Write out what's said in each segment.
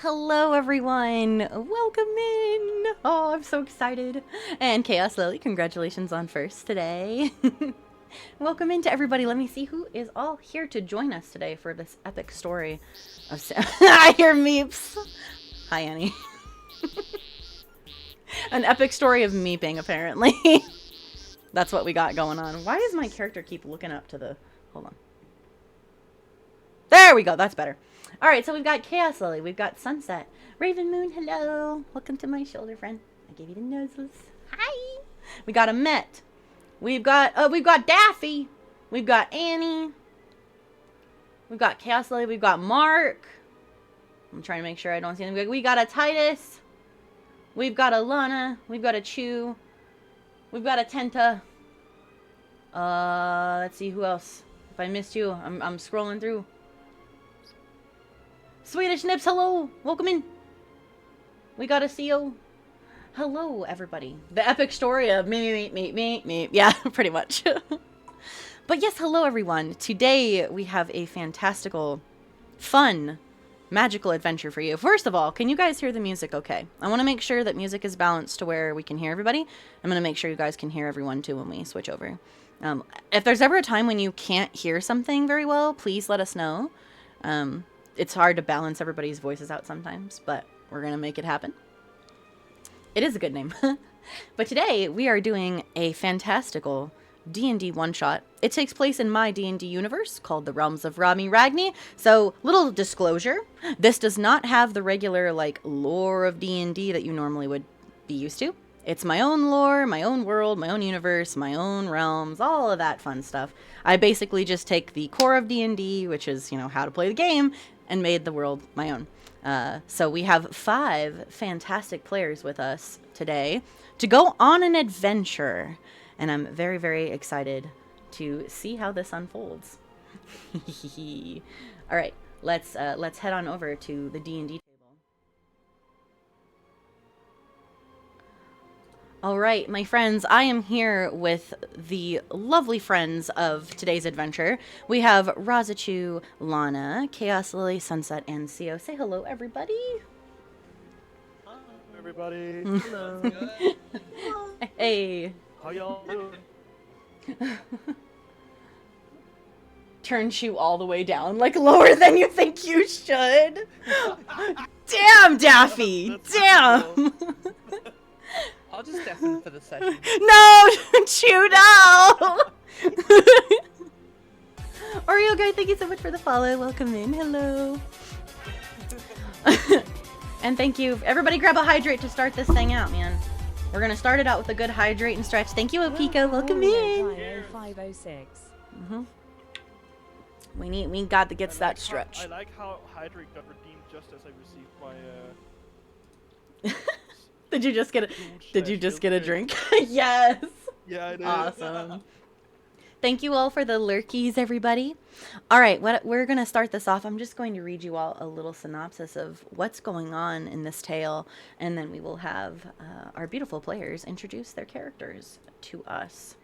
Hello, everyone. Welcome in. Oh, I'm so excited. And Chaos Lily, congratulations on first today. Welcome into everybody. Let me see who is all here to join us today for this epic story of I hear meeps. Hi, Annie. An epic story of meeping, apparently. That's what we got going on. Why does my character keep looking up to the... Hold on. There we go. That's better. All right, so we've got Chaos Lily. We've got Sunset. Raven Moon, hello. Welcome to my shoulder, friend. I gave you the noses. Hi. We got Amet. We've got Daffy. We've got Annie. We've got Chaos Lily. We've got Mark. I'm trying to make sure I don't see anything. We got a Titus. We've got a Lana. We've got a Chew. We've got a Tenta. Let's see who else. If I missed you, I'm scrolling through. Swedish Nips, hello! Welcome in! We got a CO. Hello, everybody. The epic story of me. Yeah, pretty much. But yes, hello, everyone. Today, we have a fantastical, fun, magical adventure for you. First of all, can you guys hear the music okay? I want to make sure that music is balanced to where we can hear everybody. I'm going to make sure you guys can hear everyone, too, when we switch over. If there's ever a time when you can't hear something very well, please let us know. It's hard to balance everybody's voices out sometimes, but we're going to make it happen. It is a good name. But today, we are doing a fantastical D&D one-shot. It takes place in my D&D universe called the Realms of Rami Ragni. So, little disclosure, this does not have the regular, lore of D&D that you normally would be used to. It's my own lore, my own world, my own universe, my own realms, all of that fun stuff. I basically just take the core of D&D, which is, how to play the game, and made the world my own. So we have 5 fantastic players with us today to go on an adventure. And I'm very, very excited to see how this unfolds. All right, let's head on over to the D&D table. All right, my friends, I am here with the lovely friends of today's adventure. We have Razachu, Lana, Chaos Lily, Sunset, and CO. Say hello, everybody. Hi, everybody. Hello. Hey. How y'all doing? Turns you all the way down, lower than you think you should. Damn, Daffy. Damn. I'll just deafen for the session. No, chew no. Oreo guy, thank you so much for the follow. Welcome in. Hello. And thank you. Everybody grab a hydrate to start this thing out, man. We're going to start it out with a good hydrate and stretch. Thank you, Opika. Welcome in. 506. We got to get that stretch. I like how hydrate got redeemed just as I received my Did you just get a drink? Yes. Yeah, I did. Awesome. Thank you all for the lurkies, everybody. All right, we're going to start this off. I'm just going to read you all a little synopsis of what's going on in this tale, and then we will have our beautiful players introduce their characters to us.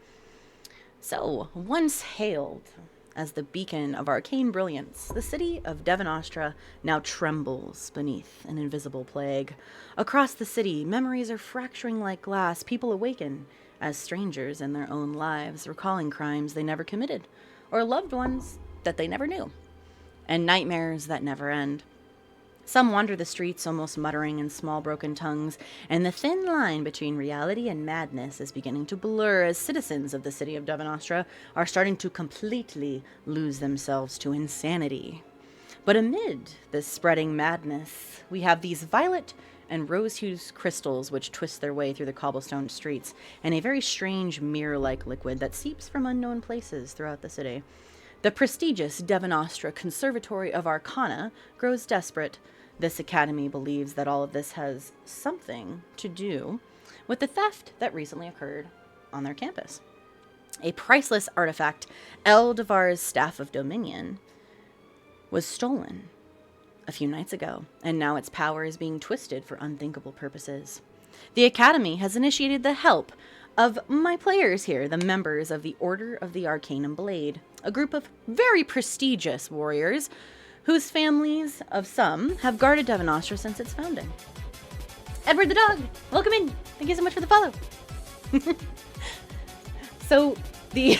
So, once hailed as the beacon of arcane brilliance, the city of Devon Ostra now trembles beneath an invisible plague. Across the city, memories are fracturing like glass. People awaken as strangers in their own lives, recalling crimes they never committed, or loved ones that they never knew, and nightmares that never end. Some wander the streets almost muttering in small broken tongues, and the thin line between reality and madness is beginning to blur as citizens of the city of Devon Ostra are starting to completely lose themselves to insanity. But amid this spreading madness, we have these violet and rose-hued crystals which twist their way through the cobblestone streets, and a very strange mirror-like liquid that seeps from unknown places throughout the city. The prestigious Devon Ostra Conservatory of Arcana grows desperate. This academy believes that all of this has something to do with the theft that recently occurred on their campus. A priceless artifact, Eldevar's Staff of Dominion, was stolen a few nights ago, and now its power is being twisted for unthinkable purposes. The academy has initiated the help of my players here, the members of the Order of the Arcanum Blade, a group of very prestigious warriors whose families of some have guarded Devon Nostra since its founding. Edward the dog, welcome in. Thank you so much for the follow. So the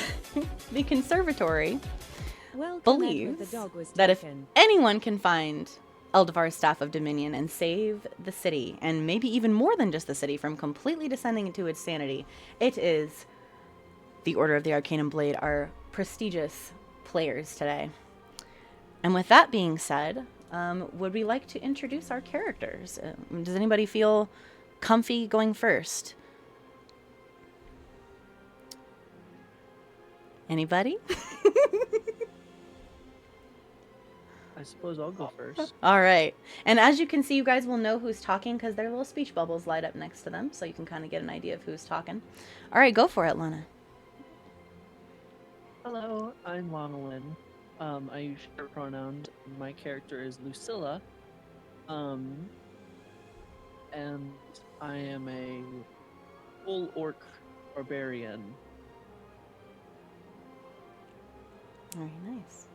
the conservatory believes that if anyone can find Eldavar's Staff of Dominion and save the city, and maybe even more than just the city, from completely descending into its sanity, it is the Order of the Arcanum Blade, our prestigious players today. And with that being said, would we like to introduce our characters? Does anybody feel comfy going first? Anybody? I suppose I'll go first. All right. And as you can see, you guys will know who's talking because their little speech bubbles light up next to them, so you can kind of get an idea of who's talking. All right, go for it, Lana. Hello, I'm Lanolin. I use her pronouns. My character is Lucilla. And I am a full orc barbarian. Very nice.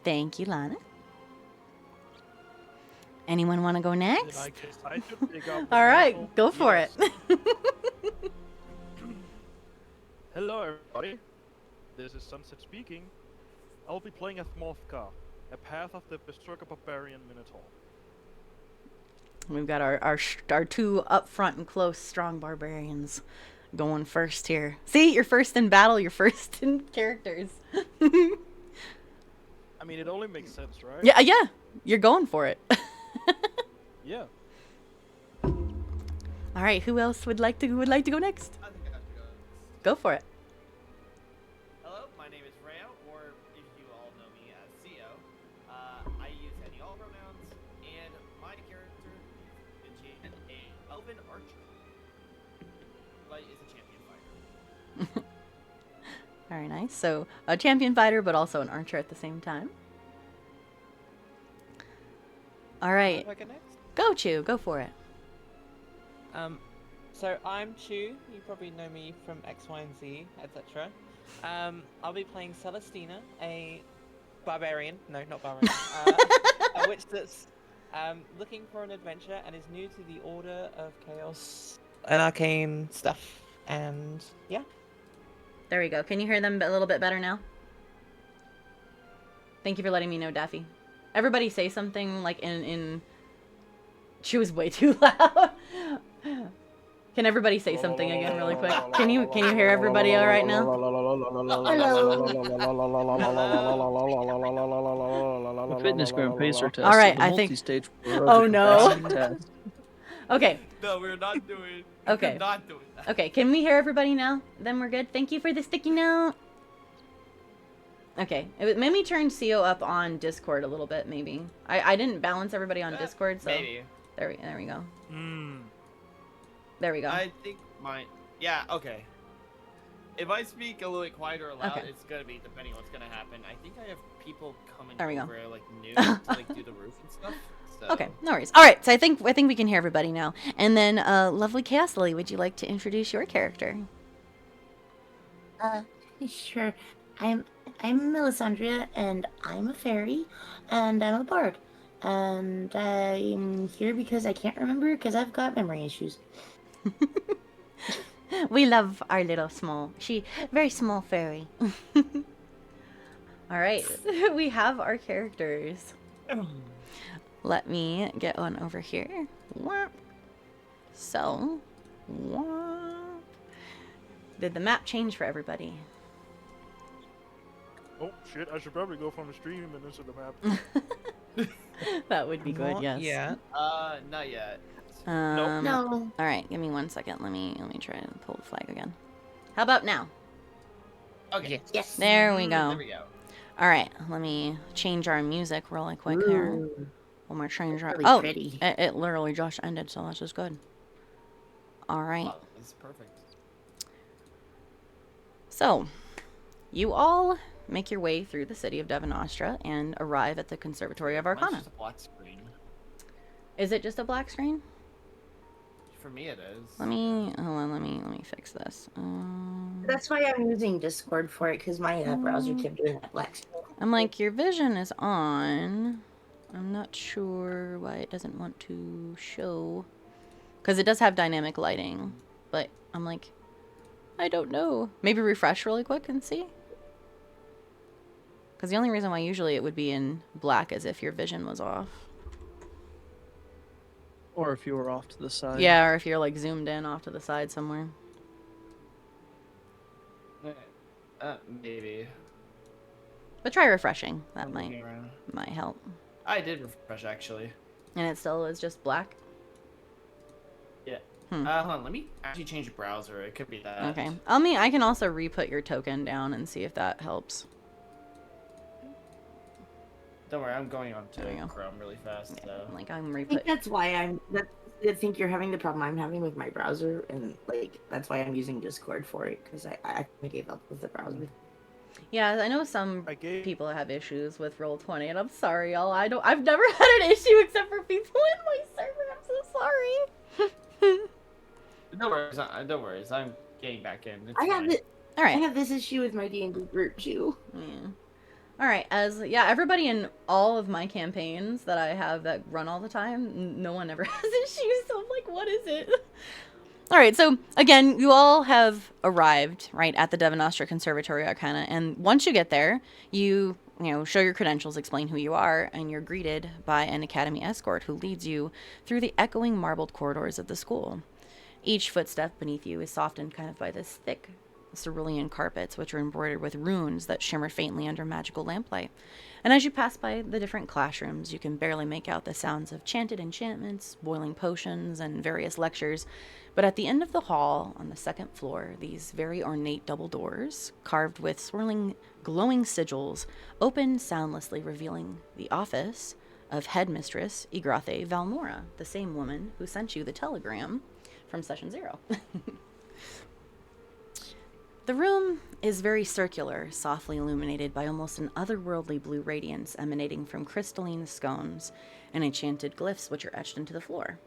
Thank you, Lana. Anyone want to go next? I guess I should pick up the All right, mantle. go for Yes. it. Hello, everybody. This is Sunset speaking. I'll be playing as Mothka, a path of the Berserker Barbarian Minotaur. We've got our two up front and close strong barbarians going first here. See, you're first in battle, you're first in characters. I mean, it only makes sense, right? Yeah, you're going for it. Yeah. All right, who else would like to go next? I think I have to go. Go for it. Hello, my name is Rao, or if you all know me as Theo. I use any all pronouns, and my character is a elven archer, but is a champion fighter. Very nice. So a champion fighter, but also an archer at the same time. All right, Do I go next? go Chu, go for it. So I'm Chu. You probably know me from X, Y, and Z, etc. I'll be playing Celestina, a barbarian. No, not barbarian. A witch that's looking for an adventure and is new to the Order of Chaos and Arcane stuff. And yeah. There we go. Can you hear them a little bit better now? Thank you for letting me know, Daffy. Everybody say something like in... She was way too loud. Can everybody say something again really quick? Can you hear everybody all right now? Fitness gram pacer test. All right, the I think- multi-stage Oh, no. test. Okay. No, we're not doing. Okay. We're not doing that. Okay, can we hear everybody now? Then we're good. Thank you for the sticky note. Okay, it made me turn CO up on Discord a little bit, maybe. I didn't balance everybody on Discord, so... Maybe. There we go. Hmm. There we go. I think my. Yeah. Okay. If I speak a little bit quieter or loud, Okay. it's gonna be depending on what's gonna happen. I think I have people coming There we go. over like noon to like do the roof and stuff. So. Okay, no worries. All right, so I think we can hear everybody now. And then, lovely Chaos Lily, would you like to introduce your character? Sure. I'm Melisandria, and I'm a fairy, and I'm a bard. And I'm here because I can't remember because I've got memory issues. We love our little very small fairy. All right, we have our characters. Let me get one over here. So, did the map change for everybody? Oh, shit. I should probably go from the stream and into the map. That would be good, Not yes. yet. Not yet. No. All right, give me 1 second. Let me try and pull the flag again. How about now? Okay. Yes. There we go. There we go. All right, let me change our music really quick here. One more change our... Really Oh, pretty. it literally just ended, so that's just good. All right. Wow, that's perfect. So, you all make your way through the city of Devon Nostra and arrive at the Conservatory of Mine's Arcana. just a black screen. Is it just a black screen? For me, it is. Hold on, let me fix this. That's why I'm using Discord for it, because my browser kept doing that black screen. I'm like, your vision is on. I'm not sure why it doesn't want to show. Because it does have dynamic lighting. But I'm like, I don't know. Maybe refresh really quick and see. Because the only reason why usually it would be in black is if your vision was off. Or if you were off to the side. Yeah, or if you're like zoomed in off to the side somewhere. Maybe. But try refreshing. That I'm might looking around. help. I did refresh actually. And it still is just black? Yeah. Hmm. Hold on, let me actually change the browser. It could be that. Okay. I can also re-put your token down and see if that helps. Don't worry, I'm going on There we go. to Chrome really fast. Yeah, So. like I'm I think re-put. that's why I think you're having the problem I'm having with my browser, and like that's why I'm using Discord for it, because I gave up with the browser. Yeah, I know some I gave people have issues with Roll20, and I'm sorry, y'all. I've never had an issue except for people in my server. I'm so sorry. Don't worry. I'm getting back in. It's I have fine. it. All right. I have this issue with my D&D group too. Yeah. All right. Everybody in all of my campaigns that I have that run all the time, no one ever has issues. So I'm like, what is it? All right. So again, you all have arrived right at the Devanostra Conservatory Arcana, and once you get there, you show your credentials, explain who you are, and you're greeted by an academy escort who leads you through the echoing marbled corridors of the school. Each footstep beneath you is softened kind of by this thick cerulean carpets, which are embroidered with runes that shimmer faintly under magical lamplight. And as you pass by the different classrooms, you can barely make out the sounds of chanted enchantments, boiling potions, and various lectures. But at the end of the hall, on the second floor, these very ornate double doors, carved with swirling, glowing sigils, open soundlessly, revealing the office of Headmistress Igrathe Valmora, the same woman who sent you the telegram from Session 0. The room is very circular, softly illuminated by almost an otherworldly blue radiance emanating from crystalline scones and enchanted glyphs which are etched into the floor.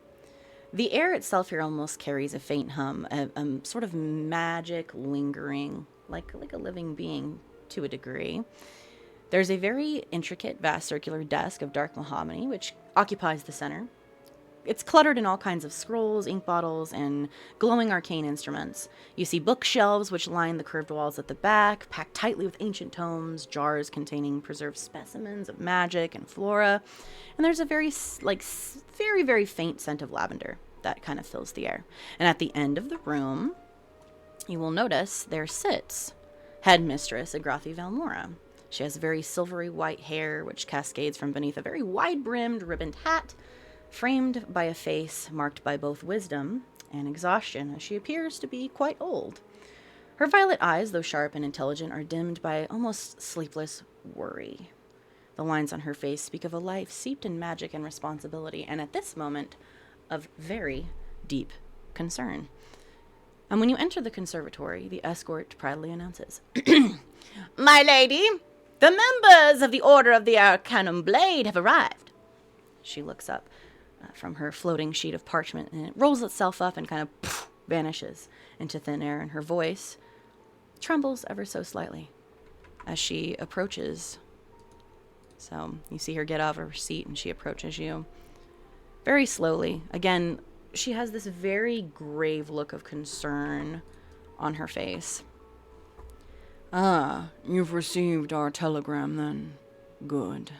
The air itself here almost carries a faint hum, a sort of magic lingering, like a living being to a degree. There's a very intricate, vast circular desk of dark mahogany which occupies the center. It's cluttered in all kinds of scrolls, ink bottles, and glowing arcane instruments. You see bookshelves which line the curved walls at the back, packed tightly with ancient tomes, jars containing preserved specimens of magic and flora, and there's a very, very faint scent of lavender that kind of fills the air. And at the end of the room, you will notice there sits Headmistress Igrathe Valmora. She has very silvery white hair which cascades from beneath a very wide-brimmed ribboned hat, framed by a face marked by both wisdom and exhaustion, as she appears to be quite old. Her violet eyes, though sharp and intelligent, are dimmed by almost sleepless worry. The lines on her face speak of a life steeped in magic and responsibility, and at this moment, of very deep concern. And when you enter the conservatory, the escort proudly announces, "My lady, the members of the Order of the Arcanum Blade have arrived." She looks up from her floating sheet of parchment, and it rolls itself up and kind of vanishes into thin air, and her voice trembles ever so slightly as she approaches. So you see her get out of her seat, and she approaches you very slowly. Again, she has this very grave look of concern on her face. "Ah, you've received our telegram then. Good."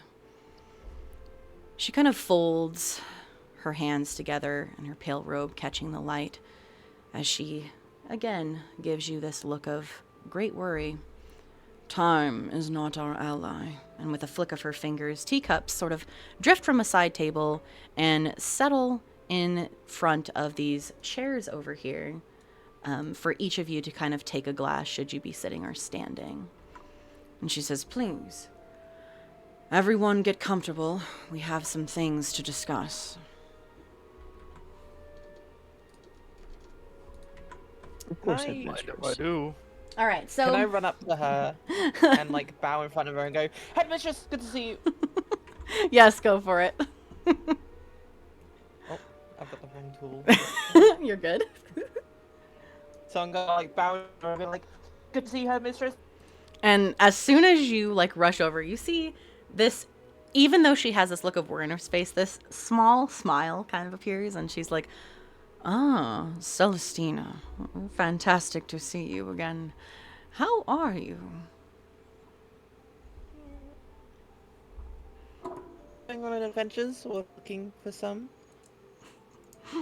She kind of folds her hands together and her pale robe catching the light as she again gives you this look of great worry. "Time is not our ally." And with a flick of her fingers, teacups sort of drift from a side table and settle in front of these chairs over here for each of you to kind of take a glass should you be sitting or standing. And she says, "Please, everyone get comfortable. We have some things to discuss." Of course, Can I- Headmistress. I do. All right, so Can I run up to her and like bow in front of her and go, "Headmistress, good to see you." yes, go for it. Oh, I've got the wrong tool. You're good. So I'm gonna like bow in front of her and be like, "Good to see you, Headmistress." And as soon as you like rush over, you see this, even though she has this look of worry in her face, this small smile kind of appears, and she's like, "Ah, Celestina, fantastic to see you again. How are you?" Going on adventures or looking for some?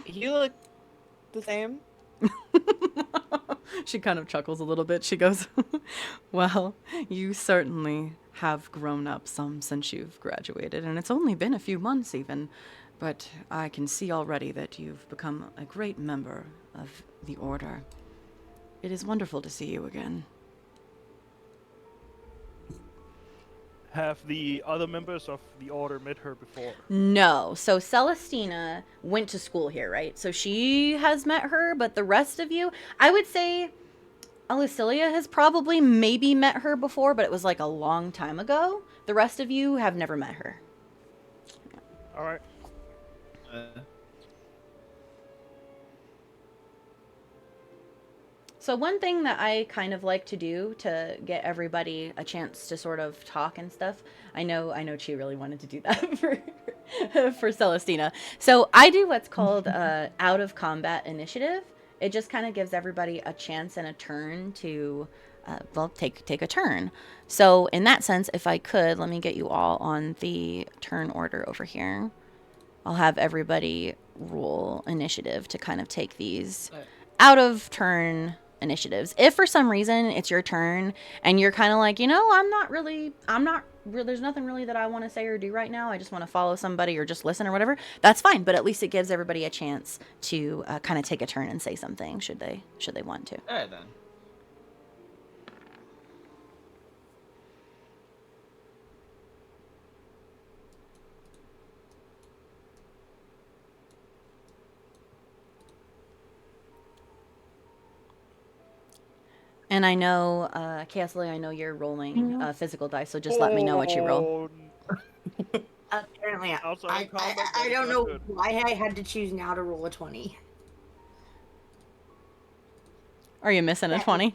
You look the same. She kind of chuckles a little bit. She goes, "Well, you certainly have grown up some since you've graduated, and it's only been a few months even, but I can see already that you've become a great member of the Order. It is wonderful to see you again." Have the other members of the Order met her before? No. So Celestina went to school here, right? So she has met her, but the rest of you, I would say Lucilia has probably maybe met her before, but it was like a long time ago. The rest of you have never met her. Alright. So one thing that I kind of like to do to get everybody a chance to sort of talk and stuff, I know Chi really wanted to do that for Celestina. So I do what's called out of combat initiative. It just kind of gives everybody a chance and a turn to take a turn. So in that sense, if I could, let me get you all on the turn order over here. I'll have everybody roll initiative to kind of take these out of turn initiatives. If for some reason it's your turn and you're kind of like, there's nothing really that I want to say or do right now. I just want to follow somebody or just listen or whatever. That's fine. But at least it gives everybody a chance to kind of take a turn and say something should they want to. All right then. And I know, Castley, I know you're rolling physical dice, so just let me know what you roll. Apparently, Outside combat, I don't that's know good. why I had to choose now to roll a 20. Are you missing a 20?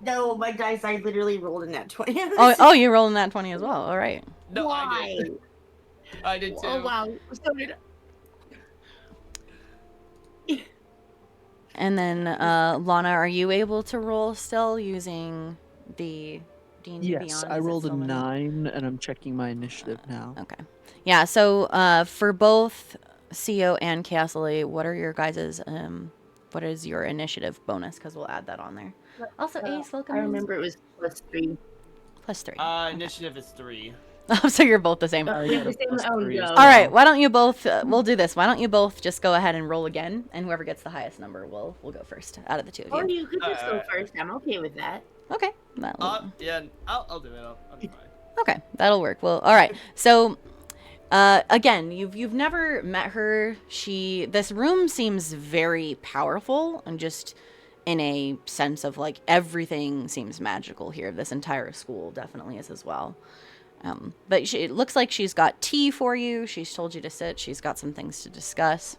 No, my dice, I literally rolled in that 20. Oh, you rolling that 20 as well. All right. No, I Why? did. I did too. Oh, wow. So did And then, Lana, are you able to roll still using the D&D Beyond? Yes, Is I it rolled a still in? 9, and I'm checking my initiative now. Okay. Yeah, so for both CO and Castley, what are your guys' what is your initiative bonus? Because we'll add that on there. Also, Ace, welcome I in. remember it was +3. +3. Initiative is 3. Oh, so you're both the same. I We got a have the same- oh, +3 as no. All right, why don't you both, we'll do this. Why don't you both just go ahead and roll again, and whoever gets the highest number will go first out of the two of Or you. you could just go first. I'm okay with that. Okay. That'll, Yeah, I'll do it. I'll be fine. okay, that'll work. Well, all right. So, again, you've never met her. This room seems very powerful, and just in a sense of like everything seems magical here. This entire school definitely is as well. But it looks like she's got tea for you. She's told you to sit. She's got some things to discuss.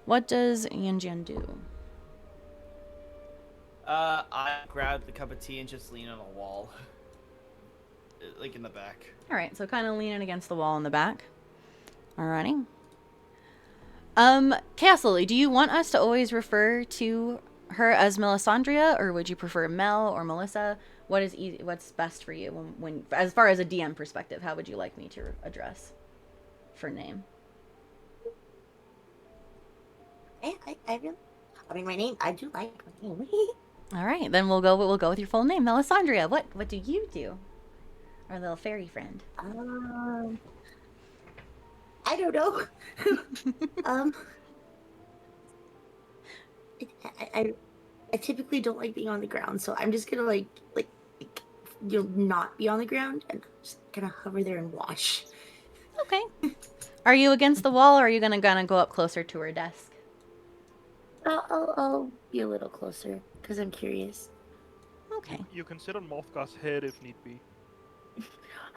What does Yanjian do? I grab the cup of tea and just lean on a wall. Like in the back. All right, so kind of leaning against the wall in the back. Alrighty. Castley, do you want us to always refer to her as Melisandria, or would you prefer Mel or Melissa? What's best for you when as far as a DM perspective? How would you like me to address for name? I mean, my name. I do like my name. All right, then we'll go with your full name, Melisandria. What do you do? Our little fairy friend. I don't know. I typically don't like being on the ground, so I'm just gonna like not be on the ground and just gonna hover there and watch. Okay. Are you against the wall, or are you gonna go up closer to her desk? I'll be a little closer because I'm curious. Okay. You can sit on Mothgar's head if need be.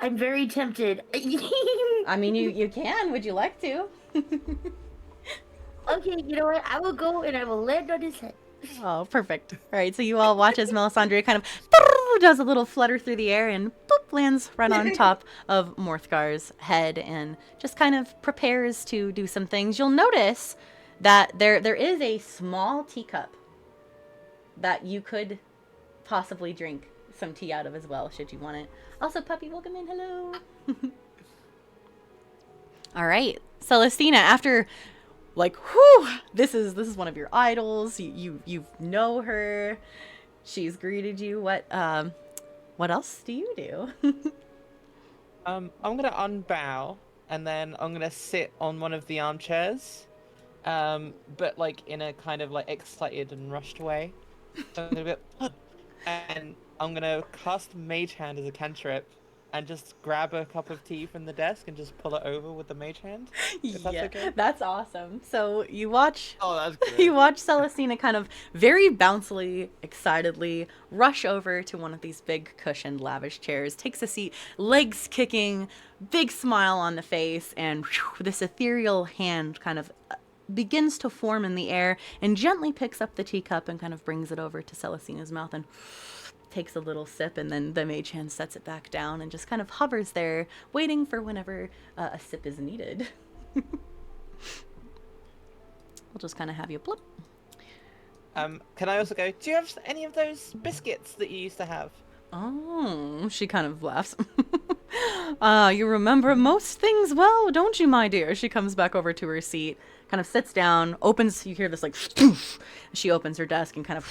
I'm very tempted. I mean, you can. Would you like to? Okay, you know what? I will go and I will land on his head. Oh, perfect. All right, so you all watch as Melisandre kind of does a little flutter through the air and boop, lands right on top of Morthgar's head and just kind of prepares to do some things. You'll notice that there is a small teacup that you could possibly drink some tea out of as well, should you want it. Also, puppy, welcome in. Hello. All right, Celestina, after like, whew, this is one of your idols. You know her. She's greeted you. What else do you do? I'm gonna unbow, and then I'm gonna sit on one of the armchairs, but like in a kind of like excited and rushed way. So I'm gonna be, and I'm gonna cast Mage Hand as a cantrip, and just grab a cup of tea from the desk and just pull it over with the Mage Hand. If that's okay. That's awesome. So you watch. Oh, that's good. You watch Celestina kind of very bouncily, excitedly rush over to one of these big cushioned lavish chairs, takes a seat, legs kicking, big smile on the face, and whew, this ethereal hand kind of begins to form in the air and gently picks up the teacup and kind of brings it over to Celestina's mouth and takes a little sip, and then the mage hand sets it back down and just kind of hovers there, waiting for whenever a sip is needed. We'll just kind of have you blip. Can I also go, do you have any of those biscuits that you used to have? Oh, she kind of laughs. You remember most things well, don't you, my dear? She comes back over to her seat, kind of sits down, opens, you hear this like, she opens her desk and kind of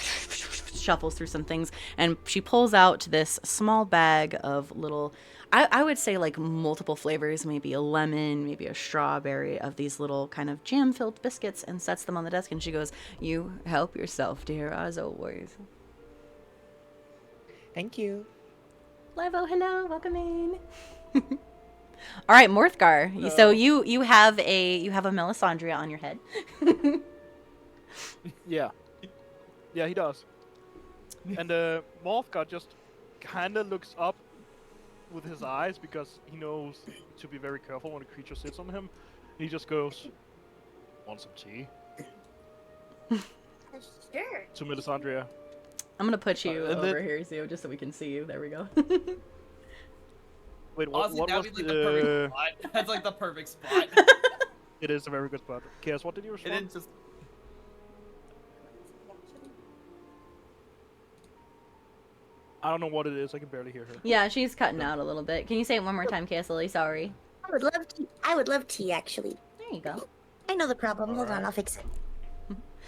shuffles through some things, and she pulls out this small bag of little, I would say like multiple flavors, maybe a lemon, maybe a strawberry, of these little kind of jam-filled biscuits, and sets them on the desk, and she goes, you help yourself, dear, as always. Thank you. Levo, hello, welcome in. All right, Morthgar. So you have a Melisandria on your head. Yeah. Yeah, he does. And Morthgar just kind of looks up with his eyes because he knows to be very careful when a creature sits on him. He just goes, "Want some tea?" Sure. To Melisandria. I'm gonna put you and over then- here, Zio, just so we can see you. There we go. Wait, Honestly, what that was would be like the perfect spot. That's like the perfect spot. It is a very good spot. Chaos, what did you It respond? didn't just. I don't know what it is. I can barely hear her. Yeah, she's cutting out a little bit. Can you say it one more time, Cassie? Sorry. I would love tea. I would love tea, actually. There you go. I know the problem. Hold on, Alright. I'll fix it.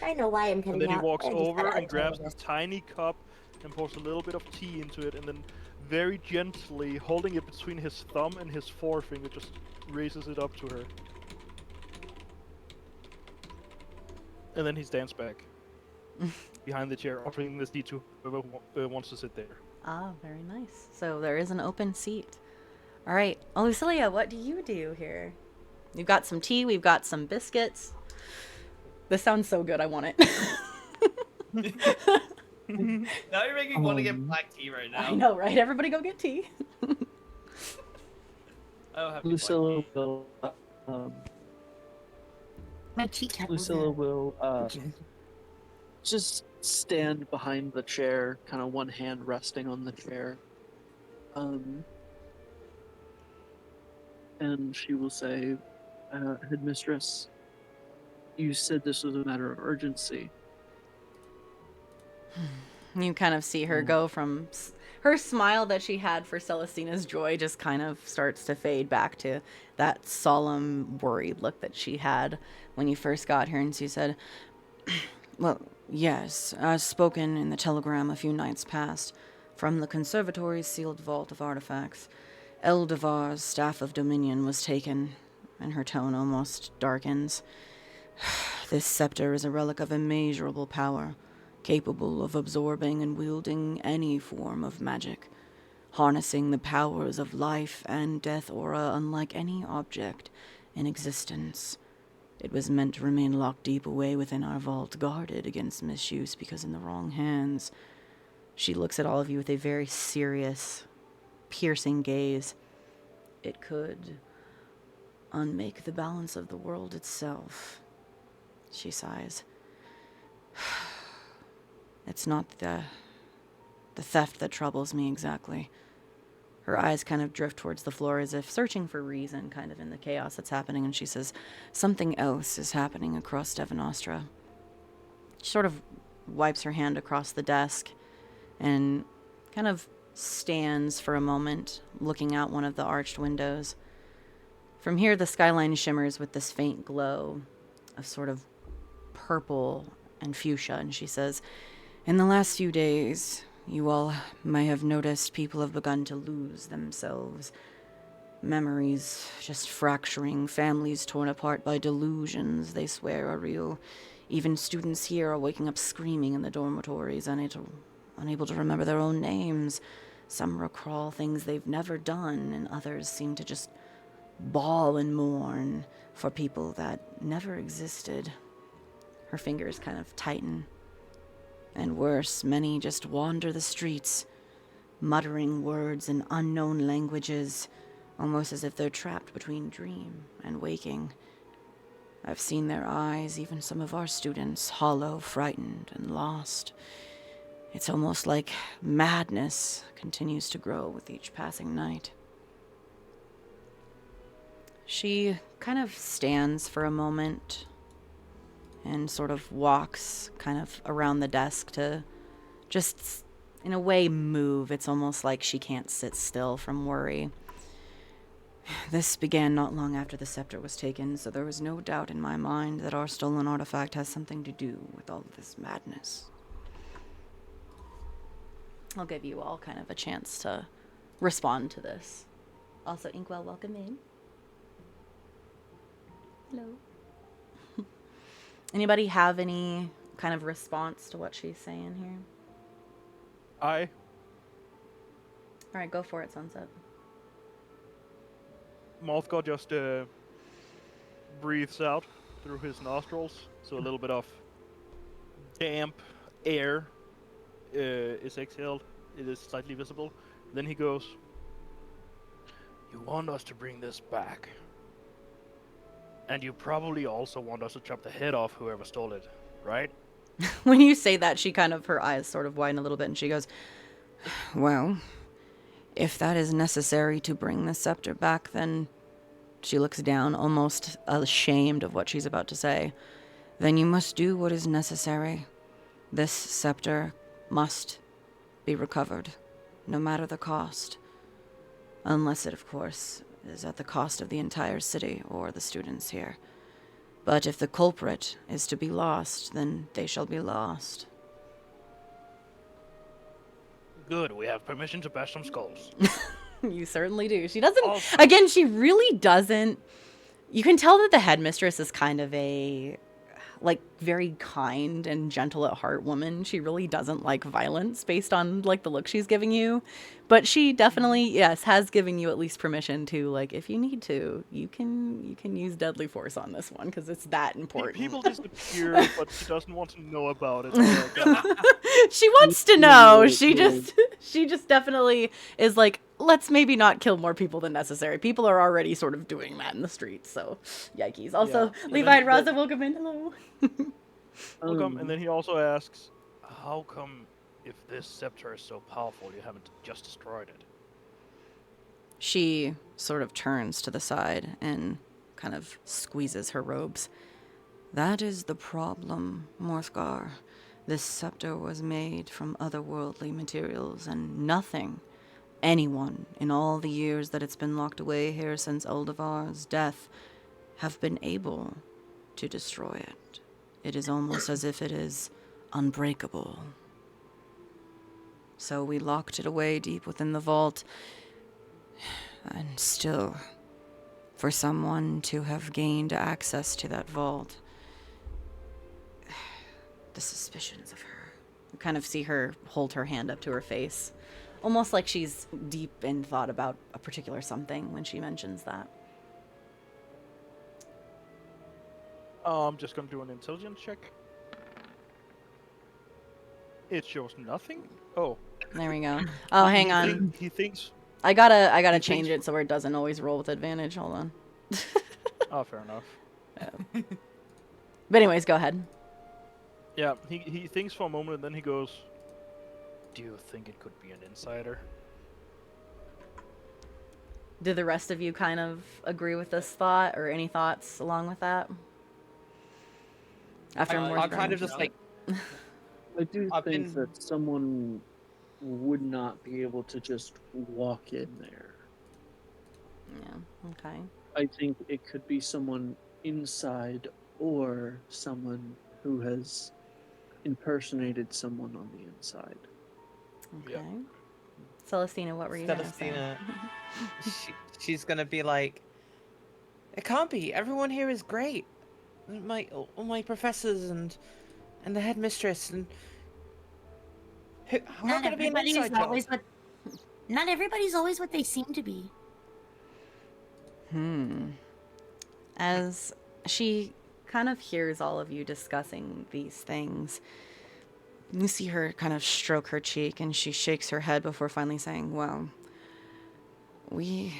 I know why I'm cutting And then he out. walks I just over gotta and grabs untie this this. tiny cup and pours a little bit of tea into it, and then very gently, holding it between his thumb and his forefinger, just raises it up to her. And then he stands back behind the chair, offering this tea to whoever wants to sit there. Ah, very nice. So there is an open seat. All right. Oh, Lucilia, what do you do here? We've got some tea. We've got some biscuits. This sounds so good. I want it. Now you're making me want to get black tea right now. I know, right? Everybody go get tea. I don't have any black Lucilla tea. will, My tea kettle. Lucilla will, just stand behind the chair, kind of one hand resting on the chair. And she will say, Headmistress, you said this was a matter of urgency. You kind of see her go from her smile that she had for Celestina's joy just kind of starts to fade back to that solemn, worried look that she had when you first got here. And she said, well, yes, as spoken in the telegram a few nights past, from the conservatory's sealed vault of artifacts, Eldevar's staff of dominion was taken, and her tone almost darkens. This scepter is a relic of immeasurable power, capable of absorbing and wielding any form of magic, harnessing the powers of life and death aura unlike any object in existence. It was meant to remain locked deep away within our vault, guarded against misuse, because in the wrong hands. She looks at all of you with a very serious, piercing gaze. It could unmake the balance of the world itself. She sighs. It's not the theft that troubles me exactly. Her eyes kind of drift towards the floor as if searching for reason, kind of in the chaos that's happening, and she says, something else is happening across Devon Ostra. She sort of wipes her hand across the desk and kind of stands for a moment, looking out one of the arched windows. From here, the skyline shimmers with this faint glow of sort of purple and fuchsia, and she says, in the last few days, you all may have noticed people have begun to lose themselves. Memories just fracturing, families torn apart by delusions they swear are real. Even students here are waking up screaming in the dormitories, unable to remember their own names. Some recall things they've never done, and others seem to just bawl and mourn for people that never existed. Her fingers kind of tighten. And worse, many just wander the streets, muttering words in unknown languages, almost as if they're trapped between dream and waking. I've seen their eyes, even some of our students, hollow, frightened, and lost. It's almost like madness continues to grow with each passing night. She kind of stands for a moment and sort of walks kind of around the desk to just, in a way, move. It's almost like she can't sit still from worry. This began not long after the scepter was taken, so there was no doubt in my mind that our stolen artifact has something to do with all of this madness. I'll give you all kind of a chance to respond to this. Also, Inkwell, welcome in. Hello. Anybody have any kind of response to what she's saying here? I All right, go for it, Sunset. Mothgar just breathes out through his nostrils, so a little bit of damp air is exhaled. It is slightly visible. Then he goes, "You want us to bring this back. And you probably also want us to chop the head off whoever stole it, right?" When you say that, she kind of, her eyes sort of widen a little bit, and she goes, well, if that is necessary to bring the scepter back, then she looks down, almost ashamed of what she's about to say. Then you must do what is necessary. This scepter must be recovered, no matter the cost. Unless it, of course, is at the cost of the entire city or the students here. But if the culprit is to be lost, then they shall be lost. Good, we have permission to bash some skulls. You certainly do. She doesn't, Awesome. again, she really doesn't, you can tell that the headmistress is kind of a, like, very kind and gentle at heart woman. She really doesn't like violence based on, like, the look she's giving you. But she definitely, yes, has given you at least permission to, like, if you need to, you can use deadly force on this one, because it's that important. People disappear, but she doesn't want to know about it. She wants to know. She just definitely is like, let's maybe not kill more people than necessary. People are already sort of doing that in the streets, so yikes. Also, Yeah. Levi and Raza, welcome in. Hello. Welcome, and then he also asks, how come if this scepter is so powerful you haven't just destroyed it? She sort of turns to the side and kind of squeezes her robes. That is the problem, Morthgar. This scepter was made from otherworldly materials, and nothing, anyone, in all the years that it's been locked away here since Uldavar's death, have been able to destroy it. It is almost as if it is unbreakable. So we locked it away deep within the vault, and still, for someone to have gained access to that vault, the suspicions of her. You kind of see her hold her hand up to her face, almost like she's deep in thought about a particular something when she mentions that. I'm just gonna do an intelligence check. It shows nothing. Oh, There we go. Oh, hang on. He thinks. I gotta he change thinks- it so it doesn't always roll with advantage. Hold on. Oh, fair enough. But anyways, go ahead. Yeah, he thinks for a moment and then he goes, do think it could be an insider. Do the rest of you kind of agree with this thought, or any thoughts along with that? After more I'll kind of just like I do I've think been- that someone would not be able to just walk in there. Yeah, okay. I think it could be someone inside or someone who has impersonated someone on the inside. Okay. Yep. Celestina, what were you gonna say? Celestina, she's gonna be like, it can't be. Everyone here is great. All my professors and the headmistress and how Not could it be an everybody's inside job? always what. Not everybody's always what they seem to be. As she kind of hears all of you discussing these things, you see her kind of stroke her cheek, and she shakes her head before finally saying, well, we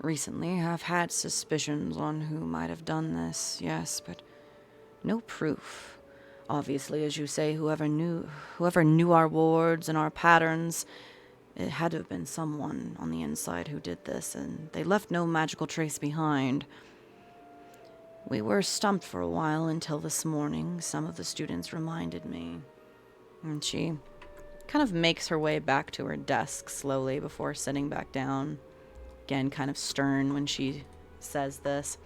recently have had suspicions on who might have done this, yes, but no proof. Obviously, as you say, whoever knew our wards and our patterns, it had to have been someone on the inside who did this, and they left no magical trace behind. We were stumped for a while until this morning. Some of the students reminded me. And she kind of makes her way back to her desk slowly before sitting back down. Again, kind of stern when she says this.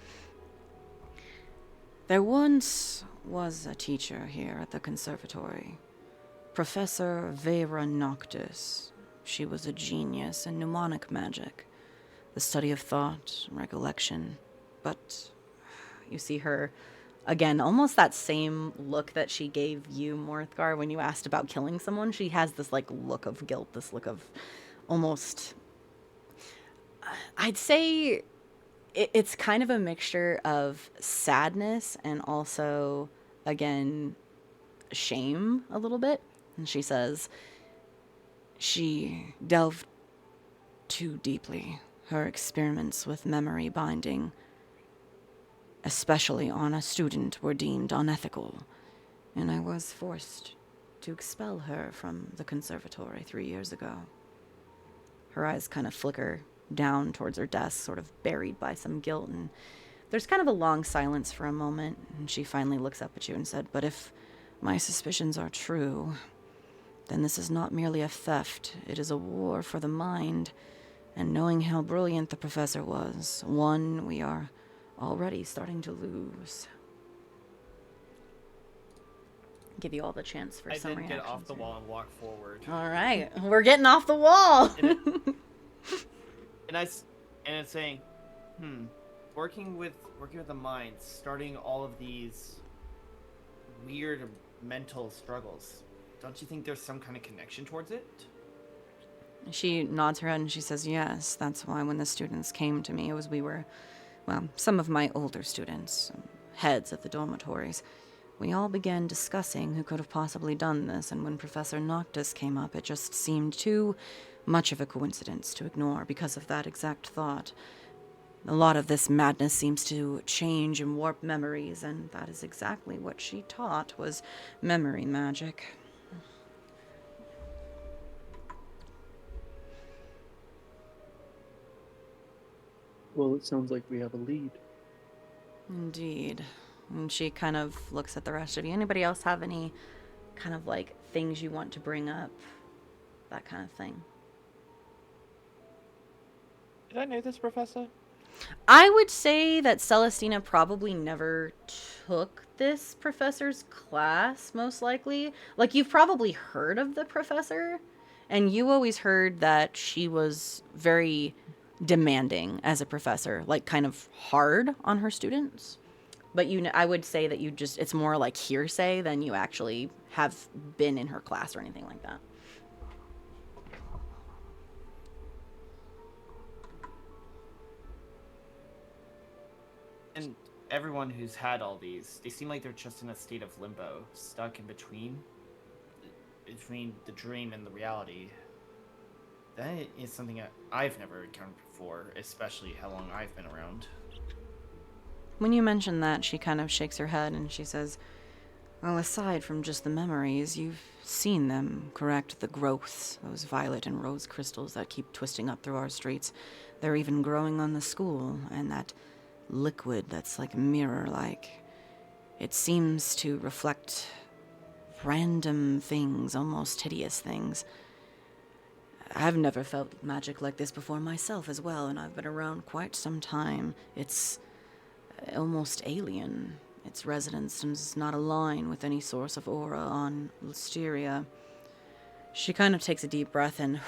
There once was a teacher here at the conservatory, Professor Vera Noctis. She was a genius in mnemonic magic, the study of thought, recollection. But you see her, again, almost that same look that she gave you, Morthgar, when you asked about killing someone. She has this, like, look of guilt, this look of almost... I'd say it's kind of a mixture of sadness and also, again, shame a little bit. And she says she delved too deeply. Her experiments with memory binding, especially on a student, were deemed unethical, and I was forced to expel her from the conservatory 3 years ago. Her eyes kind of flicker down towards her desk, sort of buried by some guilt, and there's kind of a long silence for a moment, and she finally looks up at you and said, but if my suspicions are true, then this is not merely a theft, it is a war for the mind, and knowing how brilliant the professor was, one we are already starting to lose. Give you all the chance for I some then reactions. get off the here. wall and walk forward. All right, we're getting off the wall. And it's saying, working with the mind, starting all of these weird mental struggles. Don't you think there's some kind of connection towards it? She nods her head and she says, yes, that's why when the students came to me, some of my older students, heads of the dormitories, we all began discussing who could have possibly done this, and when Professor Noctis came up, it just seemed too much of a coincidence to ignore because of that exact thought. A lot of this madness seems to change and warp memories, and that is exactly what she taught, was memory magic. Well, it sounds like we have a lead. Indeed. And she kind of looks at the rest of you. Anybody else have any kind of like things you want to bring up? That kind of thing. Did I know this professor? I would say that Celestina probably never took this professor's class, most likely. Like, you've probably heard of the professor, and you always heard that she was very demanding as a professor, like kind of hard on her students. But I would say that it's more like hearsay than you actually have been in her class or anything like that. And everyone who's had all these, they seem like they're just in a state of limbo, stuck in between the dream and the reality. That is something I've never encountered before, especially how long I've been around. When you mention that, she kind of shakes her head and she says, Well, aside from just the memories, you've seen them, correct? The growths, those violet and rose crystals that keep twisting up through our streets. They're even growing on the school, and that liquid that's like mirror-like. It seems to reflect random things, almost hideous things. I've never felt magic like this before myself as well, and I've been around quite some time. It's almost alien. Its resonance does not align with any source of aura on Listeria. She kind of takes a deep breath and...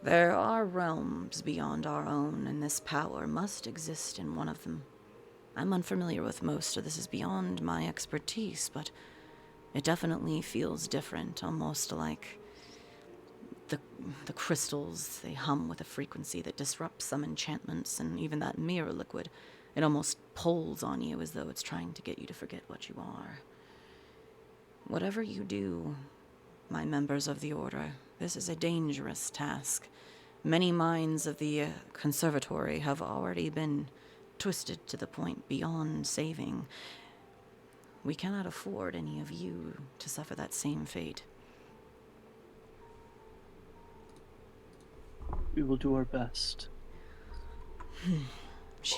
There are realms beyond our own, and this power must exist in one of them. I'm unfamiliar with most, so this is beyond my expertise, but it definitely feels different, almost like the crystals. They hum with a frequency that disrupts some enchantments, and even that mirror liquid, it almost pulls on you as though it's trying to get you to forget what you are. Whatever you do, my members of the Order, this is a dangerous task. Many minds of the conservatory have already been twisted to the point beyond saving. We cannot afford any of you to suffer that same fate. We will do our best.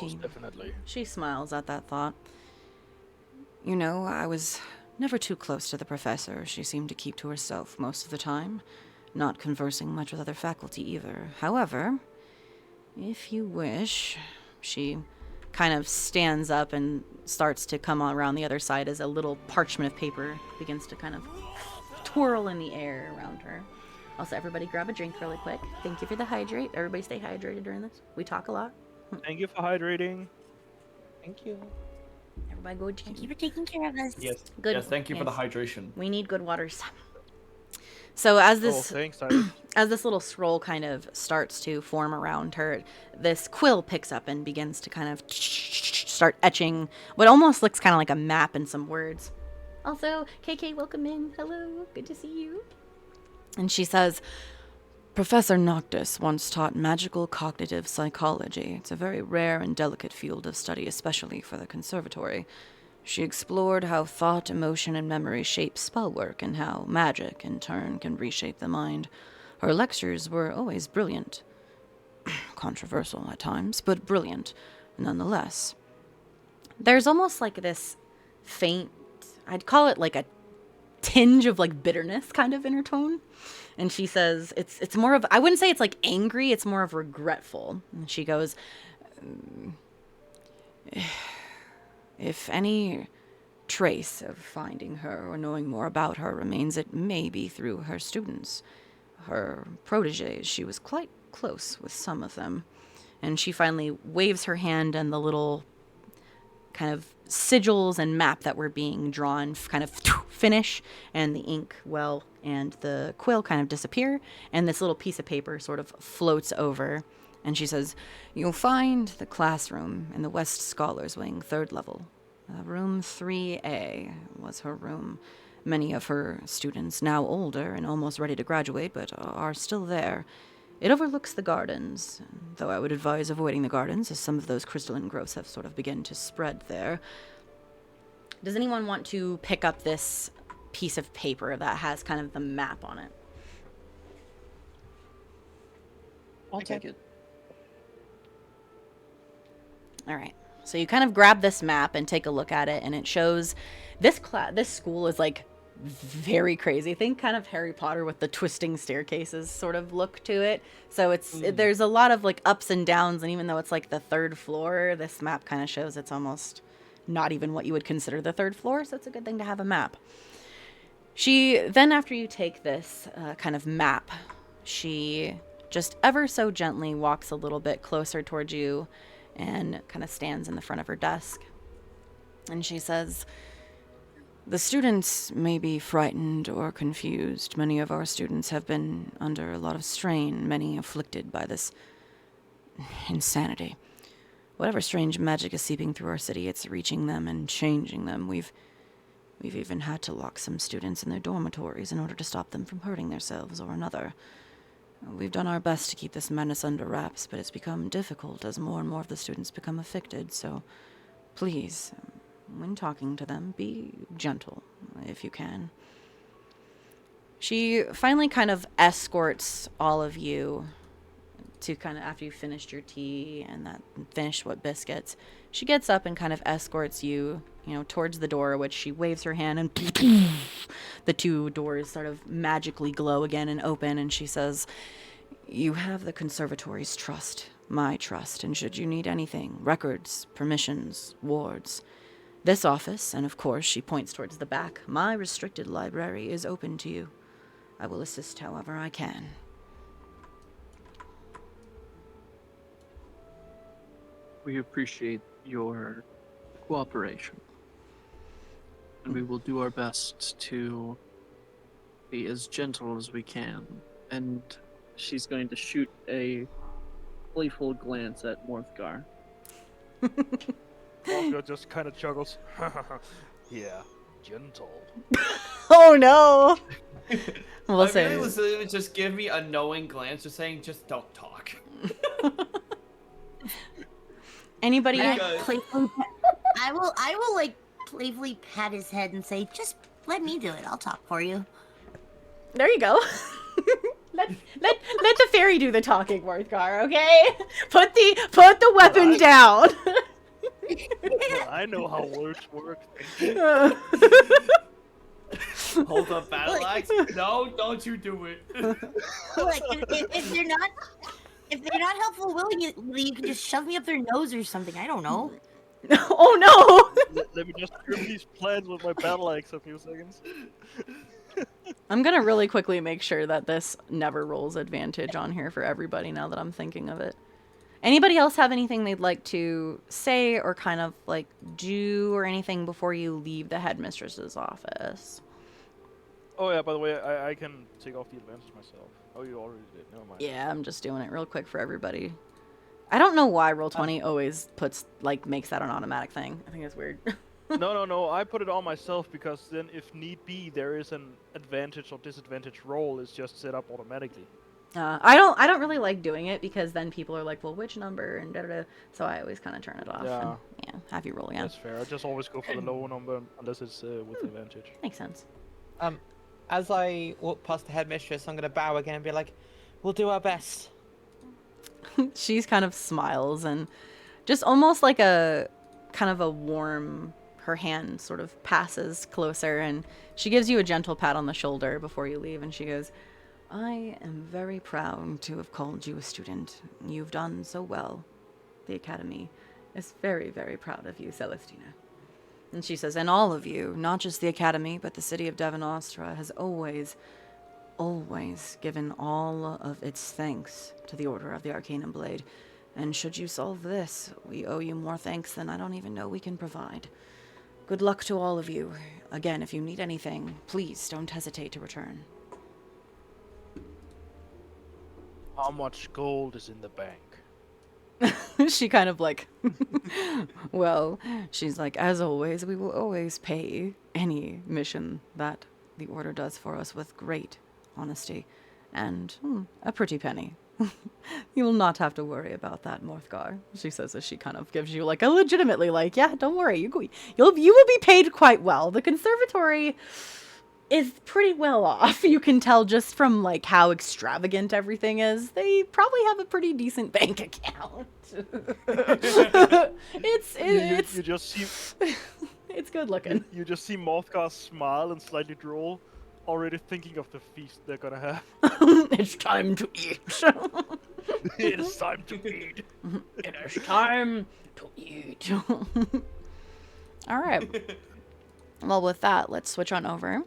Most definitely. She smiles at that thought. You know, I was never too close to the professor. She seemed to keep to herself most of the time, not conversing much with other faculty either. However, if you wish, she kind of stands up and starts to come around the other side as a little parchment of paper begins to kind of twirl in the air around her. Also, everybody grab a drink really quick. Thank you for the hydrate. Everybody stay hydrated during this. We talk a lot. Thank you for hydrating. Thank you. Everybody go Thank you for taking care of us. Yes. Good. Yes, thank you for the Yes. hydration. We need good waters. So as Oh, this thanks, Tyler. as this little scroll kind of starts to form around her, this quill picks up and begins to kind of start etching what almost looks kind of like a map and some words. Also, KK, welcome in. Hello, good to see you. And she says, Professor Noctis once taught magical cognitive psychology. It's a very rare and delicate field of study, especially for the conservatory. She explored how thought, emotion, and memory shape spellwork, and how magic, in turn, can reshape the mind. Her lectures were always brilliant. Controversial at times, but brilliant, nonetheless. There's almost like this faint, I'd call it like a tinge of like bitterness kind of in her tone. And she says, it's more of, I wouldn't say it's like angry, it's more of regretful. And she goes, if any trace of finding her or knowing more about her remains, it may be through her students, her protégés. She was quite close with some of them. And she finally waves her hand, and the little kind of sigils and map that were being drawn kind of finish, and the ink well and the quill kind of disappear, and this little piece of paper sort of floats over, and she says, you'll find the classroom in the West Scholars Wing, 3rd level. Room 3A was her room. Many of her students, now older and almost ready to graduate, but are still there. It overlooks the gardens, though I would advise avoiding the gardens, as some of those crystalline growths have sort of begun to spread there. Does anyone want to pick up this piece of paper that has kind of the map on it? I'll take it. All right. So you kind of grab this map and take a look at it, and it shows this school is like very crazy. Think kind of Harry Potter with the twisting staircases sort of look to it. So there's a lot of like ups and downs, and even though it's like the 3rd floor, this map kind of shows it's almost not even what you would consider the 3rd floor, so it's a good thing to have a map. She then, after you take this kind of map, she just ever so gently walks a little bit closer towards you and kind of stands in the front of her desk. And she says, the students may be frightened or confused. Many of our students have been under a lot of strain, many afflicted by this insanity. Whatever strange magic is seeping through our city, it's reaching them and changing them. We've even had to lock some students in their dormitories in order to stop them from hurting themselves or another. We've done our best to keep this madness under wraps, but it's become difficult as more and more of the students become affected, so please, when talking to them, be gentle, if you can. She finally kind of escorts all of you to kind of, after you finished your tea and that finished what biscuits, she gets up and kind of escorts you, towards the door, which she waves her hand and the two doors sort of magically glow again and open, and she says, "You have the conservatory's trust, my trust, and should you need anything, records, permissions, wards, this office, and of course," she points towards the back, "my restricted library is open to you. I will assist however I can." We appreciate your cooperation. And we will do our best to be as gentle as we can. And she's going to shoot a playful glance at Morthgar. Morthgar just kind of chuckles. Yeah, gentle. Oh no! We'll I say. really listen, it would just give me a knowing glance, just saying, just don't talk. Anybody? And Because- I will like playfully pat his head and say, "Just let me do it. I'll talk for you." There you go. let the fairy do the talking, Morthgar, okay? Put the weapon down. Well, I know how words work. Hold up, battle axe. No, don't you do it. Look, if they're not helpful willingly, you can just shove me up their nose or something. I don't know. Oh no! Let me just trim these plans with my battle axe a few seconds. I'm gonna really quickly make sure that this never rolls advantage on here for everybody now that I'm thinking of it. Anybody else have anything they'd like to say or kind of like do or anything before you leave the headmistress's office? Oh yeah, by the way, I can take off the advantage myself. Oh, you already did. Never mind. Yeah, I'm just doing it real quick for everybody. I don't know why Roll20 always makes that an automatic thing. I think it's weird. No. I put it on myself because then, if need be, there is an advantage or disadvantage roll. It's just set up automatically. I don't really like doing it because then people are like, well, which number and da-da-da. So I always kind of turn it off. Yeah. And, have you roll again. That's fair. I just always go for the lower number unless it's with advantage. Makes sense. As I walk past the headmistress, I'm going to bow again and be like, "We'll do our best." She's kind of smiles and just almost like a kind of a warm, her hand sort of passes closer and she gives you a gentle pat on the shoulder before you leave and she goes, "I am very proud to have called you a student. You've done so well. The Academy is very, very proud of you, Celestina." And she says, "And all of you, not just the Academy, but the city of Devon Ostra has always given all of its thanks to the Order of the Arcanum Blade. And should you solve this, we owe you more thanks than I don't even know we can provide. Good luck to all of you. Again, if you need anything, please don't hesitate to return." How much gold is in the bank? She kind of like, well, she's like, "As always, we will always pay any mission that the Order does for us with great honesty and a pretty penny. You will not have to worry about that, Morthgar," she says as she kind of gives you like a legitimately like, "Yeah, don't worry, you will be paid quite well. The conservatory is pretty well off. You can tell just from like how extravagant everything is. They probably have a pretty decent bank account. It's You just see it's good looking." you just see Morthgar smile and slightly drool, already thinking of the feast they're gonna have. It's time to eat. It is time to eat. It is time to eat. All right. Well, with that, let's switch on over.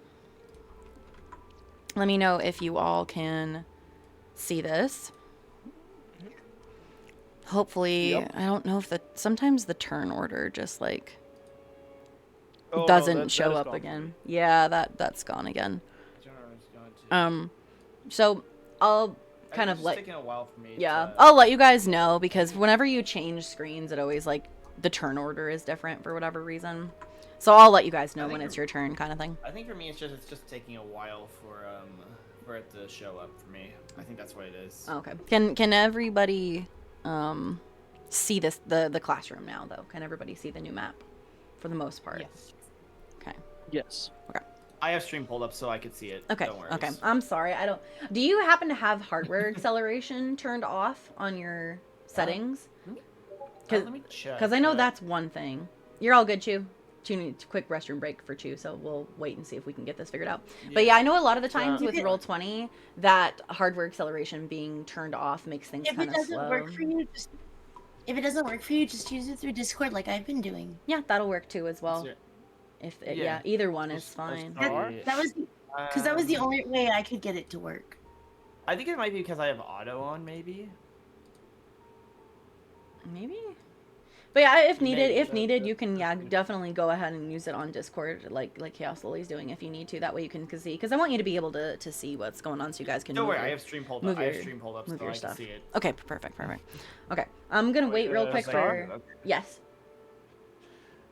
Let me know if you all can see this. Hopefully, Yep. I don't know if sometimes the turn order just like Oh, no, doesn't that show is up gone. again. Yeah, that's gone again. General's going to- So I'll I kind think of it's let taking a while for me. yeah, to- I'll let you guys know because whenever you change screens, it always like the turn order is different for whatever reason. So I'll let you guys know I when think it's your turn, kind of thing. I think for me, it's just taking a while for it to show up for me. I think that's what it is. Okay. Can everybody see this the classroom now though? Can everybody see the new map for the most part. Yes. Okay. Yes. I have stream pulled up so I could see it. Okay. Don't worry. Okay. I'm sorry. I don't. Do you happen to have hardware acceleration turned off on your settings? Let me check. Because I know that's one thing. You're all good, Chew. Chew needs a quick restroom break for Chew, so we'll wait and see if we can get this figured out. But yeah, I know a lot of the times with Roll20 that hardware acceleration being turned off makes things If kind it of doesn't slow. work for you, if it doesn't work for you, just use it through Discord like I've been doing. Yeah, that'll work too as well. If yeah, either one is fine. That was because that was the only way I could get it to work. I think it might be because I have auto on, maybe. Maybe. But yeah, if needed, Maybe. you can definitely go ahead and use it on Discord, like Chaos Lily's doing, if you need to. That way you can see, because I want you to be able to see what's going on, so you guys can. Don't worry, I have stream pulled up. I have stream pulled up, move so your I stuff. can see it. Okay, perfect. Okay, I'm gonna wait real quick for. Okay. Yes.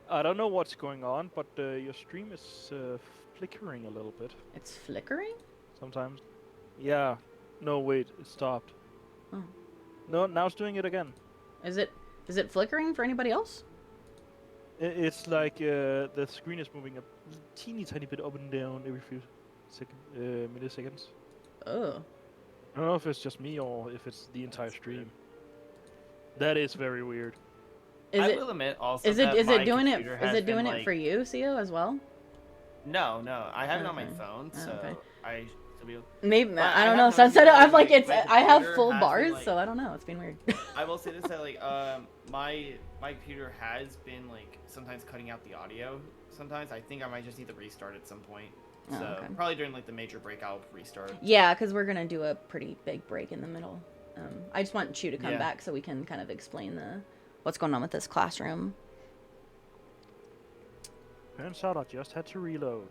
I don't know what's going on, but your stream is flickering a little bit It's flickering. sometimes. Yeah. No, wait, it stopped. Oh. No, now it's doing it again. Is it flickering for anybody else? It's like the screen is moving a teeny tiny bit up and down every few milliseconds. Oh. I don't know if it's just me or if it's the entire stream. That is very weird. I will admit also is it doing it? computer Is has it doing been, it like- for you,Cio, as well? No, I have it on my Okay. phone, Oh, so okay. I should be. Maybe But I I don't have know. no Sunset. idea, I'm like like, it's. my I have computer full has been, bars, like- so I don't know. It's been weird. I will say this that like my computer has been like sometimes cutting out the audio. Sometimes I think I might just need to restart at some point. Oh, So okay. probably during like the major break I'll restart. Yeah, because we're gonna do a pretty big break in the middle. I just want Chew to come Yeah. back so we can kind of explain what's going on with this classroom. Turns out I just had to reload.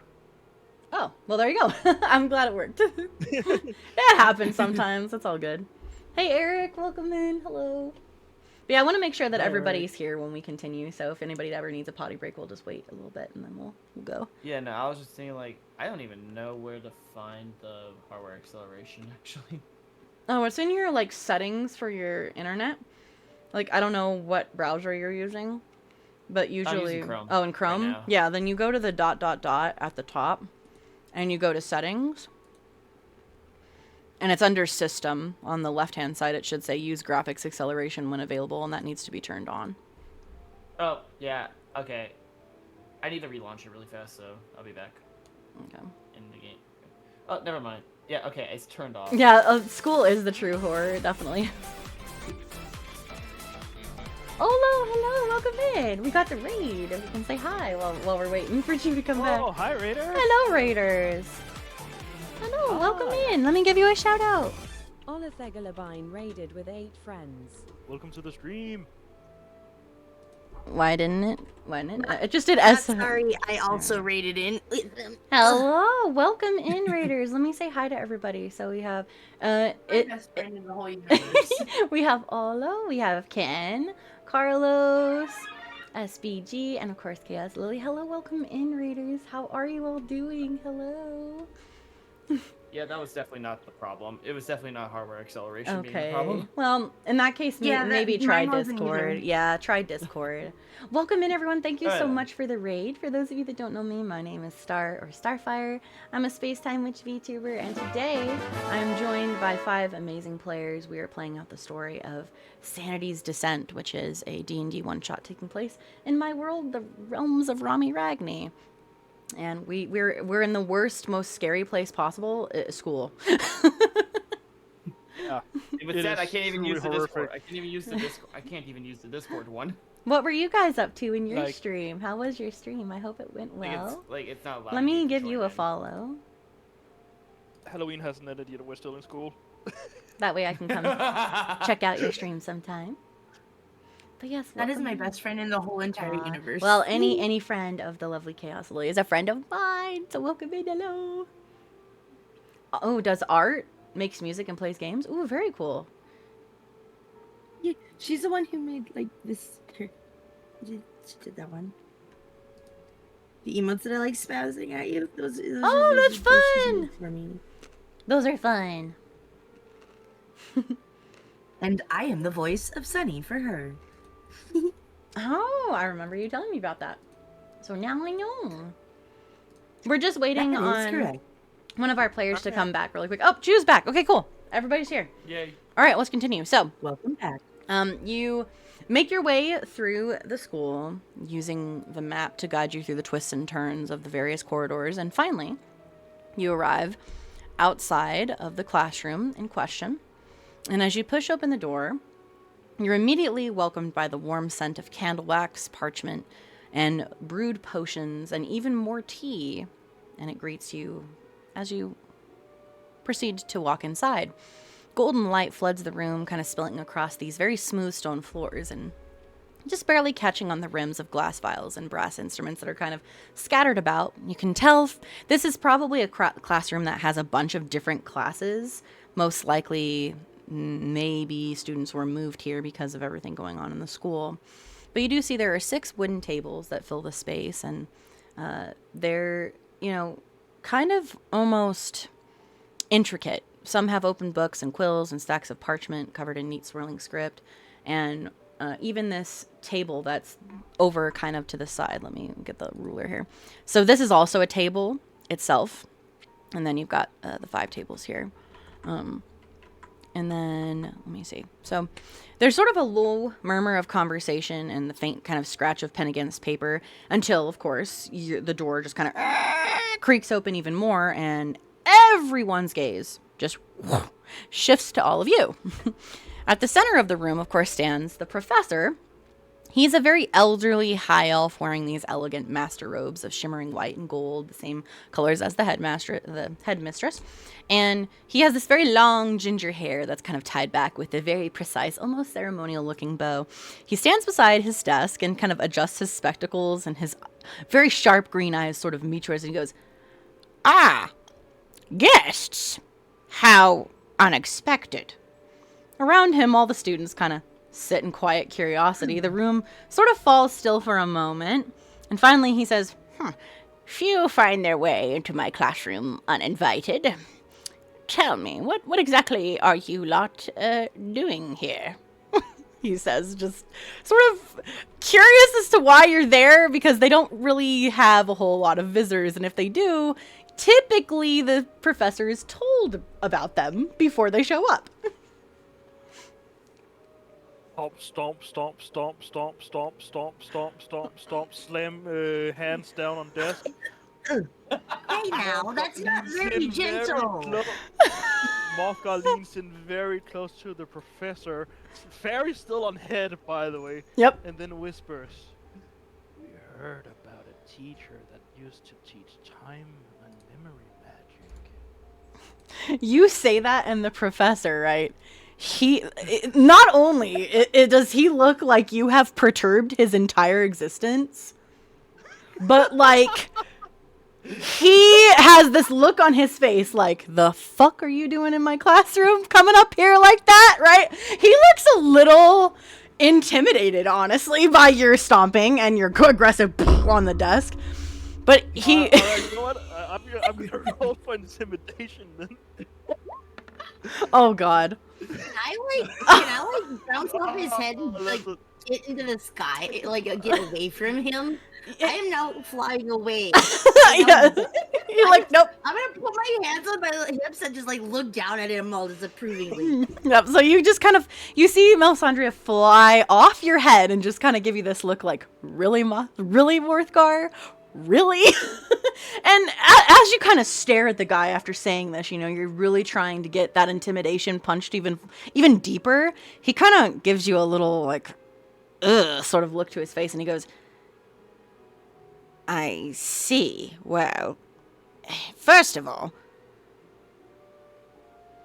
Oh, well, there you go. I'm glad it worked. It happens sometimes. It's all good. Hey, Eric, welcome in. Hello. But yeah, I want to make sure that Hi, everybody's here when we continue. So if anybody ever needs a potty break, we'll just wait a little bit and then we'll go. Yeah, no, I was just thinking like I don't even know where to find the hardware acceleration actually. Oh, it's in your like settings for your internet. Like I don't know what browser you're using, but usually Chrome oh, in Chrome. now. Yeah, then you go to the ... at the top, and you go to settings. And it's under system on the left-hand side. It should say use graphics acceleration when available, and that needs to be turned on. Oh yeah, okay. I need to relaunch it really fast, so I'll be back Okay. in the game. Oh, never mind. Yeah, okay, it's turned off. Yeah, school is the true horror, definitely. Oh, hello, welcome in. We got the raid. We can say hi while we're waiting for you to come back. Oh, hi, Raider. Hello, raiders. Hello, welcome in. Let me give you a shout out. Olathegalabine raided with 8 friends. Welcome to the stream. Why didn't it? It just did S. Sorry, I also rated in with them. Hello, welcome in, raiders. Let me say hi to everybody. So we have Best friend in the whole universe. we have Olo, we have Ken, Carlos, SBG, and of course Chaos Lily. Hello, welcome in, raiders. How are you all doing? Hello. Yeah, that was definitely not the problem. It was definitely not hardware acceleration being the Okay. problem. Well, in that case, Yeah, maybe mine try wasn't Discord. either. Yeah, try Discord. Welcome in, everyone. Thank you so Yeah. much for the raid. For those of you that don't know me, my name is Starfire. I'm a Space-Time Witch Vtuber, and today I'm joined by 5 amazing players. We are playing out the story of Sanity's Descent, which is a D&D one-shot taking place in my world, the realms of Rami Ragni. And we're in the worst, most scary place possible, school. Yeah. It was It sad I is can't even truly use the Discord. horrific. I can't even use the Discord. I can't even use the Discord one. What were you guys up to in your Like- stream? How was your stream? I hope it went well. It's not allowed. Let me give you a follow. Halloween hasn't ended yet. We're still in school. That way I can come check out your stream sometime. But yes, That is welcome my in. best friend in the whole entire Aw. universe. Well, any friend of the lovely Chaos Lily is a friend of mine, so welcome in. Hello. Oh, does art, makes music, and plays games? Ooh, very cool. Yeah, she's the one who made like this. She did that one. The emotes that I like spazzing at you. Those Oh, that's she's fun! made for me. Those are fun. And I am the voice of Sunny for her. Oh, I remember you telling me about that. So now I know. We're just waiting That is on correct. one of our players to Okay. come back really quick. Oh, Ju's back. Okay, cool. Everybody's here. Yay. All right, let's continue. So, Welcome back. you make your way through the school using the map to guide you through the twists and turns of the various corridors, and finally, you arrive outside of the classroom in question. And as you push open the door, you're immediately welcomed by the warm scent of candle wax, parchment, and brewed potions, and even more tea. And it greets you as you proceed to walk inside. Golden light floods the room, kind of spilling across these very smooth stone floors and just barely catching on the rims of glass vials and brass instruments that are kind of scattered about. You can tell this is probably a classroom that has a bunch of different classes. Most likely, maybe students were moved here because of everything going on in the school. But you do see there are 6 wooden tables that fill the space, and they're, kind of almost intricate. Some have open books and quills and stacks of parchment covered in neat swirling script. And even this table that's over kind of to the side. Let me get the ruler here. So this is also a table itself. And then you've got the 5 tables here. And then, let me see. So there's sort of a low murmur of conversation and the faint kind of scratch of pen against paper until, of course, the door just kind of creaks open even more, and everyone's gaze just shifts to all of you. At the center of the room, of course, stands the professor. He's a very elderly high elf wearing these elegant master robes of shimmering white and gold, the same colors as the headmistress. And he has this very long ginger hair that's kind of tied back with a very precise, almost ceremonial looking bow. He stands beside his desk and kind of adjusts his spectacles, and his very sharp green eyes sort of meet yours, and he goes, "Ah, guests. How unexpected." Around him, all the students kind of sit in quiet curiosity. The room sort of falls still for a moment, and finally he says, "Few find their way into my classroom uninvited. Tell me, what exactly are you lot doing here?" He says, just sort of curious as to why you're there, because they don't really have a whole lot of visitors, and if they do, typically the professor is told about them before they show up. Stomp, stomp, stomp, stomp, stomp, stomp, stomp, stomp, stomp, slam hands down on desk. Hey now, that's not very gentle. Mothgar leans in very close to the professor. Fairy's still on head, by the way. Yep. And then whispers, "We heard about a teacher that used to teach time and memory magic." You say that, and the professor, right? Not only does he look like you have perturbed his entire existence, but like he has this look on his face like, the fuck are you doing in my classroom coming up here like that, right? He looks a little intimidated, honestly, by your stomping and your aggressive on the desk. But he... Alright, you know what? I'm gonna roll for intimidation then. Oh, God. Can I bounce off his head and get into the sky, get away from him? I am now flying away. Yeah. You're like, nope. I'm gonna put my hands on my hips and just look down at him all disapprovingly. Yep. So you just kind of, you see Melisandre fly off your head and just kind of give you this look like, really, Worthgar? Really? And as you kind of stare at the guy after saying this, you're really trying to get that intimidation punched even deeper. He kind of gives you a little sort of look to his face, and he goes, "I see. Well, first of all,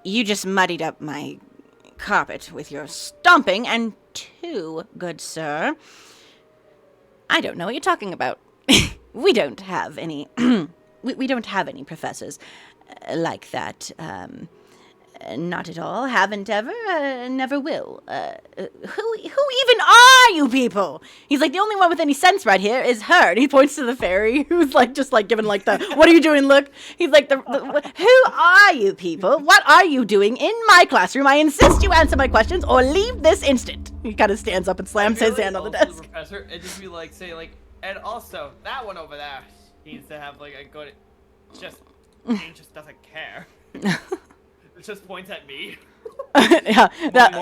you just muddied up my carpet with your stomping, and 2, good sir, I don't know what you're talking about. We don't have any, we don't have any professors like that. Not at all. Haven't ever. Never will. Who even are you people?" He's like, "The only one with any sense right here is her." And he points to the fairy, who's just giving the "what are you doing" look. He's like, "Who are you people? What are you doing in my classroom? I insist you answer my questions or leave this instant." He kind of stands up and slams his hand on the desk. The professor, and just be say And also, that one over there needs to have like a good. Just, he just doesn't care. It just points at me. Yeah, that.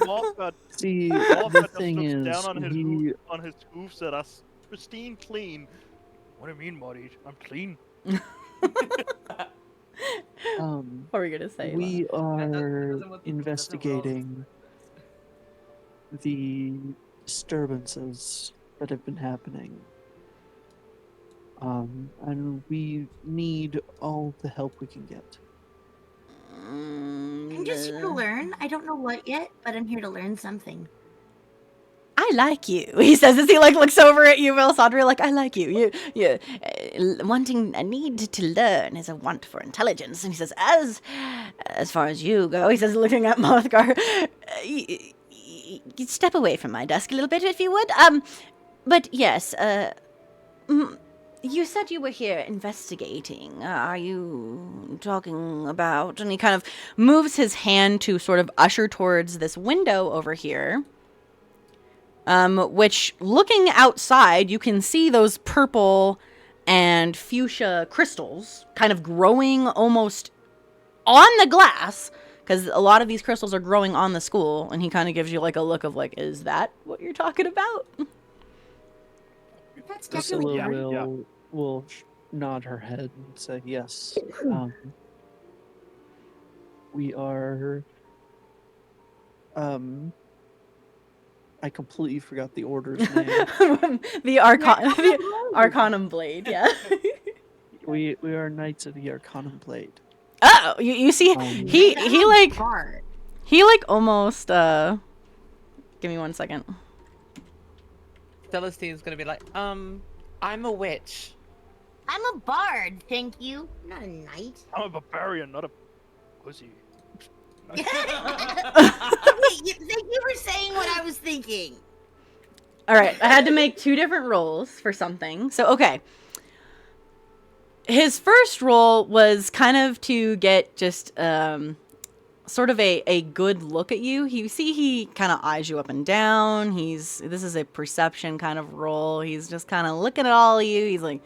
Morph See, Morph the just thing looks is, down on he his hoofs that are pristine clean. What do you mean, Marty? I'm clean. um What were you gonna say? we Lana? are doesn't want the- investigating the disturbances that have been happening. And we need all the help we can get. I'm just here to learn. I don't know what yet, but I'm here to learn something. I like you. He says as he like looks over at you, Melisandre, like I like you. You, wanting a need to learn is a want for intelligence. And he says, as far as you go, he says, looking at Mothgar, you step away from my desk a little bit if you would. But yes, you said you were here investigating. Are you talking about? And he kind of moves his hand to sort of usher towards this window over here. Which, looking outside, you can see those purple and fuchsia crystals kind of growing almost on the glass, because a lot of these crystals are growing on the school, and he kind of gives you like a look of like, is that what you're talking about? That's definitely Priscilla will nod her head and say, yes. We are... I completely forgot the order's name. the Arcanum Blade, yeah. we are Knights of the Arcanum Blade. Oh, you see, he like almost, give me 1 second. Celestine's gonna be like, I'm a witch. I'm a bard, thank you. Not a knight. I'm a barbarian, not a pussy. Thank you for saying what I was thinking. All right, I had to make 2 different rolls for something. So, okay. His first roll was kind of to get just sort of a good look at you. He kind of eyes you up and down. This is a perception kind of roll. He's just kind of looking at all of you. He's like,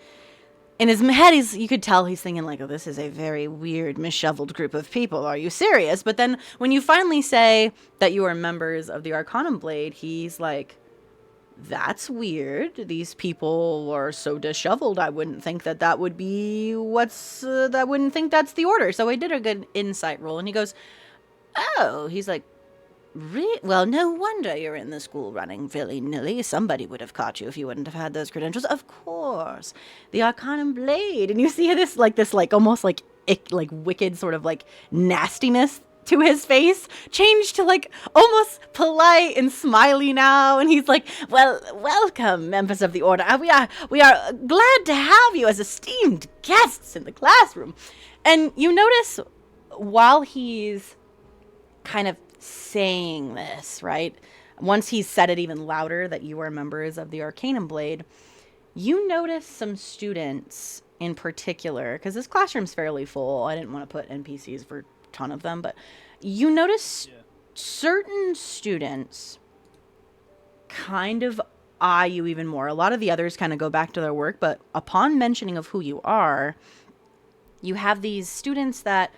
in his head, you could tell he's thinking like, oh, this is a very weird, misheveled group of people. Are you serious? But then when you finally say that you are members of the Arcanum Blade, he's like, that's weird. These people are so disheveled. I wouldn't think that would be I wouldn't think that's the order. So I did a good insight roll. And he goes, oh, he's like, well, no wonder you're in the school running willy-nilly. Somebody would have caught you if you wouldn't have had those credentials. Of course. The Arcanum Blade. And you see this almost like wicked sort of like nastiness to his face change to like almost polite and smiley now. And he's like, well, welcome, members of the order. We are glad to have you as esteemed guests in the classroom. And you notice while he's kind of saying this, right? Once he's said it even louder that you are members of the Arcanum Blade, you notice some students in particular, because this classroom's fairly full. I didn't want to put NPCs for a ton of them, but you notice certain students kind of eye you even more. A lot of the others kind of go back to their work, but upon mentioning of who you are, you have these students that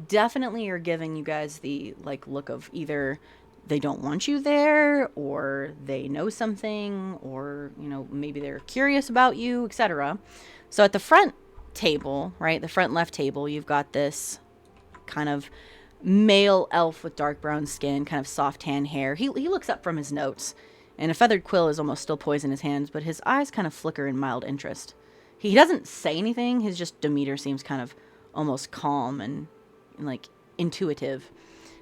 definitely are giving you guys the like look of either they don't want you there, or they know something, or maybe they're curious about you, etc. So at the front table, right, the front left table, you've got this kind of male elf with dark brown skin, kind of soft tan hair. He looks up from his notes, and a feathered quill is almost still poised in his hands, but his eyes kind of flicker in mild interest. He doesn't say anything. His just demeanor seems kind of almost calm and like intuitive.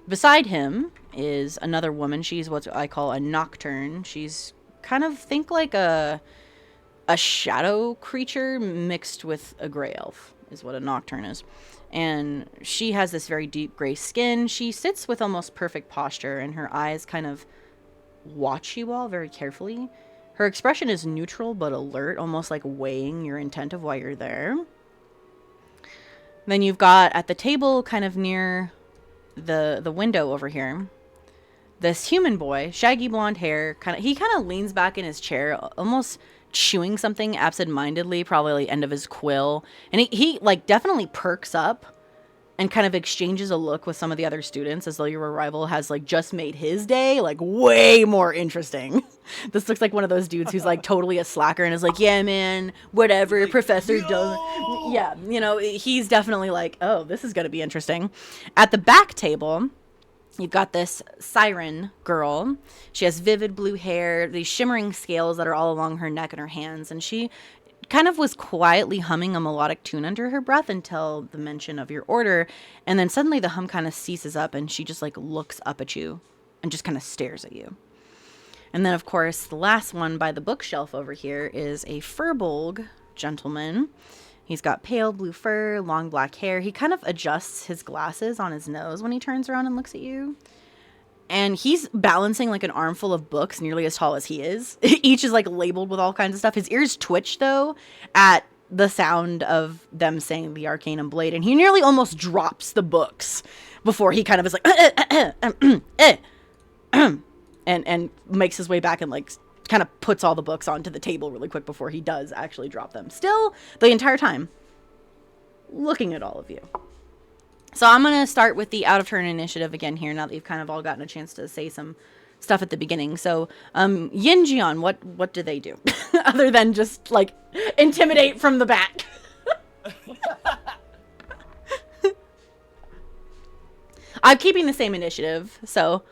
Beside him is another woman. She's what I call a nocturne. She's kind of think like a shadow creature mixed with a gray elf is what a nocturne is. And she has this very deep gray skin. She sits with almost perfect posture, and her eyes kind of watch you all very carefully. Her expression is neutral but alert, almost like weighing your intent of why you're there. Then you've got at the table kind of near the window over here, this human boy, shaggy blonde hair, he kind of leans back in his chair, almost chewing something absentmindedly, probably the end of his quill. And he like definitely perks up and kind of exchanges a look with some of the other students as though your arrival has like just made his day like way more interesting. This looks like one of those dudes who's like totally a slacker and is like, yeah, man, whatever, Like, professor doesn't. Yeah, you know, he's definitely like, oh, this is going to be interesting. At the back table, you've got this siren girl. She has vivid blue hair, these shimmering scales that are all along her neck and her hands, and she kind of was quietly humming a melodic tune under her breath until the mention of your order, and then suddenly the hum kind of ceases up and she just like looks up at you and just kind of stares at you. And then of course the last one by the bookshelf over here is a furbolg gentleman. He's got pale blue fur, long black hair. He kind of adjusts his glasses on his nose when he turns around and looks at you. And he's balancing like an armful of books nearly as tall as he is. Each is like labeled with all kinds of stuff. His ears twitch though at the sound of them saying the Arcanum Blade. And he nearly almost drops the books before he kind of is like, and makes his way back and like kind of puts all the books onto the table really quick before he does actually drop them. Still, the entire time, looking at all of you. So I'm going to start with the out of turn initiative again here now that you've kind of all gotten a chance to say some stuff at the beginning. So Yin Jian, what do they do? Other than just like intimidate from the back. I'm keeping the same initiative, so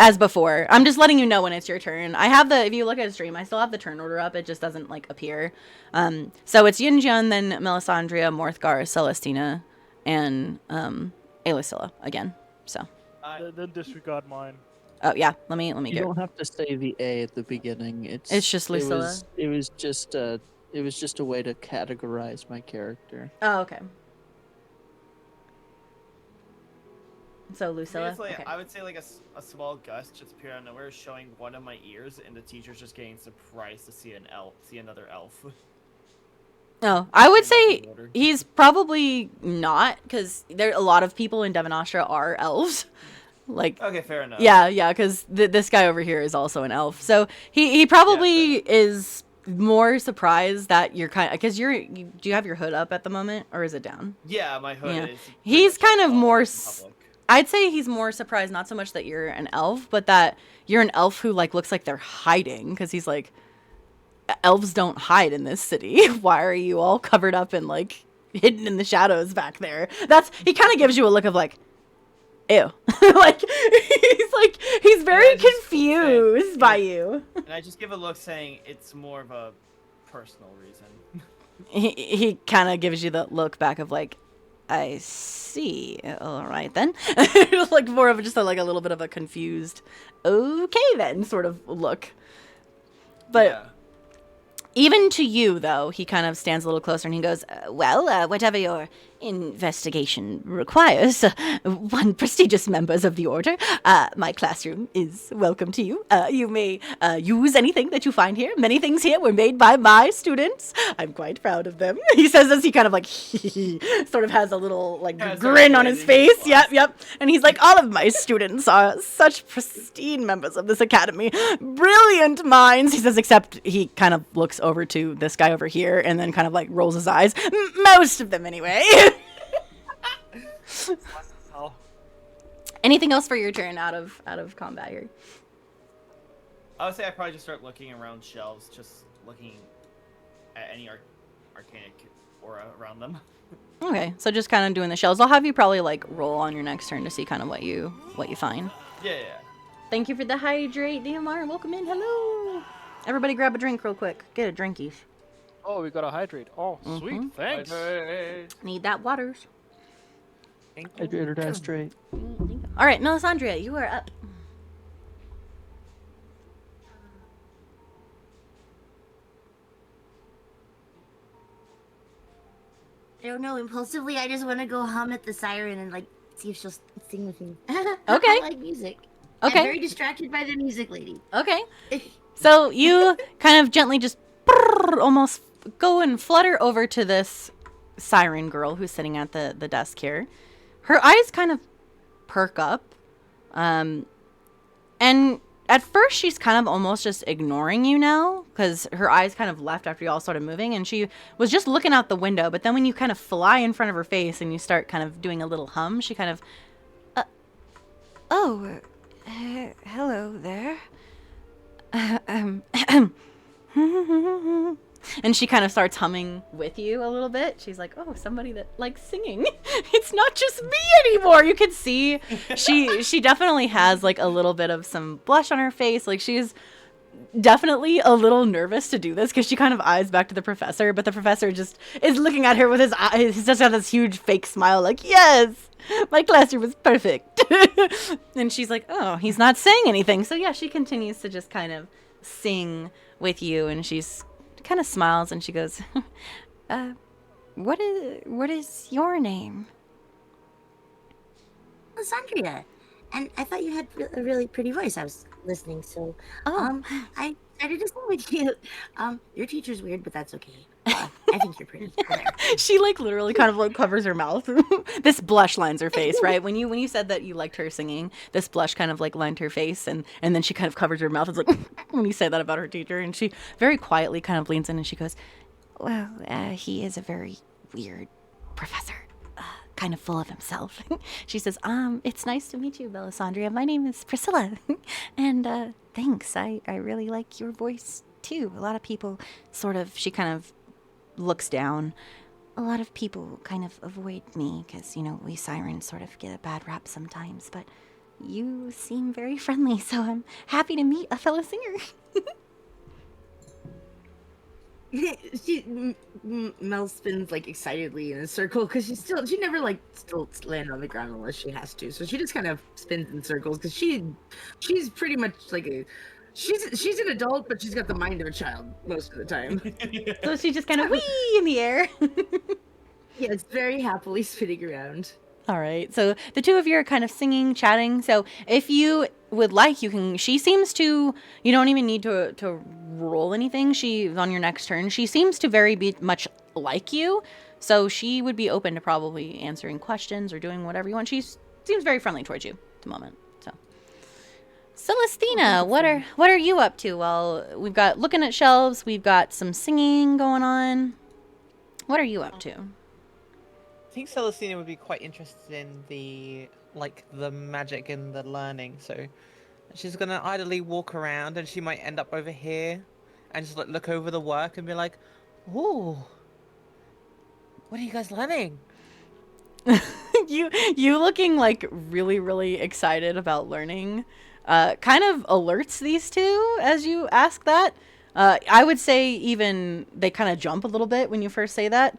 as before. I'm just letting you know when it's your turn. I have if you look at a stream, I still have the turn order up. It just doesn't like appear. So it's Yin Jian, then Melisandria, Morthgar, Celestina, and Aelisilla again. So Then disregard mine. oh yeah, let me You go. don't have to say the A at the beginning. It's just Lucilla. It was just a way to categorize my character. Oh, okay. So Lucilla. Seriously, Okay. I would say like a small gust just appeared out of nowhere, showing one of my ears, and the teacher's just getting surprised to see another elf. No, I would say Order. he's probably not, because there a lot of people in Devon Astra are elves. Like, Okay, fair enough. yeah, because this guy over here is also an elf. So he probably is more surprised that you're kind of, because do you have your hood up at the moment, or is it down? Yeah, my hood Yeah. is. He's pretty much kind of all more in public. I'd say he's more surprised, not so much that you're an elf, but that you're an elf who like looks like they're hiding, because he's like, elves don't hide in this city. Why are you all covered up and like hidden in the shadows back there? He kind of gives you a look of like, ew. Like he's very I just confused say- by you. And I just give a look saying it's more of a personal reason. He kind of gives you the look back of like, I see. All right then. Like more of just a little bit of a confused, okay then sort of look. But yeah. even to you, though, he kind of stands a little closer and he goes, whatever your investigation requires, one prestigious members of the order, my classroom is welcome to you. You may use anything that you find here. Many things here were made by my students. I'm quite proud of them. He says as he kind of like, sort of has a little like Yeah, grin on his grinning. face. Yep. And he's like, all of my students are such pristine members of this academy. Brilliant minds. He says, except he kind of looks over to this guy over here and then kind of like rolls his eyes. Most of them anyway. Oh, Anything else for your turn out of combat here? I would say I probably just start looking around shelves, just looking at any arcanic aura around them. Okay, so just kind of doing the shells. I'll have you probably like roll on your next turn to see kind of what you find. Yeah. Thank you for the hydrate, DMR. Welcome in. Hello. Everybody grab a drink real quick. Get a drinkies. oh, we got to hydrate. Oh, sweet. Mhm. Thanks. Need that waters. Thank you. Hydrated eye straight. All right, Melisandria, you are up. I don't know. Impulsively, I just want to go hum at the siren and like see if she'll sing with me. Okay. I like music. Okay. I'm very distracted by the music lady. Okay. So you kind of gently just almost go and flutter over to this siren girl who's sitting at the desk here. Her eyes kind of perk up. And at first she's kind of almost just ignoring you now because her eyes kind of left after you all started moving, and she was just looking out the window. But then when you kind of fly in front of her face and you start kind of doing a little hum, she kind of, hello there. And she kind of starts humming with you a little bit. She's like, oh, somebody that likes singing. It's not just me anymore. You can see she definitely has like a little bit of some blush on her face. Like she's definitely a little nervous to do this because she kind of eyes back to the professor, but the professor just is looking at her with his eyes. He's just got this huge fake smile like, yes, my classroom was perfect. And she's like, oh, he's not saying anything. So yeah, she continues to just kind of sing with you, and she's kind of smiles and she goes, what is your name? Alessandria. And I thought you had a really pretty voice. I was listening, so I decided to sing with you. Your teacher's weird, but that's okay. I think you're pretty. She like literally kind of like covers her mouth. This blush lines her face, right? When you said that you liked her singing, this blush kind of like lined her face, and then she kind of covers her mouth. It's like when you say that about her teacher, and she very quietly kind of leans in and she goes, well, he is a very weird professor. Kind of full of himself. She says, it's nice to meet you, Melisandria. My name is Priscilla. And thanks. I really like your voice too. A lot of people she kind of looks down. A lot of people kind of avoid me because, we sirens sort of get a bad rap sometimes, but you seem very friendly, so I'm happy to meet a fellow singer. Mel spins like excitedly in a circle because she never like still land on the ground unless she has to. So she just kind of spins in circles because she's pretty much like she's an adult, but she's got the mind of a child most of the time. So she just kind of wee in the air. Yeah, it's very happily spinning around. All right. So the two of you are kind of singing, chatting. So if you would like, she seems to, you don't even need to roll anything. She's on your next turn. She seems to very much like you. So she would be open to probably answering questions or doing whatever you want. She seems very friendly towards you at the moment. So Celestina, what are you up to? Well, we've got looking at shelves. We've got some singing going on. What are you up to? I think Celestina would be quite interested in the magic and the learning, so she's gonna idly walk around and she might end up over here and just look over the work and be like, ooh, what are you guys learning? You looking like really, really excited about learning kind of alerts these two as you ask that. I would say even they kind of jump a little bit when you first say that.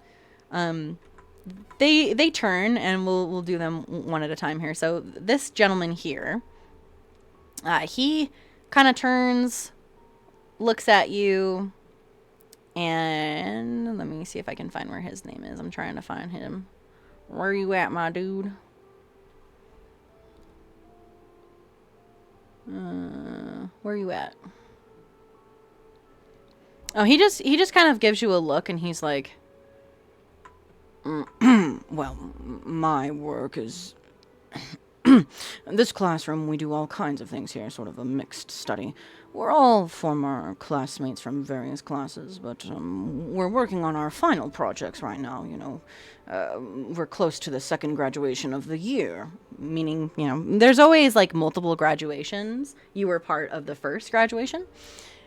They turn, and we'll do them one at a time here. So this gentleman here, he kind of turns, looks at you, and let me see if I can find where his name is. I'm trying to find him. Where you at, my dude? Where you at? Oh, he just kind of gives you a look, and he's like, well, my work is... In this classroom, we do all kinds of things here, sort of a mixed study. We're all former classmates from various classes, but we're working on our final projects right now, we're close to the second graduation of the year, meaning, there's always, multiple graduations. You were part of the first graduation.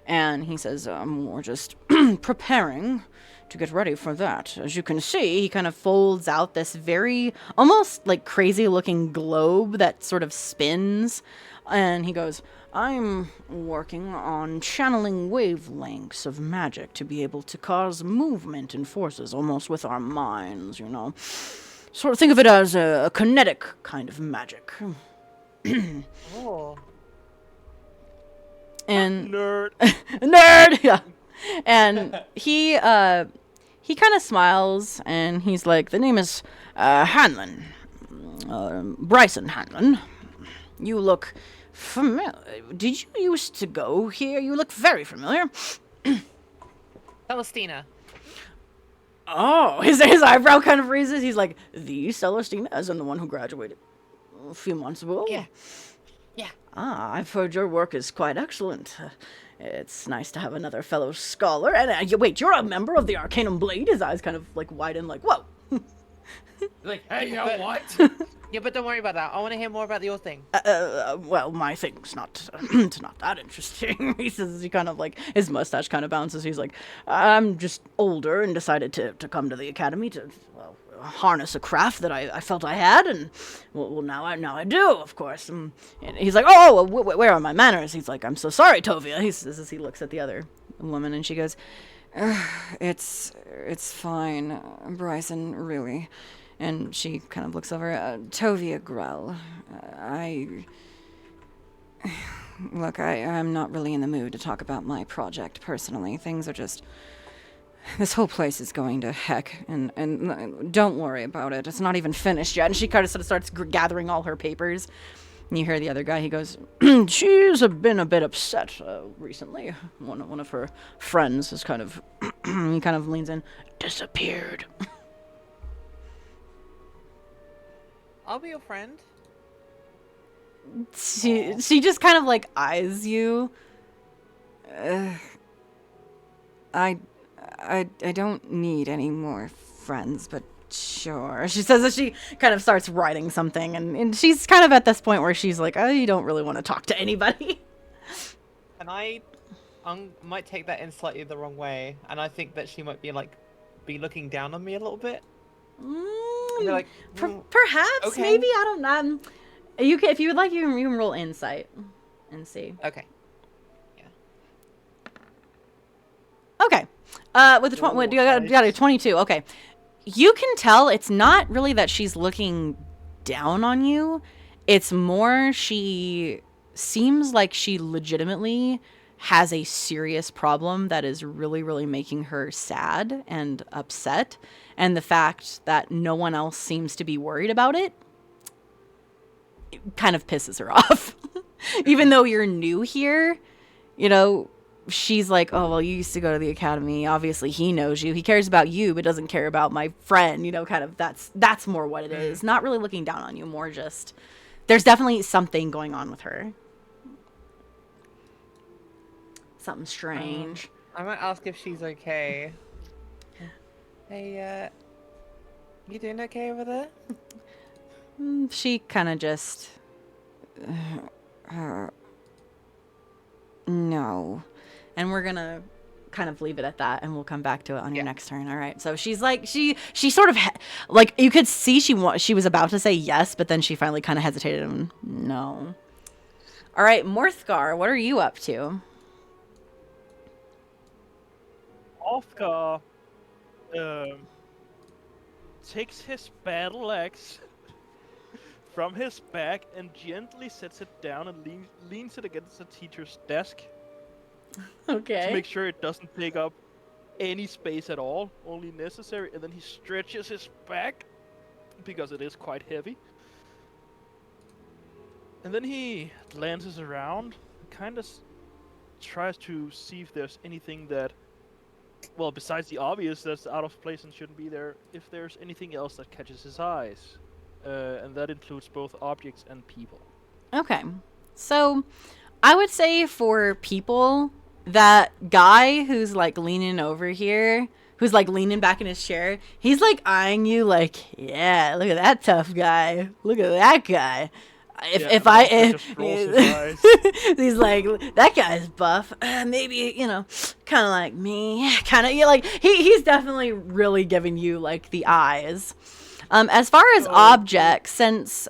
And he says, we're just preparing to get ready for that. As you can see, he kind of folds out this very, almost crazy looking globe that sort of spins. And he goes, I'm working on channeling wavelengths of magic to be able to cause movement and forces almost with our minds, Sort of think of it as a kinetic kind of magic. Oh. And Nerd. nerd, yeah. And he kind of smiles, and he's like, the name is Hanlon, Bryson Hanlon. You look familiar. Did you used to go here? You look very familiar. Celestina. Oh, his eyebrow kind of raises. He's like, the Celestina, as in the one who graduated a few months ago. Yeah. Ah, I've heard your work is quite excellent. It's nice to have another fellow scholar. And wait, you're a member of the Arcanum Blade? His eyes kind of like widen, like, whoa. Like, hey, you know But- what? Yeah, but don't worry about that. I want to hear more about your thing. Well, my thing's not not that interesting. He says, he kind of like, his mustache kind of bounces. He's like, I'm just older and decided to come to the academy to, well, harness a craft that I felt I had, and well now I do, of course. And he's like, oh, where are my manners? He's like, I'm so sorry, Tovia. He says as he looks at the other woman, and she goes, it's fine, Bryson, really. And she kind of looks over, Tovia Grell, look, I'm not really in the mood to talk about my project personally. Things are just, this whole place is going to heck, and don't worry about it. It's not even finished yet. And she kind of sort of starts gathering all her papers. And you hear the other guy, he goes, she's been a bit upset recently. One of her friends is kind of, he kind of leans in, disappeared. I'll be your friend. She just kind of like eyes you. I don't need any more friends, but sure. She says that she kind of starts writing something, and she's kind of at this point where she's like, I don't really want to talk to anybody. And I might take that in slightly the wrong way, and I think that she might be looking down on me a little bit. And be like, Perhaps, okay. maybe, I don't know. You can, if you would like, you can roll insight and see. Okay. Okay. With the Ooh, you got a 22. Okay. You can tell it's not really that she's looking down on you. It's more she seems like she legitimately has a serious problem that is really, really making her sad and upset. And the fact that no one else seems to be worried about it kind of pisses her off. Even though you're new here, you know, she's like, oh, well, you used to go to the academy. Obviously, he knows you. He cares about you, but doesn't care about my friend. You know, kind of that's more what it is. Not really looking down on you, more just there's definitely something going on with her. Something strange. I might ask if she's okay. Hey, you doing okay over there? She kind of just no. And we're gonna kind of leave it at that, and we'll come back to it on your next turn. All right. So she's like, she sort of like, you could see she was about to say yes, but then she finally kind of hesitated and no. All right, Morthgar, what are you up to? Ofgar takes his battle axe from his back and gently sets it down and leans it against the teacher's desk Okay. to make sure it doesn't take up any space at all, only necessary, and then he stretches his back because it is quite heavy. And then he glances around, kind of tries to see if there's anything that, well, besides the obvious that's out of place and shouldn't be there, if there's anything else that catches his eyes. And that includes both objects and people. Okay. So I would say for people, that guy who's like leaning over here, who's like leaning back in his chair, he's like eyeing you like, yeah, look at that tough guy. Look at that guy. He's like, that guy's buff. Maybe, you know, kind of like me. Kind of, like, he's definitely really giving you like the eyes. As far as objects, since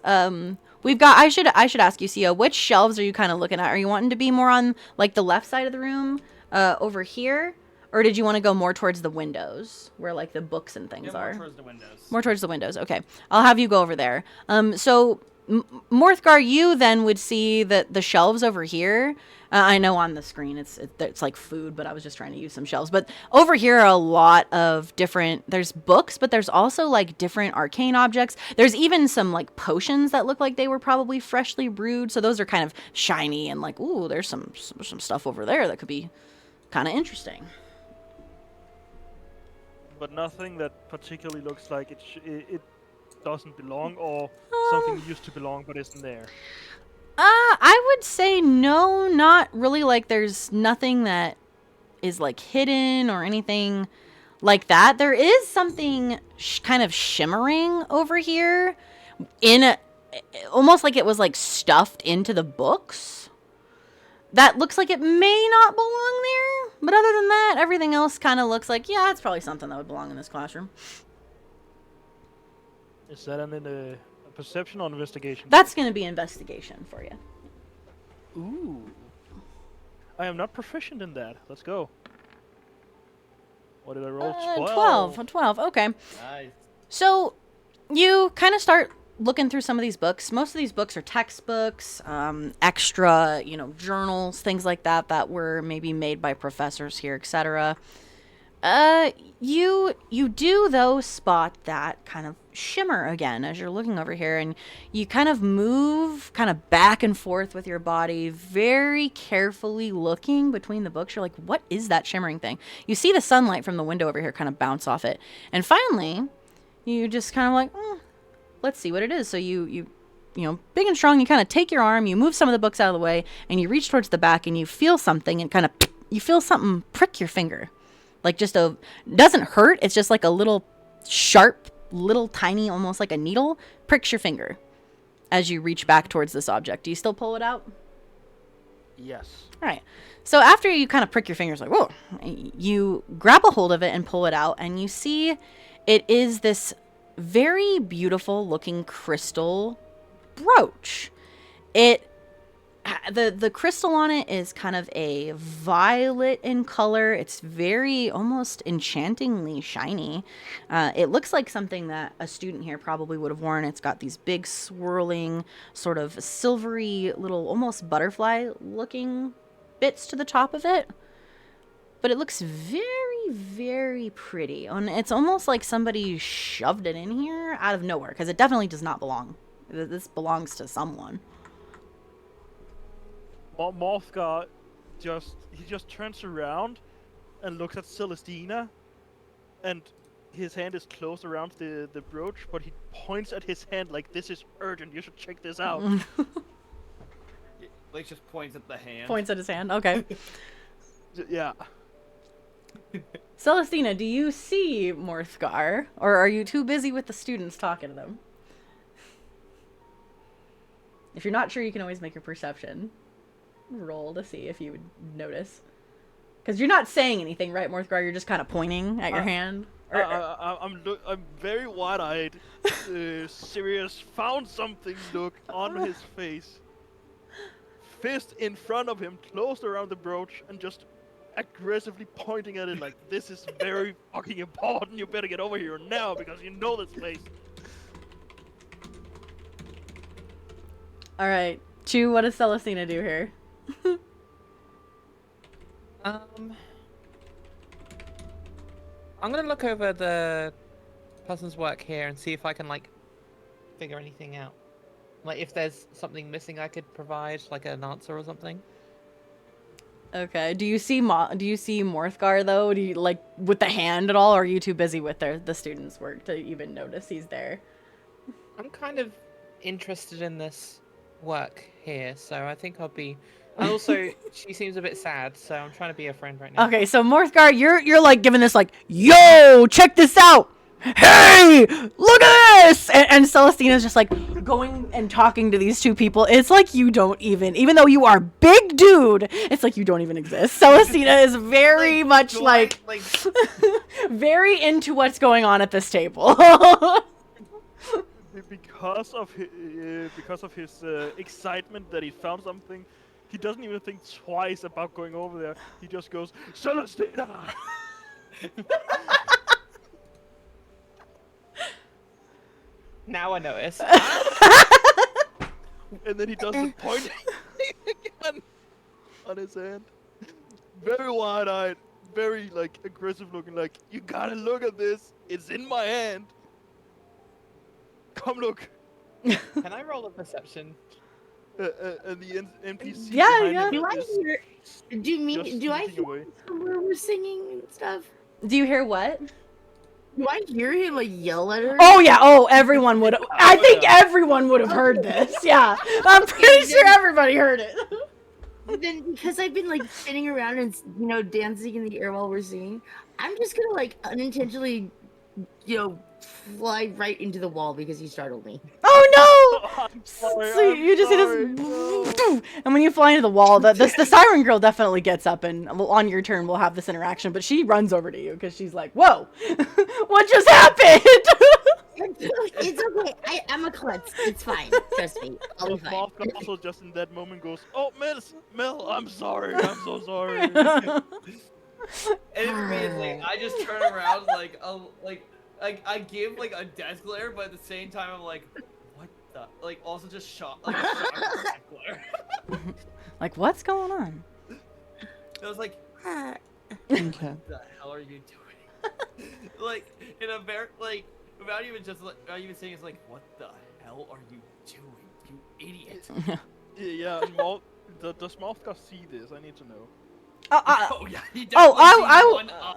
we've got, I should ask you, Sia, which shelves are you kind of looking at? Are you wanting to be more on like the left side of the room, over here, or did you want to go more towards the windows where like the books and things are? More towards the windows. More towards the windows. Okay, I'll have you go over there. So Morthgar, you then would see that the shelves over here. I know on the screen it's like food, but I was just trying to use some shelves. But over here are a lot of different, there's books, but there's also like different arcane objects. There's even some like potions that look like they were probably freshly brewed. So those are kind of shiny and like, ooh, there's some stuff over there that could be kind of interesting. But nothing that particularly looks like it doesn't belong, or something used to belong but isn't there. I would say no, not really. Like, there's nothing that is like hidden or anything like that. There is something kind of shimmering over here in a, almost like it was like stuffed into the books. That looks like it may not belong there, but other than that, everything else kind of looks like, yeah, it's probably something that would belong in this classroom. Is that a perception or investigation? That's going to be investigation for you. Ooh. I am not proficient in that. Let's go. What did I roll? 12. 12. Okay. Nice. So you kind of start looking through some of these books. Most of these books are textbooks, extra, journals, things like that that were maybe made by professors here, etc. You do though spot that kind of shimmer again as you're looking over here, and you kind of move kind of back and forth with your body, very carefully looking between the books. You're like, what is that shimmering thing? You see the sunlight from the window over here kind of bounce off it, and finally you just kind of like, let's see what it is. So you big and strong, you kind of take your arm, you move some of the books out of the way, and you reach towards the back, and you feel something, and kind of you feel something prick your finger. Like doesn't hurt. It's just like a little sharp, little tiny, almost like a needle, pricks your finger as you reach back towards this object. Do you still pull it out? Yes. All right. So after you kind of prick your fingers, like, whoa, you grab a hold of it and pull it out, and you see it is this very beautiful looking crystal brooch. The crystal on it is kind of a violet in color. It's very almost enchantingly shiny. It looks like something that a student here probably would have worn. It's got these big swirling sort of silvery little almost butterfly looking bits to the top of it. But it looks very, very pretty. And it's almost like somebody shoved it in here out of nowhere, because it definitely does not belong. This belongs to someone. Morthgar just turns around and looks at Celestina, and his hand is closed around the brooch, but he points at his hand like, this is urgent, you should check this out. Blake just points at the hand. Points at his hand, okay. Yeah. Celestina, do you see Morthgar, or are you too busy with the students talking to them? If you're not sure, you can always make a perception roll to see if you would notice. Because you're not saying anything, right, Morthgar? You're just kind of pointing at your hand. I'm very wide-eyed. Serious, found something look on his face. Fist in front of him, closed around the brooch, and just aggressively pointing at it like, this is very fucking important. You better get over here now because you know this place. All right, Chew, what does Celestina do here? I'm gonna look over the person's work here and see if I can figure anything out. Like if there's something missing I could provide, like an answer or something. Okay. Do you see Morthgar though? Do you with the hand at all, or are you too busy with the students' work to even notice he's there? I'm kind of interested in this work here, so I think I'll be. And also, she seems a bit sad, so I'm trying to be a friend right now. Okay, so Morthgar, you're giving this yo, check this out. Hey, look at this! And Celestina's just going and talking to these two people. It's like you don't even though you are big dude, it's like you don't even exist. Celestina is very much very into what's going on at this table. Because of his excitement that he found something, he doesn't even think twice about going over there. He just goes, Celestina! Now I notice. And then he does the pointing again on his hand. Very wide-eyed, very aggressive looking, you gotta look at this. It's in my hand. Come look. Can I roll a perception? And the NPC Yeah. behind him Do I is hear? Do just I sneaking hear away. where we're singing and stuff? Do you hear what? Do I hear him like yell at her? Oh yeah. Oh, everyone would. I think yeah. everyone would have heard this. Yeah, I'm pretty sure everybody heard it. Then because I've been like spinning around and dancing in the air while we're singing, I'm just gonna like unintentionally, fly right into the wall because he startled me. Oh no! I'm sorry, So I'm you just sorry, hit no. this, and when you fly into the wall, the siren girl definitely gets up, and on your turn we'll have this interaction. But she runs over to you because she's like, "Whoa, what just happened?" It's okay. I'm a klutz. It's fine. Trust me. I'll be But fine. Mothka also just in that moment goes, "Oh, Mel, I'm sorry. I'm so sorry." And immediately, I just turn around I give like a death glare, but at the same time, I'm like, what the? Like, also just shocked, like a shocked death glare. Like, what's going on? I was like, Okay. what the hell are you doing? Like, in a very, like, without even saying, it's like, what the hell are you doing, you idiot? Yeah, does Mothka see this? I need to know. Oh yeah, he definitely sees one eye.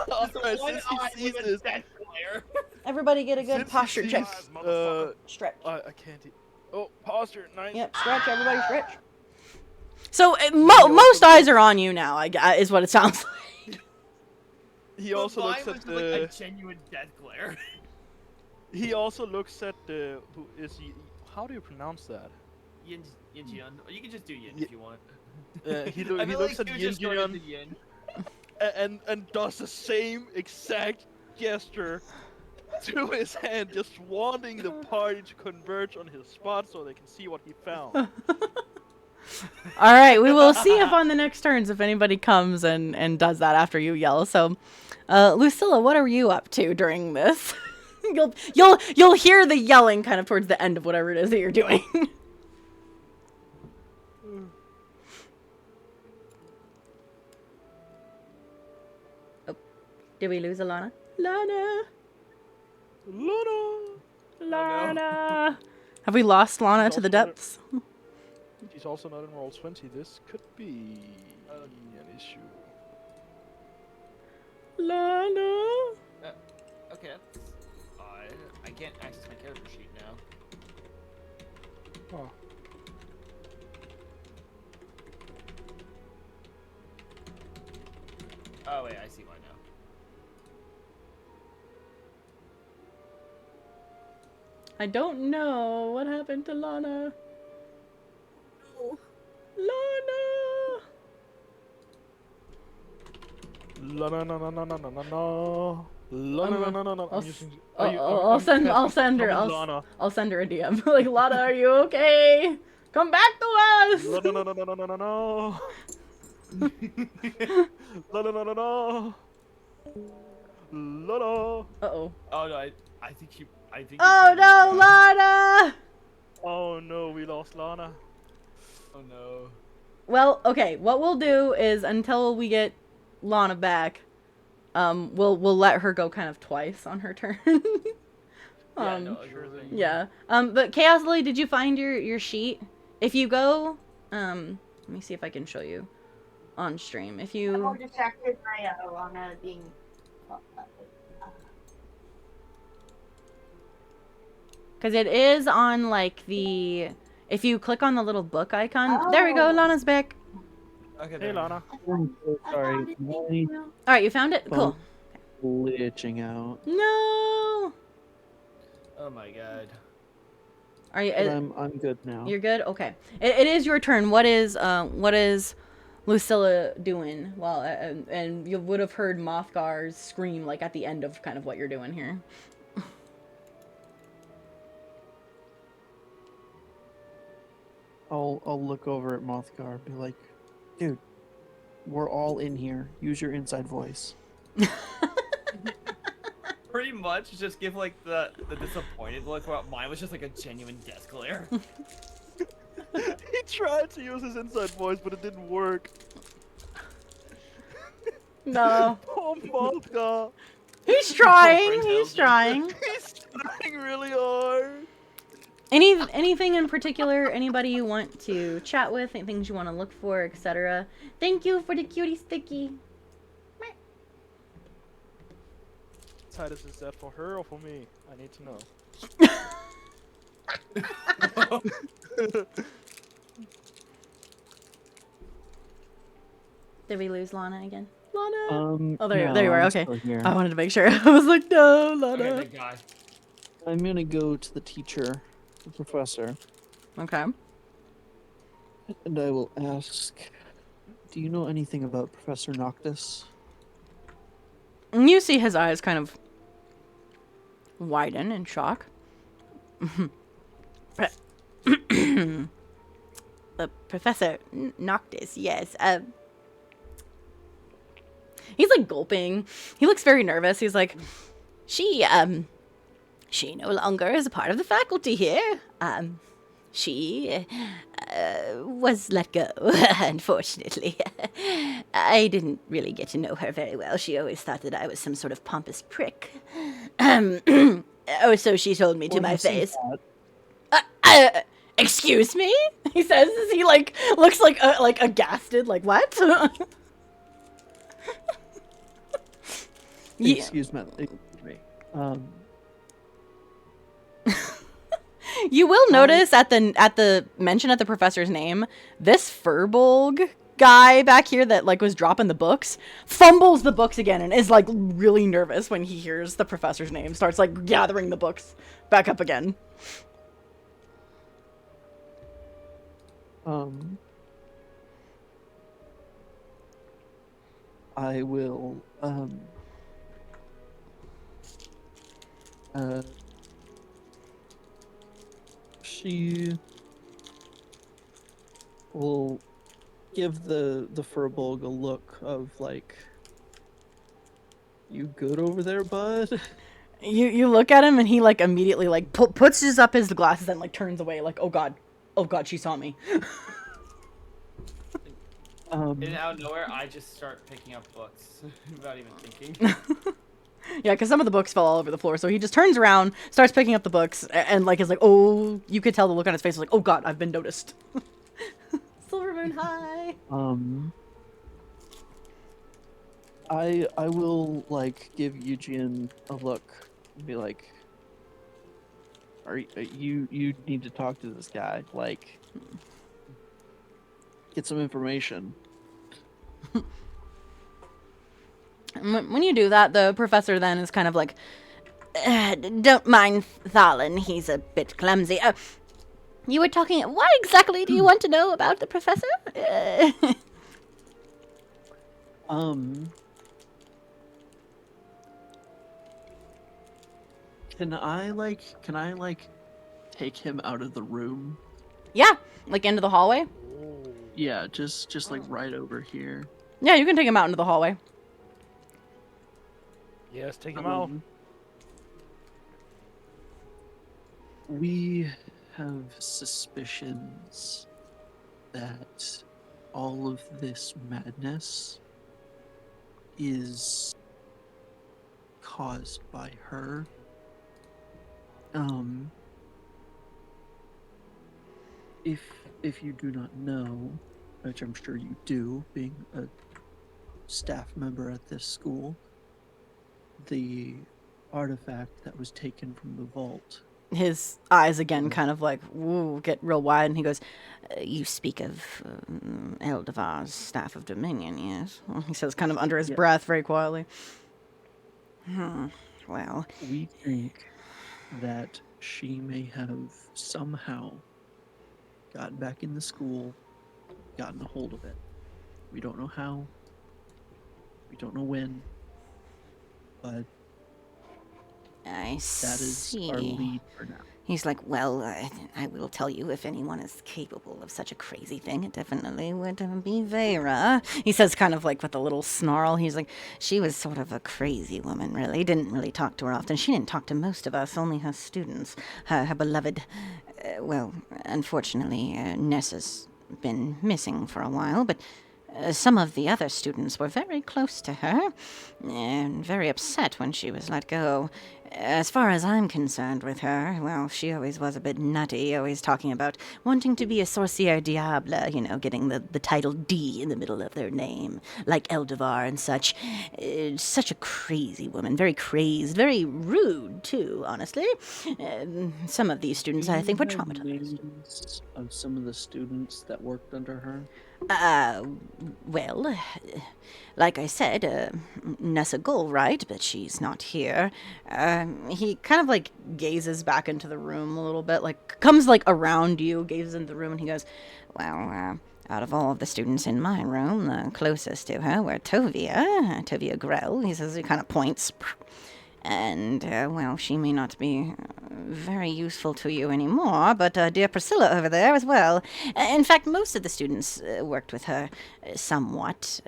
Alright, One since eye he sees with a this, death glare. Everybody get a good since he posture check. sees, Stretch. I can't. Oh, posture, nice. Yep, stretch. Everybody stretch. So most eyes are on you now. Is what it sounds like. He But also looks mine at was like a genuine death glare. He also looks at the. Who is he? How do you pronounce that? Yin Jian. Or you can just do Yin Ye- if you want. He I feel looks like at you just go Yin into Yin. and does the same exact gesture to his hand, just wanting the party to converge on his spot so they can see what he found. All right, we will see if on the next turns if anybody comes and does that after you yell. So, Lucilla, what are you up to during this? you'll hear the yelling kind of towards the end of whatever it is that you're doing. Oh, did we lose Alana? Lana, Lana! Lana. Have we lost Lana to the depths? She's also not in roll 20. This could be an issue. Lana. Okay, that's odd. I can't access my character sheet now. Oh. Oh wait, I see why now. I don't know what happened to Lana. Lana. Lana, no, no, no, no, no, no, no. Lana, no, no, no, no. I'll send her. I'll send her a DM. Like, Lana, are you okay? Come back to us. Lana, no, no, no, no, no, no, no. Lana, no, no, no. Lana. Uh-oh. Oh no, I think you. Oh no, Lana! Oh no, we lost Lana. Oh no. Well, okay. What we'll do is until we get Lana back, we'll let her go kind of twice on her turn. Yeah, no, sure thing. Yeah. But Chaos Lily, did you find your sheet? If you go, let me see if I can show you on stream. If I'm you more distracted by Alana being. Because it is on, like, the... If you click on the little book icon... There we go, Oh. Lana's back. Okay, Hey, Lana. I'm so sorry. My Alright, you found it? Cool. glitching out. No! Oh my god. Are you... But I'm good now. You're good? Okay. It is your turn. What is Lucilla doing? Well, and you would have heard Mothgar's scream, like, at the end of kind of what you're doing here. I'll look over at Mothgar and be like, dude, we're all in here. Use your inside voice. Pretty much, just give like the disappointed look. While mine was just like a genuine death glare. He tried to use his inside voice, but it didn't work. No. Poor Mothka. He's trying. He's trying. He's trying really hard. Anything in particular, anybody you want to chat with, things you want to look for, etc. Thank you for the cutie sticky. hepatitis is that for her or for me? I need to know. Did we lose Lana again? Lana. Oh, No, there you are. I'm Okay. still here. I wanted to make sure. I was like, no, Lana. Okay, thank God. I'm gonna go to the teacher, the professor, Okay. and I will ask, do you know anything about Professor Noctis? And you see his eyes kind of widen in shock. Professor Noctis, yes. He's like gulping. He looks very nervous. He's like, she no longer is a part of the faculty here. She was let go, unfortunately. I didn't really get to know her very well. She always thought that I was some sort of pompous prick. Oh, so she told me to my face. Excuse me? He says as he like looks like aghasted, like what? Yeah. Excuse me. You will notice at the mention of the professor's name, this Furbolg guy back here that like was dropping the books fumbles the books again and is like really nervous when he hears the professor's name, starts like gathering the books back up again. I will she will give the Furbolg a look of like, you good over there, bud? You look at him and he like immediately like puts up his glasses and like turns away like, oh god, she saw me. And out of nowhere, I just start picking up books without even thinking. Yeah, because some of the books fell all over the floor, so he just turns around, starts picking up the books, and like is like, oh, you could tell the look on his face was like, oh god, I've been noticed. Silvermoon high. I will like give Eugene a look and be like, you need to talk to this guy, like get some information. When you do that, the professor then is kind of like, don't mind Thalin, he's a bit clumsy. You were talking, what exactly do you want to know about the professor? Can I take him out of the room? Yeah, like into the hallway? Yeah, just like right over here. Yeah, you can take him out into the hallway. Yes, take him out. We have suspicions that all of this madness is caused by her. If you do not know, which I'm sure you do, being a staff member at this school, the artifact that was taken from the vault. His eyes again kind of like, woo, get real wide, and he goes, you speak of Eldevar's Staff of Dominion, yes? He says kind of under his breath, very quietly. Well. We think that she may have somehow gotten back in the school, gotten a hold of it. We don't know how. We don't know when. But I that is our lead for now. He's like, well, I will tell you, if anyone is capable of such a crazy thing, it definitely would be Vera. He says kind of like with a little snarl. He's like, she was sort of a crazy woman, really. Didn't really talk to her often. She didn't talk to most of us, only her students. Her beloved, well, unfortunately, Nessa's been missing for a while, but some of the other students were very close to her and very upset when she was let go. As far as I'm concerned with her, well, she always was a bit nutty, always talking about wanting to be a sorcière diable, you know, getting the title D in the middle of their name, like Eldevar and such. Such a crazy woman, very crazed, very rude, too, honestly. Some of these students, I think, were Do you have traumatized. names of some of the students that worked under her? Well, like I said, Nessa Gull, right? But she's not here. He kind of like gazes back into the room a little bit, like comes like around you, gazes into the room, and he goes, "Well, out of all of the students in my room, the closest to her were Tovia Grell." He says, he kind of points. And, well, she may not be very useful to you anymore, but dear Priscilla over there as well. In fact, most of the students worked with her somewhat.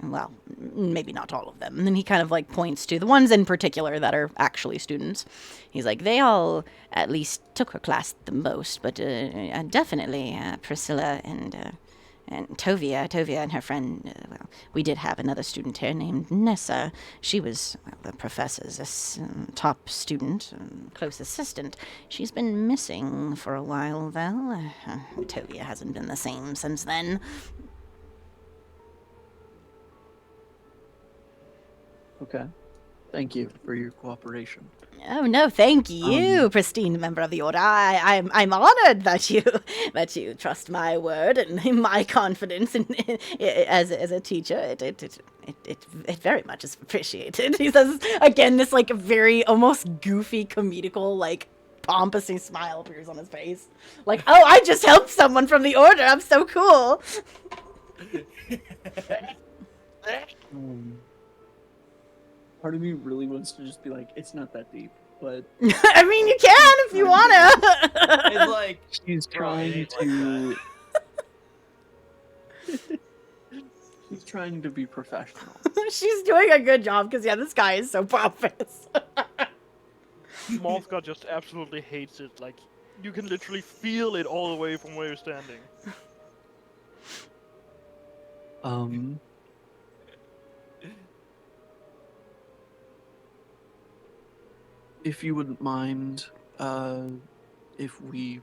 Well, maybe not all of them. And then he kind of like points to the ones in particular that are actually students. He's like, they all at least took her class the most, but definitely Priscilla and Tovia and her friend, well, we did have another student here named Nessa. She was, well, the professor's top student, close assistant. She's been missing for a while, though. Tovia hasn't been the same since then. Okay. Thank you for your cooperation. Oh no, thank you, pristine member of the order. I'm honored that you trust my word and my confidence as a teacher. It very much is appreciated. He says again, this like very almost goofy, comedical, like pompous smile appears on his face. Like, oh, I just helped someone from the order. I'm so cool. Part of me really wants to just be like, it's not that deep, but I mean, you can if you wanna. It's like she's trying to. She's trying to be professional. She's doing a good job because yeah, this guy is so pompous. Morphgod just absolutely hates it. Like, you can literally feel it all the way from where you're standing. If you wouldn't mind, if we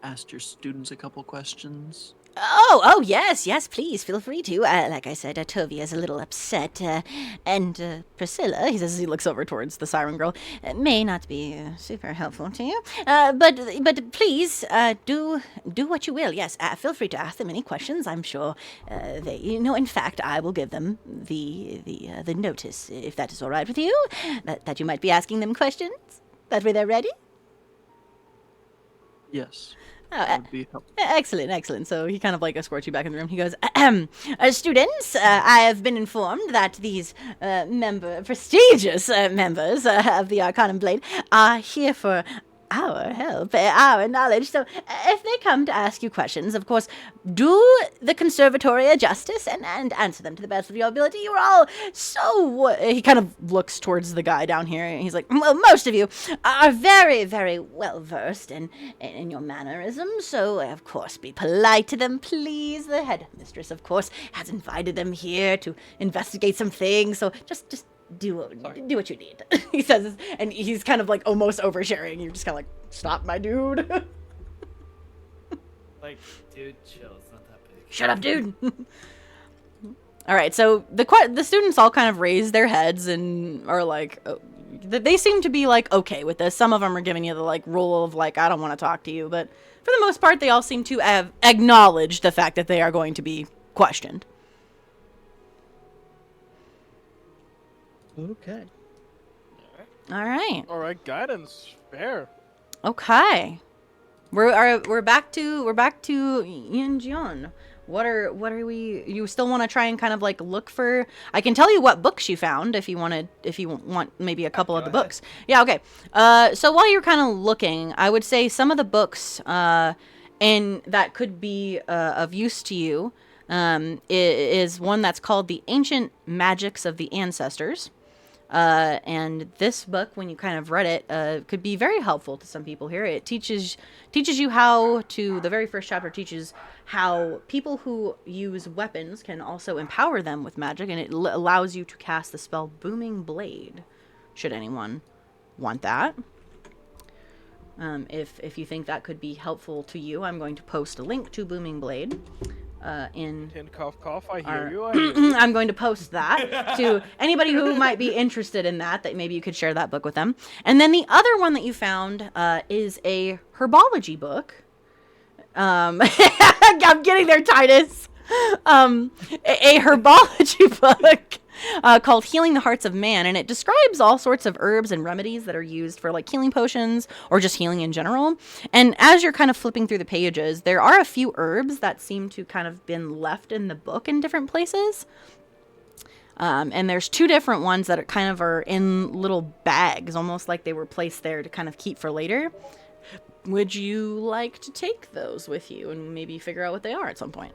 asked your students a couple questions. Oh, yes, please, feel free to. Like I said, Tovia's a little upset, and Priscilla, he says as he looks over towards the Siren Girl, may not be super helpful to you. But please, do what you will. Yes, feel free to ask them any questions. I'm sure they, in fact, I will give them the notice, if that is all right with you, that you might be asking them questions. That way they're ready. Yes. Oh, That would be helpful. excellent. So he kind of like escorts you back in the room. He goes, students, I have been informed that these prestigious members of the Arcanum Blade are here for our help, our knowledge. So if they come to ask you questions, of course, do the conservatory a justice and answer them to the best of your ability. You're all so... He kind of looks towards the guy down here. And he's like, well, most of you are very, very well versed in your mannerisms. So, of course, be polite to them, please. The headmistress, of course, has invited them here to investigate some things. So just do what you need. He says, and he's kind of like almost oversharing. You're just kind of like, stop, my dude. Like, dude, chill. It's not that big. Shut up, dude. All right, so the students all kind of raise their heads and are like, they seem to be like okay with this. Some of them are giving you the like rule of like, I don't want to talk to you, but for the most part, they all seem to have acknowledged the fact that they are going to be questioned. Okay. All right. All right, guidance, fair. Okay. We're back to Yin Jian. What are we? You still want to try and kind of like look for? I can tell you what books you found if you want maybe a couple of the books. Yeah. Okay. So while you're kind of looking, I would say some of the books and that could be of use to you is one that's called The Ancient Magics of the Ancestors. And this book, when you kind of read it, could be very helpful to some people here. It teaches you how to, the very first chapter teaches how people who use weapons can also empower them with magic, and it allows you to cast the spell Booming Blade. should anyone want that. If you think that could be helpful to you, I'm going to post a link to Booming Blade in Tin cough cough. I our- hear you. I hear you. I'm going to post that to anybody who might be interested in that maybe you could share that book with them. And then the other one that you found is a herbology book. I'm getting there, Titus. A herbology book called Healing the Hearts of Man, and it describes all sorts of herbs and remedies that are used for like healing potions or just healing in general. And as you're kind of flipping through the pages, there are a few herbs that seem to kind of been left in the book in different places. And there's 2 different ones that are in little bags, almost like they were placed there to kind of keep for later. Would you like to take those with you and maybe figure out what they are at some point?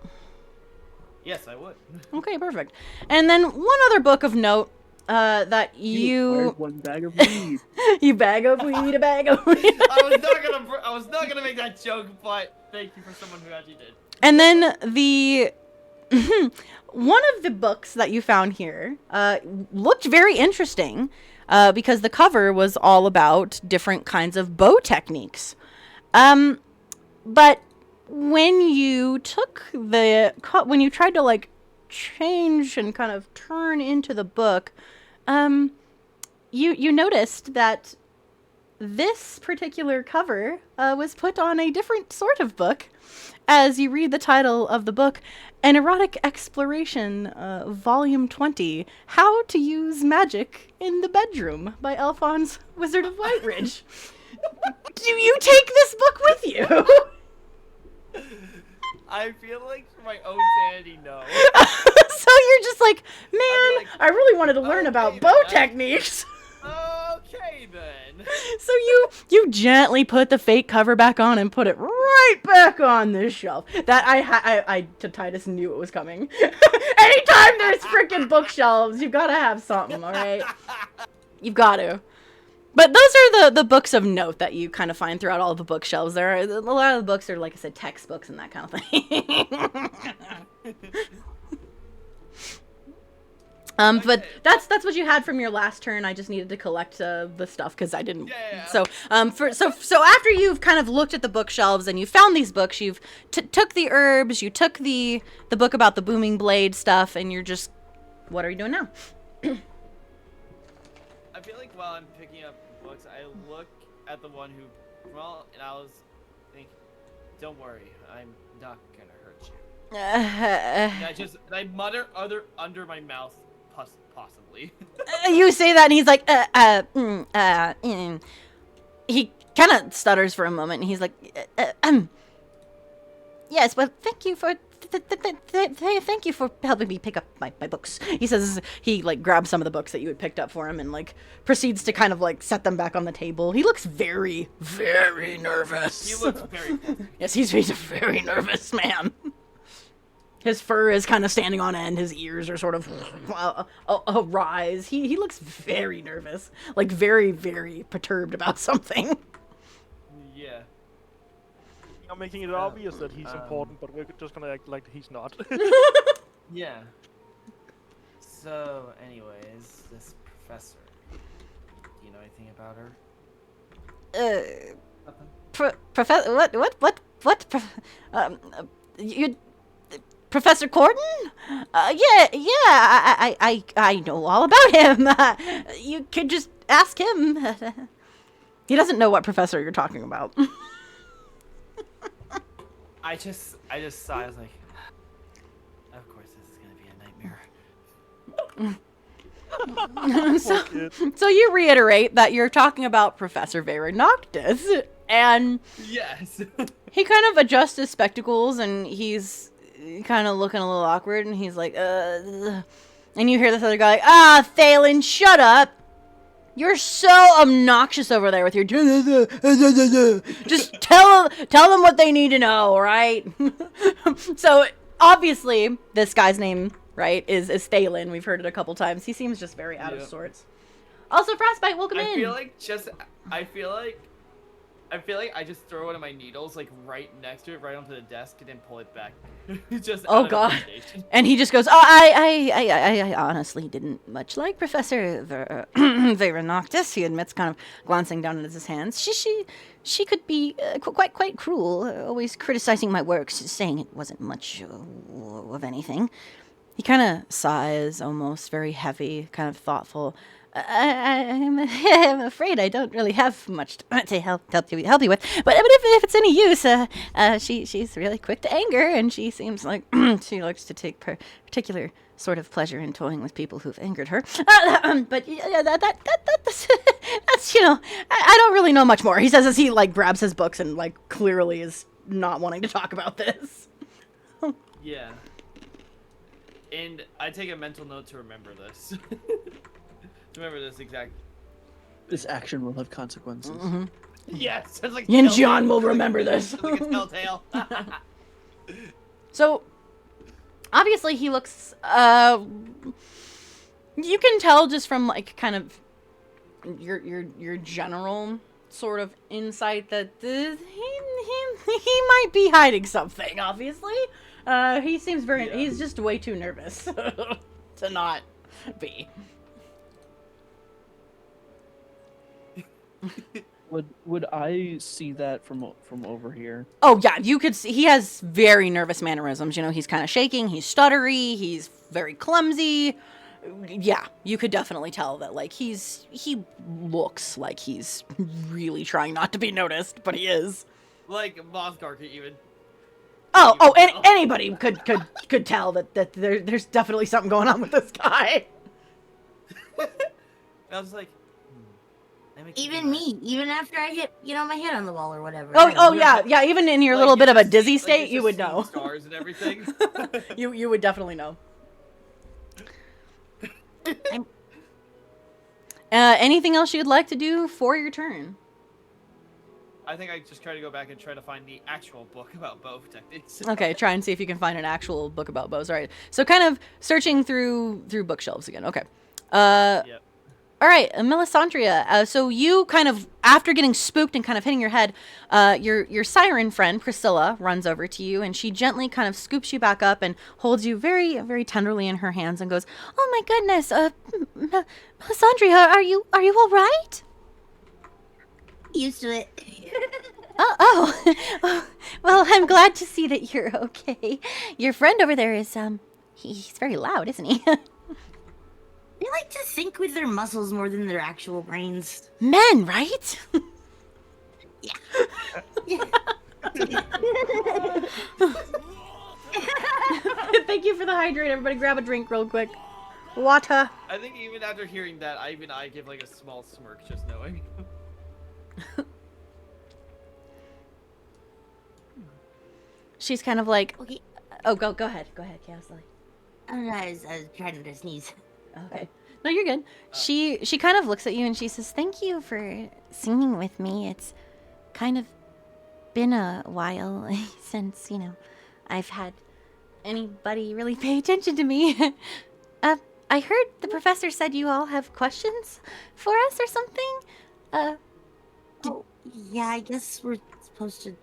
Yes, I would. Okay, perfect. And then one other book of note that you acquired 1 bag of weed. you bag of weed, a bag of weed. I was not gonna make that joke, but thank you for someone who actually did. And then the one of the books that you found here looked very interesting because the cover was all about different kinds of bow techniques. But when you when you tried to like change and kind of turn into the book, you noticed that this particular cover was put on a different sort of book. As you read the title of the book, An Erotic Exploration, Volume 20, How to Use Magic in the Bedroom by Alphonse, Wizard of Whiteridge. Do you take this book with you? I feel like for my own sanity, no. So you're just like, man, I really wanted to learn okay about bow then. techniques. Okay then. So you gently put the fake cover back on and put it right back on this shelf. That I to Titus knew it was coming. Anytime there's freaking bookshelves, you've got to have something, all right? You've got to. But those are the books of note that you kind of find throughout all the bookshelves. There are a lot of the books are, like I said, textbooks and that kind of thing. But that's what you had from your last turn. I just needed to collect the stuff because I didn't. Yeah. So so after you've kind of looked at the bookshelves and you found these books, you've took the herbs, you took the book about the booming blade stuff, and you're just, what are you doing now? I feel like while I'm picking up books, I look at the one who, and I was thinking, don't worry, I'm not gonna hurt you. And I mutter under my mouth, possibly. You say that, and he's like, he kind of stutters for a moment, and he's like, yes, well, thank you for helping me pick up my books. He says, he like grabs some of the books that you had picked up for him and like proceeds to kind of like set them back on the table. He looks very, very nervous. He looks very Yes, he's a very nervous man. His fur is kind of standing on end. His ears are sort of awry. He looks very nervous, like very, very perturbed about something. Yeah. You're making it obvious that he's important, but we're just gonna act like he's not. Yeah. So, anyways, this professor. Do you know anything about her? Professor, you, Professor Corden? I know all about him. You could just ask him. He doesn't know what professor you're talking about. I just saw. I was like, of course, this is gonna be a nightmare. So you reiterate that you're talking about Professor Vera Noctis, and Yes. he kind of adjusts his spectacles, and he's kind of looking a little awkward, and he's like, and you hear this other guy like, Thalen, shut up. You're so obnoxious over there with your just tell them what they need to know, right? So obviously this guy's name, right, is Thalen. We've heard it a couple times. He seems just very out of sorts. Also, Frostbite, welcome in. I feel like I feel like I just throw one of my needles like right next to it, right onto the desk, and then pull it back. Just Oh out of God! intimidation. And he just goes, "Oh, I honestly didn't much like Professor Veronoctis." He admits, kind of glancing down at his hands. She could be quite cruel, always criticizing my works, saying it wasn't much of anything. He kind of sighs, almost very heavy, kind of thoughtful. I'm afraid I don't really have much to help you with. But if it's any use, she's really quick to anger, and she seems like she likes to take particular sort of pleasure in toying with people who've angered her. But yeah, that's I don't really know much more. He says as he like grabs his books and like clearly is not wanting to talk about this. Yeah. And I take a mental note to remember this. Remember this exact. This action will have consequences. Mm-hmm. Yes, it's like Yin Jian will remember this. It's like a telltale. So, obviously he looks, you can tell just from like kind of your general sort of insight that he might be hiding something, obviously. He seems very, he's just way too nervous to not be. Would I see that from over here? Oh yeah, you could see he has very nervous mannerisms. You know, he's kind of shaking, he's stuttery, he's very clumsy. Yeah, you could definitely tell that like he looks like he's really trying not to be noticed, but he is. Like Mothgar could even. Anybody could tell that there's definitely something going on with this guy. I was like. Even me, even after I hit, my head on the wall or whatever. Oh yeah, even in your Like, little bit of a just dizzy see- state, like, you just would see know. Stars and everything. You would definitely know. Anything else you'd like to do for your turn? I think I just try to go back and try to find the actual book about bow techniques. Okay, try and see if you can find an actual book about bows. All right, so kind of searching through bookshelves again. Okay. Yep. All right, Melisandria. So you kind of, after getting spooked and kind of hitting your head, your siren friend Priscilla runs over to you, and she gently kind of scoops you back up and holds you very, very tenderly in her hands and goes, "Oh my goodness, Melisandria, are you all right?" Used to it. Oh, well, I'm glad to see that you're okay. Your friend over there is he's very loud, isn't he? They like to think with their muscles more than their actual brains. Men, right? Yeah. Thank you for the hydrate. Everybody grab a drink real quick. Water. I think even after hearing that, I give like a small smirk just knowing. She's kind of like, Okay. oh, go ahead, Chaos Lily. I was trying to sneeze. Okay. No, you're good. She kind of looks at you and she says, "Thank you for singing with me. It's kind of been a while since, I've had anybody really pay attention to me." I heard the professor said you all have questions for us or something. Oh, yeah, I guess we're supposed to.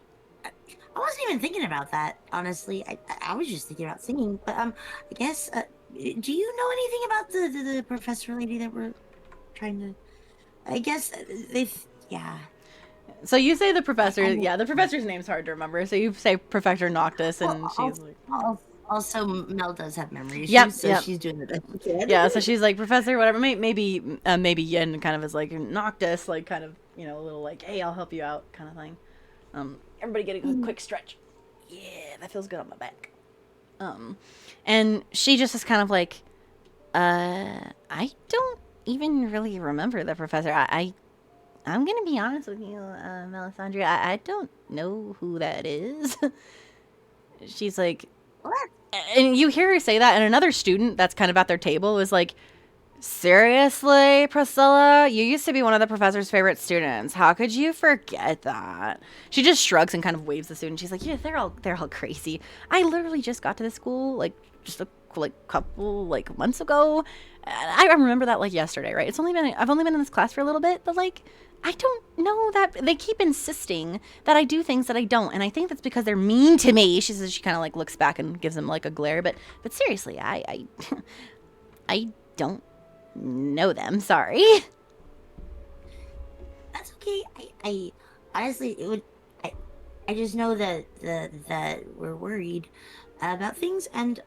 I wasn't even thinking about that, honestly. I was just thinking about singing, but I guess. Do you know anything about the professor lady that we're trying to? I guess yeah. So you say the professor. Yeah, the professor's name's hard to remember. So you say Professor Noctis, and she's like. Also, Mel does have memory issues, Yep, so yep. she's doing the best she can. Yeah, so she's like, "Professor, whatever." Maybe Yen kind of is like Noctis, like kind of a little like, "Hey, I'll help you out," kind of thing. Everybody get a quick stretch. Yeah, that feels good on my back. And she just is kind of like, I don't even really remember the professor. I'm gonna be honest with you, Melisandria. I don't know who that is. She's like, What? and you hear her say that, and another student that's kind of at their table is like, "Seriously, Priscilla? You used to be one of the professor's favorite students. How could you forget that?" She just shrugs and kind of waves the student. She's like, "Yeah, they're all crazy. I literally just got to the school like just a couple months ago. I remember that like yesterday, right? I've only been in this class for a little bit, but like I don't know that they keep insisting that I do things that I don't, and I think that's because they're mean to me. She says she kind of like looks back and gives them like a glare, but seriously, I I don't know them. Sorry. That's okay. I honestly, it would. I just know that we're worried about things, and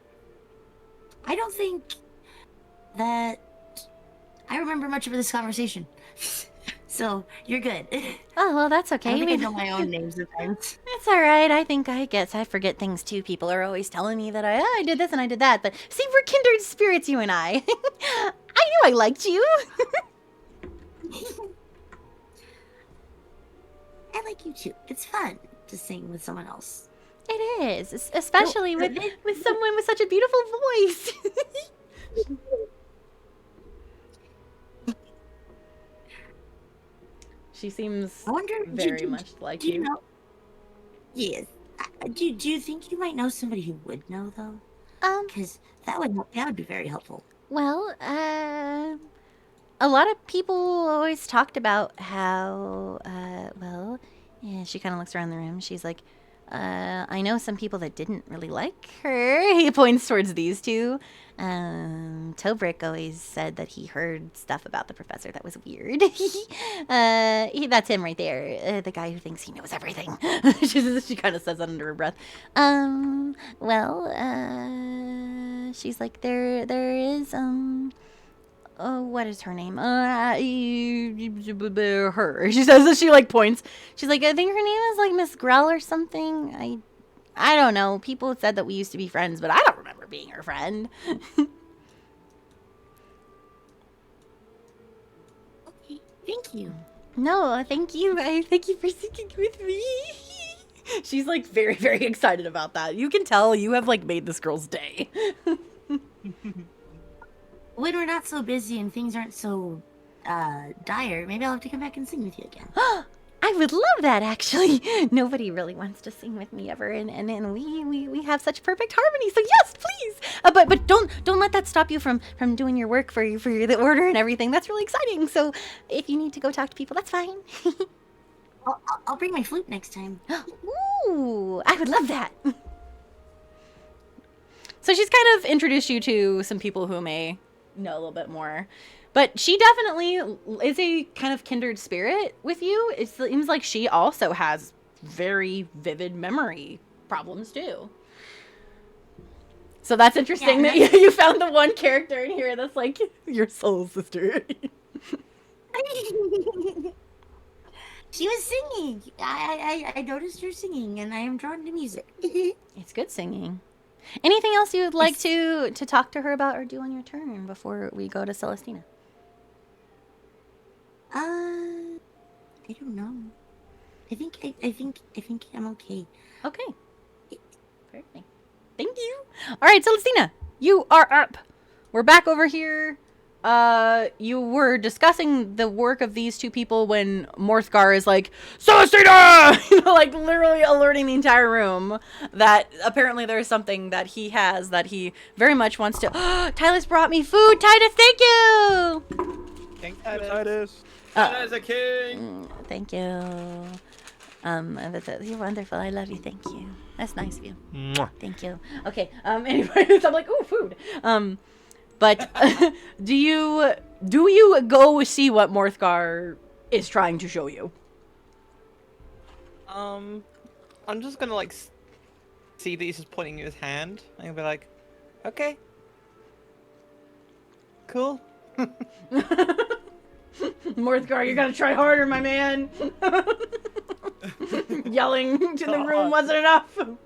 I don't think that I remember much of this conversation. So you're good. Oh well, that's okay. I don't think I know my own names sometimes. It's all right. I guess I forget things too. People are always telling me that I did this and I did that, but see, we're kindred spirits, you and I. I knew I liked you. I like you too. It's fun to sing with someone else. It is, especially with someone with such a beautiful voice. She seems I wonder, very much like do you you. know? Yes. Do you think you might know somebody who would know though? Because that would be very helpful. Well, a lot of people always talked about how, well, yeah, she kind of looks around the room. She's like, I know some people that didn't really like her. He points towards these two. Tobrick always said that he heard stuff about the professor that was weird. That's him right there. The guy who thinks he knows everything. She kind of says that under her breath. Well, she's like, there is, oh, what is her name? Her. She says that she like points. She's like, I think her name is like Miss Grell or something. I don't know. People said that we used to be friends, but I don't remember being her friend. Okay, thank you. No, thank you. Thank you for singing with me. She's like very, very excited about that. You can tell you have like made this girl's day. When we're not so busy and things aren't so dire, maybe I'll have to come back and sing with you again. I would love that, actually. Nobody really wants to sing with me ever, and we have such perfect harmony. So yes, please. But don't let that stop you from doing your work for the order and everything. That's really exciting. So if you need to go talk to people, that's fine. I'll bring my flute next time. Ooh, I would love that. So she's kind of introduced you to some people who may know a little bit more. But she definitely is a kind of kindred spirit with you. It seems like she also has very vivid memory problems too. So that's interesting that you found the one character in here that's like your soul sister. She was singing. I noticed her singing, and I am drawn to music. It's good singing. Anything else you would like to talk to her about or do on your turn before we go to Celestina? I don't know. I think I'm okay. Okay. Perfect. Thank you. All right, Celestina, you are up. We're back over here. You were discussing the work of these two people when Morthgar is like, Celestina! Like literally alerting the entire room that apparently there's something that he has that he very much wants to. Titus brought me food. Titus, thank you! Thanks, Titus. Titus a king! Thank you. You're wonderful. I love you. Thank you. That's nice of you. Mwah. Thank you. Okay. Anyway, so I'm like, ooh, food. But do you go see what Morthgar is trying to show you? I'm just gonna like see that he's just pointing at his hand, and I'll be like, okay, cool. Morthgar, you gotta try harder, my man. Yelling to the room wasn't enough. All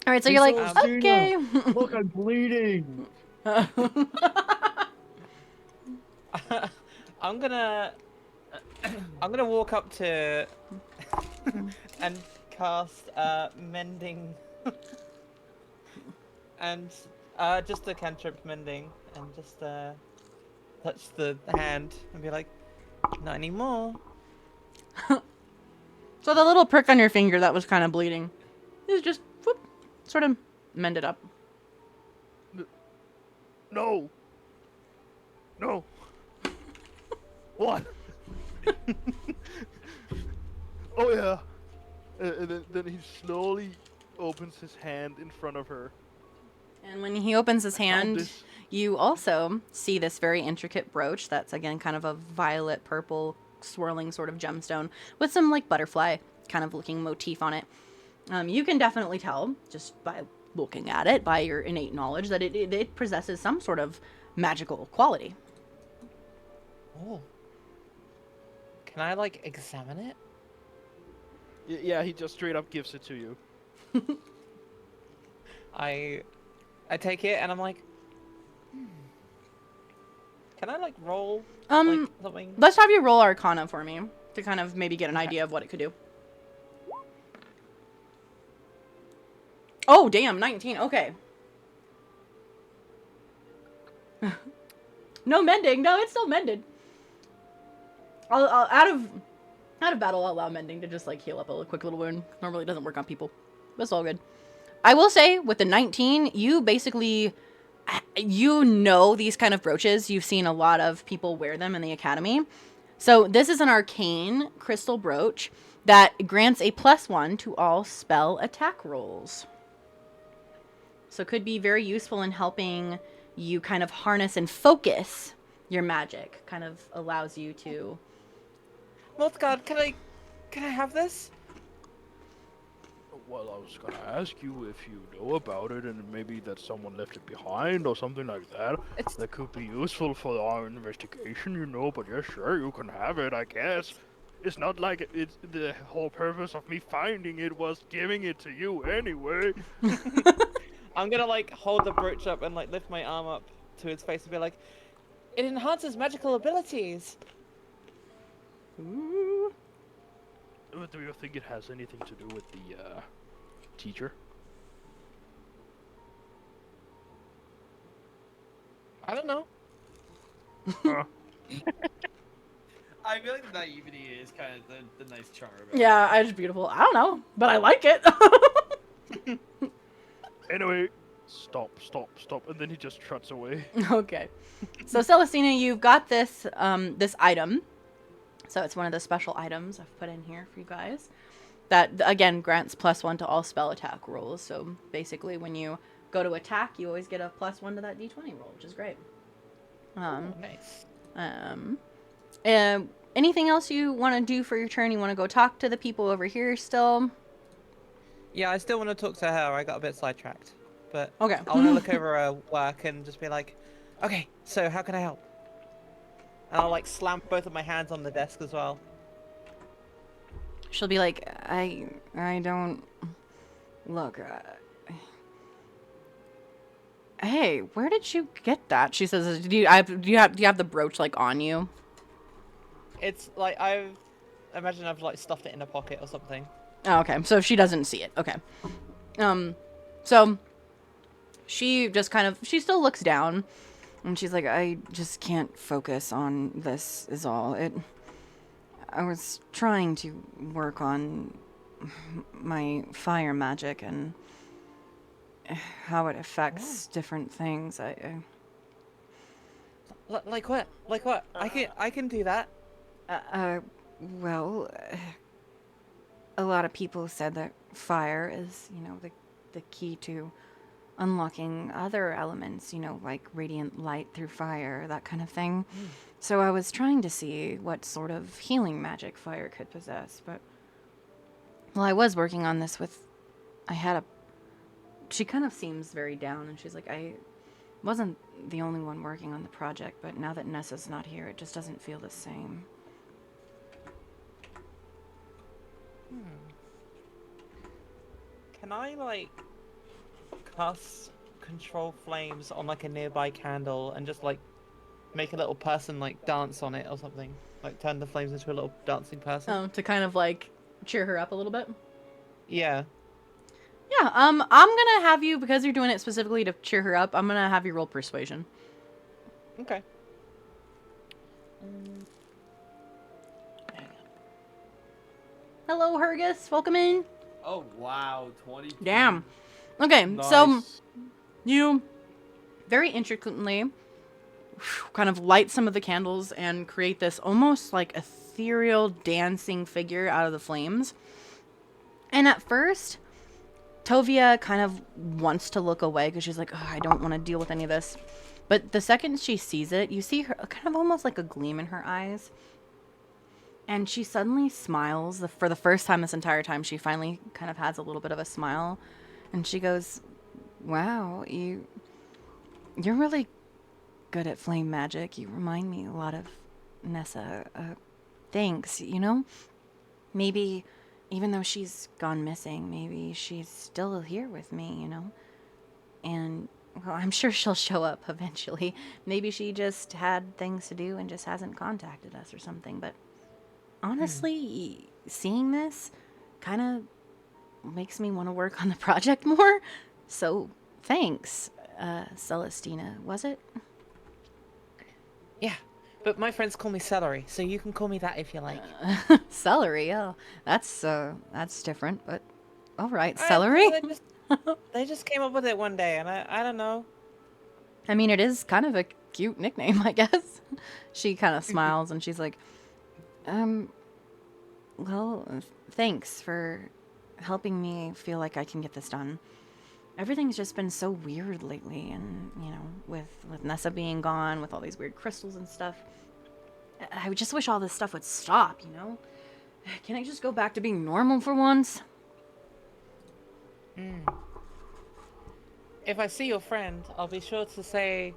right, so you're like, okay. Look, I'm bleeding. I'm gonna walk up to and cast mending and just a cantrip mending and just touch the hand and be like, not anymore. So the little prick on your finger that was kind of bleeding is just whoop, sort of mended up. No. No. What? Oh yeah. And then he slowly opens his hand in front of her. And when he opens his I found hand, this. you also see this very intricate brooch that's, again, kind of a violet purple swirling sort of gemstone with some, like, butterfly kind of looking motif on it. You can definitely tell, just by looking at it, by your innate knowledge, that it possesses some sort of magical quality. Oh. Can I, like, examine it? Yeah, he just straight up gives it to you. I take it and I'm like, can I, like, roll, like, something? Let's have you roll Arcana for me to kind of maybe get an idea of what it could do. Oh, damn, 19. Okay. No mending. No, it's still mended. I'll out of battle, I'll allow mending to just, like, heal up a quick little wound. Normally doesn't work on people. But it's all good. I will say, with the 19, you basically, you know these kind of brooches. You've seen a lot of people wear them in the academy. So this is an arcane crystal brooch that grants a +1 to all spell attack rolls. So it could be very useful in helping you kind of harness and focus your magic. Kind of allows you to... Morthgard, can I have this? Well, I was gonna ask you if you know about it and maybe that someone left it behind or something like that. That could be useful for our investigation, you know, but yeah, sure, you can have it, I guess. It's not like it's the whole purpose of me finding it was giving it to you anyway. I'm gonna, like, hold the brooch up and, like, lift my arm up to his face and be like, it enhances magical abilities. Ooh. Do you think it has anything to do with the teacher? I don't know. I feel like the naivety is kind of the nice charm. About Yeah, it's beautiful. I don't know, but I like it. Anyway, stop, and then he just trots away. Okay. So, Celestina, you've got this this item. So it's one of the special items I've put in here for you guys. That, again, grants +1 to all spell attack rolls. So basically, when you go to attack, you always get a +1 to that d20 roll, which is great. Nice. Anything else you want to do for your turn? You want to go talk to the people over here still? Yeah, I still want to talk to her. I got a bit sidetracked. But Okay. I want to look over her work and just be like, okay, so how can I help? And I'll, like, slam both of my hands on the desk as well. She'll be like, I don't... Look, hey, where did you get that? She says, do you have the brooch, like, on you? It's, like, I imagine I've, like, stuffed it in a pocket or something. Oh, okay. So she doesn't see it. Okay. So she just kind of, she still looks down and she's like, I just can't focus on this is all. I was trying to work on my fire magic and how it affects different things. Like what? Like what? I can do that. Well, a lot of people said that fire is, the key to unlocking other elements, like radiant light through fire, that kind of thing. So I was trying to see what sort of healing magic fire could possess, but... Well, I was working on this with... She kind of seems very down, and she's like, I wasn't the only one working on the project, but now that Nessa's not here, it just doesn't feel the same. Can I, like, cast control flames on, like, a nearby candle and just, like, make a little person, like, dance on it or something? Like, turn the flames into a little dancing person? Oh, to kind of, like, cheer her up a little bit? Yeah. Yeah, I'm gonna have you, because you're doing it specifically to cheer her up, I'm gonna have you roll persuasion. Okay. Hello, Hergus. Welcome in. Oh, wow. 20. Damn. Okay, so you very intricately kind of light some of the candles and create this almost like ethereal dancing figure out of the flames. And at first, Tovia kind of wants to look away because she's like, oh, I don't want to deal with any of this. But the second she sees it, you see her kind of almost like a gleam in her eyes. And she suddenly smiles. For the first time this entire time, she finally kind of has a little bit of a smile. And she goes, wow, you're really good at flame magic. You remind me a lot of Nessa. Thanks, you know? Maybe, even though she's gone missing, maybe she's still here with me, you know? And, well, I'm sure she'll show up eventually. Maybe she just had things to do and just hasn't contacted us or something. But honestly, seeing this kind of makes me want to work on the project more. So, thanks, Celestina, was it? Yeah, but my friends call me Celery, so you can call me that if you like. Celery, oh, that's different, but all right, Celery. They just came up with it one day, and I don't know. I mean, it is kind of a cute nickname, I guess. She kind of smiles and she's like, well, thanks for helping me feel like I can get this done. Everything's just been so weird lately, and, you know, with Nessa being gone, with all these weird crystals and stuff, I just wish all this stuff would stop, you know? Can I just go back to being normal for once? If I see your friend, I'll be sure to say,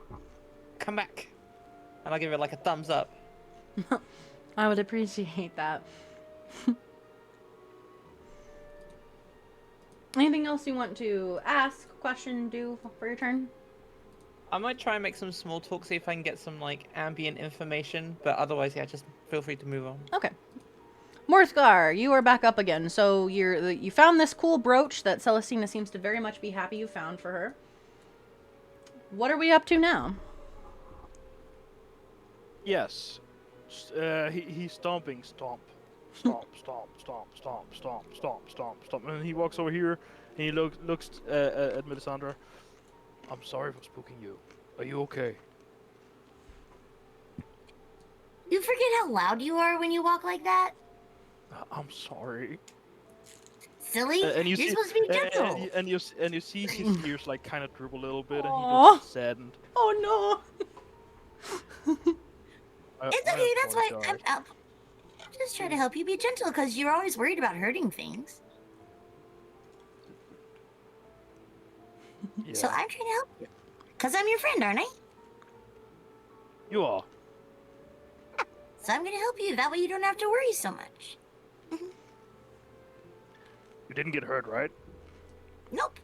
come back. And I'll give it like a thumbs up. I would appreciate that. Anything else you want to ask, question, do for your turn? I might try and make some small talk, see if I can get some, like, ambient information. But otherwise, yeah, just feel free to move on. Okay. Morthgar, you are back up again. So you found this cool brooch that Celestina seems to very much be happy you found for her. What are we up to now? Yes. He's stomping. Stomp. Stomp, stomp, stomp, stomp, stomp, stomp, stomp, stomp. And he walks over here and he looks at Melisandre. I'm sorry for spooking you. Are you okay? You forget how loud you are when you walk like that? I'm sorry. Silly? And you You're see, supposed to be gentle. and you see his ears like kind of droop a little bit, and he Aw. looks saddened. Oh no. It's okay, that's why I'm just trying to help you be gentle, because you're always worried about hurting things. Yeah. So I'm trying to help you. Because I'm your friend, aren't I? You are. So I'm going to help you. That way you don't have to worry so much. You didn't get hurt, right? Nope.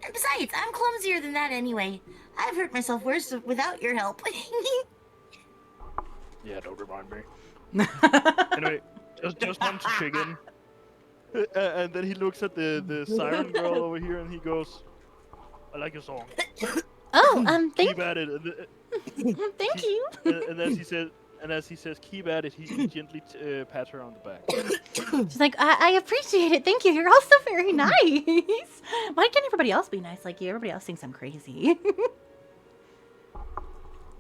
And besides, I'm clumsier than that anyway. I've hurt myself worse without your help. Yeah, don't remind me. Anyway, just one to chicken. And then he looks at the siren girl over here and he goes, I like your song. Oh, Keep at it. thank you. And as he says, keep at it, he gently pats her on the back. She's like, I appreciate it. Thank you. You're also very nice. Why can't everybody else be nice like you? Everybody else thinks I'm crazy.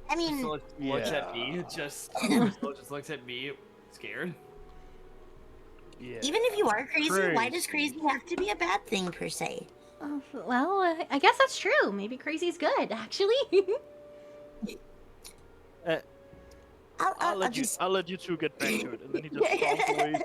I mean, Still looks at me, just looks at me, scared. Yeah. even if you are crazy, why does crazy have to be a bad thing per se? Well, I guess that's true. Maybe crazy's good, actually. I'll let you two get back to it, and then he just stomps away,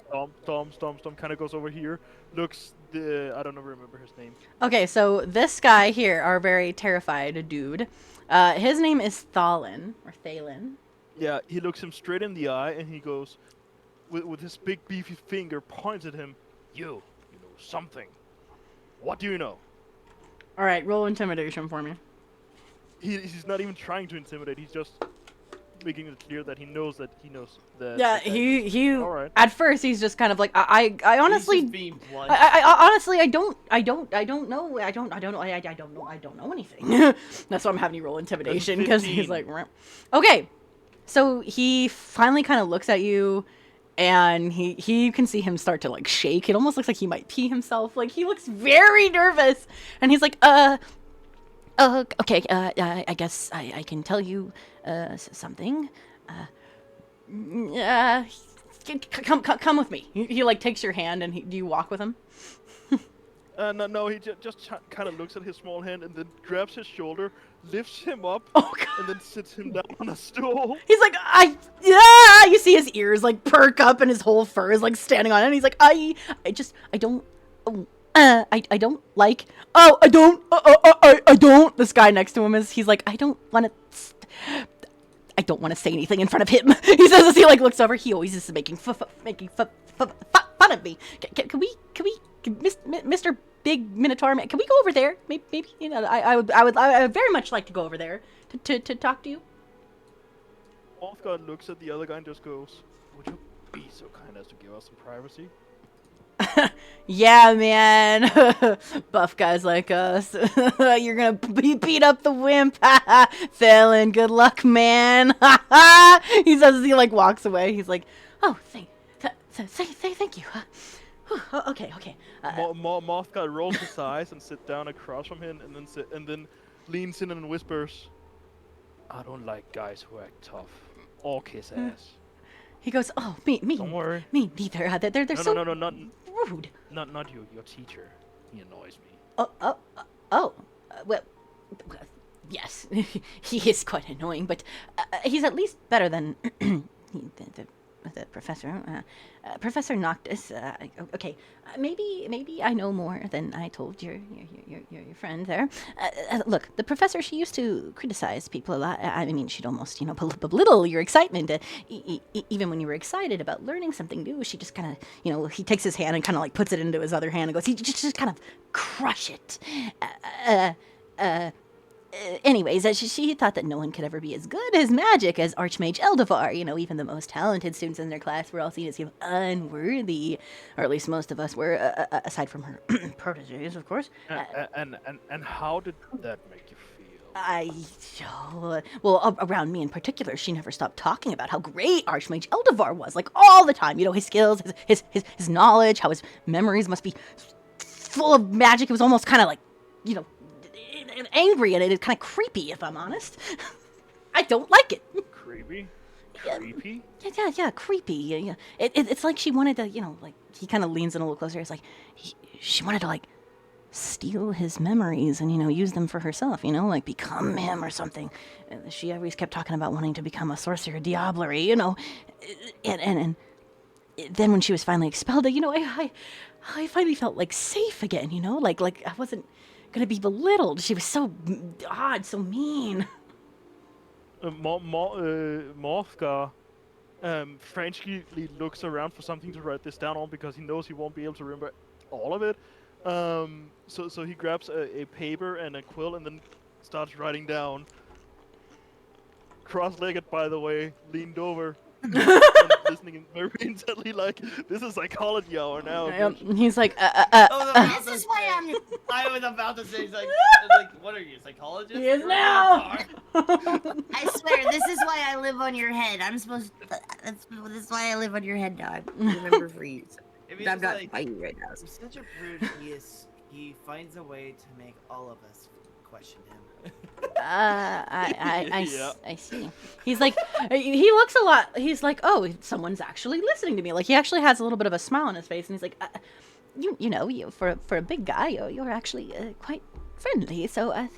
stomp, kind of goes over here, looks I don't remember his name. Okay, so this guy here, our very terrified dude, his name is Thalin, or Thalin. Yeah, he looks him straight in the eye, and he goes, with his big beefy finger, points at him. You know something. What do you know? All right, roll intimidation for me. He's not even trying to intimidate. He's just making it clear that he knows that. Yeah, he. All right. At first, he's just kind of like, I honestly, He's just being blunt. I honestly, I don't know anything. That's why I'm having you roll intimidation, because he's like, okay. So he finally kind of looks at you, and you can see him start to like shake. It almost looks like he might pee himself. Like he looks very nervous, and he's like, Oh, okay. I guess I can tell you something. Come with me. He like takes your hand and do you walk with him? No, he just kind of looks at his small hand and then grabs his shoulder, lifts him up, Oh God. and then sits him down on a stool. He's like, yeah. You see his ears like perk up and his whole fur is like standing on it. And he's like, I don't. I don't like. Oh, I don't. I don't. This guy next to him he's like, I don't want to. I don't want to say anything in front of him. He says as he like looks over. He always is making fun of me. Can we, Mr. Big Minotaur Man? Can we go over there? Maybe you know. I would very much like to go over there to talk to you. Wolfgard looks at the other guy and just goes, "Would you be so kind as to give us some privacy?" Yeah, man. Buff guys like us. You're gonna beat up the wimp. Felon, good luck, man. He says as he like walks away. He's like, oh, thank you. Okay. Mothguard rolls his eyes and sits down across from him, and then leans in and whispers, "I don't like guys who act tough or kiss ass." He goes, oh, me. Don't worry. Me neither. They're so No, rude. Not you. Your teacher. He annoys me. Well, yes, he is quite annoying, but he's at least better than the professor. Professor Noctis. Okay, maybe I know more than I told your friend there. Look, the professor, she used to criticize people a lot. I mean, she'd almost belittle your excitement. Even when you were excited about learning something new, she just kind of he takes his hand and kind of like puts it into his other hand and goes, he just kind of crush it. Anyways, she thought that no one could ever be as good as magic as Archmage Eldevar. Even the most talented students in their class were all seen as unworthy, or at least most of us were, aside from her proteges, of course. And how did that make you feel? Well, around me in particular, she never stopped talking about how great Archmage Eldevar was, like all the time. His skills, his knowledge, how his memories must be full of magic. It was almost kind of like, angry, and it is kind of creepy, if I'm honest. I don't like it. Creepy? Yeah, creepy. Yeah. It's like she wanted to, like, he kind of leans in a little closer. It's like, she wanted to, like, steal his memories and, use them for herself, like become him or something. She always kept talking about wanting to become a sorcerer diablerie, and then when she was finally expelled, I finally felt, like, safe again, like I wasn't gonna be belittled. She was so odd, so mean. Morthgar frantically looks around for something to write this down on because he knows he won't be able to remember all of it. So he grabs a paper and a quill and then starts writing down. Cross-legged, by the way, leaned over. And listening very intently, like, this is psychology hour now. He's like, This is why I was about to say, he's like, what are you, psychologist? He is now. I swear, this is why I live on your head. This is why I live on your head, dog. Remember for you. I'm not fighting right now. He's such a prude. He finds a way to make all of us question him. I see. He's like, he looks a lot. He's like, oh, someone's actually listening to me. Like, he actually has a little bit of a smile on his face, and he's like, you for a big guy, you're actually quite friendly. So,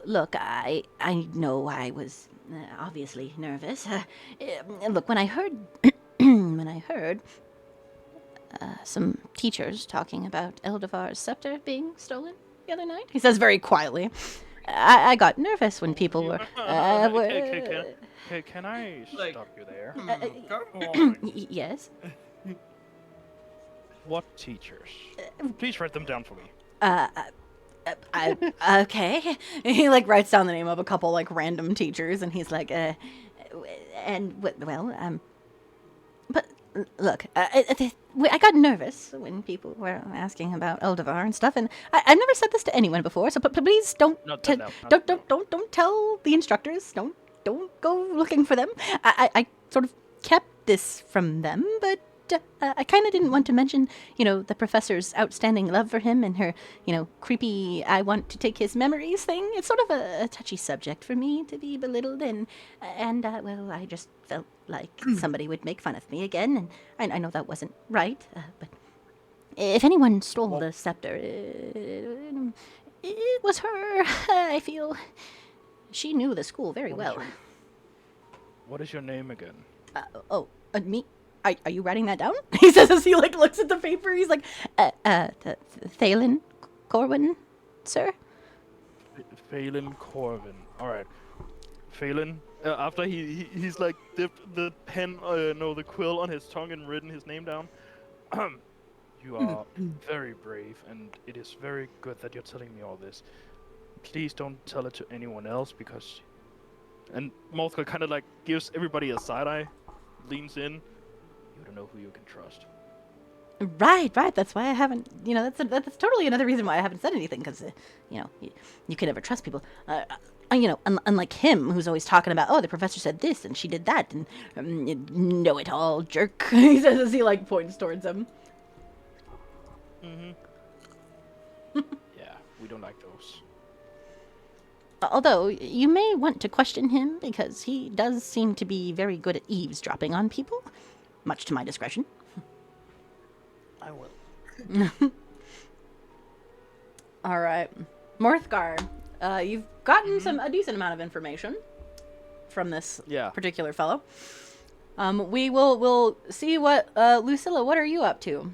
look, I know I was obviously nervous. Look, when I heard some teachers talking about Eldevar's scepter being stolen the other night, he says very quietly, I got nervous when people were. Can I stop you there? Yes. What teachers? Please write them down for me. Okay. He like writes down the name of a couple like random teachers, and he's like, but look, I got nervous when people were asking about Eldevar and stuff, and I've never said this to anyone before. So, please don't tell the instructors. Don't go looking for them. I sort of kept this from them, but I kind of didn't want to mention, the professor's outstanding love for him and her, creepy I want to take his memories thing. It's sort of a touchy subject for me to be belittled well, I just felt like somebody would make fun of me again, and I know that wasn't right, but if anyone stole the scepter, it was her. I feel she knew the school very well. What is your name again? Me? Are you writing that down? He says as he looks at the paper. He's like, Thalen Corwin, sir. Phelan Corvin. All right, Phelan. After he's like dipped the pen, the quill on his tongue and written his name down. You are very brave, and it is very good that you're telling me all this. Please don't tell it to anyone else because. And Morthka kind of like gives everybody a side eye, leans in. You don't know who you can trust. Right. That's why I haven't. That's totally another reason why I haven't said anything because, you can never trust people. Unlike him, who's always talking about, oh, the professor said this and she did that, and know it all, jerk. He says as he points towards him. Yeah, we don't like those. Although, you may want to question him because he does seem to be very good at eavesdropping on people, much to my discretion. I will. All right. Morthgar, you've gotten a decent amount of information from this particular fellow. We'll see what, Lucilla, what are you up to?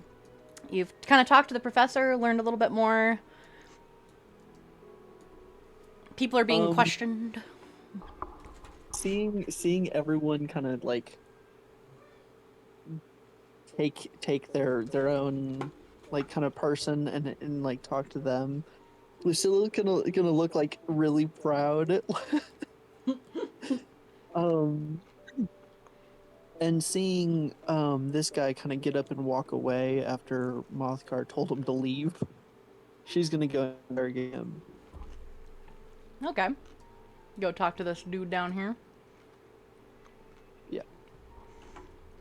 You've kind of talked to the professor, learned a little bit more. People are being questioned. Seeing everyone kind of take their own kind of person and talk to them. Lucilla's gonna look really proud. And seeing this guy kind of get up and walk away after Mothcar told him to leave, she's gonna go interrogate him. Okay. Go talk to this dude down here. Yeah.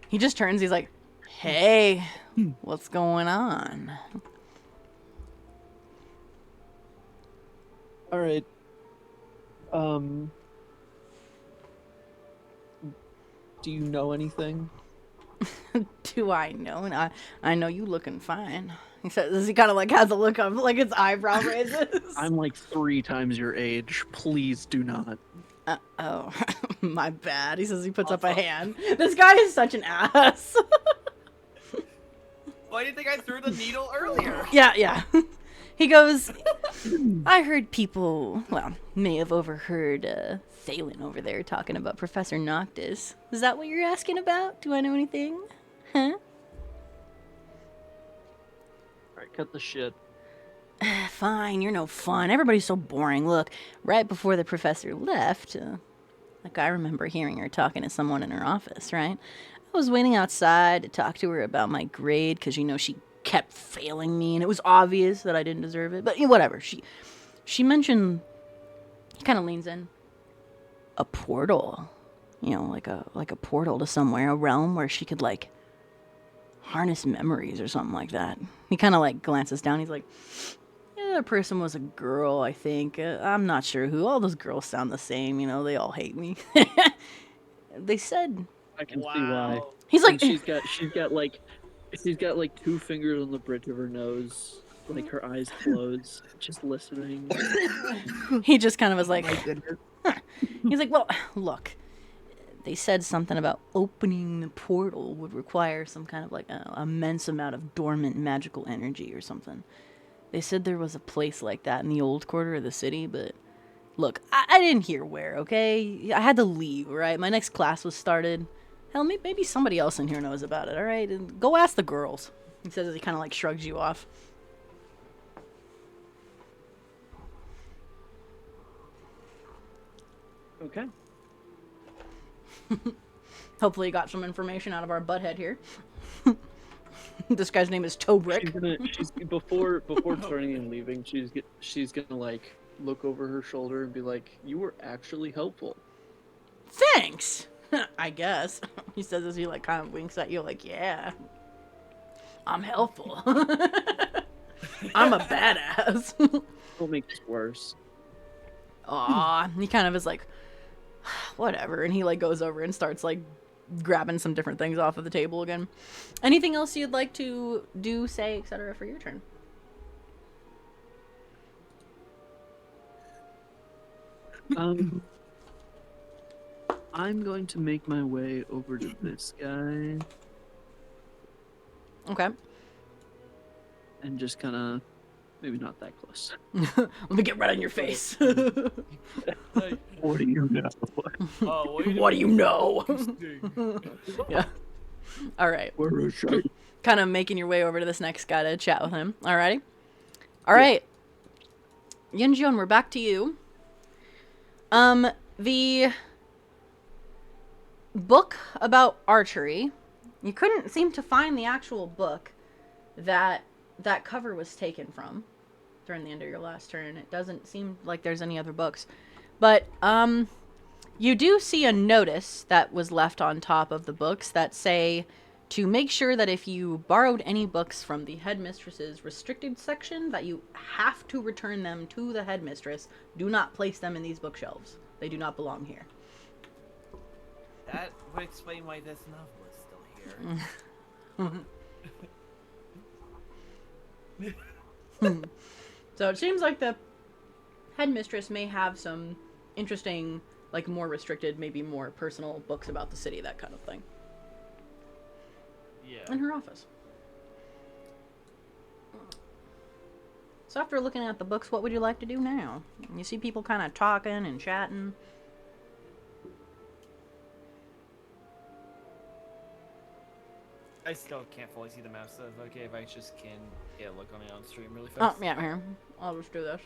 He just turns, he's like, hey, what's going on? Alright. Do you know anything? Do I know? And I know you looking fine. He says, he kind of has a look of his eyebrow raises. I'm 3 times your age. Please do not. Oh, my bad. He says he puts up a hand. This guy is such an ass. Why do you think I threw the needle earlier? Yeah. He goes, I heard people, may have overheard Thalen over there talking about Professor Noctis. Is that what you're asking about? Do I know anything? Huh? Alright, cut the shit. Fine, you're no fun. Everybody's so boring. Look, right before the professor left, I remember hearing her talking to someone in her office, right? I was waiting outside to talk to her about my grade because, she kept failing me, and it was obvious that I didn't deserve it. But whatever. She mentioned, he kind of leans in, a portal. Like a portal to somewhere, a realm where she could harness memories or something like that. He kind of glances down. He's like, yeah, the person was a girl, I think. I'm not sure who. All those girls sound the same. They all hate me. They said. I can see why. He's like, she's got 2 fingers on the bridge of her nose, her eyes closed, just listening. He just kind of was like, My goodness. He's like, well, look. They said something about opening the portal would require some kind of immense amount of dormant magical energy or something. They said there was a place like that in the old quarter of the city, but look, I didn't hear where, okay? I had to leave, right? My next class was started. Hell, maybe somebody else in here knows about it, all right? And go ask the girls. He says as he kind of shrugs you off. Okay. Hopefully you got some information out of our butthead here. This guy's name is Tobrick. Before turning and leaving, she's gonna look over her shoulder and be like, "You were actually helpful." Thanks. I guess. He says as he kind of winks at you, yeah. I'm helpful. I'm a badass. It'll make this worse. Aw, he kind of is like, whatever, and he like goes over and starts like grabbing some different things off of the table again. Anything else you'd like to do, say, etc. for your turn? I'm going to make my way over to this guy Okay. and just kind of, maybe not that close. Let me get right in your face. Like, What do you know? oh, wait a What do you know? minute. Yeah. All right. Where is she? Kind of making your way over to this next guy to chat with him. Alrighty. All right. Yunjion, we're back to you. The book about archery, you couldn't seem to find the actual book that cover was taken from during the end of your last turn. It doesn't seem like there's any other books. But, you do see a notice that was left on top of the books that say to make sure that if you borrowed any books from the headmistress's restricted section, that you have to return them to the headmistress. Do not place them in these bookshelves. They do not belong here. That would explain why this novel is still here. So it seems like the headmistress may have some interesting, like more restricted, maybe more personal books about the city, that kind of thing, Yeah. in her office. So after looking at the books, what would you like to do now? You see people kind of talking and chatting. I still can't fully see the map, so it's okay if I just can get a look on it on stream really Oh, fast. yeah, here. I'll just do this.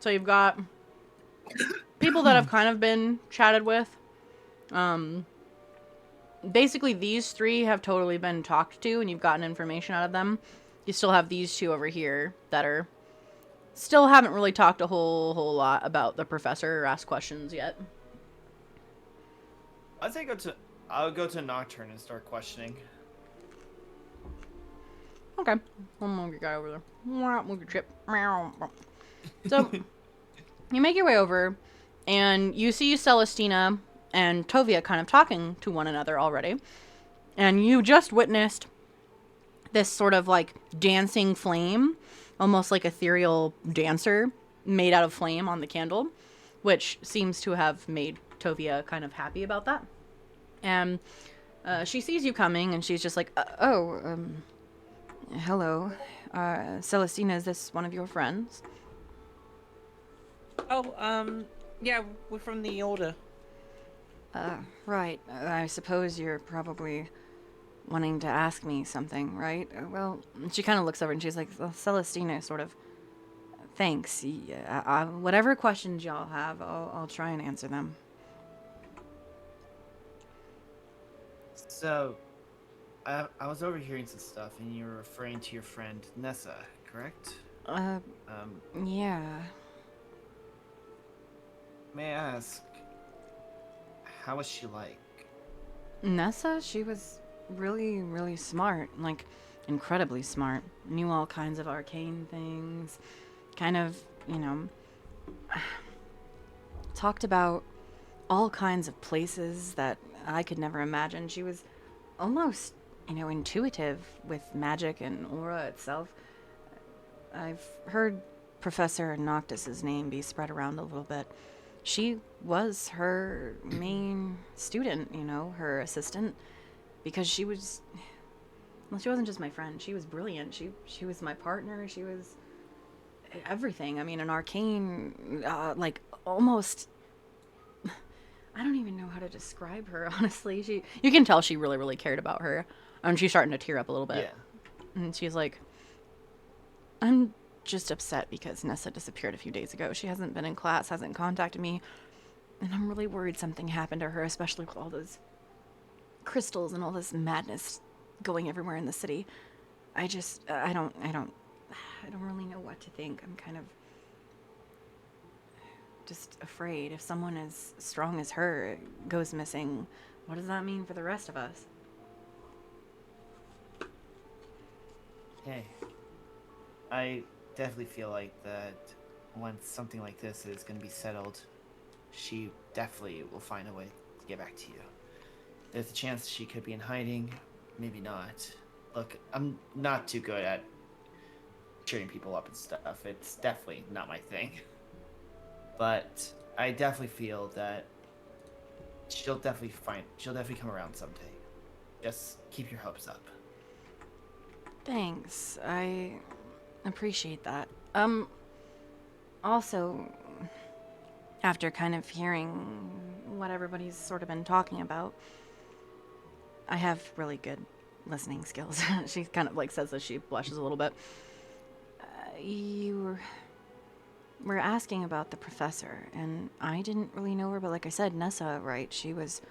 So you've got people that have kind of been chatted with. Basically these three have totally been talked to and you've gotten information out of them. You still have these two over here that are still haven't really talked a whole lot about the professor or asked questions yet. I'd say I'll go to Nocturne and start questioning. Okay. We'll move your guy over there. Move your chip. So, you make your way over, and you see Celestina and Tovia kind of talking to one another already. And you just witnessed this sort of like dancing flame, almost like ethereal dancer made out of flame on the candle, which seems to have made Tovia kind of happy about that. And she sees you coming, and she's just like, hello. Celestina, is this one of your friends? Oh, yeah, we're from the Order. Right. I suppose you're probably wanting to ask me something, right? Well, she kind of looks over and she's like, well, Celestina, sort of, thanks. Yeah, whatever questions y'all have, I'll try and answer them. So, I was overhearing some stuff, and you were referring to your friend Nessa, correct? Yeah. May I ask, how was she like? Nessa, she was really, really smart. Like, incredibly smart. Knew all kinds of arcane things. Kind of, talked about all kinds of places that I could never imagine. She was almost, intuitive with magic and aura itself. I've heard Professor Noctis's name be spread around a little bit. She was her main student, her assistant, because she wasn't just my friend. She was brilliant. She was my partner. She was everything. I mean, an arcane, almost. I don't even know how to describe her, honestly. You can tell she really, really cared about her, and she's starting to tear up a little bit. Yeah. And she's like, I'm just upset because Nessa disappeared a few days ago. She hasn't been in class, hasn't contacted me, and I'm really worried something happened to her, especially with all those crystals and all this madness going everywhere in the city. I don't really know what to think. I'm kind of just afraid. If someone as strong as her goes missing, what does that mean for the rest of us? Hey, I definitely feel like that once something like this is going to be settled, she definitely will find a way to get back to you. There's a chance she could be in hiding, maybe not. Look, I'm not too good at cheering people up and stuff. It's definitely not my thing. But I definitely feel that she'll definitely come around someday. Just keep your hopes up. Thanks. I appreciate that. Also, after kind of hearing what everybody's sort of been talking about, I have really good listening skills. She kind of like says as she blushes a little bit. You were asking about the professor, and I didn't really know her, but like I said, Nessa, right? She was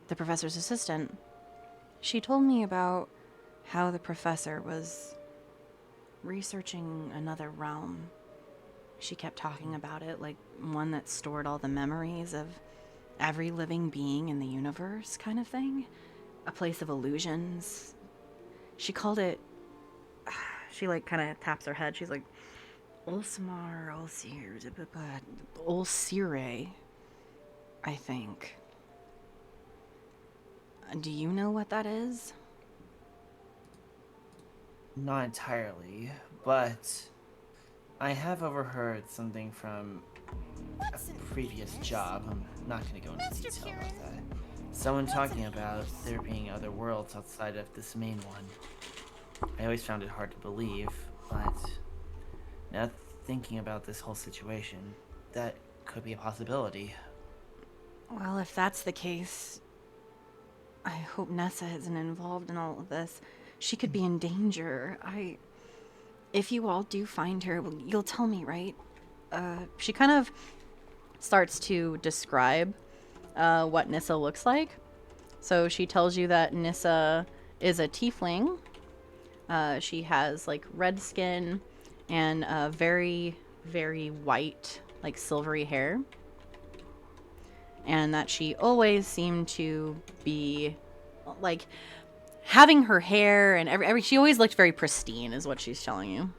the professor's assistant. She told me about how the professor was researching another realm. She kept talking about it, like one that stored all the memories of every living being in the universe, kind of thing. A place of illusions. She called it. She like kind of taps her head. She's like, Ulsmar, Ulsire, I think. Do you know what that is? Not entirely, but I have overheard something from a previous job. I'm not going to go into detail about that. Someone talking about there being other worlds outside of this main one. I always found it hard to believe, but now thinking about this whole situation, that could be a possibility. Well, if that's the case, I hope Nessa isn't involved in all of this. She could be in danger. If you all do find her, you'll tell me, right? She kind of starts to describe what Nissa looks like. So she tells you that Nissa is a tiefling. She has like red skin and very, very white, like silvery hair. And that she always seemed to be like having her hair and every she always looked very pristine is what she's telling you.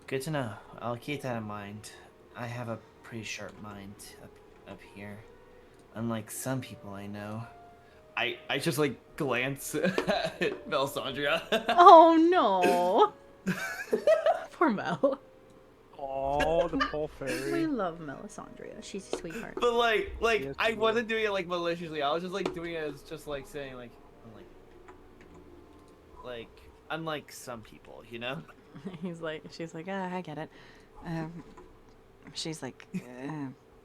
Good to know. I'll keep that in mind. I have a pretty sharp mind up here. Unlike some people I know. I just like glance at Melisandre. Oh no. Poor Mel. Oh, the poor We fairy. love Melisandre. She's a sweetheart. But like Yes, I you wasn't doing it like maliciously. I was just like doing it as just like saying like unlike some people, you know? She's like, I get it. She's like,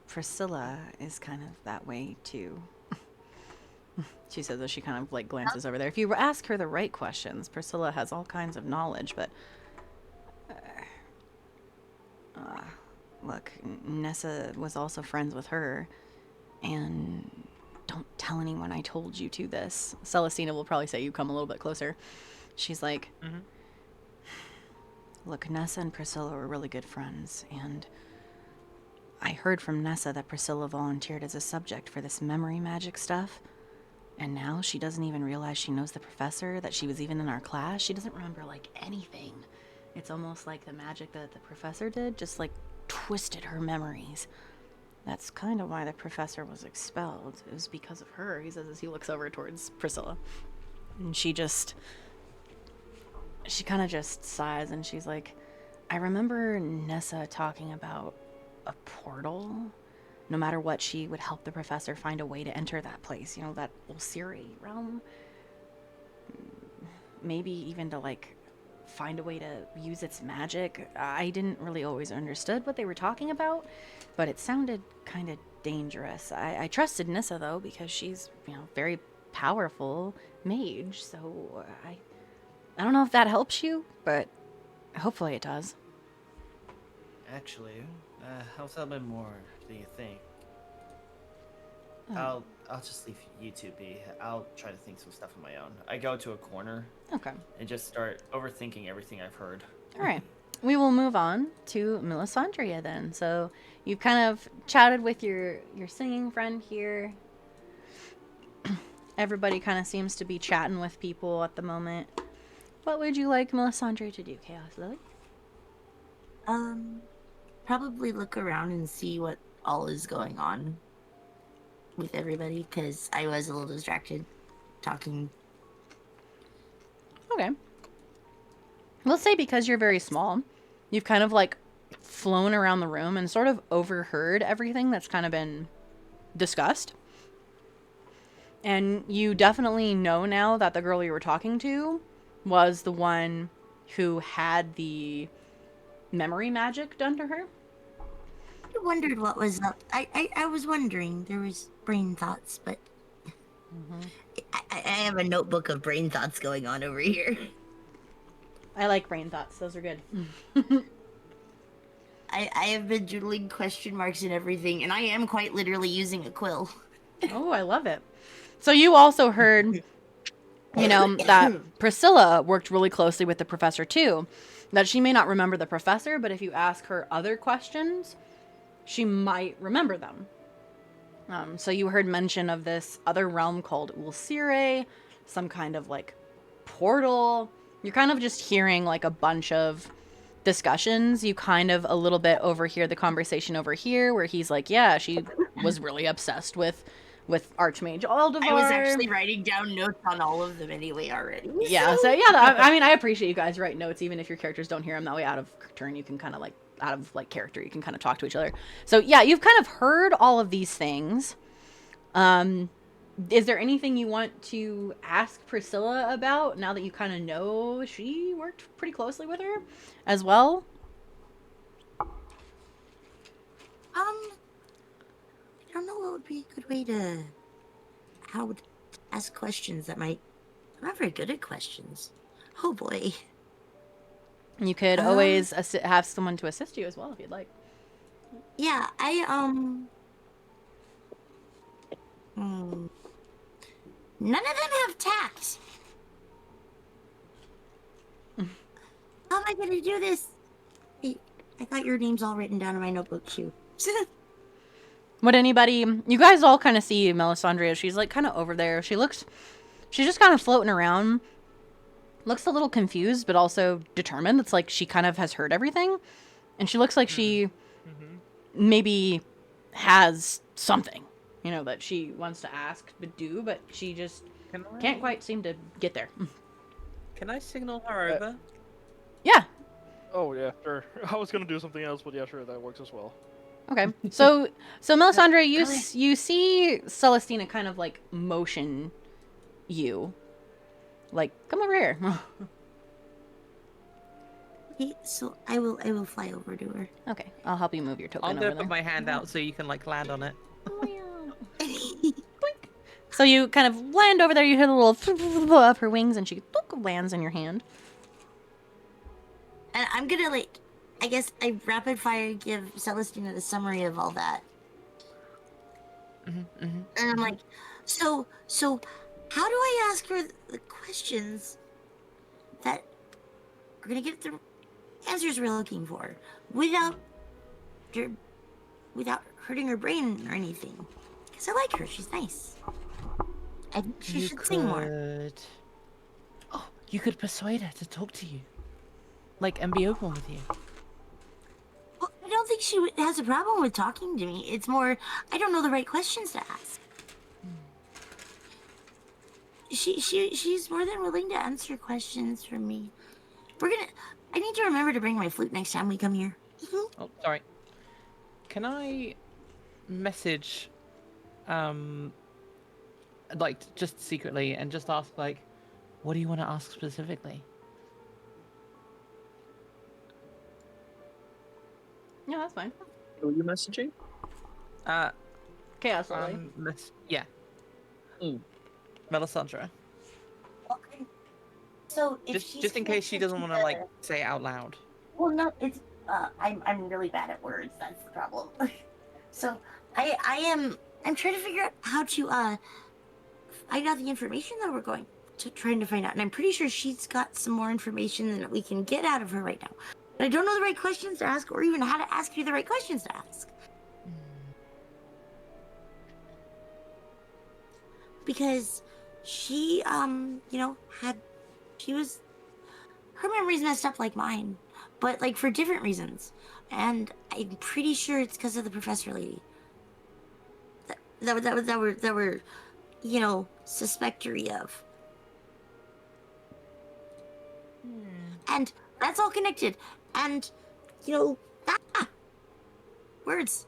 Priscilla is kind of that way too. She says as she kind of like glances over there. If you ask her the right questions, Priscilla has all kinds of knowledge, but look, Nessa was also friends with her, and don't tell anyone I told you to this. Celestina will probably say you come a little bit closer. She's like, look, Nessa and Priscilla were really good friends, and I heard from Nessa that Priscilla volunteered as a subject for this memory magic stuff, and now she doesn't even realize she knows the professor, that she was even in our class. She doesn't remember, like, anything. It's almost like the magic that the professor did just, like, twisted her memories. That's kind of why the professor was expelled. It was because of her, he says as he looks over towards Priscilla. And she kind of just sighs and she's like, I remember Nessa talking about a portal. No matter what, she would help the professor find a way to enter that place, you know, that Ulsiri realm. Maybe even to, like, find a way to use its magic. I didn't really always understood what they were talking about, but it sounded kind of dangerous. I trusted Nissa, though, because she's, you know, very powerful mage, so I don't know if that helps you, but hopefully it does. Actually, how bit more do you think? Oh. I'll just leave you two be. I'll try to think some stuff on my own. I go to a corner Okay. and just start overthinking everything I've heard. All right. We will move on to Melisandria then. So you've kind of chatted with your singing friend here. Everybody kind of seems to be chatting with people at the moment. What would you like Melisandre to do, Chaos Lily? Probably look around and see what all is going on with everybody, because I was a little distracted talking. Okay. We'll say because you're very small, you've kind of like flown around the room and sort of overheard everything that's kind of been discussed. And you definitely know now that the girl you were talking to was the one who had the memory magic done to her. I wondered what was up. I was wondering. There was brain thoughts, but I have a notebook of brain thoughts going on over here. I like brain thoughts. Those are good. I have been doodling question marks and everything, and I am quite literally using a quill. Oh, I love it. So you also heard, that Priscilla worked really closely with the professor too. That she may not remember the professor, but if you ask her other questions, she might remember them. So you heard mention of this other realm called Ulcire, some kind of like portal. You're kind of just hearing like a bunch of discussions. You kind of a little bit overhear the conversation over here where he's like, yeah, she was really obsessed with Archmage Aldevar. I was actually writing down notes on all of them anyway already. Yeah, so yeah, I mean, I appreciate you guys write notes even if your characters don't hear them. That way out of turn you can kind of like, out of like character, you can kind of talk to each other. So yeah, you've kind of heard all of these things. Is there anything you want to ask Priscilla about now that you kind of know she worked pretty closely with her as well? I don't know what would be a good way to ask questions that might. I'm not very good at questions. Oh boy. You could always have someone to assist you as well if you'd like. Yeah, none of them have tact. How am I gonna do this? Hey, I thought your name's all written down in my notebook too. Would anybody, you guys all kind of see Melisandria. She's like kind of over there. She's just kind of floating around. Looks a little confused, but also determined. It's like she kind of has heard everything. And she looks like she maybe has something, that she wants to ask, but she just can't quite seem to get there. Can I signal her over? Yeah. Oh yeah, sure. I was gonna do something else, but yeah, sure, that works as well. Okay. So Melisandre, you see Celestina kind of like motion you. Like, come over here. Okay, so I will fly over to her. Okay, I'll help you move your token I'm over gonna there. put my hand out so you can like land on it. So you kind of land over there. You hit a little of her wings, and she lands in your hand. And I'm gonna I guess I rapid fire give Celestina the summary of all that. And I'm like, so how do I ask her the questions that are gonna get the answers we're looking for without hurting her brain or anything? Because I like her, she's nice. I think she should sing more. Oh, you could persuade her to talk to you, and be open with you. Well, I don't think she has a problem with talking to me. It's more, I don't know the right questions to ask. She's more than willing to answer questions from me. I need to remember to bring my flute next time we come here. Oh, sorry. Can I message, just secretly and just ask, what do you want to ask specifically? Yeah, that's fine. Who are you messaging? Chaos Lily. Yeah. Melisandre. Okay. So if Just in case she doesn't want to say it out loud. Well, no, it's I'm really bad at words. That's the problem. So I'm trying to figure out how to find out the information that we're going trying to find out, and I'm pretty sure she's got some more information than we can get out of her right now. But I don't know the right questions to ask, or even how to ask you the right questions to ask. Because she, her memory's messed up like mine, but like for different reasons. And I'm pretty sure it's because of the professor lady. That we're, suspectory of. And that's all connected. And, words.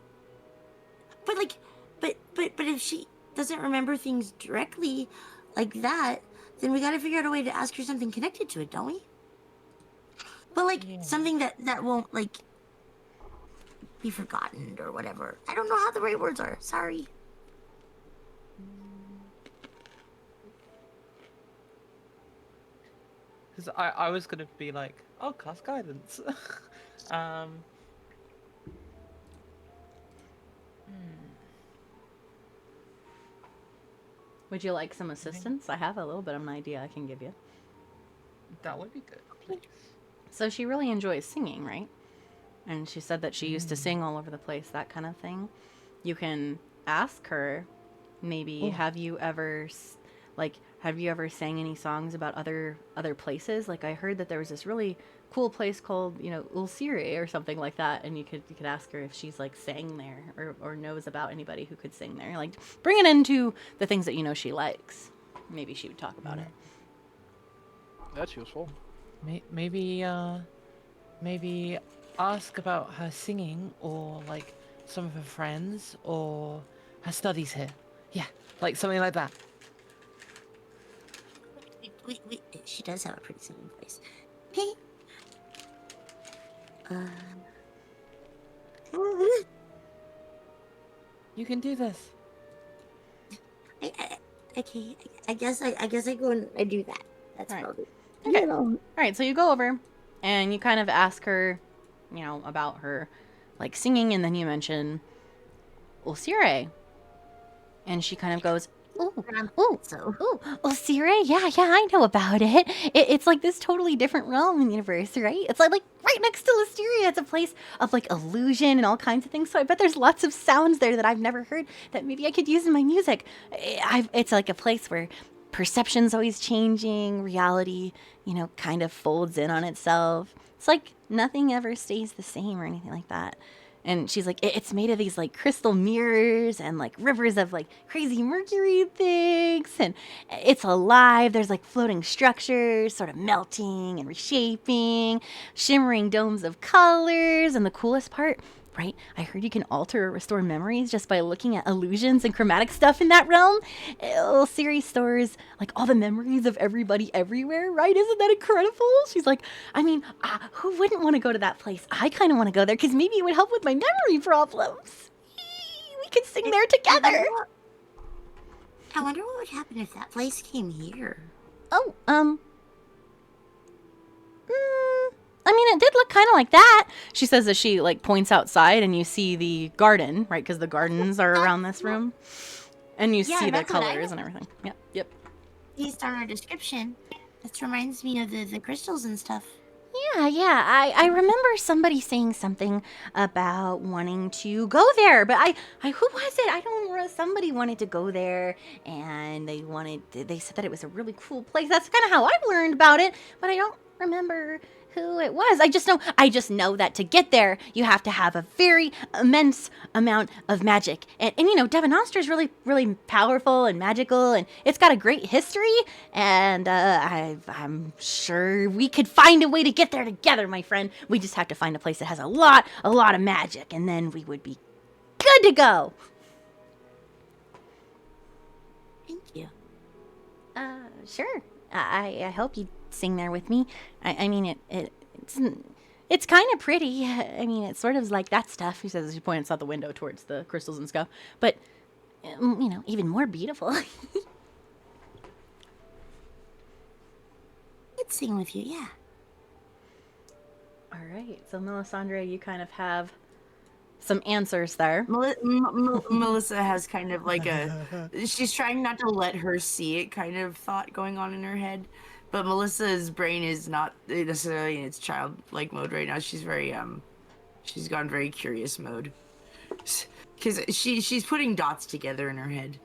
But but if she doesn't remember things directly like that, then we gotta figure out a way to ask her something connected to it, don't we? But something that won't be forgotten or whatever. I don't know how the right words are. Sorry. Because I was gonna be like, oh, cast guidance. Would you like some assistance? I have a little bit of an idea I can give you. That would be good, please. So she really enjoys singing, right? And she said that she used to sing all over the place, that kind of thing. You can ask her, maybe, have you ever sang any songs about other places? Like, I heard that there was this really cool place called, Ulcire or something like that, and you could ask her if she's sang there or knows about anybody who could sing there. Like, bring it into the things that she likes. Maybe she would talk about it. That's useful. Maybe ask about her singing, or some of her friends, or her studies here. Yeah, something like that. Wait, she does have a pretty singing voice. Hey. You can do this. Okay, I guess I go and I do that. That's All right. probably. Okay. All right, so you go over and you kind of ask her, about her singing, and then you mention Ulcire. And she kind of goes, Ulcire? Yeah, I know about it. It's this totally different realm in the universe, right? It's like right next to Listeria. It's a place of illusion and all kinds of things. So I bet there's lots of sounds there that I've never heard that maybe I could use in my music. It's a place where perception's always changing, reality, kind of folds in on itself. It's nothing ever stays the same or anything like that. And she's like, it's made of these crystal mirrors and rivers of crazy mercury things. And it's alive. There's floating structures sort of melting and reshaping, shimmering domes of colors. And the coolest part, right? I heard you can alter or restore memories just by looking at illusions and chromatic stuff in that realm. Siri stores all the memories of everybody everywhere, right? Isn't that incredible? She's like, who wouldn't want to go to that place? I kind of want to go there because maybe it would help with my memory problems. We could sing there together. I wonder what would happen if that place came here. It did look kind of like that. She says as she points outside, and you see the garden, right? Because the gardens are around this room, and you see the colors and everything. Yep. Based on our description, this reminds me of the crystals and stuff. Yeah. I remember somebody saying something about wanting to go there, but I who was it? I don't remember. Somebody wanted to go there, and they said that it was a really cool place. That's kind of how I learned about it, but I don't remember who it was. I just know that to get there, you have to have a very immense amount of magic. And Devon Ostra is really, really powerful and magical, and it's got a great history. And I'm sure we could find a way to get there together, my friend. We just have to find a place that has a lot of magic, and then we would be good to go. Thank you. Sure. I hope you sing there with me. It's kind of pretty. It's sort of like that stuff. She says as she points out the window towards the crystals and stuff. But even more beautiful. I'd sing with you, yeah. All right. So Melisandre, you kind of have some answers there. Melissa has kind of like she's trying not to let her see it kind of thought going on in her head, but Melissa's brain is not necessarily in its childlike mode right now. She's very she's gone very curious mode, because she's putting dots together in her head.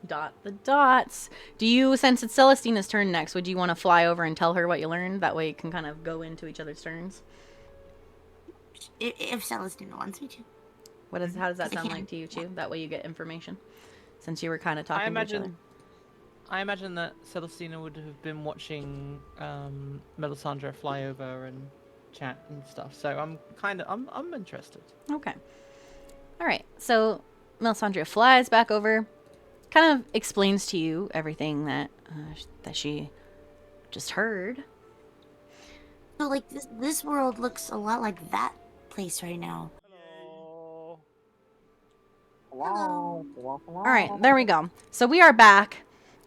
Dot the dots. Do you, since it's Celestina's turn next, would you want to fly over and tell her what you learned? That way you can kind of go into each other's turns. If Celestina wants me to. How does that sound like to you, Chew? That way you get information. Since you were kind of talking to each other. I imagine that Celestina would have been watching Melisandre fly over and chat and stuff. So I'm interested. Okay. All right. So Melisandre flies back over, kind of explains to you everything that she just heard. So, like, this world looks a lot like that place right now. Hello. All right, there we go. So we are back,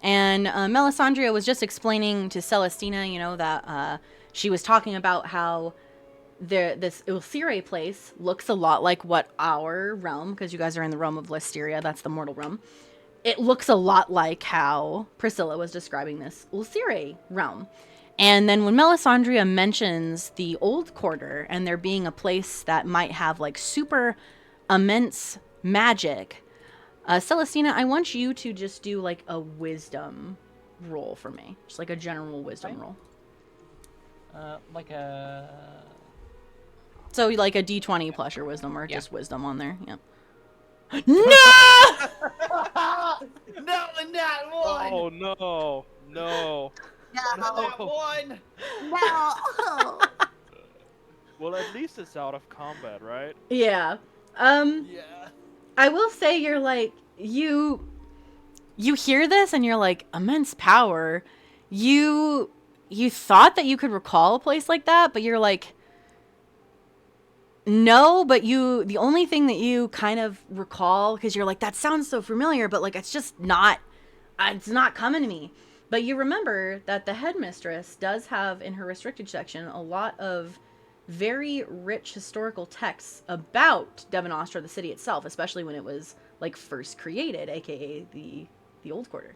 and Melisandre was just explaining to Celestina, you know, that she was talking about how this Ulcire place looks a lot like what our realm, because you guys are in the realm of Listeria, that's the mortal realm. It looks a lot like how Priscilla was describing this Ulcire realm. And then when Melisandre mentions the Old Quarter and there being a place that might have like super immense magic, Celestina, I want you to just do like a wisdom roll for me. Just like a general wisdom roll. So like a d20 plus your wisdom, or just wisdom on there. Yep. No! No, not one. Oh no, no. Not that one. No. Well, at least it's out of combat, right? Yeah. Yeah. I will say you're like, you hear this and you're like, immense power. You thought that you could recall a place like that, but you're like, no, but the only thing that you kind of recall, because you're like, that sounds so familiar, but like, it's just not, it's not coming to me. But you remember that the headmistress does have in her restricted section a lot of very rich historical texts about Devon Ostra, the city itself, especially when it was like first created, aka the Old Quarter.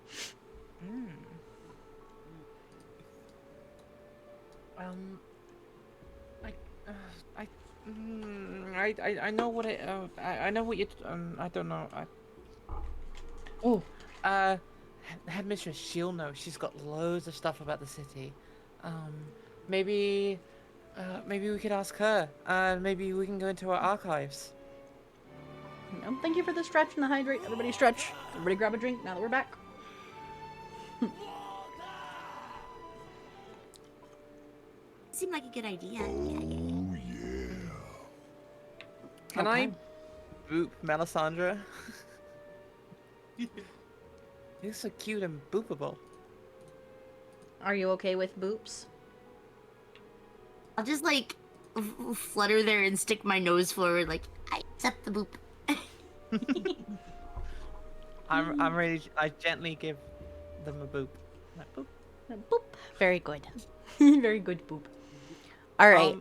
I know what it. I know what you. I don't know. Headmistress, she'll know. She's got loads of stuff about the city. Maybe we could ask her. Maybe we can go into our archives. Thank you for the stretch and the hydrate. Everybody stretch. Everybody grab a drink now that we're back. Seemed like a good idea. Can I boop Melisandre? You're so cute and boopable. Are you okay with boops? I'll just like flutter there and stick my nose forward, like I accept the boop. I'm ready. I gently give them a boop. Like, boop. Boop. Very good. Very good boop. All right.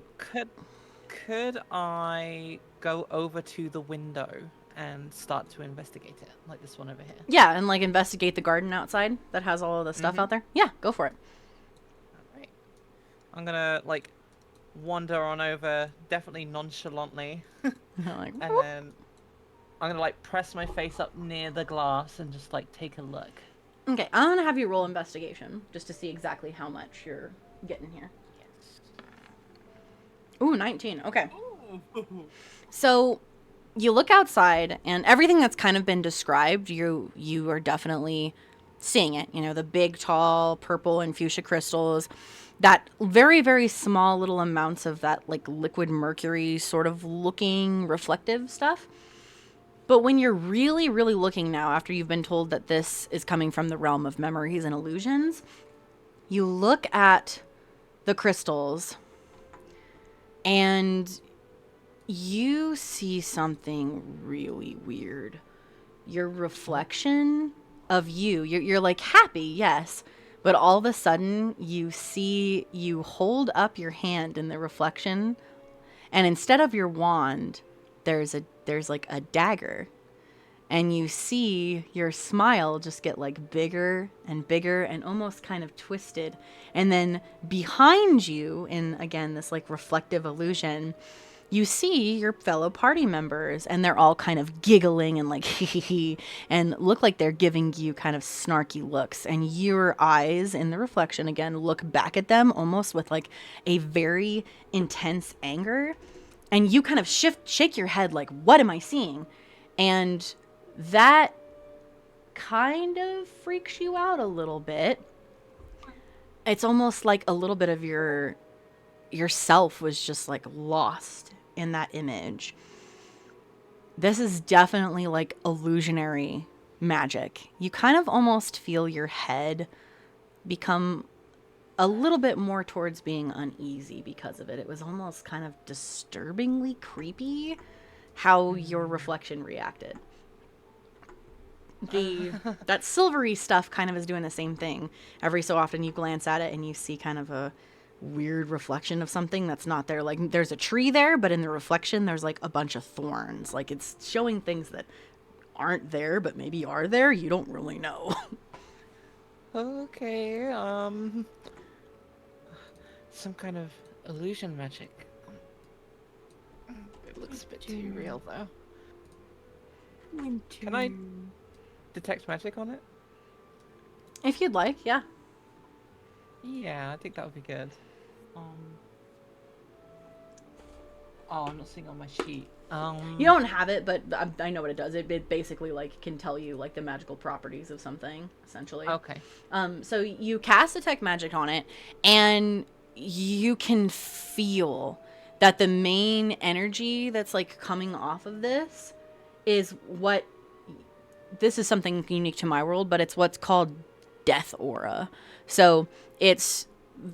Could I go over to the window and start to investigate it, like this one over here? Yeah, and like investigate the garden outside that has all of the stuff out there. Yeah, go for it. All right. I'm gonna like wander on over, definitely nonchalantly, Like, and then I'm gonna like press my face up near the glass and just like take a look. okay, I'm gonna have you roll investigation just to see exactly how much you're getting here. Yes. Ooh, 19. Okay. So you look outside, and everything that's kind of been described, you are definitely seeing it. You know, the big, tall, purple and fuchsia crystals, that very, very small little amounts of that, like, liquid mercury sort of looking reflective stuff. But when you're really, really looking now, after you've been told that this is coming from the realm of memories and illusions, you look at the crystals, and you see something really weird. Your reflection of you're like happy, yes, but all of a sudden you see you hold up your hand in the reflection, and instead of your wand, there's like a dagger, and you see your smile just get like bigger and bigger and almost kind of twisted. And then behind you, in again this like reflective illusion, you see your fellow party members, and they're all kind of giggling and like hee hee hee, and look like they're giving you kind of snarky looks. And your eyes in the reflection again look back at them almost with like a very intense anger. And you kind of shake your head like, what am I seeing? And that kind of freaks you out a little bit. It's almost like a little bit of yourself was just like lost in that image. This is definitely like illusionary magic. You kind of almost feel your head become a little bit more towards being uneasy because of it. It was almost kind of disturbingly creepy how your reflection reacted. That silvery stuff kind of is doing the same thing. Every so often you glance at it and you see kind of a weird reflection of something that's not there. Like there's a tree there, but in the reflection there's like a bunch of thorns. Like it's showing things that aren't there but maybe are there. You don't really know. Okay, some kind of illusion magic. It looks a bit too real though. Can I detect magic on it? If you'd like, yeah. Yeah, I think that would be good. Oh, I'm not seeing on my sheet. You don't have it, but I know what it does. It basically like can tell you like the magical properties of something, essentially. Okay. So you cast detect magic on it, and you can feel that the main energy that's like coming off of this is what. This is something unique to my world, but it's what's called death aura. So it's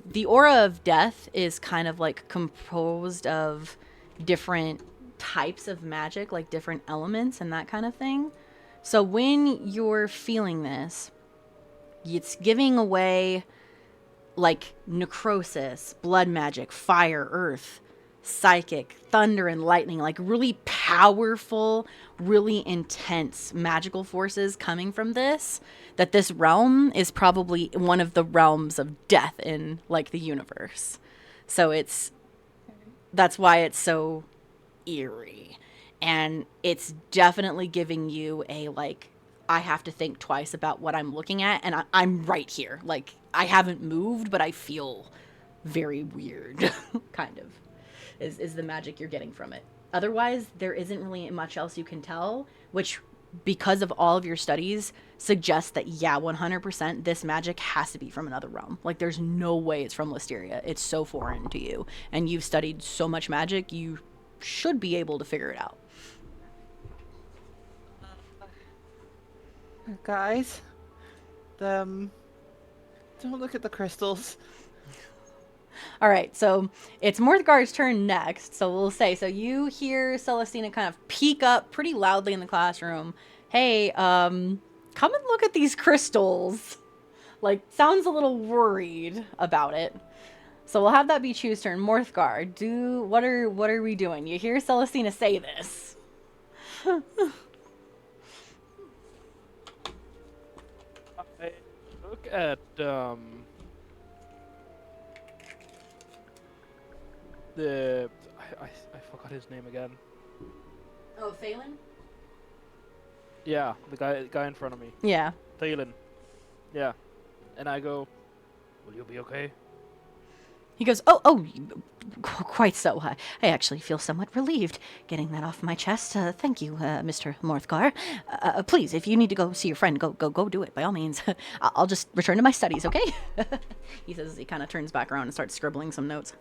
the aura of death is kind of like composed of different types of magic, like different elements and that kind of thing. So when you're feeling this, it's giving away like necrosis, blood magic, fire, earth, psychic, thunder and lightning, like really powerful, really intense magical forces coming from this, that this realm is probably one of the realms of death in like the universe. So that's why it's so eerie. And it's definitely giving you a like, I have to think twice about what I'm looking at, and I'm right here. Like I haven't moved, but I feel very weird kind of. Is the magic you're getting from it. Otherwise, there isn't really much else you can tell, which, because of all of your studies, suggests that, yeah, 100% this magic has to be from another realm. Like, there's no way it's from Listeria. It's so foreign to you. And you've studied so much magic, you should be able to figure it out. Guys, don't look at the crystals. All right, so it's Morthgar's turn next. So we'll say, so you hear Celestina kind of peek up pretty loudly in the classroom. Hey, come and look at these crystals. Like, sounds a little worried about it. So we'll have that be Chew's turn. Morthgar, what are we doing? You hear Celestina say this. I look at I forgot his name again. Oh, Phelan? Yeah, the guy in front of me. Yeah. Thalen. Yeah. And I go, will you be okay? He goes, oh, quite so. I actually feel somewhat relieved getting that off my chest. Thank you, Mr. Morthgar. Please, if you need to go see your friend, go do it, by all means. I'll just return to my studies, okay? He says as he kind of turns back around and starts scribbling some notes.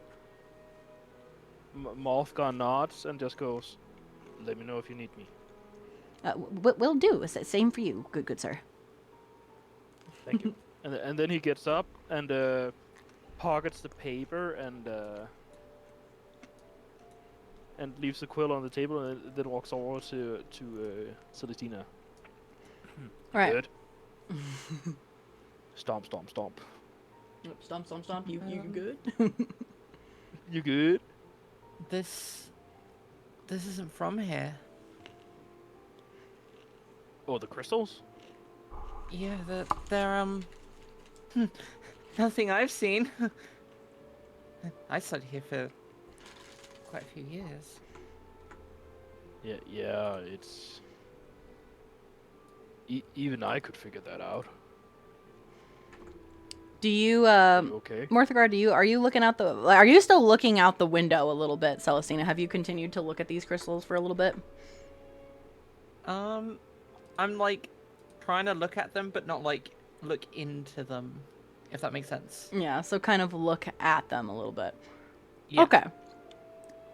Morthgar nods and just goes, let me know if you need me. Will do. Same for you, good sir. Thank you. And then he gets up and pockets the paper and leaves the quill on the table and then walks over to Celestina. All right. Good. Stomp, stomp, stomp. Stomp. You good? You good? This this isn't from here. Oh, the crystals? Yeah, they're nothing I've seen. I studied here for quite a few years. Yeah, it's... even I could figure that out. Do you, You okay? Morthgar, are you looking out are you still looking out the window a little bit, Celestina? Have you continued to look at these crystals for a little bit? I'm like trying to look at them, but not like look into them, if that makes sense. Yeah, so kind of look at them a little bit. Yeah. Okay.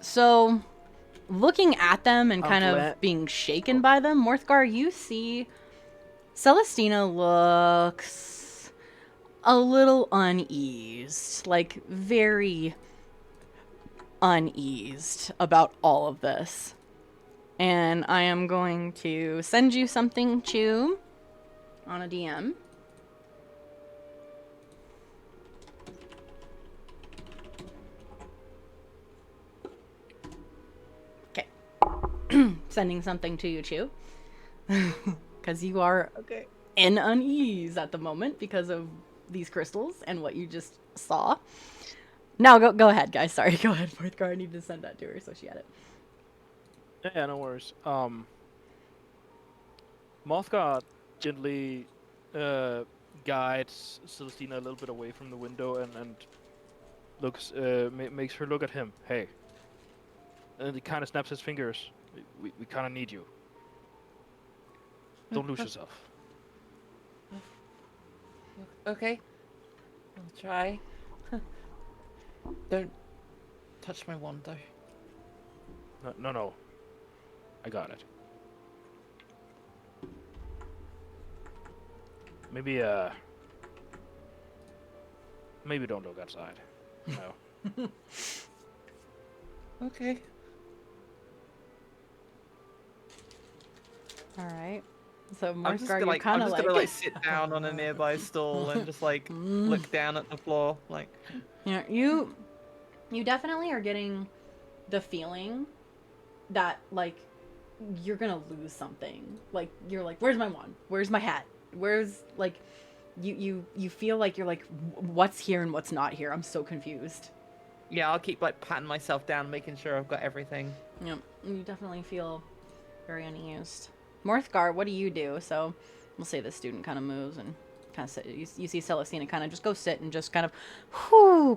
So, looking at them and I'm kind glad- of being shaken by them, Morthgar, you see Celestina looks a little uneased, like very uneased about all of this. And I am going to send you something, Chew, on a DM. Okay. Sending something to you, Chew. Because you are in unease at the moment because of these crystals and what you just saw. Now go ahead, guys. Sorry, go ahead, Morthgar. I need to send that to her so she had it. Yeah, no worries. Mothgar gently guides Celestina a little bit away from the window and looks makes her look at him. Hey. And he kind of snaps his fingers. We kind of need you. Don't lose yourself. Okay. I'll try. Don't touch my wand, though. No. I got it. Maybe don't look outside. No. Okay. All right. So I'm just Morthgar, gonna you kind of like sit down on a nearby stool and just like look down at the floor, like. Yeah, you definitely are getting the feeling that like you're gonna lose something. Like you're like, where's my wand? Where's my hat? Where's like you feel like you're like, what's here and what's not here? I'm so confused. Yeah, I'll keep like patting myself down, making sure I've got everything. Yep, you definitely feel very uneased. Morthgar, what do you do? So we'll say the student kind of moves and kind of sit. You see Celestina kind of just go sit and just kind of,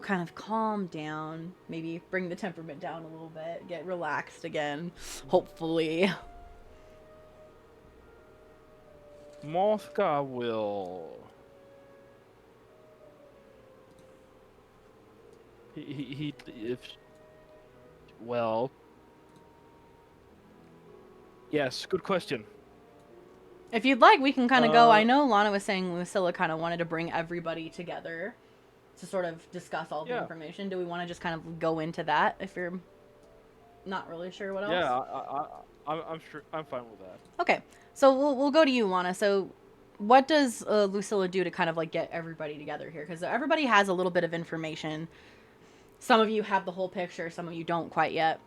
kind of calm down. Maybe bring the temperament down a little bit. Get relaxed again, hopefully. Mothgar will. He if. Well. Yes, good question. If you'd like, we can kind of go. I know Lana was saying Lucilla kind of wanted to bring everybody together to sort of discuss all the information. Do we want to just kind of go into that if you're not really sure what else? Yeah, I'm sure. I'm fine with that. Okay, so we'll go to you, Lana. So, what does Lucilla do to kind of like get everybody together here? Because everybody has a little bit of information. Some of you have the whole picture. Some of you don't quite yet.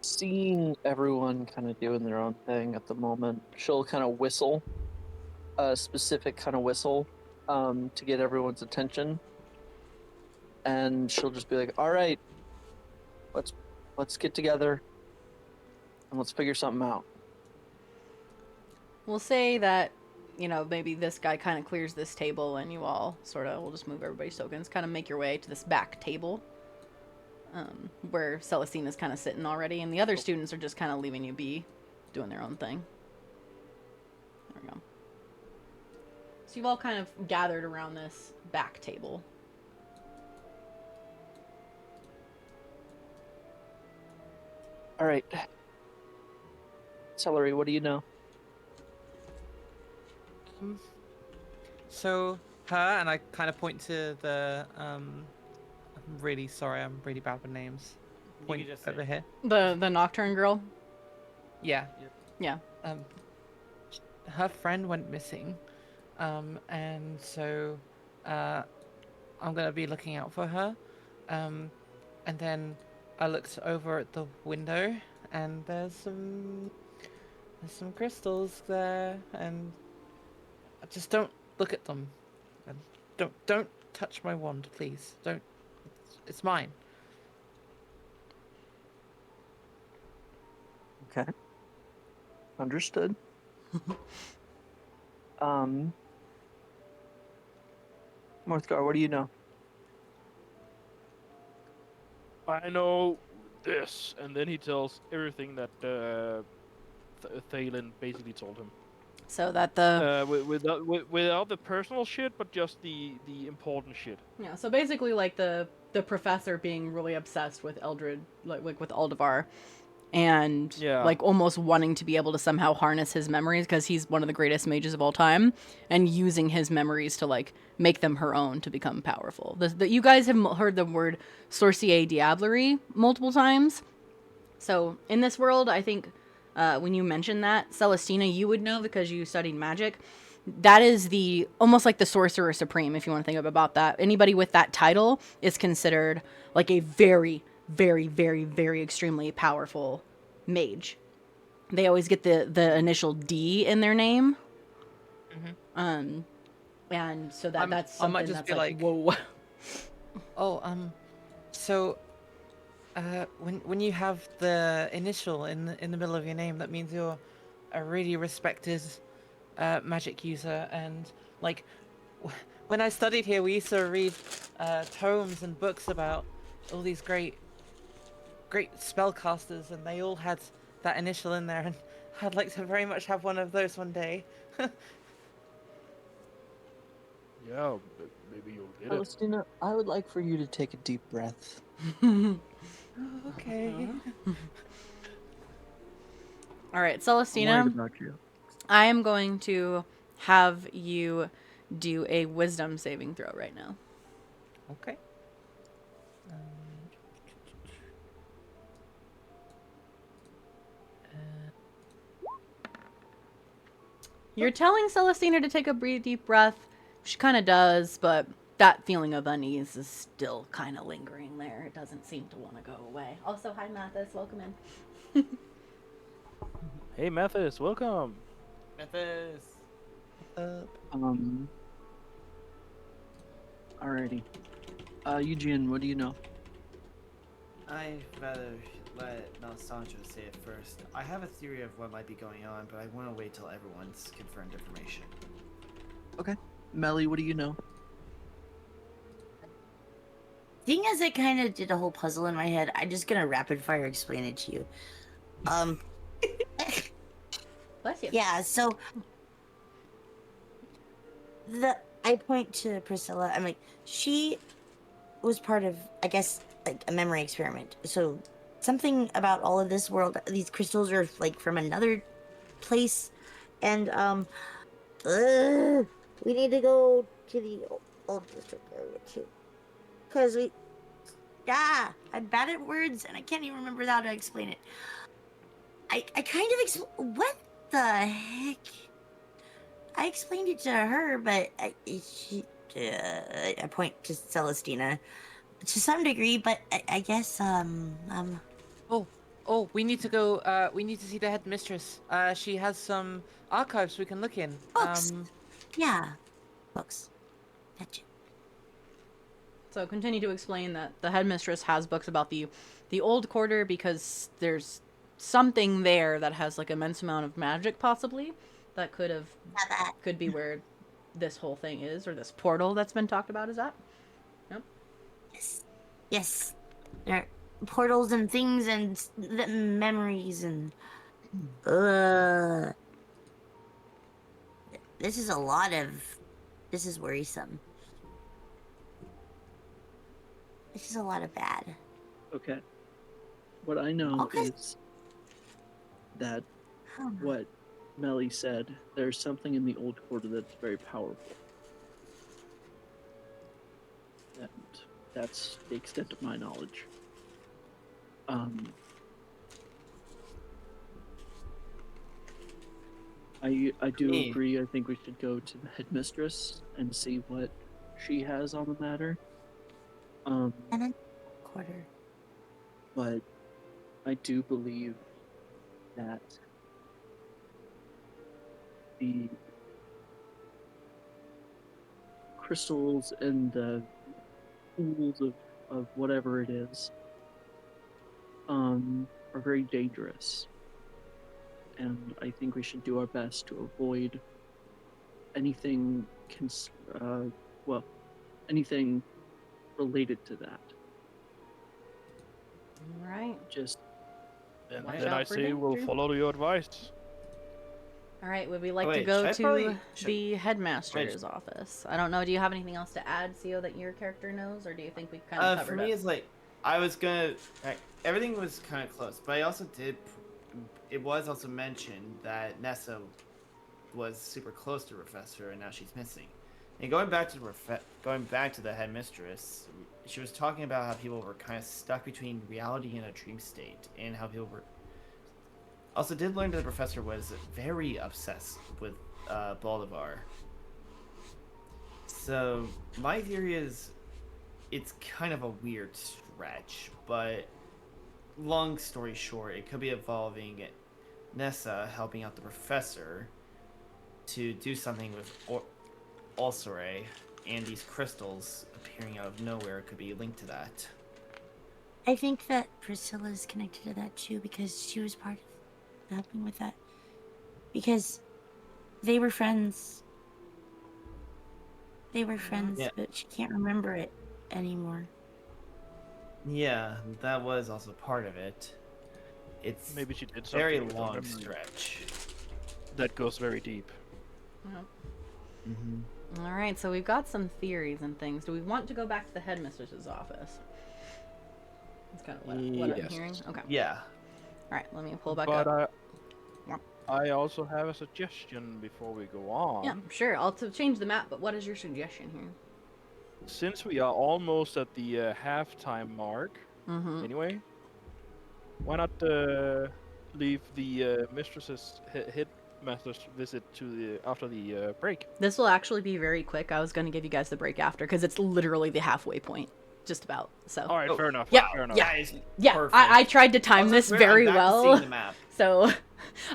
Seeing everyone kind of doing their own thing at the moment, she'll kind of whistle, a specific kind of whistle, to get everyone's attention. And she'll just be like, "All right, let's get together and let's figure something out." We'll say that, you know, maybe this guy kind of clears this table and you all sort of, we'll just move everybody's tokens, kind of make your way to this back table. Where Celestina's kind of sitting already, and the other students are just kind of leaving you be, doing their own thing. There we go. So you've all kind of gathered around this back table. All right. Celery, what do you know? So her, and I kind of point to the I'm really sorry, I'm really bad with names. Point just over here. The Nocturne girl? Yeah. Yeah. Her friend went missing, and so I'm gonna be looking out for her. And then I looked over at the window, and there's some crystals there, and just don't look at them, and don't touch my wand, please. Don't. It's mine. Okay. Understood. um, Morthgar, what do you know? I know this, and then he tells everything that Thalen basically told him. So that the Without the personal shit, but just the important shit. yeah, so basically like the professor being really obsessed with Eldred, like with Aldevar, and Yeah. like almost wanting to be able to somehow harness his memories because he's one of the greatest mages of all time, and using his memories to like make them her own to become powerful. You guys have heard the word Sorcier Diablerie multiple times. So in this world, I think when you mention that, Celestina, you would know because you studied magic. That is the almost like the sorcerer supreme, if you want to think about that. Anybody with that title is considered like a very, very, very, very extremely powerful mage. They always get the initial D in their name. Mm-hmm. And so I that's might something just that's be like, like- whoa. Oh, so when you have the initial in the middle of your name, that means you're a really respected magic user. And like when I studied here, we used to read tomes and books about all these great spellcasters, and they all had that initial in there. And I'd like to very much have one of those one day. Yeah, maybe you'll get it. Celestina, I would like for you to take a deep breath. Okay. All right, I'm Celestina. worried about you. I am going to have you do a wisdom saving throw right now. Okay. You're telling Celestina to take a deep breath. She kind of does, but that feeling of unease is still kind of lingering there. It doesn't seem to want to go away. Also, hi, Mathis. Welcome in. Hey, Mathis, welcome. Memphis. Alrighty. Eugene, what do you know? I'd rather let Nostalgia say it first. I have a theory of what might be going on, but I want to wait till everyone's confirmed information. Okay. Melly, what do you know? Seeing as I kind of did a whole puzzle in my head, I'm just gonna rapid fire explain it to you. Bless you. Yeah, so I point to Priscilla. I'm like, she was part of, I guess, like a memory experiment. So something about all of this world, these crystals are like from another place, and we need to go to the old district area too, because I'm bad at words and I can't even remember how to explain it. I kind of what the heck? I explained it to her, but I point to Celestina to some degree, but I guess Oh, we need to go. We need to see the headmistress. She has some archives we can look in. Books. Yeah, books. Gotcha. So continue to explain that the headmistress has books about the old quarter because there's something there that has like immense amount of magic possibly that could be where this whole thing is, or this portal that's been talked about. Is that? Nope. Yes. There are portals and things and the memories and this is worrisome. This is a lot of bad. Okay. What I know is that what Melly said, there's something in the old quarter that's very powerful. And that's the extent of my knowledge. I do agree. I think we should go to the headmistress and see what she has on the matter. And then quarter. but I do believe that the crystals and the pools of whatever it is are very dangerous. And I think we should do our best to avoid anything anything related to that. All right. Just And Watch then out I for say we'll danger. follow your advice. All right, would we like to wait, go should I to probably- the headmaster's office? I don't know. Do you have anything else to add, Co, that your character knows, or do you think we kind of covered For me, it? it's like I was gonna. Like, everything was kind of close, but I also did. It was also mentioned that Nessa was super close to Professor, and now she's missing. And going back to the headmistress, she was talking about how people were kind of stuck between reality and a dream state, and how people were. Also, did learn that the professor was very obsessed with Bolivar. So my theory is, it's kind of a weird stretch, but long story short, it could be involving Nessa helping out the professor to do something with Ulcerae, and these crystals appearing out of nowhere could be linked to that. I think that Priscilla is connected to that too because she was part of helping with that. Because they were friends. Yeah. But she can't remember it anymore. Yeah, that was also part of it. It's Maybe she did something very with her long memory. stretch. That goes very deep. Mm-hmm. All right, so we've got some theories and things. Do we want to go back to the headmistress's office? That's kind of what I'm Yes. hearing. Okay. Yeah. All right, let me pull back But up. Yeah. I also have a suggestion before we go on. Yeah, sure. I'll change the map, but what is your suggestion here? Since we are almost at the halftime mark, anyway, why not leave the mistress's headmaster's visit to after the break? This will actually be very quick. I was going to give you guys the break after because it's literally the halfway point, just about. So. All right, fair enough. Yeah, Fair enough. yeah. That is Yeah, perfect. I tried to time Also, this I'm very back to well. seeing the map. So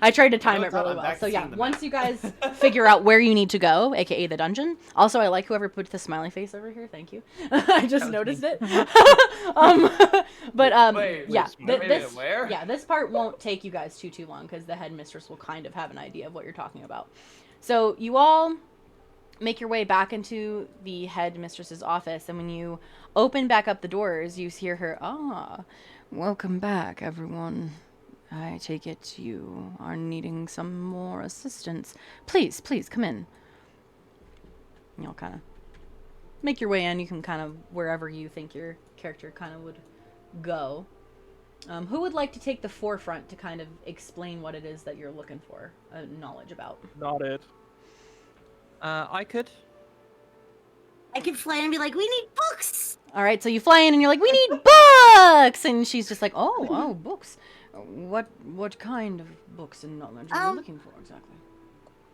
I tried to time No it doubt really I'm well. back So to yeah, seeing the once map. you guys figure out where you need to go, aka the dungeon. Also, I like whoever put the smiley face over here. Thank you. I just noticed it. Wait, yeah, wait, where? yeah, this part won't take you guys too long because the headmistress will kind of have an idea of what you're talking about. So you all make your way back into the headmistress's office, and when you open back up the doors, you hear her, welcome back, everyone. I take it you are needing some more assistance. Please, come in. And you'll kind of make your way in. You can kind of, wherever you think your character kind of would go. Who would like to take the forefront to kind of explain what it is that you're looking for knowledge about? Not it. I could. I could fly in and be like, we need books! All right, so you fly in and you're like, we need books! And she's just like, oh, books. What kind of books and knowledge are you looking for exactly?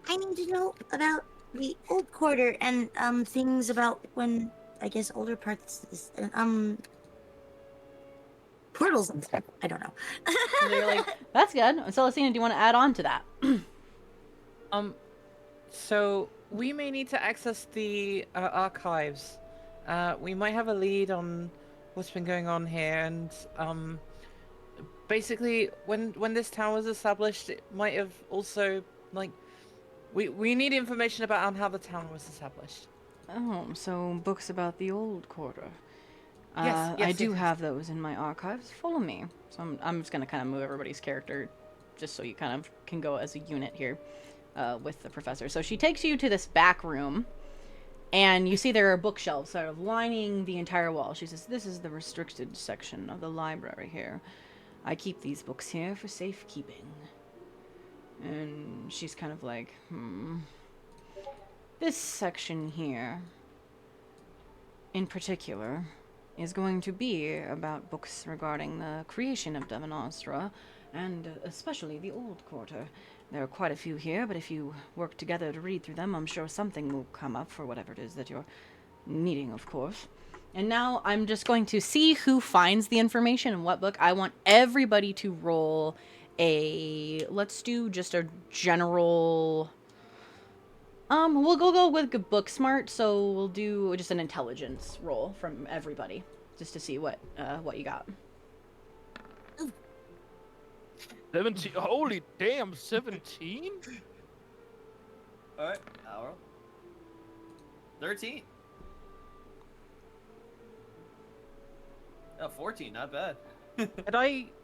I need to know about the old quarter and things about when, I guess, older parts, portals and stuff. I don't know. So you're like, that's good. Celestina, do you want to add on to that? So we may need to access the archives. We might have a lead on what's been going on here, and basically, when this town was established, it might have also we need information about on how the town was established. Oh, so books about the old quarter. Yes, I do yes. have those in my archives. Follow me. So I'm just gonna kind of move everybody's character, just so you kind of can go as a unit here, with the professor. So she takes you to this back room, and you see there are bookshelves sort of lining the entire wall. She says, "This is the restricted section of the library here. I keep these books here for safekeeping." And she's kind of like, This section here, in particular, is going to be about books regarding the creation of Devon Astra, and especially the Old Quarter. There are quite a few here, but if you work together to read through them, I'm sure something will come up for whatever it is that you're needing, of course. And now I'm just going to see who finds the information in what book. I want everybody to roll let's do just a general, we'll go with book smart. So we'll do just an intelligence roll from everybody just to see what you got. 17. Holy damn, 17? Alright, I'll roll. 13. Oh, 14, not bad.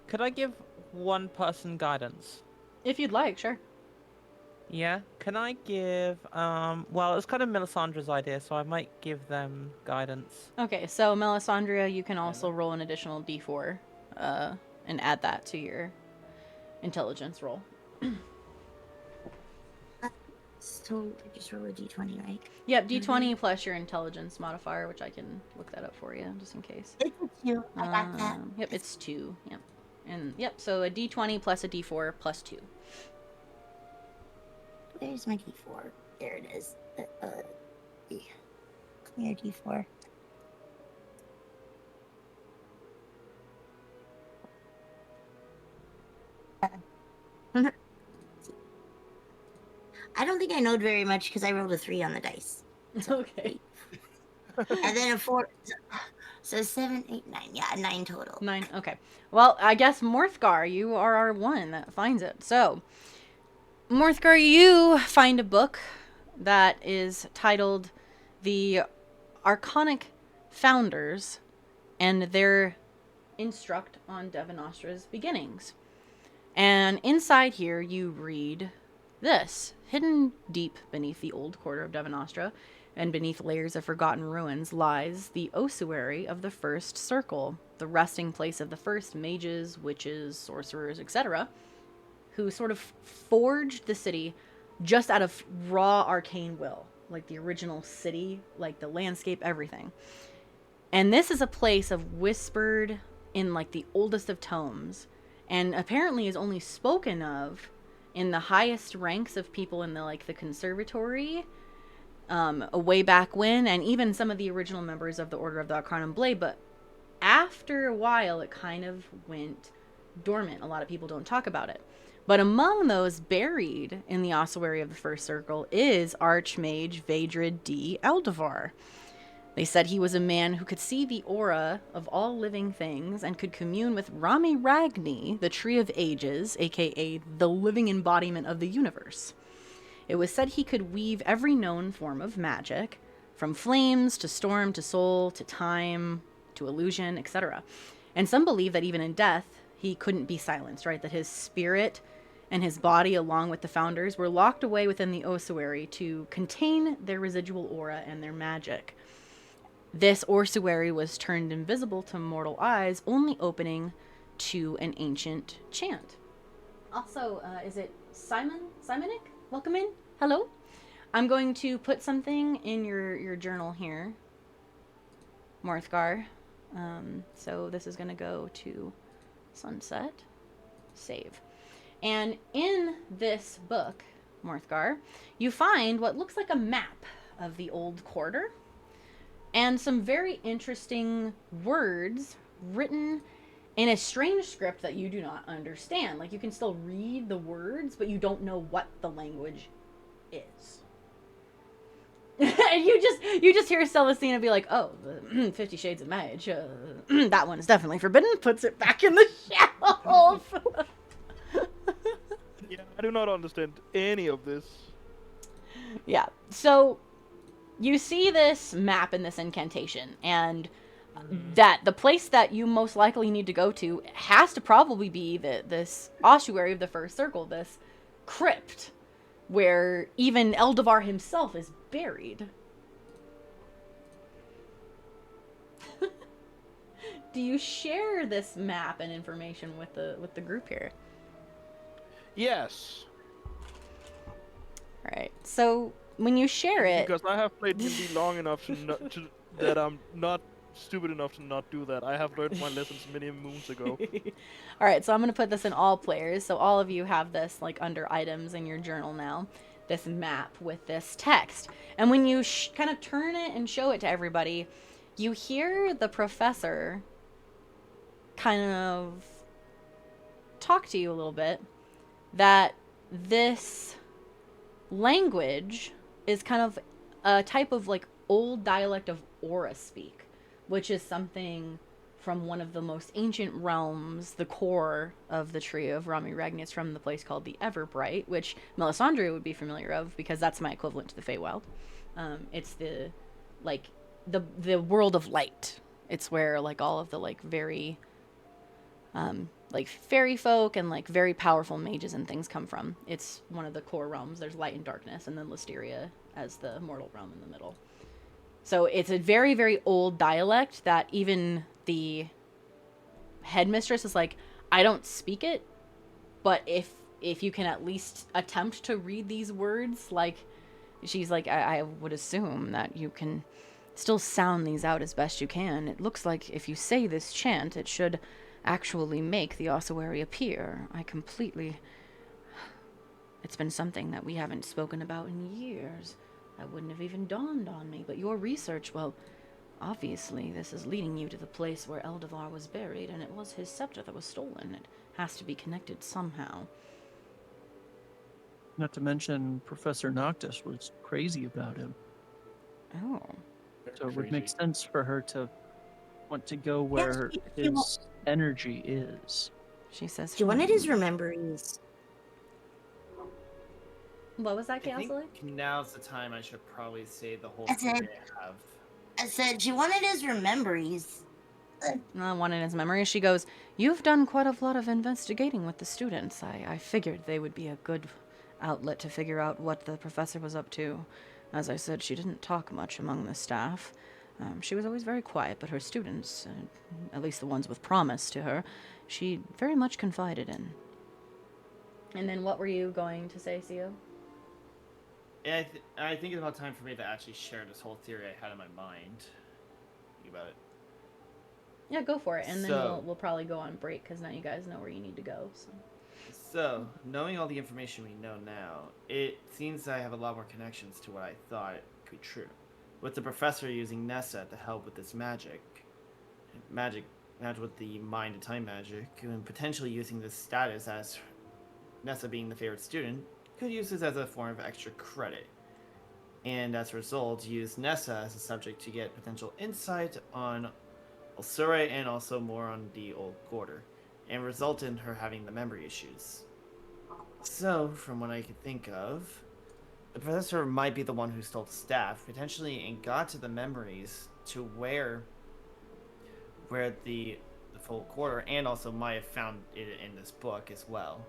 Could I give one person guidance? If you'd like, sure. Yeah. Can I give well, it's kind of Melisandre's idea, so I might give them guidance. Okay, so Melisandria, you can also roll an additional d4 and add that to your intelligence roll. So I just roll a d20, right? Yep, d20 plus your intelligence modifier, which I can look that up for you just in case. It's a 2. I got that. Yep, it's 2. Yep. And yep, so a d20 plus a d4 plus 2. There's my d4. There it is. Clear d4. I don't think I knowed very much because I rolled a 3 on the dice. So Okay. and then a 4. So 7, 8, 9. Yeah, 9 total. 9. Okay. Well, I guess Morthgar, you are our one that finds it. So, Morthgar, you find a book that is titled The Archonic Founders and Their Instruct on Devanostra's Beginnings. And inside here you read this. Hidden deep beneath the old quarter of Devanostra and beneath layers of forgotten ruins lies the ossuary of the First Circle, the resting place of the first mages, witches, sorcerers, etc., who sort of forged the city just out of raw arcane will, like the original city, like the landscape, everything. And this is a place of whispered in like the oldest of tomes, and apparently is only spoken of in the highest ranks of people in the conservatory, way back when, and even some of the original members of the Order of the Arcanum Blade. But after a while, it kind of went dormant. A lot of people don't talk about it. But among those buried in the ossuary of the First Circle is Archmage Vaedrid D. Eldevar. They said he was a man who could see the aura of all living things and could commune with Rami Ragni, the Tree of Ages, aka the living embodiment of the universe. It was said he could weave every known form of magic, from flames to storm to soul to time to illusion, etc. And some believe that even in death, he couldn't be silenced, right? That his spirit and his body, along with the founders, were locked away within the ossuary to contain their residual aura and their magic. This ossuary was turned invisible to mortal eyes, only opening to an ancient chant. Also, is it Simonic? Welcome in. Hello. I'm going to put something in your journal here, Morthgar. So this is going to go to Sunset. Save. And in this book, Morthgar, you find what looks like a map of the old quarter and some very interesting words written in a strange script that you do not understand. Like, you can still read the words, but you don't know what the language is. And you just hear Celestina be like, oh, the 50 Shades of Mage, that one is definitely forbidden, puts it back in the shelf. Yeah, I do not understand any of this. Yeah, so you see this map and this incantation, and that the place that you most likely need to go to has to probably be this ossuary of the First Circle, this crypt, where even Eldevar himself is buried. Do you share this map and information with the group here? Yes. All right, so when you share it, Because I have played D&D long enough that I'm not stupid enough to not do that. I have learned my lessons many moons ago. all right, so I'm gonna put this in all players, so all of you have this like under items in your journal now, this map with this text. And when you kind of turn it and show it to everybody, you hear the professor kind of talk to you a little bit that this language is kind of a type of like old dialect of aura speak, which is something from one of the most ancient realms, the core of the tree of Rami Ragni. It's from the place called the Everbright, which Melisandre would be familiar of because that's my equivalent to the Feywild. It's the like the world of light. It's where like all of the like very like fairy folk and like very powerful mages and things come from. It's one of the core realms. There's light and darkness, and then Listeria as the mortal realm in the middle. So it's a very, very old dialect that even the headmistress is like, I don't speak it, but if you can at least attempt to read these words, like, she's like, I would assume that you can still sound these out as best you can. It looks like if you say this chant, it should actually make the ossuary appear. It's been something that we haven't spoken about in years. That wouldn't have even dawned on me, but your research, well, obviously this is leading you to the place where Eldavar was buried, and it was his scepter that was stolen. It has to be connected somehow. Not to mention, Professor Noctis was crazy about him. Oh. So it would make sense for her to want to go Yeah, where she his energy is. She says, She wanted his remembrance. What was that, I think Castle? now's the time I should probably say the whole I said- theory I have. I said she wanted his remembrance. One in his memory. She goes, you've done quite a lot of investigating with the students. I figured they would be a good outlet to figure out what the professor was up to. As I said, she didn't talk much among the staff. She was always very quiet, but her students, at least the ones with promise to her, she very much confided in. And then what were you going to say, Sio? Yeah, I think it's about time for me to actually share this whole theory I had in my mind. Think about it. Yeah, go for it. And then So- we'll probably go on break because now you guys know where you need to go. So, knowing all the information we know now, it seems I have a lot more connections to what I thought could be true. With the professor using Nessa to help with this magic with the mind and time magic, and potentially using this status as Nessa being the favorite student, could use this as a form of extra credit. And as a result, use Nessa as a subject to get potential insight on Ulsure and also more on the old quarter, and result in her having the memory issues. So, from what I could think of, the professor might be the one who stole the staff, potentially, and got to the memories to where the full quarter, and also might have found it in this book as well.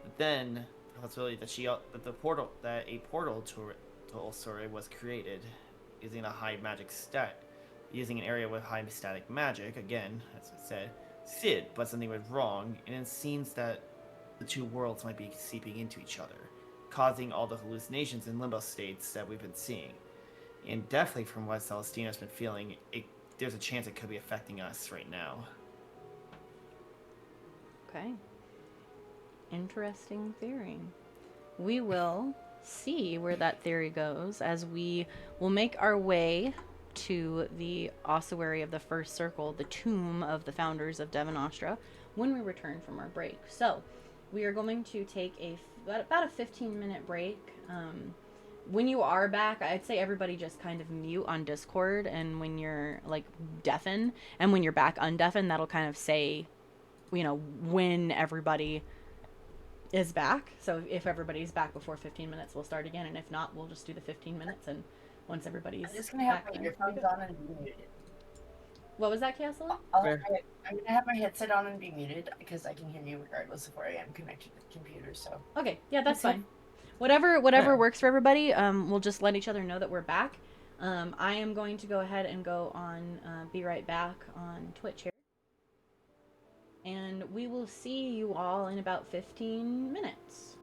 But then the possibility that a portal to Ulsure was created using a high magic stat, using an area with high static magic. Again, as I said, Sid, but something went wrong, and it seems that the two worlds might be seeping into each other, causing all the hallucinations and limbo states that we've been seeing. And definitely from what Celestina's been feeling, there's a chance it could be affecting us right now. Okay. Interesting theory. We will see where that theory goes as we will make our way to the ossuary of the First Circle, the tomb of the founders of Devon Ostra, when we return from our break. So, we are going to take about a 15-minute break. When you are back, I'd say everybody just kind of mute on Discord, and when you're like deafen, and when you're back undeafen, that'll kind of say, when everybody is back. So if everybody's back before 15 minutes, we'll start again, and if not, we'll just do the 15 minutes, and once everybody's I'm just gonna have back, my then- earphones on and be muted. What was that, Castle? I'm gonna have my headset on and be muted because I can hear you regardless of where I am connected to the computer. So Okay, yeah, that's Okay. fine. Whatever Yeah. works for everybody. We'll just let each other know that we're back. I am going to go ahead and go on Be Right Back on Twitch here. And we will see you all in about 15 minutes.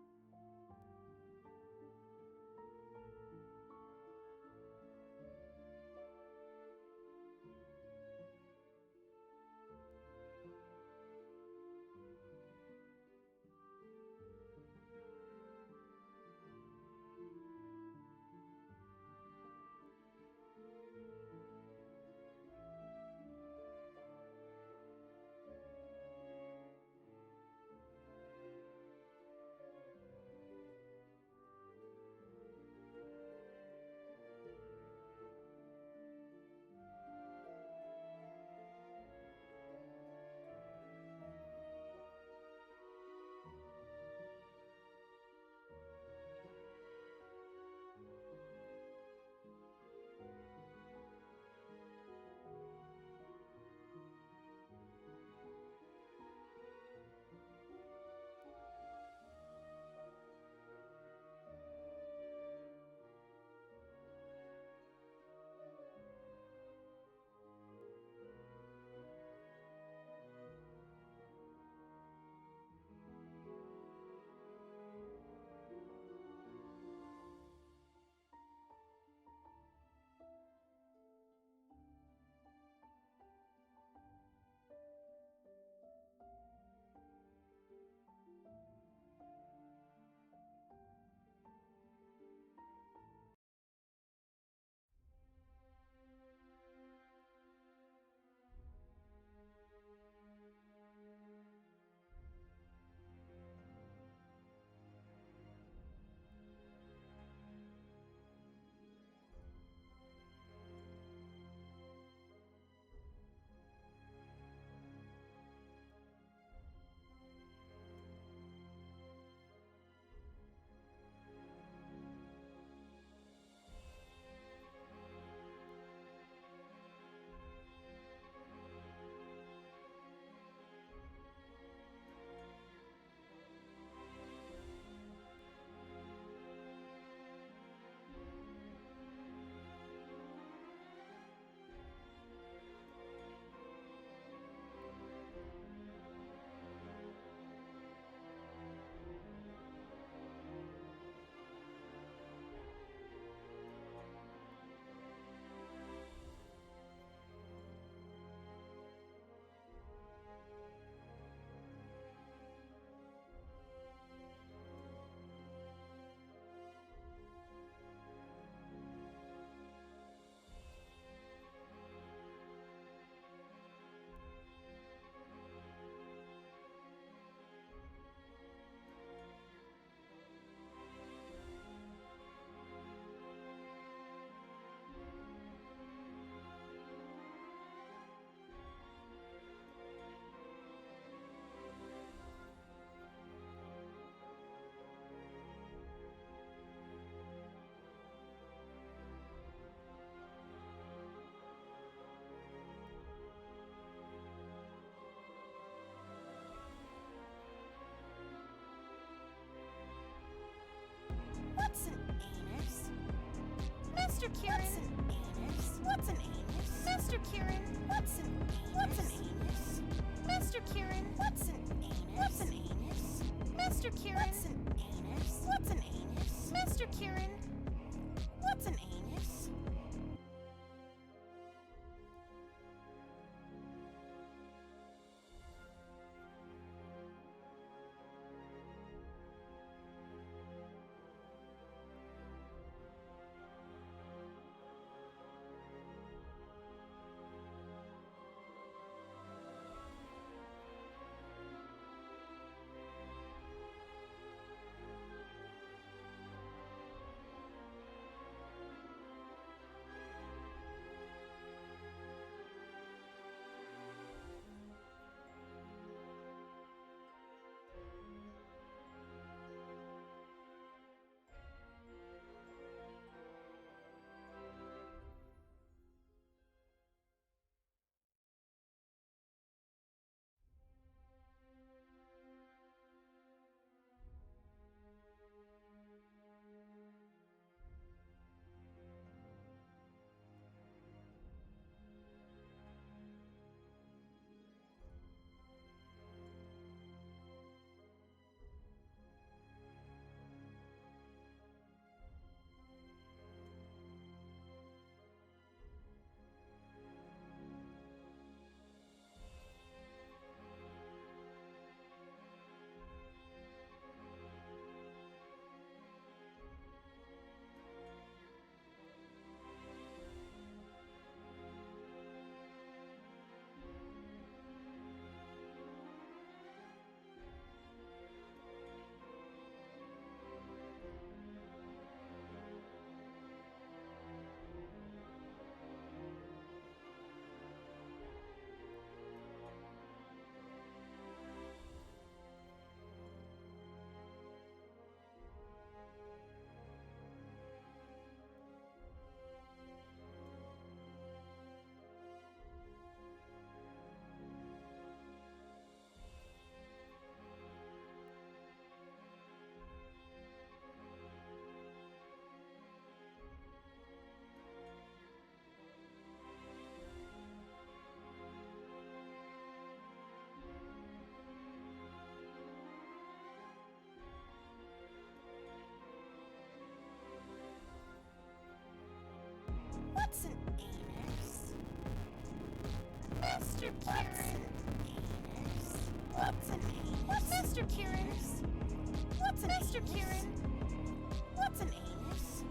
Kieran. What's an anus? Master Kieran. What's an anus? Master Kieran. What's an anus? Master Kieran. What's an anus? Master Kieran. What's an anus? What's an anus? Master Kieran. What's an anus? What's Master Kieran? What's an Master Kieran? What's an anus?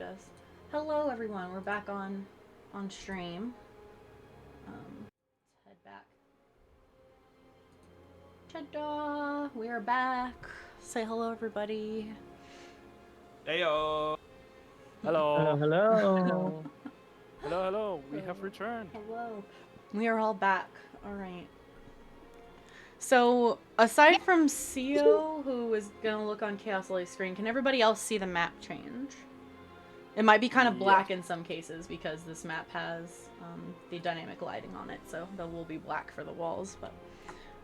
us. Hello, everyone. We're back on stream. Let's head back. Ta-da! We are back. Say hello, everybody. Heyo. Hello. Hello. Hello, hello. We have returned. Hello. We are all back. All right. So, aside from Sio, who is going to look on Chaos Lily's screen, can everybody else see the map change? It might be kind of black in some cases because this map has the dynamic lighting on it, so there will be black for the walls, but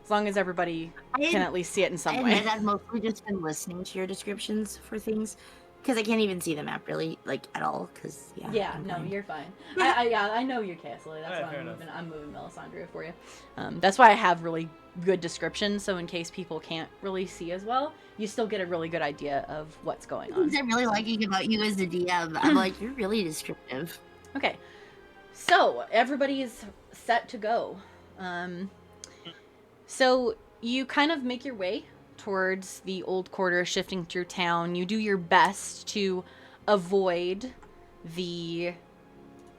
as long as everybody can at least see it in some way. I've mostly just been listening to your descriptions for things, because I can't even see the map really, like, at all, because, Yeah, no, you're fine. I know you're Chaos Lily. That's why I'm moving Melisandria for you. That's why I have really good descriptions, so in case people can't really see as well, you still get a really good idea of what's going on. Things I'm really liking about you as a DM. I'm like, you're really descriptive. Okay, so everybody is set to go. So you kind of make your way towards the old quarter, shifting through town. You do your best to avoid the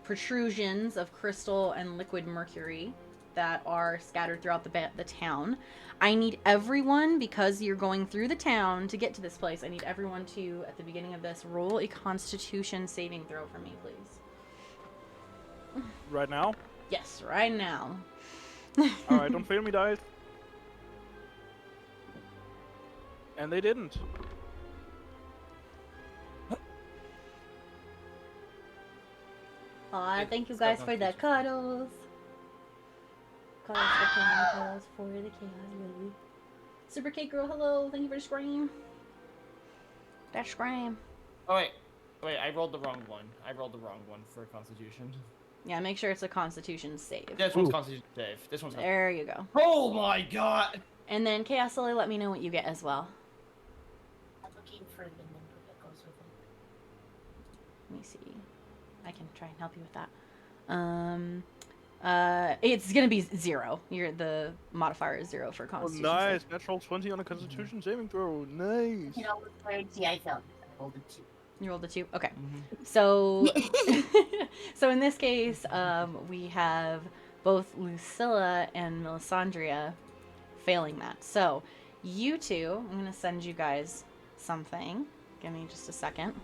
protrusions of crystal and liquid mercury that are scattered throughout the town. I need everyone, because you're going through the town to get to this place, I need everyone to, at the beginning of this, roll a Constitution saving throw for me, please. Right now? Yes, right now. Alright, don't fail me, guys. And they didn't. Aw, thank you guys for the cuddles. Cuddles for the chaos lily. Super Cake Girl, hello. Thank you for the scream. That scream. Oh wait, I rolled the wrong one. I rolled the wrong one for Constitution. Yeah, make sure it's a Constitution save. This one's Constitution save. This one's. There you go. Oh my god! And then Chaos Lily, let me know what you get as well. I'm looking for the number that goes with it. Let me see. I can try and help you with that. It's gonna be 0. The modifier is 0 for Oh, Constitution. nice. Save. Natural 20 on a Constitution saving throw. Nice. You know, see, I failed. I rolled a 2. You rolled a 2? Okay. So, so in this case, we have both Lucilla and Melisandria failing that. So, you two, I'm going to send you guys something. Give me just a second.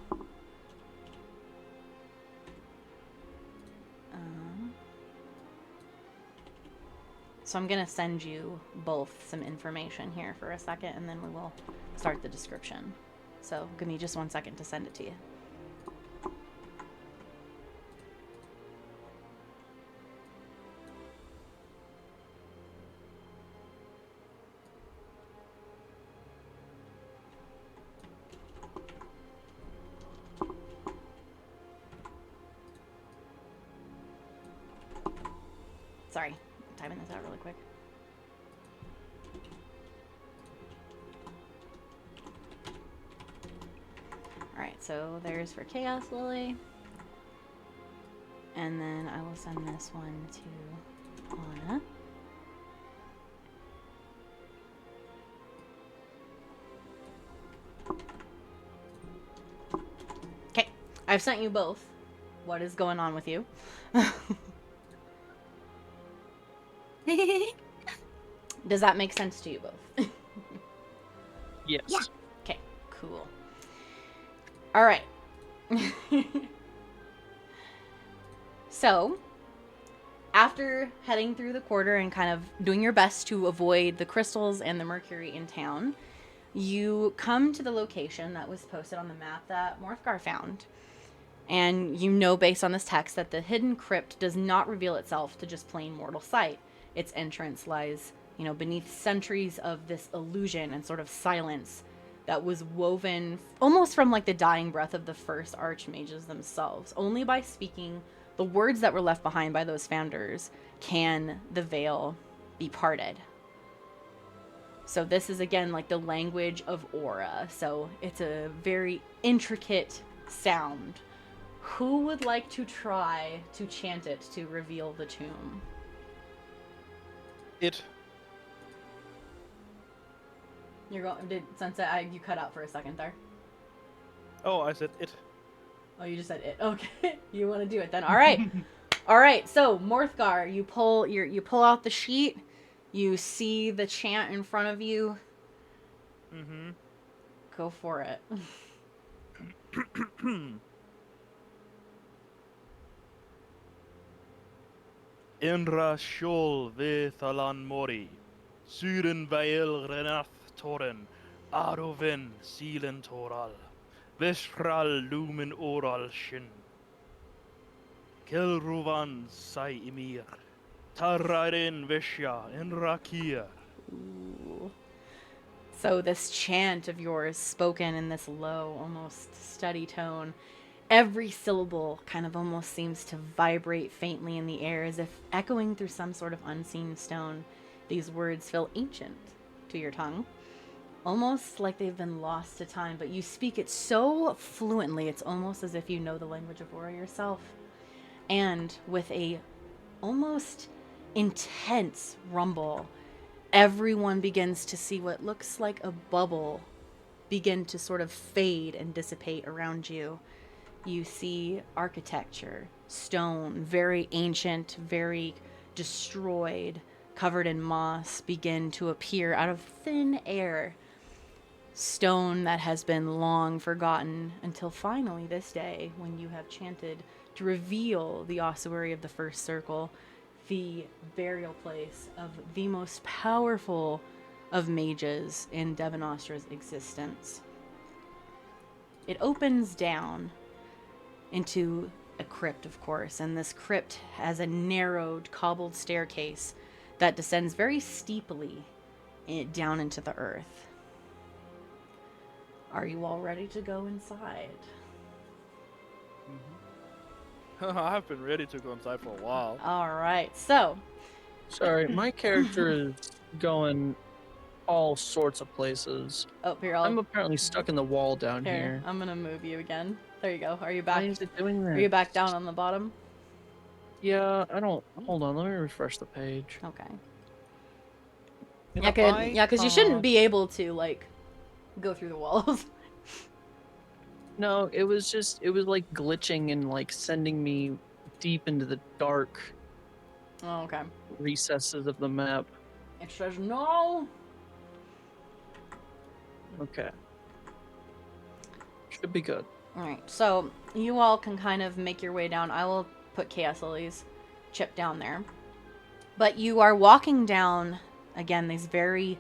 So I'm going to send you both some information here for a second, and then we will start the description. So give me just 1 second to send it to you. Sorry, I'm typing this out really quick. Alright, so there's for Chaos Lily. And then I will send this one to Anna. Okay, I've sent you both. What is going on with you? Does that make sense to you both? Yes. Yeah. Okay, cool. All right. So, after heading through the quarter and kind of doing your best to avoid the crystals and the mercury in town, you come to the location that was posted on the map that Morthgar found. And you know, based on this text, that the hidden crypt does not reveal itself to just plain mortal sight. Its entrance lies, you know, beneath centuries of this illusion and sort of silence that was woven almost from like the dying breath of the first archmages themselves. Only by speaking the words that were left behind by those founders can the veil be parted. So this is again like the language of aura. So it's a very intricate sound. Who would like to try to chant it to reveal the tomb? It. You're going. Did Sunset? You cut out for a second there. Oh, I said it. Oh, you just said it. Okay. You want to do it then. All right. All right. So, Morthgar, you pull out the sheet. You see the chant in front of you. Mm-hmm. Go for it. Inra Shol Vethalan Mori, Suren Vael Renath Toren, Arovin Seelen Toral, Veshral Lumen Oral Shin, Kelruvan Sai Emir, Tararen Veshya Inrakir. Ooh. So this chant of yours, spoken in this low, almost steady tone, every syllable kind of almost seems to vibrate faintly in the air as if echoing through some sort of unseen stone. These words feel ancient to your tongue, almost like they've been lost to time, but you speak it so fluently, it's almost as if you know the language of Aura yourself. And with a almost intense rumble, everyone begins to see what looks like a bubble begin to sort of fade and dissipate around you. You see architecture, stone, very ancient, very destroyed, covered in moss, begin to appear out of thin air. Stone that has been long forgotten until finally this day, when you have chanted to reveal the ossuary of the first circle, the burial place of the most powerful of mages in Devon Austra's existence. It opens down into a crypt, of course, and this crypt has a narrowed, cobbled staircase that descends very steeply down into the earth. Are you all ready to go inside? I've been ready to go inside for a while. All right, so. Sorry, my character is going all sorts of places. Oh, here, I'm apparently stuck in the wall down here. I'm gonna move you again. There you go. Are you back? Why is it doing that? Are you back down on the bottom? Yeah, I don't. Hold on, let me refresh the page. Okay. If Yeah, because you shouldn't be able to, like, go through the walls. No, it was like glitching and like sending me deep into the dark Oh, okay. recesses of the map. It says no. Okay. Should be good. Alright, so you all can kind of make your way down. I will put Chaos Lily's chip down there. But you are walking down, again, these very,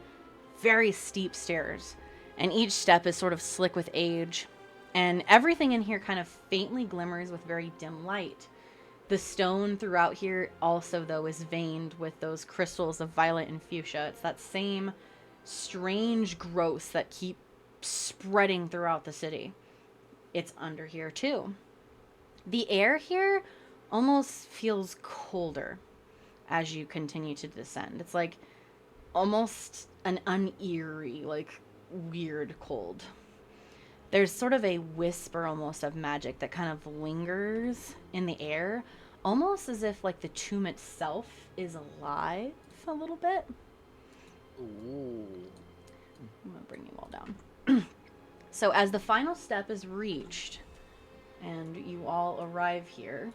very steep stairs. And each step is sort of slick with age. And everything in here kind of faintly glimmers with very dim light. The stone throughout here also, though, is veined with those crystals of violet and fuchsia. It's that same strange growths that keep spreading throughout the city. It's under here, too. The air here almost feels colder as you continue to descend. It's like almost an uneery, like, weird cold. There's sort of a whisper almost of magic that kind of lingers in the air, almost as if like the tomb itself is alive a little bit. Ooh. I'm gonna bring you all down. So as the final step is reached and you all arrive here,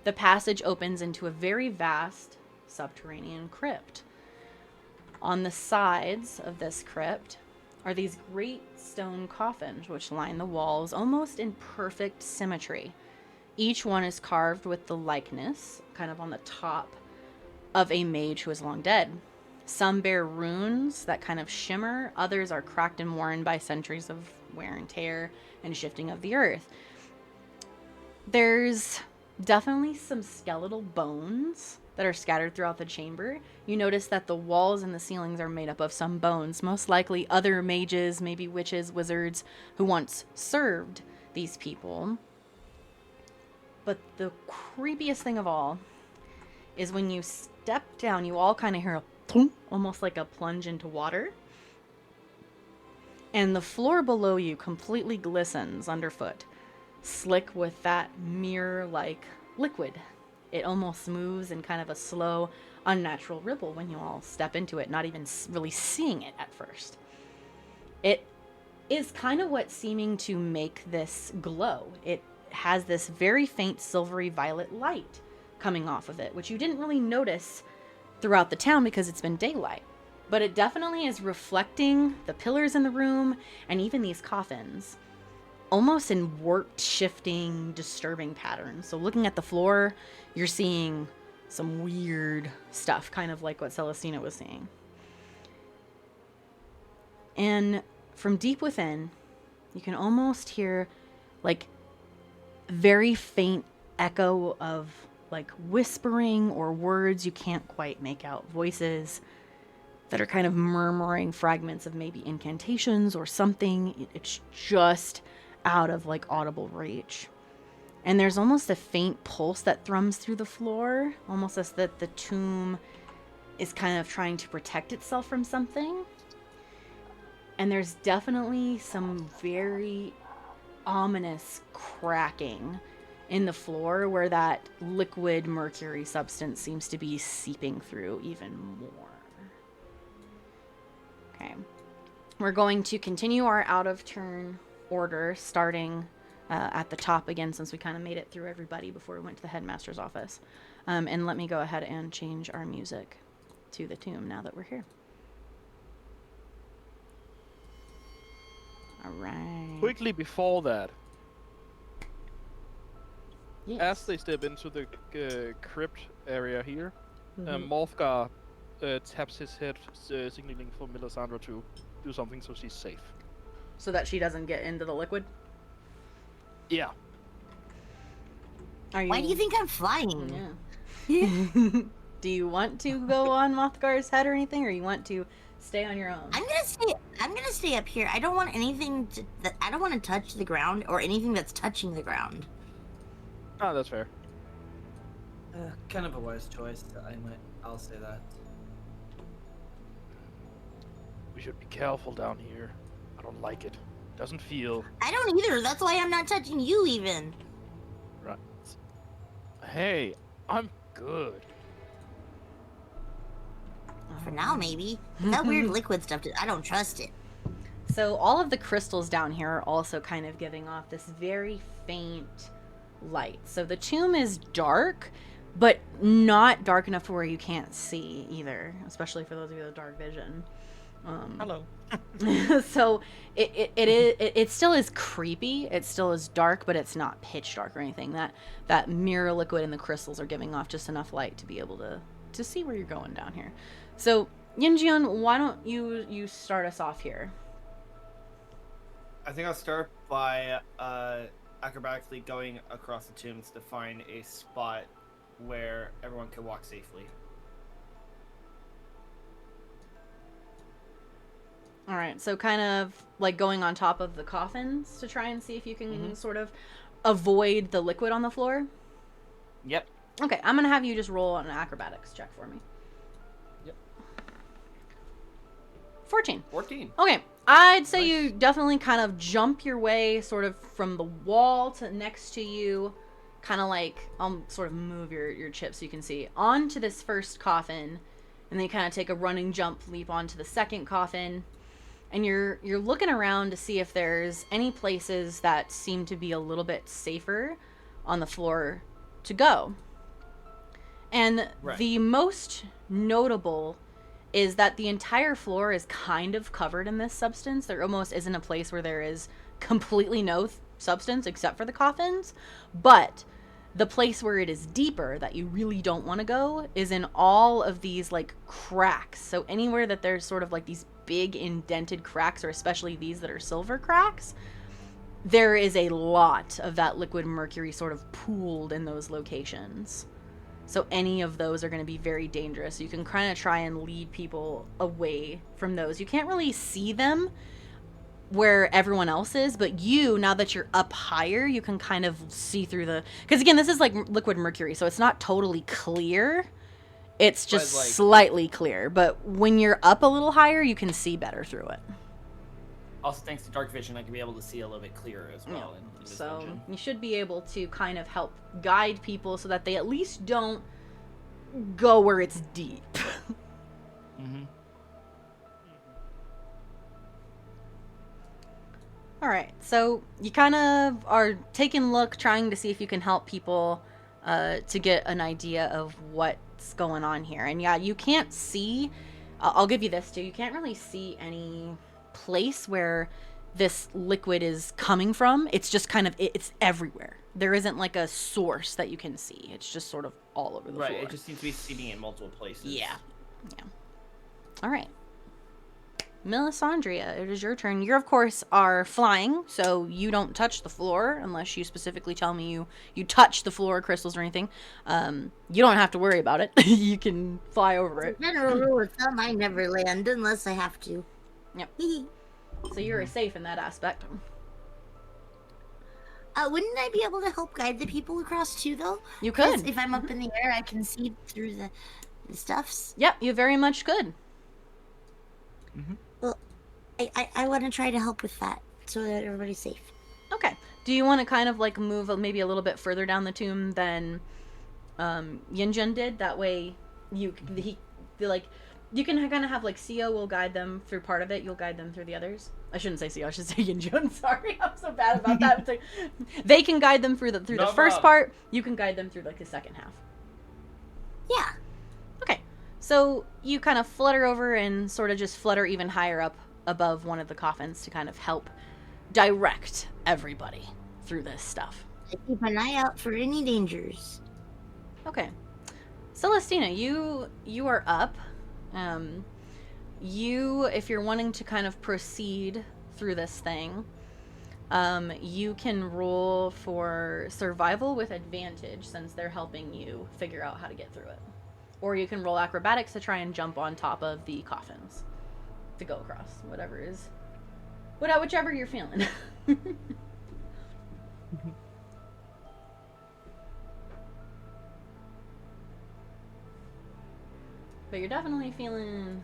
the passage opens into a very vast subterranean crypt. On the sides of this crypt are these great stone coffins which line the walls almost in perfect symmetry. Each one is carved with the likeness, kind of on the top, of a mage who is long dead. Some bear runes that kind of shimmer, others are cracked and worn by centuries of wear and tear and shifting of the earth. There's definitely some skeletal bones that are scattered throughout the chamber. You notice that the walls and the ceilings are made up of some bones, most likely other mages, maybe witches, wizards, who once served these people. But the creepiest thing of all is when you step down, you all kind of hear a thump, almost like a plunge into water. And the floor below you completely glistens underfoot, slick with that mirror-like liquid. It almost moves in kind of a slow, unnatural ripple when you all step into it, not even really seeing it at first. It is kind of what's seeming to make this glow. It has this very faint silvery violet light coming off of it, which you didn't really notice throughout the town because it's been daylight. But it definitely is reflecting the pillars in the room and even these coffins, almost in warped, shifting, disturbing patterns. So looking at the floor, you're seeing some weird stuff, kind of like what Celestina was seeing. And from deep within, you can almost hear like very faint echo of like whispering or words you can't quite make out, voices that are kind of murmuring fragments of maybe incantations or something. It's just out of like audible reach. And there's almost a faint pulse that thrums through the floor, almost as that the tomb is kind of trying to protect itself from something. And there's definitely some very ominous cracking in the floor where that liquid mercury substance seems to be seeping through even more. Okay. We're going to continue our out of turn order, starting at the top again, since we kind of made it through everybody before we went to the headmaster's office. And let me go ahead and change our music to the tomb now that we're here. All right. Quickly before that, Yes. as they step into the crypt area here, Morfgar taps his head, signaling for Melisandre to do something so she's safe. So that she doesn't get into the liquid? Yeah. Are you... Why do you think I'm flying? Yeah. Do you want to go on Mothgar's head or anything, or you want to stay on your own? I'm gonna stay up here. I don't want anything I don't want to touch the ground or anything that's touching the ground. Oh, that's fair. Kind of a wise choice. I'll say that. We should be careful down here. I don't like it. Doesn't feel I don't either. That's why I'm not touching you even. right. Hey, I'm good. For now, maybe. That weird liquid stuff, I don't trust it. So all of the crystals down here are also kind of giving off this very faint light. So the tomb is dark, but not dark enough to where you can't see either, especially for those of you with dark vision. Hello. So it still is creepy. It still is dark, but it's not pitch dark or anything. That mirror liquid and the crystals are giving off just enough light to be able to see where you're going down here. So Yinjian, why don't you start us off here? I think I'll start by acrobatically going across the tombs to find a spot where everyone can walk safely. All right, so kind of like going on top of the coffins to try and see if you can sort of avoid the liquid on the floor. Yep. Okay, I'm gonna have you just roll an acrobatics check for me. Yep. 14. 14. Okay, I'd say you definitely kind of jump your way sort of from the wall to next to you, kind of like, I'll sort of move your chip so you can see, onto this first coffin, and then you kind of take a running jump leap onto the second coffin, and you're looking around to see if there's any places that seem to be a little bit safer on the floor to go. And the most notable is that the entire floor is kind of covered in this substance. There almost isn't a place where there is completely no substance except for the coffins. But the place where it is deeper that you really don't want to go is in all of these like cracks. So anywhere that there's sort of like these big indented cracks, or especially these that are silver cracks, there is a lot of that liquid mercury sort of pooled in those locations. So any of those are going to be very dangerous. You can kind of try and lead people away from those. You can't really see them where everyone else is, but you, now that you're up higher, you can kind of see through the... Because again, this is like liquid mercury, so it's not totally clear. It's just like, slightly clear. But when you're up a little higher, you can see better through it. Also, thanks to dark vision, I can be able to see a little bit clearer as well. Yeah. In this So dungeon. you should be able to kind of help guide people so that they at least don't go where it's deep. All right, so you kind of are taking a look, trying to see if you can help people to get an idea of what's going on here. And yeah, you can't see. I'll give you this too. You can't really see any place where this liquid is coming from. It's just kind of it's everywhere. There isn't like a source that you can see. It's just sort of all over the floor. Right, it just seems to be seeping in multiple places. Yeah. All right. Melisandria, it is your turn. You, of course, are flying, so you don't touch the floor unless you specifically tell me you touch the floor, crystals, or anything. You don't have to worry about it. You can fly over it. General rule of thumb, I never land unless I have to. Yep. So you're safe in that aspect. Wouldn't I be able to help guide the people across too, though? You could. If I'm up in the air, I can see through the stuffs. Yep, you very much could. Well, I want to try to help with that so that everybody's safe. Okay. Do you want to kind of like move maybe a little bit further down the tomb than Yinjun did? That way you can kind of have like Sio will guide them through part of it. You'll guide them through the others. I shouldn't say Sio. I should say Yinjun. Sorry, I'm so bad about that. It's like, they can guide them through the first part. You can guide them through like the second half. Yeah. Okay. So you kind of flutter over and sort of just flutter even higher up above one of the coffins to kind of help direct everybody through this stuff. I keep an eye out for any dangers. Okay. Celestina, you are up. If you're wanting to kind of proceed through this thing, you can roll for survival with advantage since they're helping you figure out how to get through it. Or you can roll acrobatics to try and jump on top of the coffins to go across. Whichever you're feeling. But you're definitely feeling...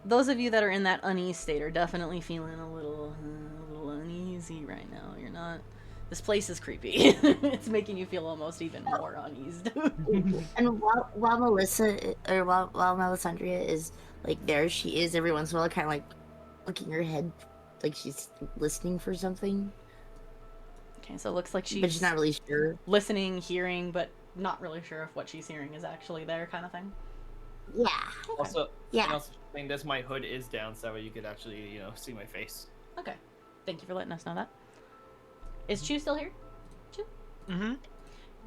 Those of you that are in that unease state are definitely feeling a little uneasy right now. You're not... This place is creepy. It's making you feel almost even more uneased. And while Melisandria is like there, she is every once in a while kind of like looking her head like she's listening for something. Okay, so it looks like but she's not really sure. Listening, hearing, but not really sure if what she's hearing is actually there, kind of thing. Yeah. Okay. Also, yeah. And also, I think my hood is down, so that way you could actually, see my face. Okay. Thank you for letting us know that. Is Chu still here? Chu? Mm-hmm.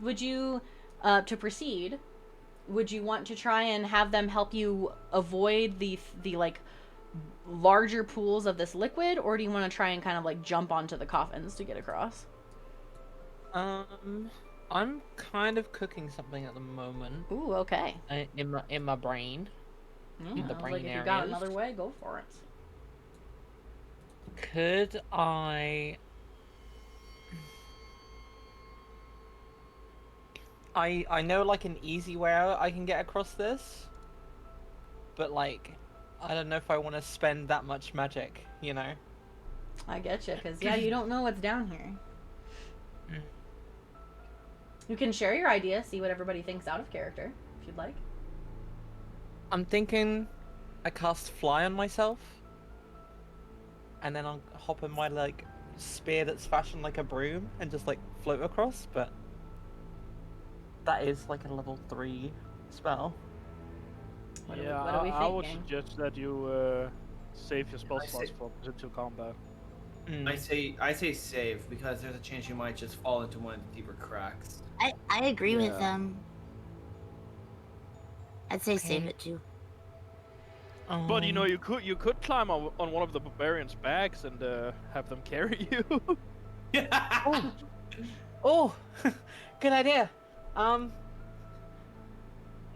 Would you, to proceed, would you want to try and have them help you avoid the like larger pools of this liquid, or do you want to try and kind of like jump onto the coffins to get across? I'm kind of cooking something at the moment. Ooh, okay. In my brain. Yeah, in the brain like if areas. you got another way, go for it. Could I know like an easy way out I can get across this, but like I don't know if I want to spend that much magic, I get you, because yeah, you don't know what's down here. You can share your idea, see what everybody thinks out of character, if you'd like. I'm thinking I cast fly on myself, and then I'll hop in my like spear that's fashioned like a broom and just like float across, but that is like a level 3 spell. What Yeah, are we I would thinking? suggest that you save your spell slots for into combat. I say save because there's a chance you might just fall into one of the deeper cracks. I agree with them. I'd say save it too. But you could climb on one of the barbarians' backs and have them carry you. Oh, good idea.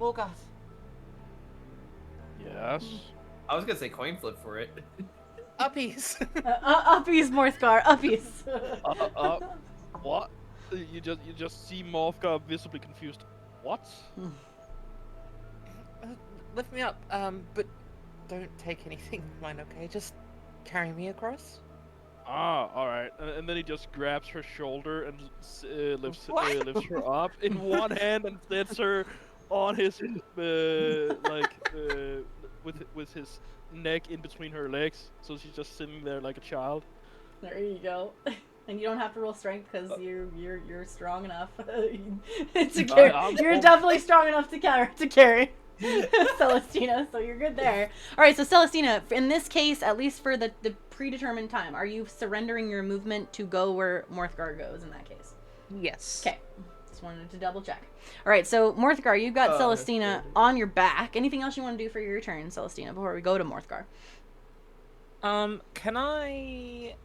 Morgoth. Yes. I was gonna say coin flip for it. Uppies. Uppies, Morthgar, uppies. What? You just see Morthgar visibly confused. What? Lift me up, but don't take anything of mine, okay? Just carry me across. Ah, all right. And then he just grabs her shoulder and lifts her up in one hand and sets her on his with his neck in between her legs. So she's just sitting there like a child. There you go. And you don't have to roll strength because you're strong enough to carry. You're definitely strong enough to carry Celestina, so you're good there. All right, so Celestina, in this case, at least for the predetermined time, are you surrendering your movement to go where Morthgar goes in that case? Yes. Okay. Just wanted to double check. All right, so Morthgar, you've got Celestina on your back. Anything else you want to do for your turn, Celestina, before we go to Morthgar? Can I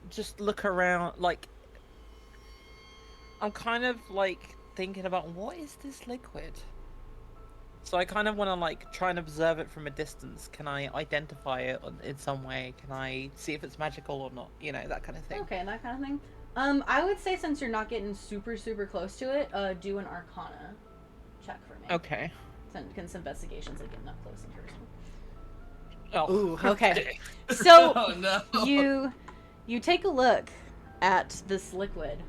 just look around? Like, I'm kind of like thinking about what is this liquid? So I kind of want to like try and observe it from a distance. Can I identify it in some way? Can I see if it's magical or not? You know, that kind of thing. Okay, that kind of thing. I would say since you're not getting super close to it, do an Arcana check for me. Okay. Since investigation's like getting up close and personal. Oh. Ooh, okay. So Oh, no. you take a look at this liquid,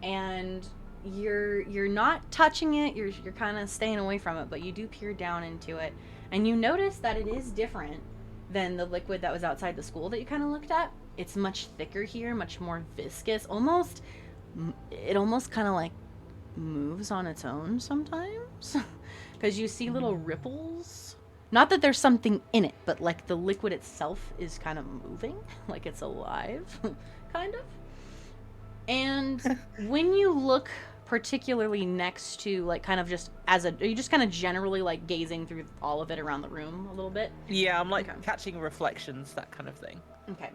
and you're not touching it. You're kind of staying away from it, but you do peer down into it, and you notice that it is different than the liquid that was outside the school that you kind of looked at. It's much thicker here, much more viscous. It almost kind of like moves on its own sometimes, because you see little ripples. Not that there's something in it, but like the liquid itself is kind of moving, like it's alive, kind of. And when you look particularly next to, like, kind of just are you just kind of generally like gazing through all of it around the room a little bit? Yeah, I'm like catching reflections, that kind of thing. Okay.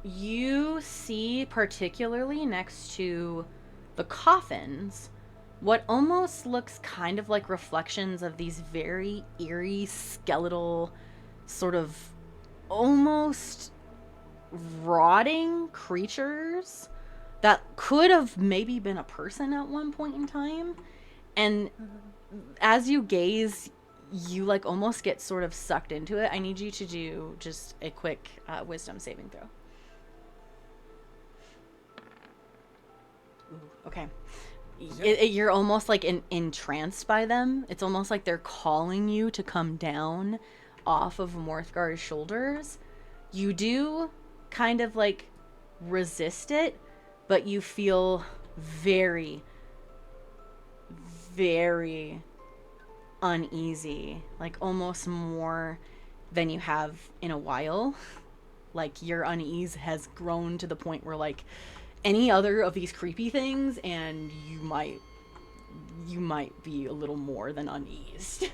You see particularly next to the coffins what almost looks kind of like reflections of these very eerie, skeletal, sort of almost rotting creatures that could have maybe been a person at one point in time. And as you gaze, you like almost get sort of sucked into it. I need you to do just a quick wisdom saving throw. Ooh, okay. You're almost like entranced by them. It's almost like they're calling you to come down off of Morthgar's shoulders. You do kind of like resist it, but you feel very, very uneasy, like almost more than you have in a while. Like your unease has grown to the point where like any other of these creepy things and you might be a little more than uneased.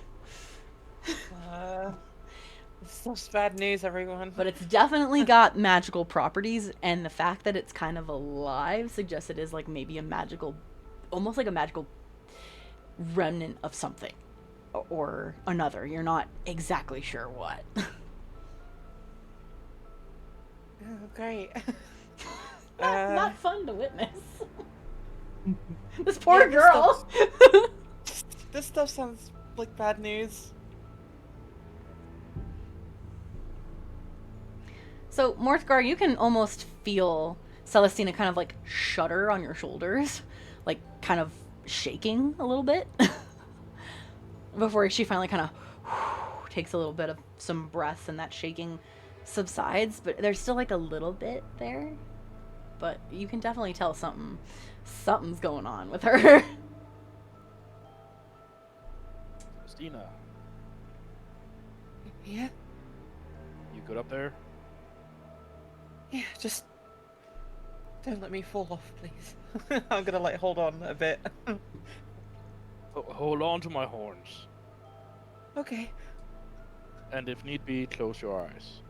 Such bad news, everyone. But it's definitely got magical properties, and the fact that it's kind of alive suggests it is like maybe a magical, almost like a magical remnant of something or another. You're not exactly sure what. Oh, great. Not fun to witness. This poor girl. This stuff sounds like bad news. So, Morthgar, you can almost feel Celestina kind of like shudder on your shoulders, like kind of shaking a little bit before she finally kind of takes a little bit of some breaths and that shaking subsides, but there's still like a little bit there. But you can definitely tell something's going on with her. Christina, Yeah? you good up there? Yeah, just don't let me fall off, please. I'm gonna like hold on a bit. Hold on to my horns. Okay. And if need be, close your eyes.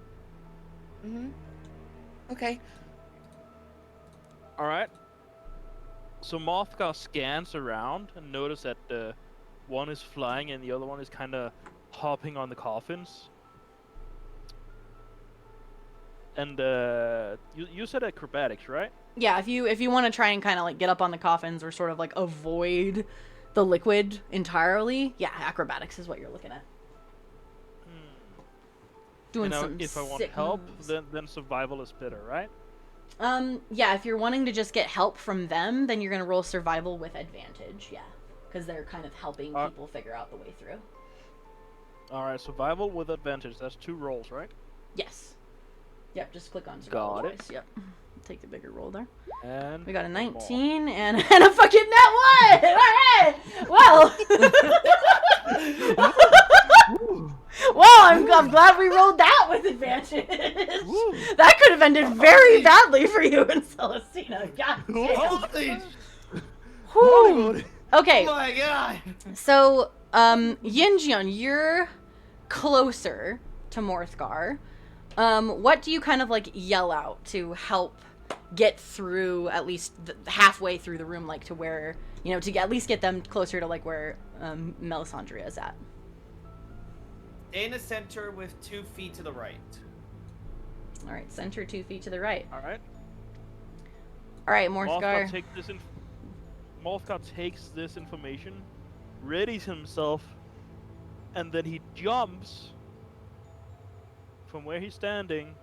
Okay. Alright. So Mothgar scans around and notice that one is flying and the other one is kind of hopping on the coffins. And you said acrobatics, right? Yeah, if you want to try and kind of like get up on the coffins or sort of like avoid the liquid entirely, yeah, acrobatics is what you're looking at. Doing some if I want sick help, moves. then survival is better, right? Yeah, if you're wanting to just get help from them, then you're gonna roll survival with advantage, yeah, because they're kind of helping people figure out the way through. All right, survival with advantage. That's 2 rolls, right? Yes. Yep, just click on survival Got it. twice. Yep. Take the bigger roll there. And We got a more. 19 and a fucking net 1! Alright! Well. Well, I'm glad we rolled that with advantage. That could have ended very badly for you and Celestina. God damn. Whew. Okay. Oh my god! So, Yinjian, you're closer to Morthgar. What do you kind of like yell out to help get through at least halfway through the room, like to where, you know, to at least get them closer to like where Melisandre is at? In the center with 2 feet to the right. All right, center 2 feet to the right. All right. All right, Morthgar. Morthgar takes this information, readies himself, and then he jumps from where he's standing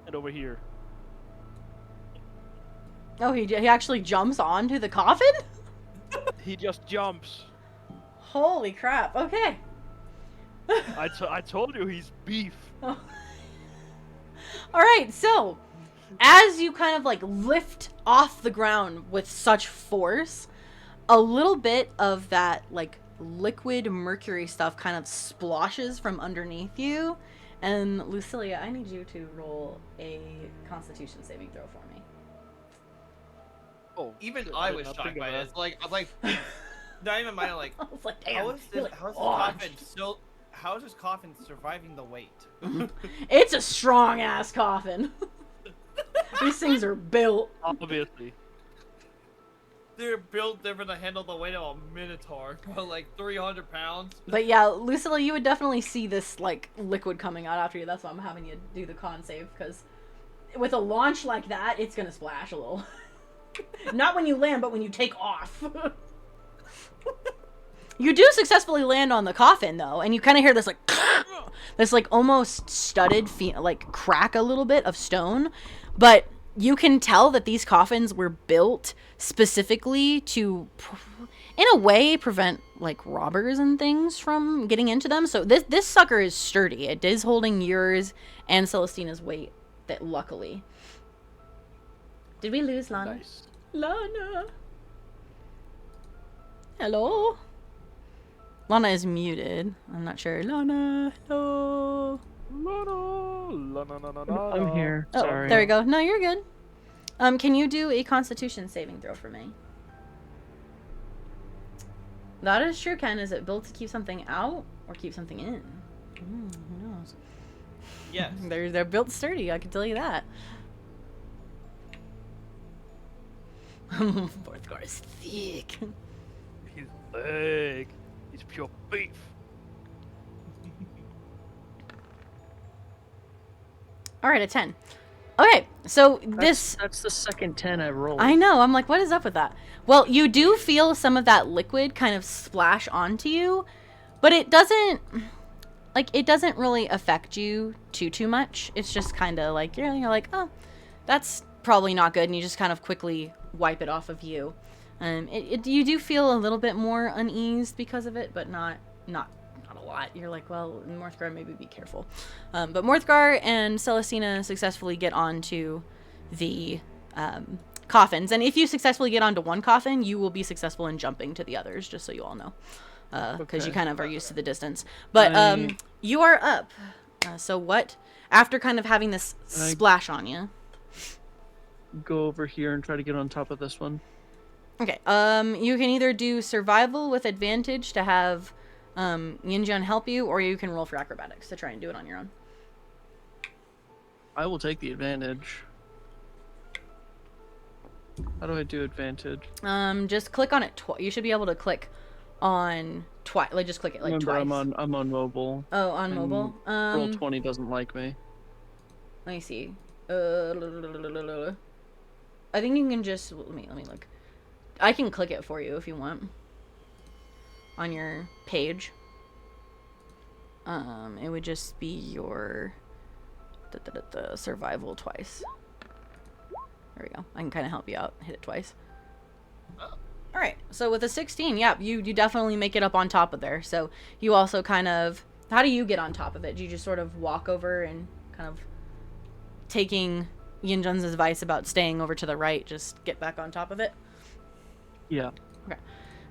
and over here. Oh, he actually jumps onto the coffin? He just jumps. Holy crap! Okay. I told you he's beef. Oh. All right, so as you kind of like lift off the ground with such force, a little bit of that like liquid mercury stuff kind of splashes from underneath you. And Lucilia, I need you to roll a Constitution saving throw for me. Oh, Even shit, I did was not shocked think by of it. that. It's like, I was like, not even mine, like, I was like, damn. how is You're this, like, how is this "Oh." coffin still, how is this coffin surviving the weight? It's a strong ass coffin. These things are built. Obviously. They're built different to handle the weight of a minotaur, but like 300 pounds. But yeah, Lucilla, you would definitely see this like liquid coming out after you. That's why I'm having you do the con save, because with a launch like that, it's gonna splash a little. Not when you land, but when you take off. You do successfully land on the coffin though, and you kind of hear this like this like almost studded like crack a little bit of stone, but you can tell that these coffins were built specifically to in a way prevent like robbers and things from getting into them. So this sucker is sturdy. It is holding yours and Celestina's weight, that luckily. Did we lose Lana? Nice. Lana. Hello? Lana is muted. I'm not sure. Lana, hello. I'm here. Oh, Sorry. there we go. No, you're good. Can you do a Constitution saving throw for me? That is true, Ken. Is it built to keep something out or keep something in? Who knows? Yes. They're built sturdy, I can tell you that. Morthgar is thick. He's big. He's pure beef. All right, a 10. Okay, so this... That's the second 10 I've rolled. I know, I'm like, what is up with that? Well, you do feel some of that liquid kind of splash onto you, but it doesn't... Like, it doesn't really affect you too much. It's just kind of like, you're like, oh, that's probably not good, and you just kind of quickly wipe it off of you. You do feel a little bit more uneased because of it, but not a lot. You're like, well, Morthgar, maybe be careful. But Morthgar and Celestina successfully get onto the coffins, and if you successfully get onto one coffin, you will be successful in jumping to the others, just so you all know, because you kind of are used to the distance. But you are up. So what? After kind of having this splash on you. Go over here and try to get on top of this one. Okay. You can either do survival with advantage to have Yinjian help you, or you can roll for acrobatics to try and do it on your own. I will take the advantage. How do I do advantage? Just click on it twice. You should be able to click on twice. Like, just click it like Remember, twice. I'm on mobile. Oh, on mobile. Roll 20 doesn't like me. Let me see. I think you can just let me look. I can click it for you if you want. On your page. It would just be your survival twice. There we go. I can kind of help you out. Hit it twice. Alright, so with a 16, yeah, you definitely make it up on top of there. So you also kind of... How do you get on top of it? Do you just sort of walk over and kind of taking Yinjun's advice about staying over to the right, just get back on top of it? Yeah. Okay.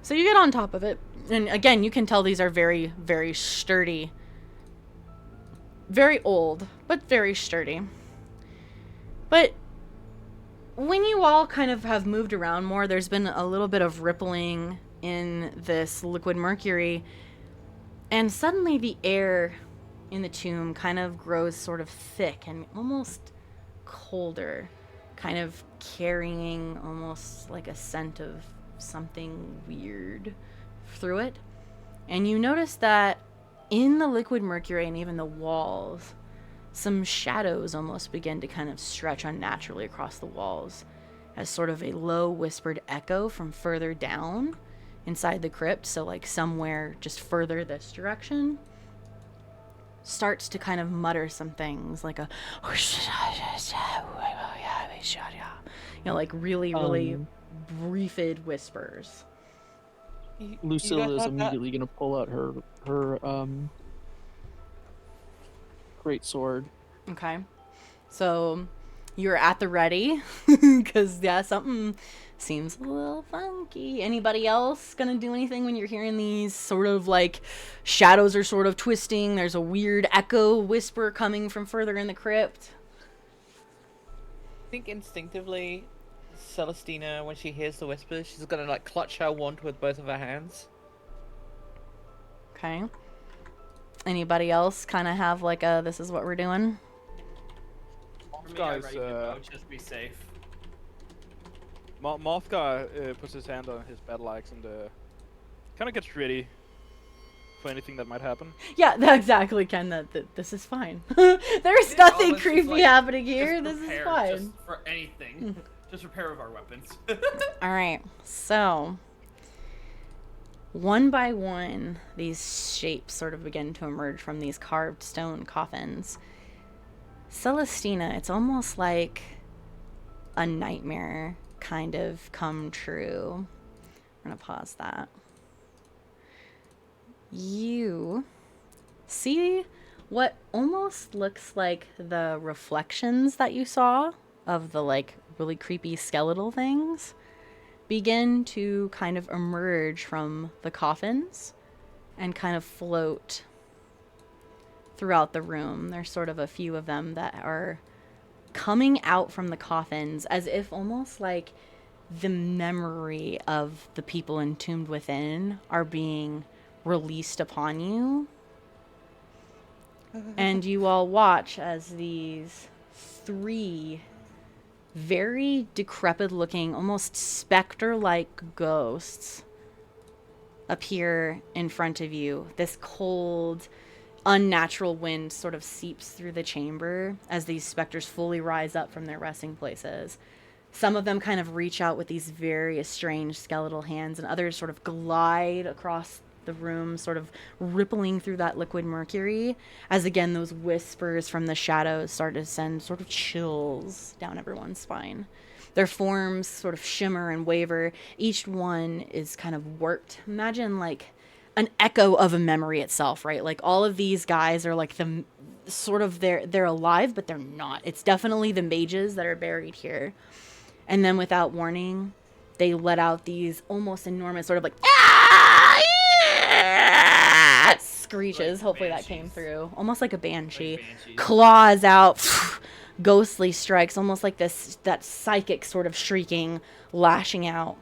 So you get on top of it, and again, you can tell these are very, very sturdy. Very old, but very sturdy. But when you all kind of have moved around more, there's been a little bit of rippling in this liquid mercury, and suddenly the air in the tomb kind of grows sort of thick and almost colder, kind of carrying almost like a scent of something weird through it. And you notice that in the liquid mercury and even the walls, some shadows almost begin to kind of stretch unnaturally across the walls as sort of a low whispered echo from further down inside the crypt, so like somewhere just further this direction, starts to kind of mutter some things like a like really, really briefed whispers. Lucilla is immediately going to pull out her great sword. Okay. So you're at the ready because something seems a little funky. Anybody else gonna do anything when you're hearing these sort of like shadows are sort of twisting? There's a weird echo whisper coming from further in the crypt. I think instinctively, Celestina, when she hears the whispers, she's gonna like clutch her wand with both of her hands. Okay. Anybody else kind of have like a this is what we're doing? For me, I'm ready to go, just be safe. Mothgar puts his hand on his battle axe and kind of gets ready for anything that might happen. Yeah, exactly, Ken. That this is fine. There's nothing creepy happening here. This is fine. Just for anything. Just prepare with our weapons. All right, so one by one, these shapes sort of begin to emerge from these carved stone coffins. Celestina, it's almost like a nightmare kind of come true. I'm gonna pause that. You see what almost looks like the reflections that you saw of the like really creepy skeletal things begin to kind of emerge from the coffins and kind of float throughout the room. There's sort of a few of them that are coming out from the coffins as if almost like the memory of the people entombed within are being released upon you. And you all watch as these three very decrepit looking, almost specter-like ghosts appear in front of you. This cold, unnatural wind sort of seeps through the chamber as these specters fully rise up from their resting places. Some of them kind of reach out with these very strange skeletal hands, and others sort of glide across the room, sort of rippling through that liquid mercury, as again those whispers from the shadows start to send sort of chills down everyone's spine. Their forms sort of shimmer and waver. Each one is kind of warped. Imagine like an echo of a memory itself, right? Like all of these guys are like the sort of they're alive, but they're not. It's definitely the mages that are buried here. And then without warning, they let out these almost enormous sort of like screeches. Hopefully that came through. Almost like a banshee. Claws out, ghostly strikes, almost like that psychic sort of shrieking, lashing out.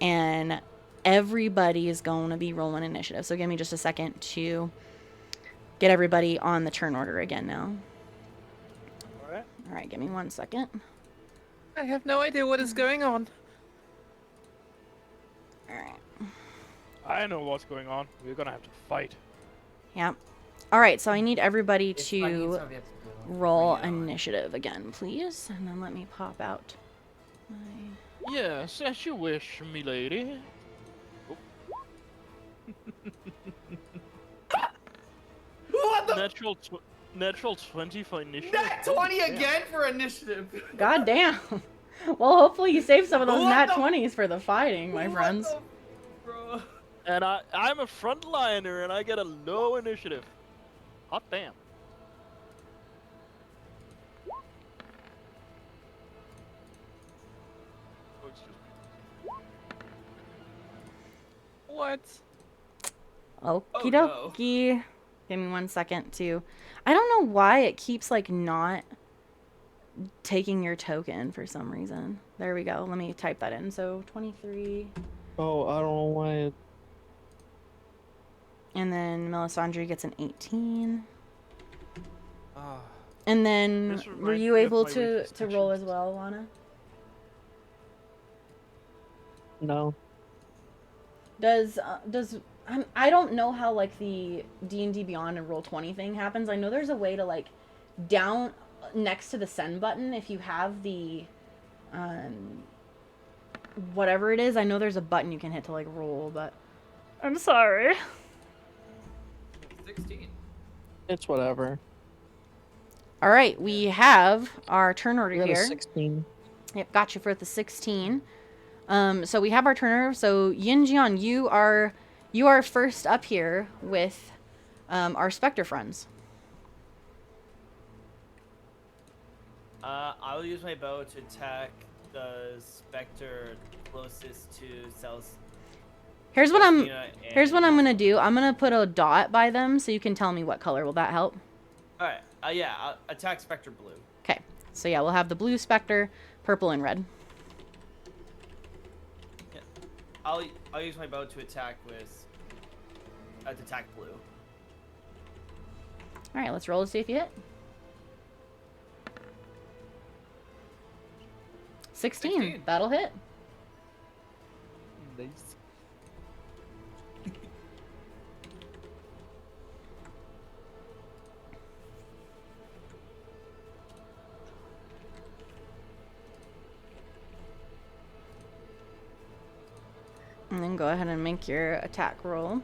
And everybody is going to be rolling initiative. So give me just a second to get everybody on the turn order again now. All right, give me 1 second. I have no idea what is going on. All right. I know what's going on. We're gonna have to fight. Yep. All right, so I need everybody to roll initiative again, please. And then let me pop out my... Yes, as you wish, milady. What the? Natural 20 for initiative. Nat 20 again for initiative. God damn. Well, hopefully you save some of those What nat the- 20s for the fighting, my friends. Bro. And I'm a frontliner and I get a low initiative. Hot damn. What? Okie no. dokie. Give me 1 second to... I don't know why it keeps, like, not taking your token for some reason. There we go. Let me type that in. So, 23. Oh, I don't know why it... And then Melisandre gets an 18. Oh. And then, This were reminds you me of able my to weakest roll as actions. well, Lana? No. Does I don't know how like the D&D Beyond and Roll20 thing happens. I know there's a way to like down next to the send button if you have the whatever it is. I know there's a button you can hit to like roll, but I'm sorry. 16. It's whatever. All right, we have our turn order I got a here. 16. Yep, got you for the 16. So we have our turn order. So Yin Jian, you are first up here with our Spectre friends. I will use my bow to attack the specter closest to Cel's. Here's what I'm Celestina gonna do. I'm gonna put a dot by them so you can tell me what color. Will that help? All right. Yeah. I'll attack specter blue. Okay. So yeah, we'll have the blue Spectre, purple, and red. Yeah. I'll use my bow to attack blue. All right, let's roll to see if you hit. 16. That'll hit. Nice. And then go ahead and make your attack roll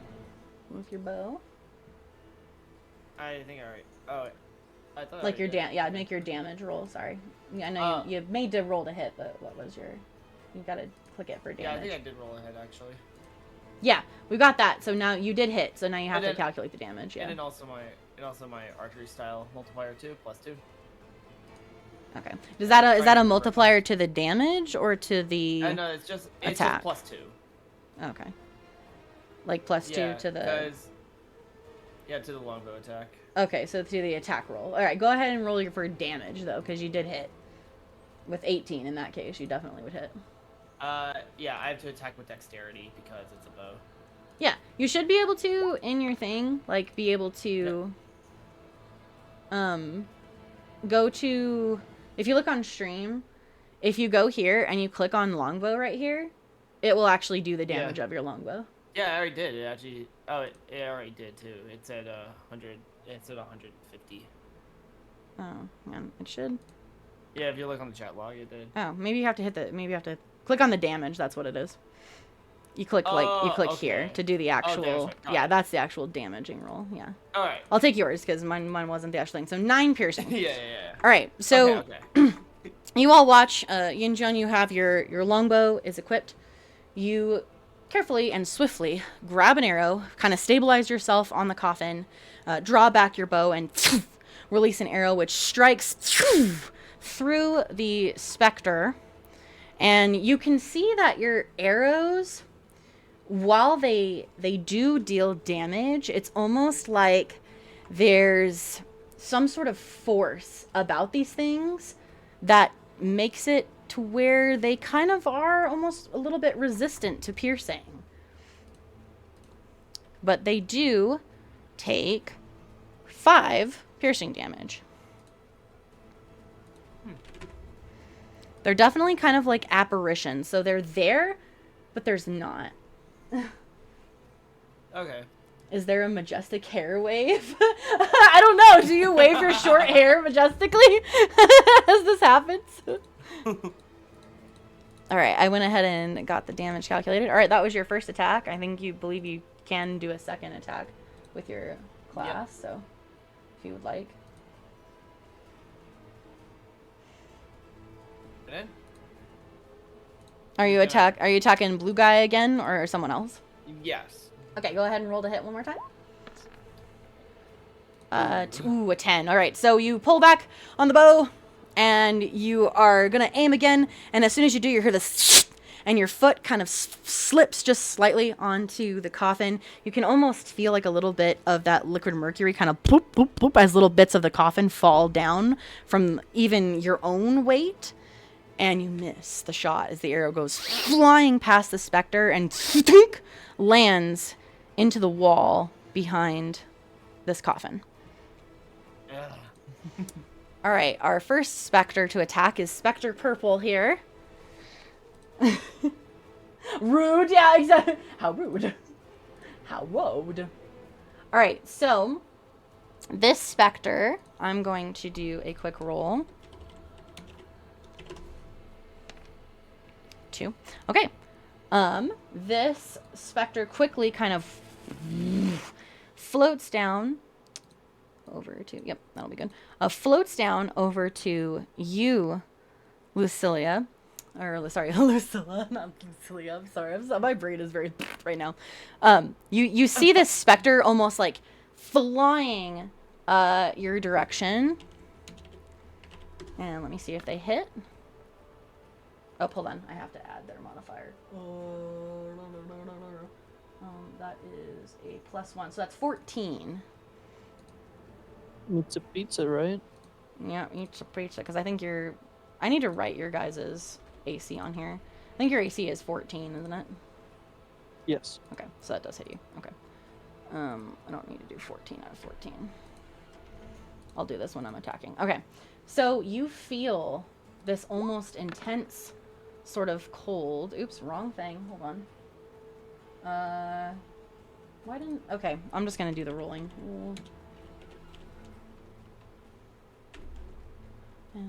with your bow. I think I already. Oh, I thought. Like your make your damage roll. Sorry. Yeah, I know you made to roll to hit, but what was your? You gotta click it for damage. Yeah, I think I did roll ahead actually. Yeah, we got that. So now you did hit. So now you have And to then- calculate the damage. Yeah. And then also my archery style multiplier too, +2. Okay. Is that a multiplier to the damage or to the No, it's just attack? +2. Okay. Like +2 to the. Yeah, to the longbow attack. Okay, so to the attack roll. All right, go ahead and roll for damage though, because you did hit. With 18 in that case, you definitely would hit. Yeah, I have to attack with dexterity because it's a bow. Yeah, you should be able to in your thing, like be able to go to if you look on stream, if you go here and you click on longbow right here, it will actually do the damage of your longbow. Yeah, I already did. It actually it already did too. It's at 100. It's at 150. Oh, man, it should. Yeah, if you look on the chat log, it did. Oh, maybe you have to click on the damage. That's what it is. You click here to do the actual. That's the actual damaging roll. Yeah. All right. I'll take yours because mine wasn't the actual thing. So 9 piercing. Yeah. All right. So you all watch. Yin Jian, you have your longbow is equipped. You carefully and swiftly grab an arrow, kind of stabilize yourself on the coffin, draw back your bow, and release an arrow which strikes through the specter. And you can see that your arrows, while they do deal damage, it's almost like there's some sort of force about these things that makes it to where they kind of are almost a little bit resistant to piercing. But they do take 5 piercing damage. They're definitely kind of like apparitions. So they're there, but there's not. Okay. Is there a majestic hair wave? I don't know. Do you wave your short hair majestically as this happens? All right. I went ahead and got the damage calculated. All right. That was your first attack. I think you believe you can do a second attack with your class. So if you would like. Are you attacking blue guy again or someone else? Yes. Okay, go ahead and roll to hit one more time. A 10. All right, so you pull back on the bow, and you are gonna aim again. And as soon as you do, you hear this, and your foot kind of slips just slightly onto the coffin. You can almost feel like a little bit of that liquid mercury kind of bloop, bloop, bloop, as little bits of the coffin fall down from even your own weight. And you miss the shot as the arrow goes flying past the specter and lands into the wall behind this coffin. All right, our first specter to attack is Spectre Purple here. Rude, yeah, exactly. How rude. How rude. All right, so this specter, I'm going to do a quick roll. 2. Okay. This specter quickly kind of floats down over to, yep, that'll be good. Floats down over to you, Lucilia. Or, sorry, Lucilla, not Lucilia. I'm sorry. My brain is very right now. You see this specter almost like flying your direction. And let me see if they hit. Oh, hold on. I have to add their modifier. That is a +1. So that's 14. It's a pizza, right? Yeah, it's a pizza. Because I think you're... I need to write your guys' AC on here. I think your AC is 14, isn't it? Yes. Okay, so that does hit you. Okay. I don't need to do 14 out of 14. I'll do this when I'm attacking. Okay. So you feel this almost intense sort of cold. Oops, wrong thing. Hold on. Why didn't... Okay, I'm just going to do the rolling. There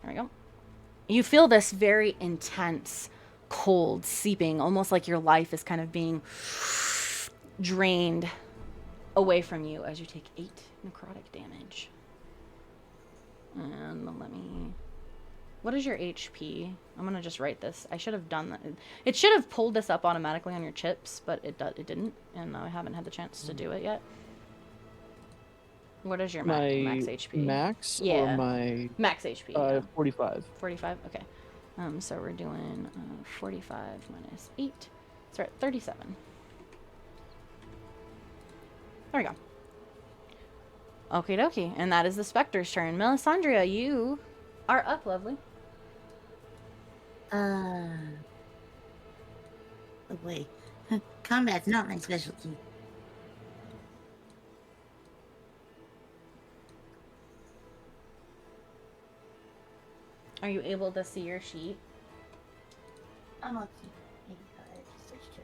we go. You feel this very intense cold seeping, almost like your life is kind of being drained away from you as you take 8 necrotic damage. And let me... What is your HP? I'm going to just write this. I should have done that. It should have pulled this up automatically on your chips, but it didn't, and I haven't had the chance to do it yet. What is your max HP? Max? Yeah. Or my... Max HP, yeah. 45. 45? Okay. So we're doing 45 minus 8. So we're at 37. There we go. Okie dokie. And that is the Spectre's turn. Melisandria, you are up, lovely. Oh boy. Combat's not my specialty. Are you able to see your sheet? I'm lucky. Maybe I just searched her.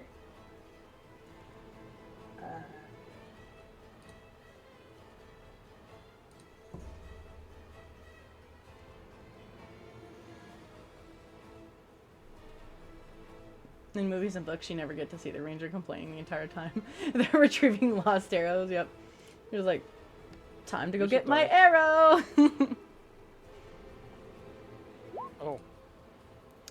In movies and books, you never get to see the ranger complaining the entire time. They're retrieving lost arrows. Yep. He was like, time to go get my arrow. Oh.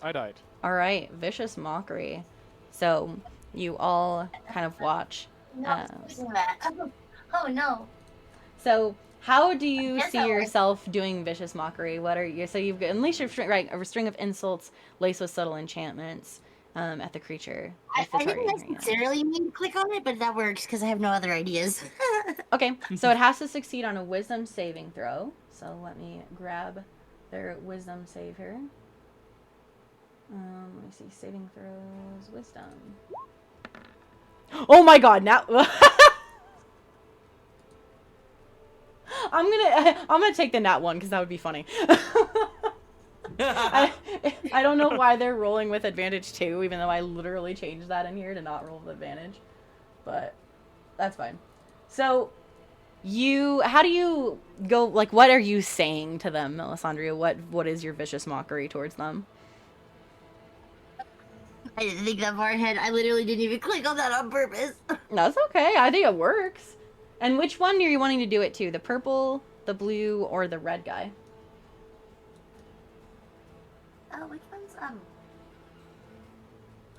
I died. All right. Vicious Mockery. So you all kind of watch. Oh no. So how do you guess see I'll, yourself doing Vicious Mockery? What are you... So you've got unleash your right, a string of insults laced with subtle enchantments at the creature. I didn't necessarily mean to click on it, but that works because I have no other ideas. Okay, so it has to succeed on a wisdom saving throw. So let me grab their wisdom save here. Let me see, saving throws, wisdom. Oh my god, now... I'm gonna take the nat 1 because that would be funny. I don't know why they're rolling with advantage too, even though I literally changed that in here to not roll with advantage. But that's fine. So how do you go, like, what are you saying to them, Melisandria? What is your vicious mockery towards them? I didn't think that far ahead. I literally didn't even click on that on purpose. That's okay. I think it works. And which one are you wanting to do it to? The purple, the blue, or the red guy? Oh, which one's a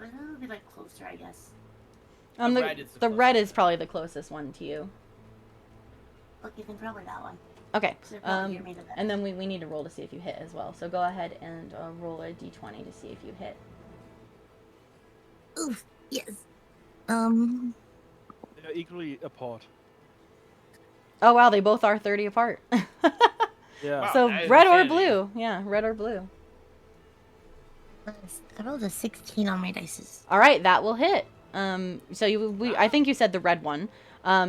little bit like closer, I guess. The red is probably the closest one to you. Okay, then probably that one. Okay. So probably you're made of that. And then we need to roll to see if you hit as well. So go ahead and roll a d20 to see if you hit. Oof. Yes. They're equally apart. Oh wow, they both are 30 apart. Yeah. Wow. So that is red or insanity. blue. Yeah, red or blue. I rolled a 16 on my dices. All right, that will hit. I think you said the red one.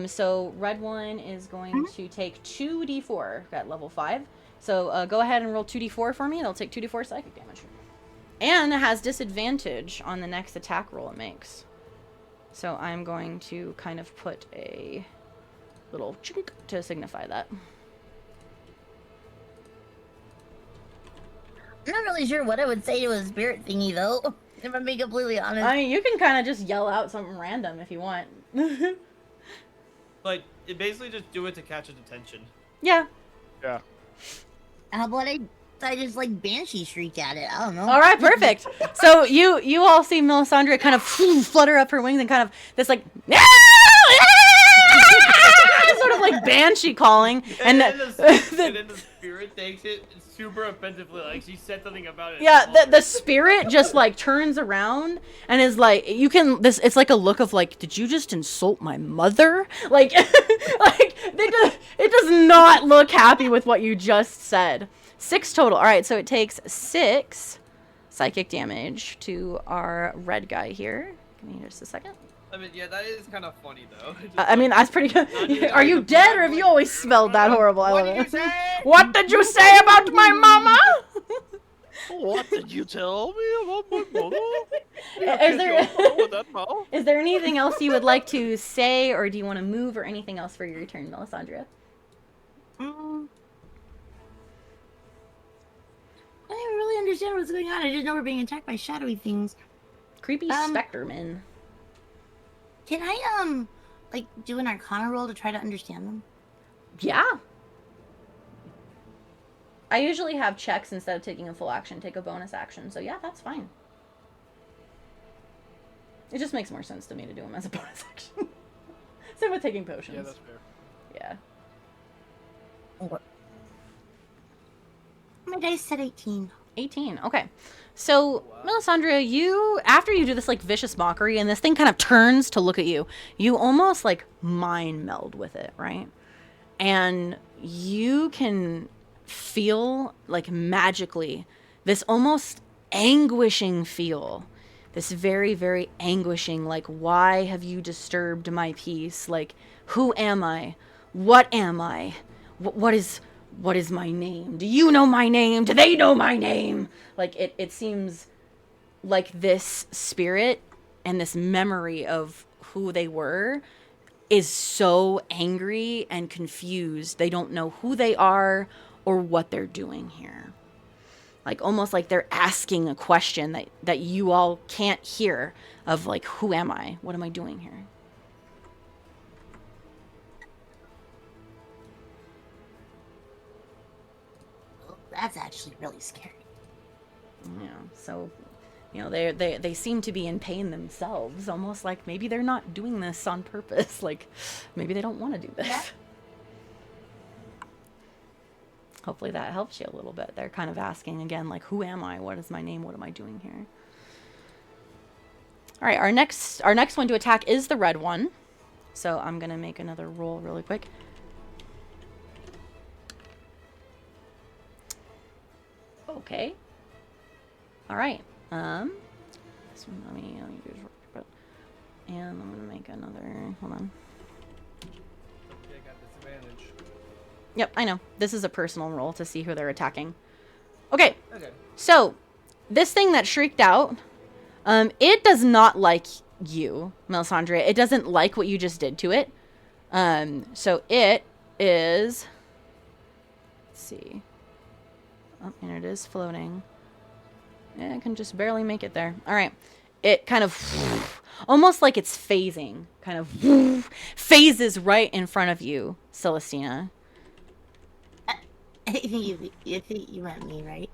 So red one is going to take 2d4 at level 5. So go ahead and roll 2d4 for me. It'll take 2d4 psychic damage. And it has disadvantage on the next attack roll it makes. So I'm going to kind of put a little chink to signify that. I'm not really sure what I would say to a spirit thingy, though. If I'm being completely honest. I mean, you can kind of just yell out something random if you want. Like, it basically just do it to catch its attention. Yeah. Yeah. How about I just like banshee shriek at it? I don't know. All right, perfect. So you all see Melisandre kind of flutter up her wings and kind of this like sort of like banshee calling, and then the spirit takes it super offensively, like she said something about it. yeah, the spirit just like turns around and is like, it's like a look of like, did you just insult my mother? Like like it does not look happy with what you just said. 6 total. All right, so it takes 6 psychic damage to our red guy here. Give me just a second. I mean, yeah, that is kind of funny though. I mean, that's pretty good. Are you dead, or have you always smelled that horrible? I What love did you it. say? What did you say about my mama? What did you tell me about my mother? Is there anything else you would like to say, or do you want to move, or anything else for your turn, Melisandre? I didn't really understand what's going on. I didn't know we're being attacked by shadowy things. Creepy specter men. Can I like do an Arcana roll to try to understand them? Yeah. I usually have checks instead of taking a full action, take a bonus action. So yeah, that's fine. It just makes more sense to me to do them as a bonus action. Same with taking potions. Yeah, that's fair. Yeah. What? My dice said 18. 18. Okay. So, Melisandre, after you do this like vicious mockery and this thing kind of turns to look at you, you almost like mind meld with it, right? And you can feel like magically this almost anguishing feel. This very, very anguishing, like, why have you disturbed my peace? Like, who am I? What am I? What is my name? Do you know my name? Do they know my name? Like, it seems like this spirit and this memory of who they were is so angry and confused. They don't know who they are or what they're doing here. Like, almost like they're asking a question that you all can't hear of, like, who am I? What am I doing here? That's actually really scary. Yeah, so, you know, they seem to be in pain themselves, almost like maybe they're not doing this on purpose. Like, maybe they don't want to do this. Yeah. Hopefully that helps you a little bit. They're kind of asking again, like, who am I? What is my name? What am I doing here? All right, our next one to attack is the red one. So I'm going to make another roll really quick. Okay. All right. This one, let me do this, and I'm gonna make another. Hold on. Yeah, I got disadvantage. Yep, I know. This is a personal roll to see who they're attacking. Okay. Okay. So, this thing that shrieked out, it does not like you, Melisandre. It doesn't like what you just did to it. So it is. Let's see. Oh, and it is floating. Yeah, it can just barely make it there. All right. It kind of, almost like it's phasing, kind of phases right in front of you, Celestina. I think you meant me, right?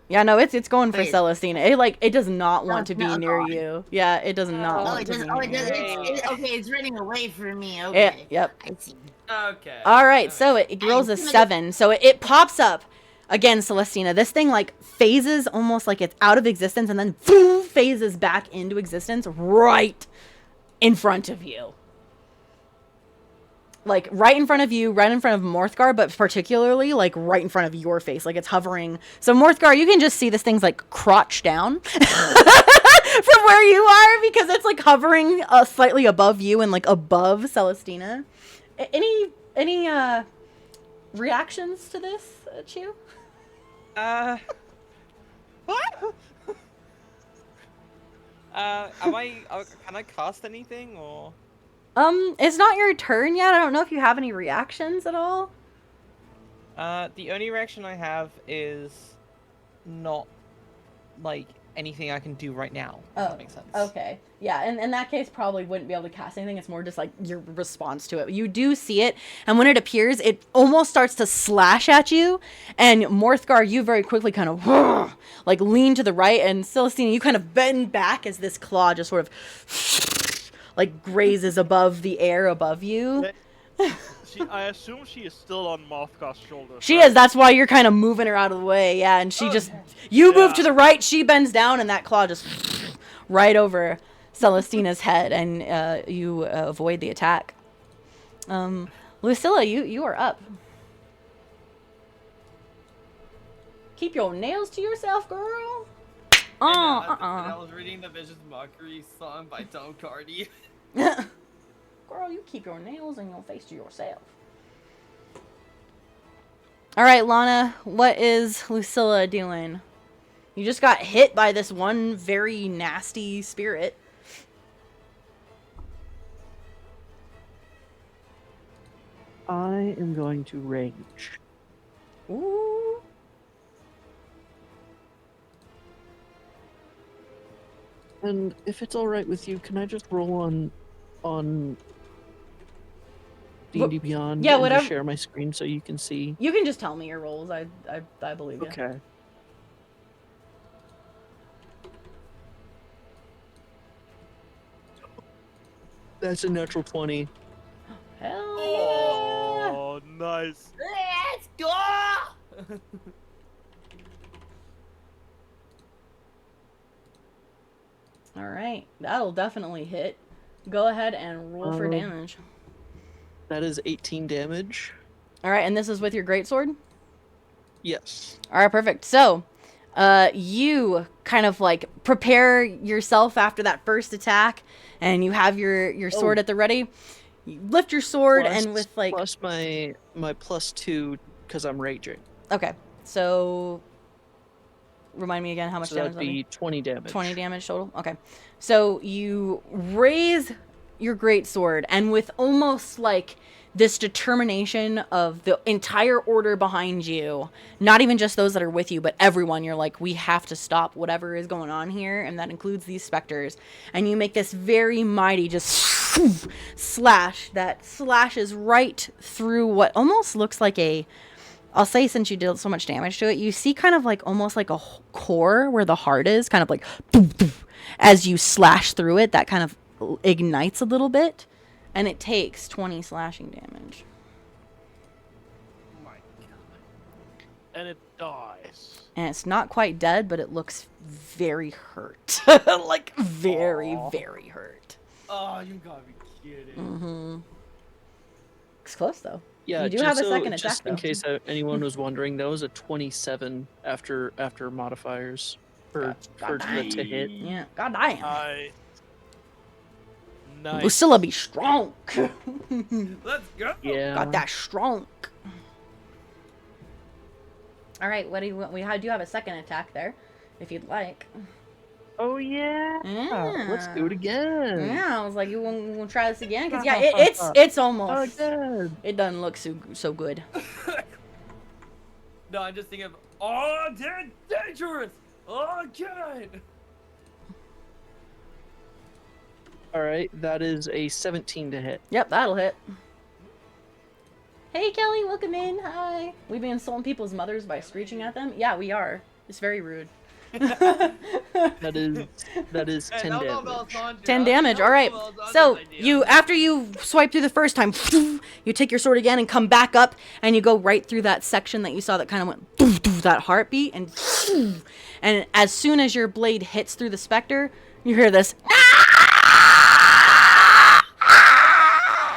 Yeah, no, it's going for Wait. Celestina. It does not want to be near you. Yeah, it does not Oh, want it to does. be Oh, near it does. you. Okay, it's running away from me. Yeah, Okay. yep. I see. Okay. All right, That so makes it rolls a 7. So it pops up again, Celestina. This thing like phases almost like it's out of existence and then phases back into existence right in front of you. Like right in front of you, right in front of Morthgar, but particularly like right in front of your face. Like it's hovering. So Morthgar, you can just see this thing's like crouched down from where you are because it's like hovering slightly above you and like above Celestina. Any reactions to this, Chew? What? Can I cast anything or? It's not your turn yet. I don't know if you have any reactions at all. The only reaction I have is not like anything I can do right now. If that makes sense. Okay. Yeah, and in that case, probably wouldn't be able to cast anything. It's more just like your response to it. You do see it, and when it appears, it almost starts to slash at you. And Morthgar, you very quickly kind of like lean to the right, and Celestina, you kind of bend back as this claw just sort of like grazes above the air above you. I assume she is still on Mothgar's shoulders. She right? is. That's why you're kind of moving her out of the way. Yeah, and she you move to the right, she bends down, and that claw just right over Celestina's head, and you avoid the attack. Lucilla, you are up. Keep your nails to yourself, girl. I was reading the Vicious Mockery song by Tom Cardi. Girl, you keep your nails and your face to yourself. All right, Lana, what is Lucilla doing? You just got hit by this one very nasty spirit. I am going to rage. Ooh. And if it's all right with you, can I just roll on D&D Beyond? Yeah, and whatever. Just share my screen so you can see. You can just tell me your rolls. I believe you. Okay. That's a natural 20. Hell yeah. Oh, nice. Let's go! All right, that'll definitely hit. Go ahead and roll for damage. That is 18 damage. All right, and this is with your greatsword? Yes. All right, perfect. So, you kind of like prepare yourself after that first attack, and you have your sword at the ready. You lift your sword, and with like plus my +2 because I'm raging. Okay, so remind me again how much So damage that'd be 20 damage. 20 damage total. Okay, so you raise your greatsword, and with almost like this determination of the entire order behind you, not even just those that are with you, but everyone, you're like, we have to stop whatever is going on here, and that includes these specters. And you make this very mighty just slash that slashes right through what almost looks like a, I'll say, since you did so much damage to it, you see kind of like almost like a core where the heart is, kind of like as you slash through it, that kind of ignites a little bit. And it takes 20 slashing damage. Oh my god. And it dies. And it's not quite dead, but it looks very hurt. Like, very, very hurt. Oh, you gotta be kidding. Mm-hmm. It's close, though. Yeah, you do have a second attack, just in though. case anyone was wondering, that was a 27 after modifiers for to hit. Yeah, god damn. Nice. Lucilla be strong. Let's go! Yeah. Got that strong. All right, what do you want? We do have a second attack there, if you'd like. Oh yeah. Yeah. Let's do it again. Yeah, I was like, you want to try this again? Because yeah, it's almost. Again. It doesn't look so good. No, I'm just thinking of, oh, they're dangerous! Oh, God! All right, that is a 17 to hit. Yep, that'll hit. Hey, Kelly, welcome in. Hi. We been insulting people's mothers by screeching at them? Yeah, we are. It's very rude. That is Hey, 10 that was all damage. Bel's conjure. 10 That damage. was All right. all Bel's So idea. you, after you swipe through the first time, you take your sword again and come back up, and you go right through that section that you saw that kind of went that heartbeat, and as soon as your blade hits through the specter, you hear this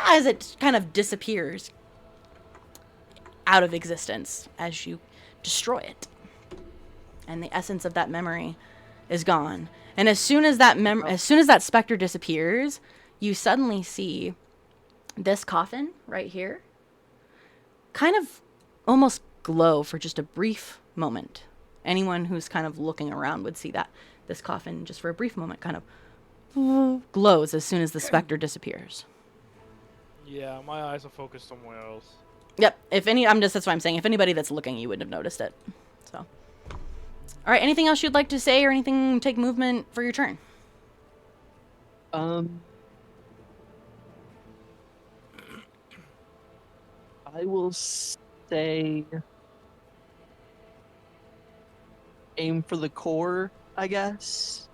as it kind of disappears out of existence as you destroy it, and the essence of that memory is gone. And as soon as that specter disappears, you suddenly see this coffin right here kind of almost glow for just a brief moment. Anyone who's kind of looking around would see that this coffin just for a brief moment kind of glows as soon as the specter disappears. Yeah, my eyes are focused somewhere else. Yep. That's why I'm saying if anybody that's looking, you wouldn't have noticed it. So, all right. Anything else you'd like to say, or anything take movement for your turn? I will say aim for the core, I guess.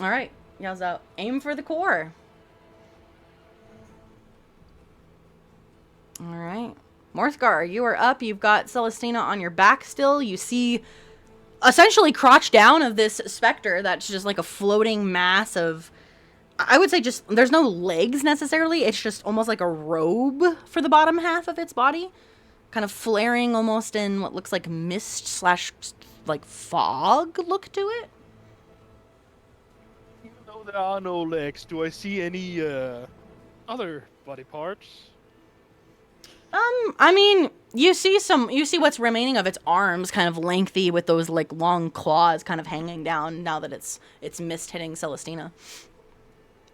All right. Yells out, aim for the core. All right. Morthgar, you are up. You've got Celestina on your back still. You see essentially crotch down of this specter that's just like a floating mass of, I would say, just, there's no legs necessarily. It's just almost like a robe for the bottom half of its body, kind of flaring almost in what looks like mist slash like fog look to it. Even though there are no legs, do I see any other body parts? I mean, you see what's remaining of its arms, kind of lengthy with those like long claws kind of hanging down now that it's mist hitting Celestina.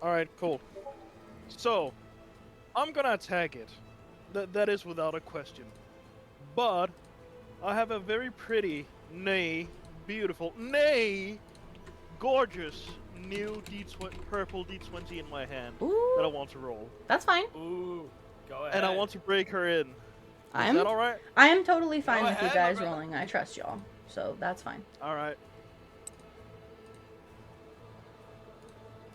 All right, cool. So, I'm gonna attack it. That is without a question. But I have a very pretty, beautiful, gorgeous new purple D20 in my hand that I want to roll. That's fine. Ooh, go ahead. And I want to break her in. Is I'm that all right? I am totally fine with you ahead, guys my brother. rolling. I trust y'all, so that's fine. All right.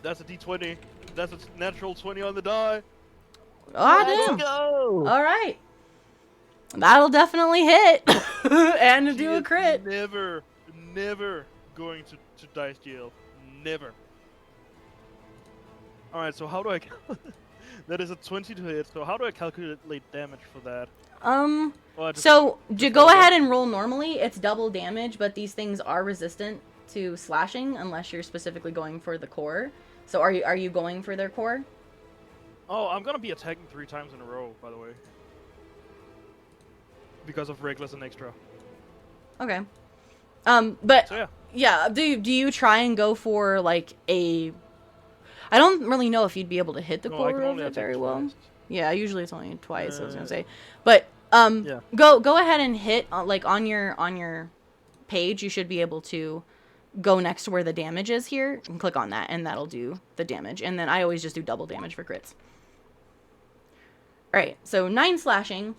That's a D20. That's a natural 20 on the die. Oh, Let's damn. go! All right. That'll definitely hit and She do a is crit. Never going to dice jail. Never. All right. So how do I? That is a 20 to hit. So how do I calculate damage for that? Oh, So just go roll it. ahead and roll normally. It's double damage, but these things are resistant to slashing unless you're specifically going for the core. So are you going for their core? Oh, I'm gonna be attacking 3 times in a row, by the way. Because of reckless and extra. Okay. But So yeah. yeah, do you try and go for like a? I don't really know if you'd be able to hit the No, I core can of only it attack very well. twice. Yeah, usually it's only twice. I was gonna say, but Yeah. go ahead and hit like on your page. You should be able to go next to where the damage is here and click on that, and that'll do the damage. And then I always just do double damage for crits. All right, so 9 slashing,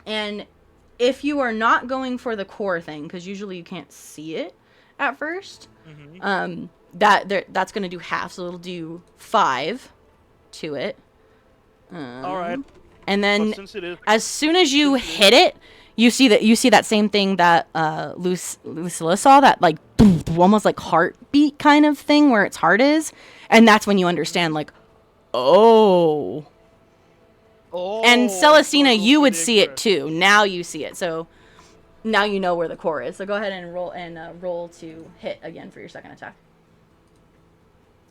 and if you are not going for the core thing, because usually you can't see it at first, that's gonna do half, so it'll do 5 to it. All right. And then But since it is as soon as you hit it, you see that same thing that Lucilla saw, that like boom, almost like heartbeat kind of thing where its heart is, and that's when you understand like, oh. And Celestina, you would see it too. Now you see it, so now you know where the core is. So go ahead and roll to hit again for your second attack.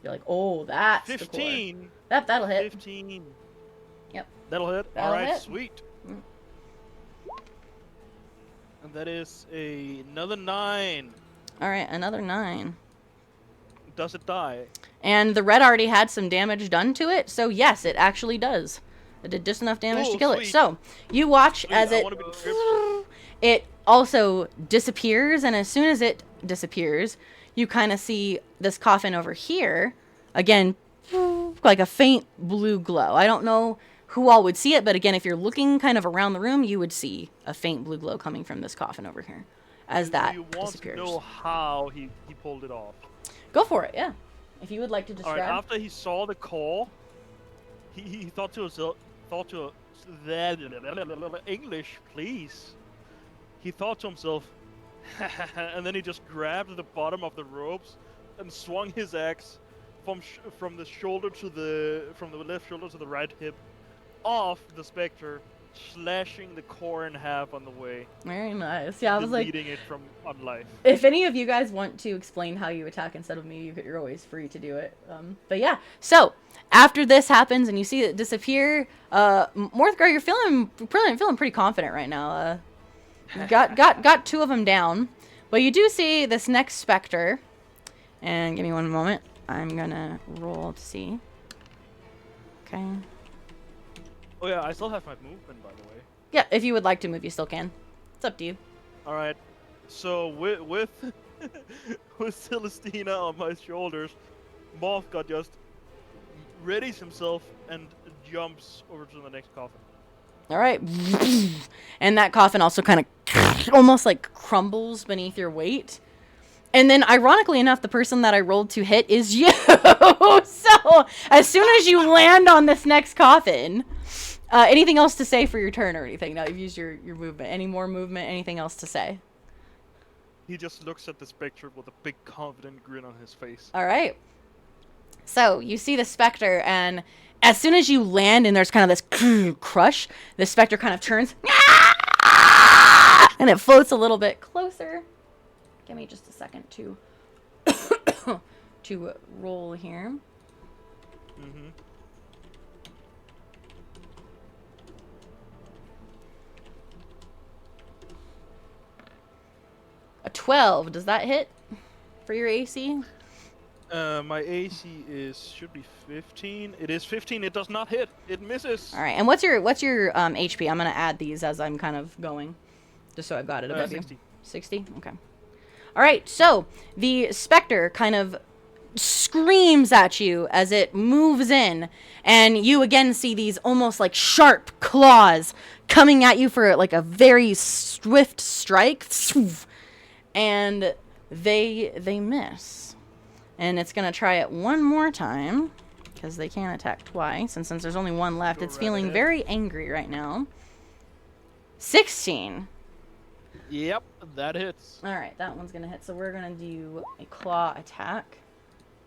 You're like, oh, that's 15. the core. That'll hit. 15. Yep. That'll hit. That'll All right, hit. sweet. And that is another 9. All right, another 9. Does it die? And the red already had some damage done to it, so yes, it actually does. It did just enough damage to Ooh, kill it. sweet. So you watch Sweet, as I it wanna be descriptive. it also disappears, and as soon as it disappears, you kind of see this coffin over here again, like a faint blue glow. I don't know who all would see it, but again, if you're looking kind of around the room, you would see a faint blue glow coming from this coffin over here as that You want disappears. to know how he pulled it off. Go for it, yeah. If you would like to All describe. right. After he saw the core, he thought to himself, English, please. He thought to himself, and then he just grabbed the bottom of the ropes and swung his axe from the shoulder to from the left shoulder to the right hip, off the specter, slashing the core in half on the way, Very nice. Yeah, I was like, deleting it from on life. if any of you guys want to explain how you attack instead of me, you're always free to do it. But yeah, so after this happens and you see it disappear, Morthgar, you're feeling pretty confident right now. Got 2 of them down, but you do see this next specter. And give me one moment. I'm gonna roll to see. Okay. Oh yeah, I still have my movement, by the way. Yeah, if you would like to move, you still can. It's up to you. All right. So with with Celestina on my shoulders, Morthgar just readies himself and jumps over to the next coffin. All right. And that coffin also kind of almost like crumbles beneath your weight. And then, ironically enough, the person that I rolled to hit is you. So, as soon as you land on this next coffin, anything else to say for your turn or anything? Now you've used your movement. Any more movement? Anything else to say? He just looks at the spectre with a big confident grin on his face. All right. So, you see the specter, and as soon as you land and there's kind of this crush, the specter kind of turns, and it floats a little bit closer. Give me just a second to to roll here. Mm-hmm. A 12. Does that hit for your AC? My AC should be 15. It is 15. It does not hit. It misses. All right. And what's your HP? I'm gonna add these as I'm kind of going, just so I've got it above 60. you. 60. Okay. All right. So the specter kind of screams at you as it moves in, and you again see these almost like sharp claws coming at you for like a very swift strike, and they miss. And it's gonna try it one more time because they can't attack twice, and since there's only one left, Go it's right feeling ahead. very angry right now. 16. Yep, that hits. All right, that one's gonna hit. So we're gonna do a claw attack,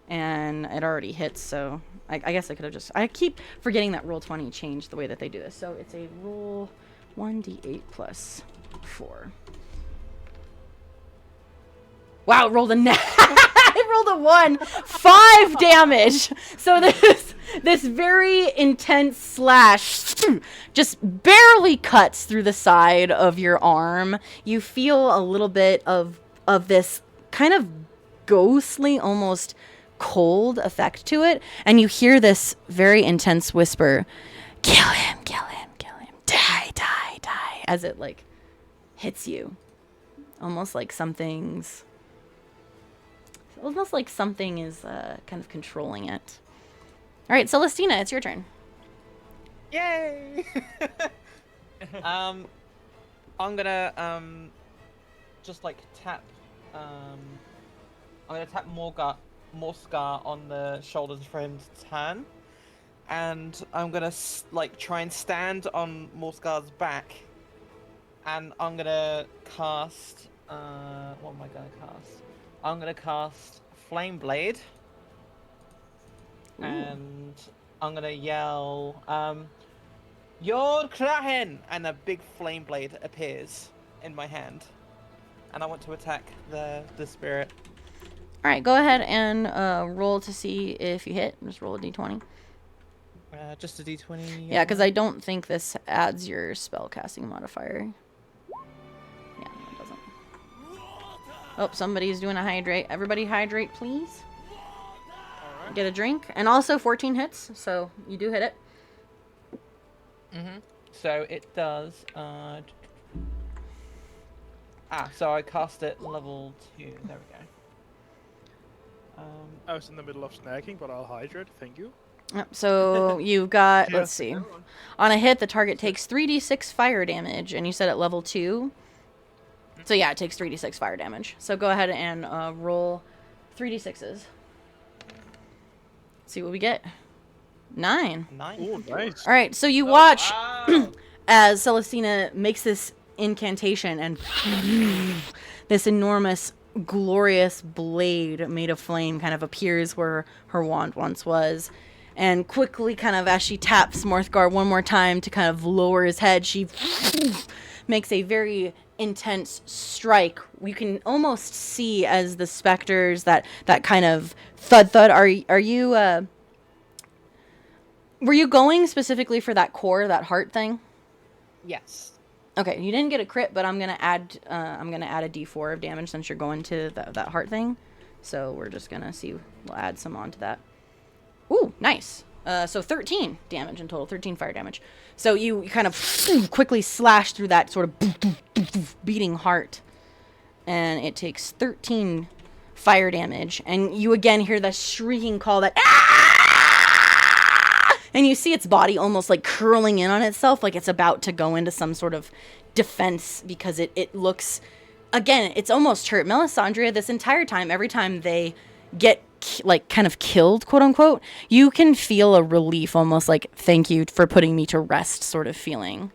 and it already hits. So I guess I could have just. I keep forgetting that roll 20 changed the way that they do this. So it's a roll 1d8 plus 4. Wow, it rolled a net. I rolled a 1. 5 damage. So this very intense slash just barely cuts through the side of your arm. You feel a little bit of this kind of ghostly, almost cold effect to it, and you hear this very intense whisper, "Kill him, kill him, kill him. Die, die, die," as it like hits you. Almost like something is kind of controlling it. All right, Celestina, it's your turn. Yay! I'm gonna just like tap I'm gonna tap Morthgar on the shoulders for him to turn, and I'm gonna like try and stand on Morthgar's back, and I'm gonna cast what am I gonna cast? I'm gonna cast Flame Blade. Ooh. And I'm gonna yell, Yod Krahen! And a big flame blade appears in my hand. And I want to attack the spirit. All right, go ahead and roll to see if you hit. Just roll a d20. Just a d20. Yeah, because I don't think this adds your spell casting modifier. Yeah, no, it doesn't. Oh, somebody's doing a hydrate. Everybody hydrate, please. Get a drink. And also 14 hits, so you do hit it. Mm-hmm. So it does, so I cast it level 2. There we go. I was in the middle of snacking, but I'll hydrate. Thank you. Yep, so you've got, Yeah, let's see. everyone. On a hit, the target takes 3d6 fire damage, and you said at level 2. So yeah, it takes 3d6 fire damage. So go ahead and roll 3d6s. See what we get. 9. 9. Oh, nice. All right, so you Oh, watch wow. as Celestina makes this incantation and this enormous, glorious blade made of flame kind of appears where her wand once was. And quickly, kind of as she taps Morthgar one more time to kind of lower his head, she makes a very intense strike. You can almost see as the specters that kind of thud. Are you were you going specifically for that core, that heart thing? Yes. Okay, you didn't get a crit, but I'm gonna add a D4 of damage since you're going to that heart thing. So we're just gonna see. We'll add some onto that. Ooh, nice. So 13 damage in total, 13 fire damage. So you kind of quickly slash through that sort of beating heart, and it takes 13 fire damage. And you again hear that shrieking call, that ah! And you see its body almost like curling in on itself, like it's about to go into some sort of defense because it looks, again, it's almost hurt. Melisandre, this entire time, every time they get like kind of killed, quote unquote, you can feel a relief, almost like thank you for putting me to rest sort of feeling.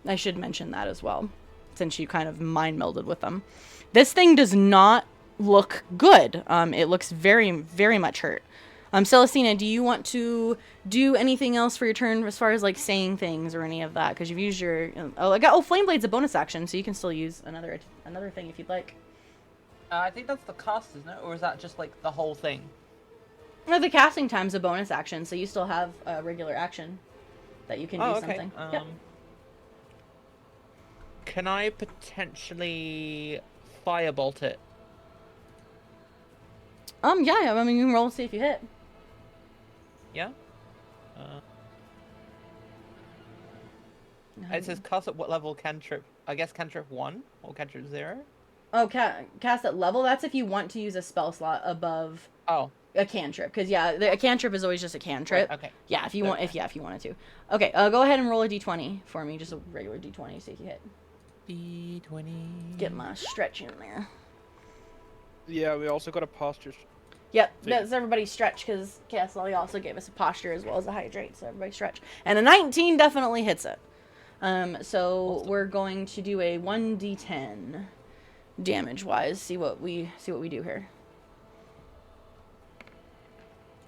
I should mention that as well, since you kind of mind melded with them. This thing does not look good. It looks very, very much hurt. Celestina, do you want to do anything else for your turn as far as like saying things or any of that? Because you've used your Flame Blade's a bonus action, so you can still use another thing if you'd like. I think that's the cast, isn't it? Or is that just like the whole thing? No, the casting time's a bonus action, so you still have a regular action that you can do something. Yep. Can I potentially firebolt it? Yeah, I mean, you can roll and see if you hit. Yeah? It says cast at what level cantrip? I guess cantrip 1 or cantrip 0? Oh, cast at level? That's if you want to use a spell slot above a cantrip. Because, yeah, a cantrip is always just a cantrip. Right, okay. Yeah, if you wanted to. Okay, go ahead and roll a d20 for me. Just a regular d20, see if you hit. D20. Get my stretch in there. Yeah, we also got a posture. Yep, that's everybody stretch, because Castle also gave us a posture as well as a hydrate, so everybody stretch. And a 19 definitely hits it. So we're going to do a 1d10 damage-wise. See what we do here.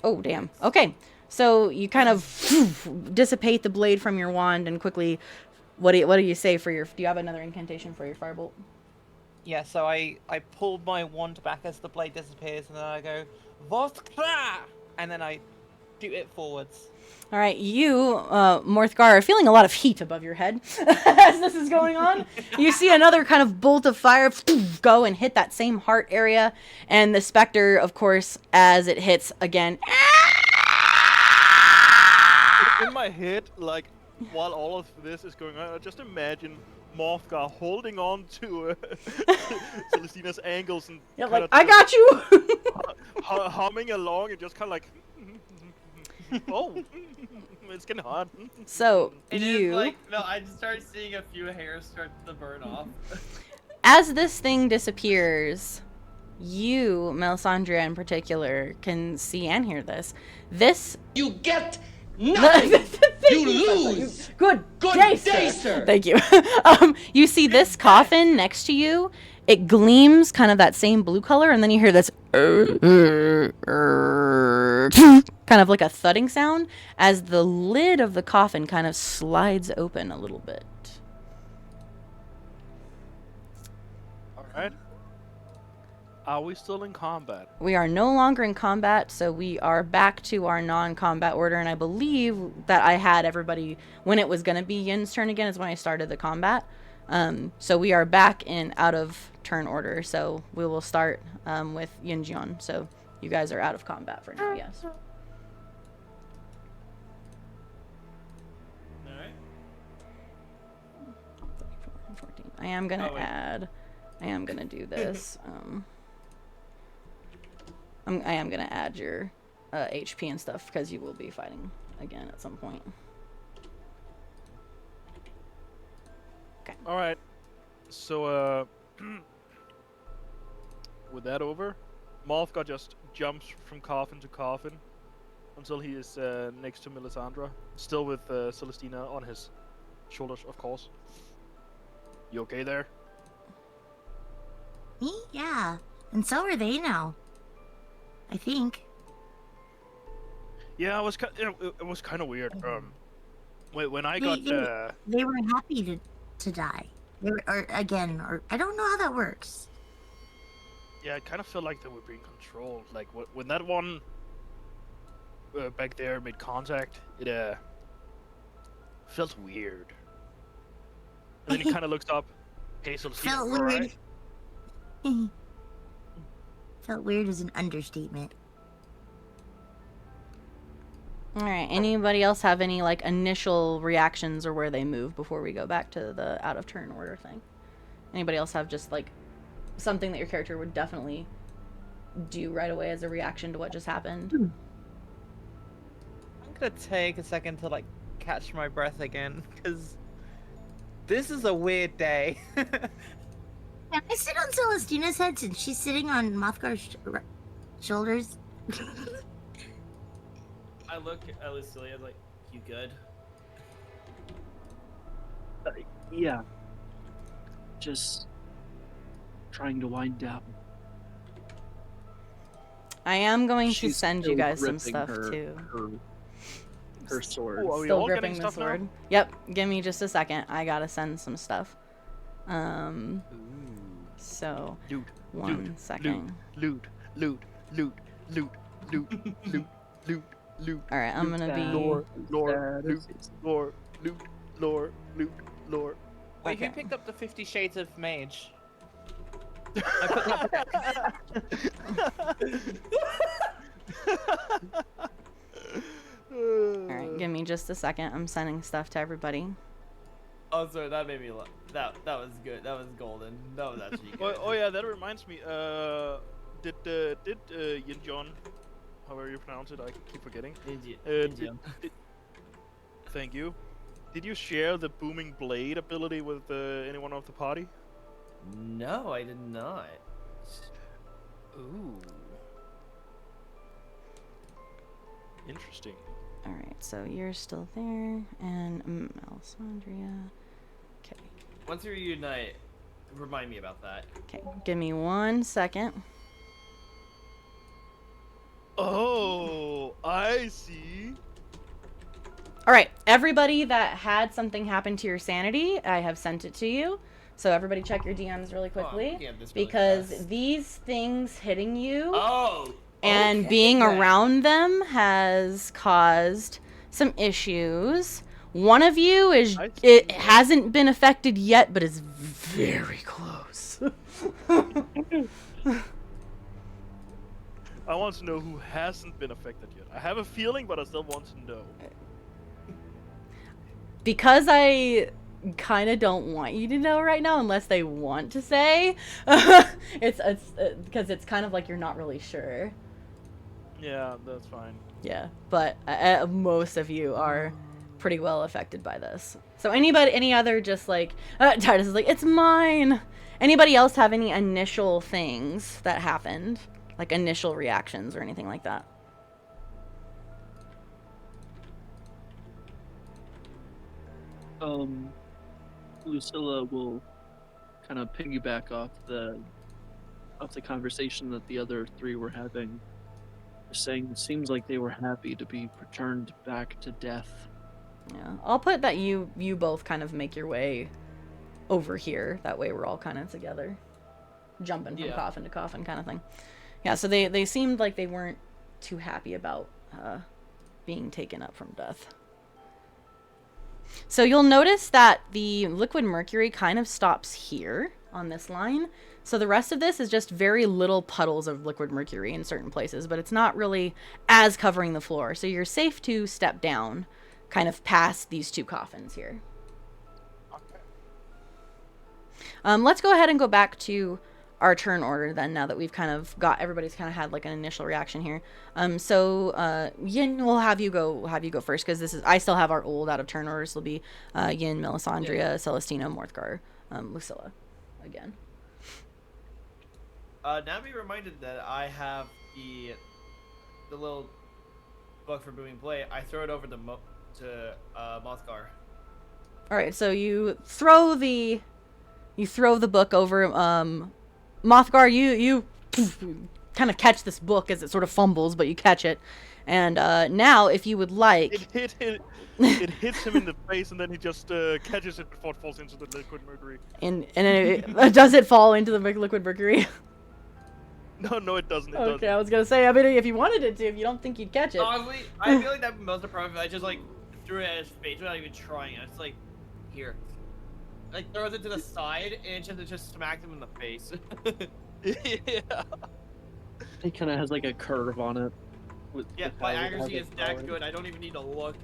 Oh, damn. Okay, so you kind of dissipate the blade from your wand and quickly. What do you say for your? Do you have another incantation for your firebolt? Yeah, so I pulled my wand back as the blade disappears, and then I go Voskra, and then I shoot it forwards. All right, you, Morthgar, are feeling a lot of heat above your head as this is going on. You see another kind of bolt of fire go and hit that same heart area, and the specter, of course, as it hits again. In my head, like, while all of this is going on, I just imagine Morthgar holding on to Celestina's ankles and I got you. humming along and just kind of like, oh, it's getting hot. So It is like, no, I just started seeing a few hairs start to burn off. As this thing disappears, you, Melisandre in particular, can see and hear this. You get nothing. You lose. Good day, sir. Thank you. You see this coffin next to you. It gleams kind of that same blue color, and then you hear this kind of like a thudding sound as the lid of the coffin kind of slides open a little bit. All right. Are we still in combat? We are no longer in combat, so we are back to our non-combat order, and I believe that I had everybody, when it was going to be Yin's turn again is when I started the combat. So we are back in out of turn order, so we will start with Yin Jian. So you guys are out of combat for now, yes. Alright. 14. I am going to do this. I am going to add your HP and stuff because you will be fighting again at some point. Okay. All right. So with that over, Morphgar just jumps from coffin to coffin until he is next to Melisandre, still with Celestina on his shoulders, of course. You okay there? Me? Yeah. And so are they now. I think. Yeah, it was kind of weird. When I got They were happy to die. Or again, or I don't know how that works. yeah, it kind of felt like they were being controlled. Like when that one back there made contact, it felt weird. And then he kind of looks up. Hey, Celestina, Felt you all weird. right? Felt weird is an understatement. All right. Anybody else have any like initial reactions or where they move before we go back to the out of turn order thing? Anybody else have just like something that your character would definitely do right away as a reaction to what just happened? I'm gonna take a second to like catch my breath again, because this is a weird day. Can I sit on Celestina's head since she's sitting on Mothgar's shoulders? I look at Lucilia like, you good? Yeah. Just trying to wind down. I am going to She's send you still guys some gripping stuff her- too. Her sword. Oh, are we Still all getting gripping the stuff now? sword. Yep. Give me just a second. I gotta send some stuff. So Loot, one second. loot, loot. All right. I'm gonna be. Lore, lore. Wait, Okay. who picked up the 50 Shades of Mage? I put that All right. Give me just a second. I'm sending stuff to everybody. Oh, sorry, that made me laugh. That was good. That was golden. That was actually good. Oh yeah, that reminds me. Did Yin John, however you pronounce it, I keep forgetting. Thank you. Did you share the booming blade ability with anyone of the party? No, I did not. Ooh. Interesting. All right. So you're still there, and Melisandre. Okay. Once we reunite, remind me about that. Okay. Give me 1 second. Oh, I see. All right, everybody that had something happen to your sanity, I have sent it to you. So everybody check your DMs really quickly, looking at this really because fast. these things hitting you Oh! and okay, being then. around them has caused some issues. One of you it hasn't been affected yet, but is very close. I want to know who hasn't been affected yet. I have a feeling, but I still want to know. Because I kind of don't want you to know right now unless they want to say. it's because it's kind of like you're not really sure. Yeah, that's fine. Yeah, but most of you are pretty well affected by this. So any other just like Titus is like, it's mine. Anybody else have any initial things that happened, like initial reactions or anything like that? Lucilla will kind of piggyback off the conversation that the other three were having, saying it seems like they were happy to be returned back to death. Yeah, I'll put that you both kind of make your way over here. That way we're all kind of together, jumping from coffin to coffin kind of thing. Yeah, so they seemed like they weren't too happy about being taken up from death. So you'll notice that the liquid mercury kind of stops here on this line. So the rest of this is just very little puddles of liquid mercury in certain places, but it's not really as covering the floor. So you're safe to step down kind of past these two coffins here. Okay. Let's go ahead and go back to our turn order then, now that we've kind of got, everybody's kind of had like an initial reaction here. Yin, we'll have you go first, because this is, I still have our old out of turn orders. It'll be Yin, Melisandre, Celestina, Morthgar, Lucilla again. now be reminded that I have the little book for Booming Blade. I throw it over to Mothgar. All right, so you throw the book over Mothgar. You kind of catch this book as it sort of fumbles, but you catch it. And now, if you would like, It hits him in the face, and then he just catches it before it falls into the liquid mercury. and does it fall into the liquid mercury? No, it doesn't. It Okay, doesn't. I was gonna say, I mean, if you wanted it to, if you don't think you'd catch it. Honestly, I feel like that'd be most of the problem if I just like threw it at his face without even trying it. It's like, here. Like throws it to the side and just smacked him in the face. Yeah. It kind of has like a curve on it. Yeah, my accuracy is that good. I don't even need to look.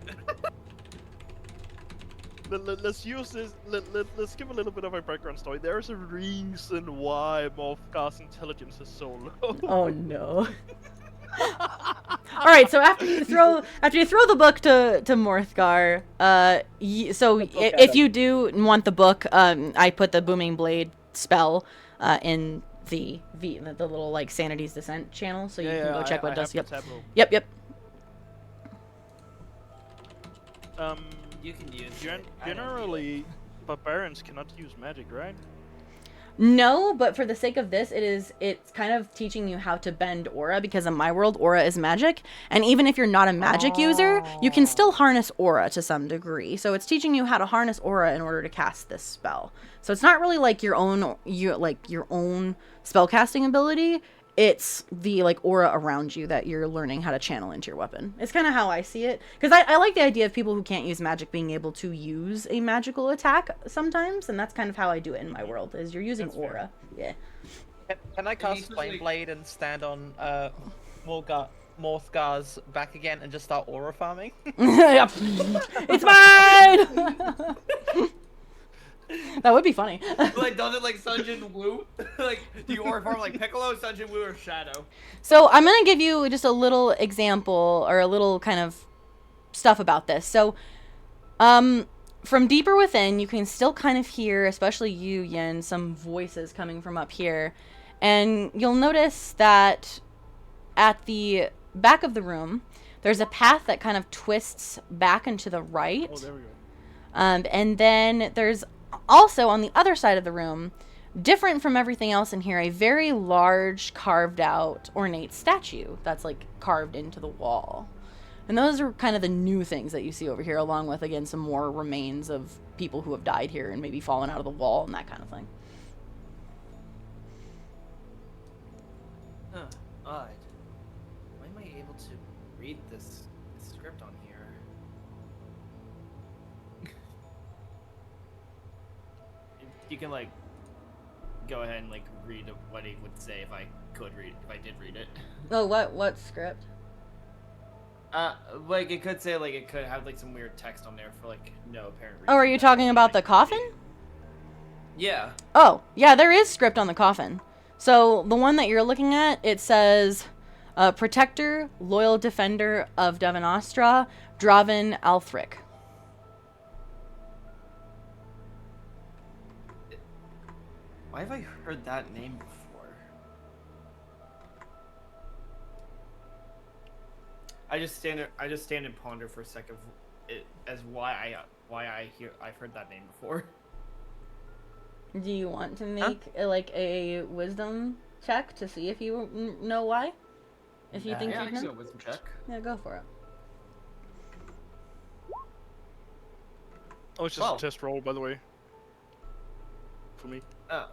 Let's use this. Let's give a little bit of a background story. There's a reason why Morphgar's intelligence is so low. Oh no. All right, so after you throw the book to Morthgar, if you do want the book, I put the Booming Blade spell in the little like Sanity's Descent channel, so you can go check what it does. Yep. Yep. You can use Generally, barbarians cannot use magic, right? No, but for the sake of this, it's kind of teaching you how to bend aura, because in my world, aura is magic. And even if you're not a magic user, you can still harness aura to some degree. So it's teaching you how to harness aura in order to cast this spell. So it's not really like your own spellcasting ability. It's the like aura around you that you're learning how to channel into your weapon. It's kind of how I see it, because I like the idea of people who can't use magic being able to use a magical attack sometimes, and that's kind of how I do it in my world. Is you're using aura. Yeah. Can I cast Flame Blade and stand on Morthgar's back again and just start aura farming? Yep. It's mine. That would be funny. Like, does it like Sunjin Wu? Like, do you aura farm like Piccolo, Sunjin Wu, or Shadow? So I'm going to give you just a little example, or a little kind of stuff about this. So, from deeper within, you can still kind of hear, especially you, Yin, some voices coming from up here. And you'll notice that at the back of the room, there's a path that kind of twists back and to the right. Oh, there we go. And then there's also on the other side of the room, different from everything else in here, a very large carved out ornate statue that's like carved into the wall. And those are kind of the new things that you see over here, along with, again, some more remains of people who have died here and maybe fallen out of the wall and that kind of thing. Huh, odd. Why am I able to read this script on here? You can like go ahead and like read what he would say if I did read it. Oh, what script? Like it could say, like it could have like some weird text on there for like no apparent reason. Oh, are you talking about the coffin? Yeah. Oh, yeah, there is script on the coffin. So the one that you're looking at, it says, Protector, Loyal Defender of Devanostra, Draven Althric. Why have I heard that name before? I just stand and ponder for a second as why I've heard that name before. Do you want to make like a wisdom check to see if you know why? If you think I you can do know? a wisdom check. Yeah, go for it. Oh, it's just a test roll, by the way. For me. Oh.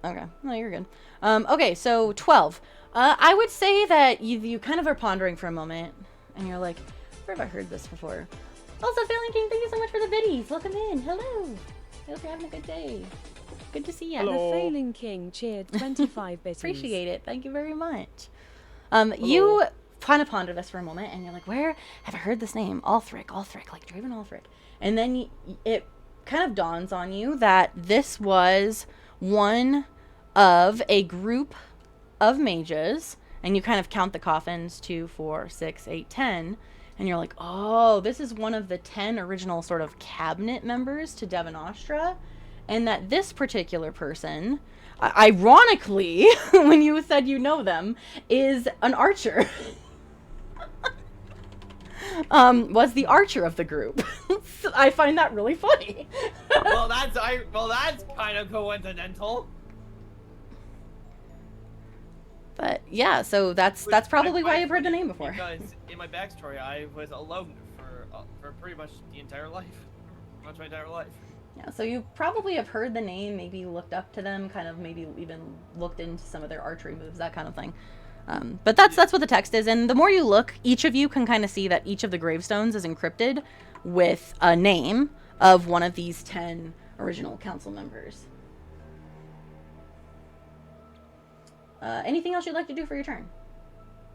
Okay. No, you're good. Okay, so 12. I would say that you kind of are pondering for a moment, and you're like, where have I heard this before? Also, Failing King, thank you so much for the biddies. Welcome in. Hello. I hope you're having a good day. Good to see you. The Failing King cheered 25 biddies. Appreciate it. Thank you very much. You kind of ponder this for a moment, and you're like, where have I heard this name? Althric, like Draven Althric. And then it kind of dawns on you that this was one of a group of mages, and you kind of count the coffins, 2, 4, 6, 8, 10, and you're like, oh, this is one of the 10 original sort of cabinet members to Devanostra. and that this particular person, ironically, when you said you know them, is an archer. Was the archer of the group. I find that really funny. Well, that's kind of coincidental. But yeah, so that's probably why you've heard the name before. Because in my backstory, I was alone for pretty much the entire life, pretty much my entire life. Yeah, so you probably have heard the name, maybe looked up to them, kind of maybe even looked into some of their archery moves, that kind of thing. But that's what the text is, and the more you look, each of you can kind of see that each of the gravestones is encrypted with a name of one of these 10 original council members. Anything else you'd like to do for your turn?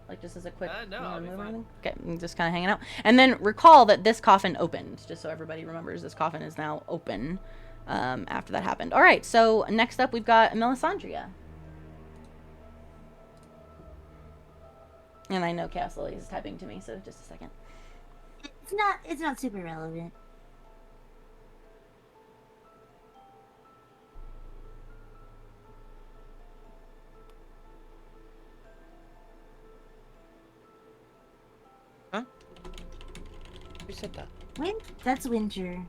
Like just as a quick no, I'll be fine. Okay, just kind of hanging out. And then recall that this coffin opened, just so everybody remembers this coffin is now open after that happened. All right, so next up we've got Melisandria. And I know Chaos Lily is typing to me, so just a second. It's not super relevant. Huh? Who said that? That's Winter.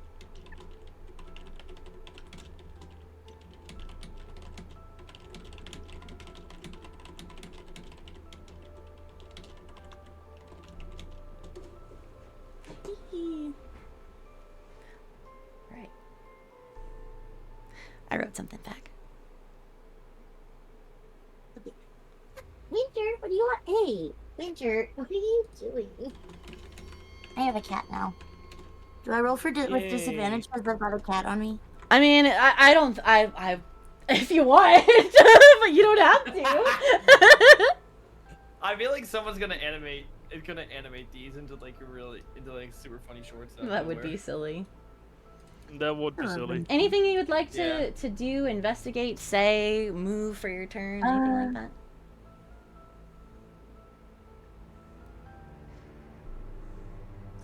Right. I wrote something back. Winter, what do you want? Hey, Winter, what are you doing? I have a cat now. Do I roll for with disadvantage because I've got a cat on me? I mean, I don't, if you want, but you don't have to. I feel like someone's gonna animate. It's gonna animate these into like super funny shorts. That would be silly. That would be silly. Anything you would like to do, investigate, say, move for your turn, anything like that?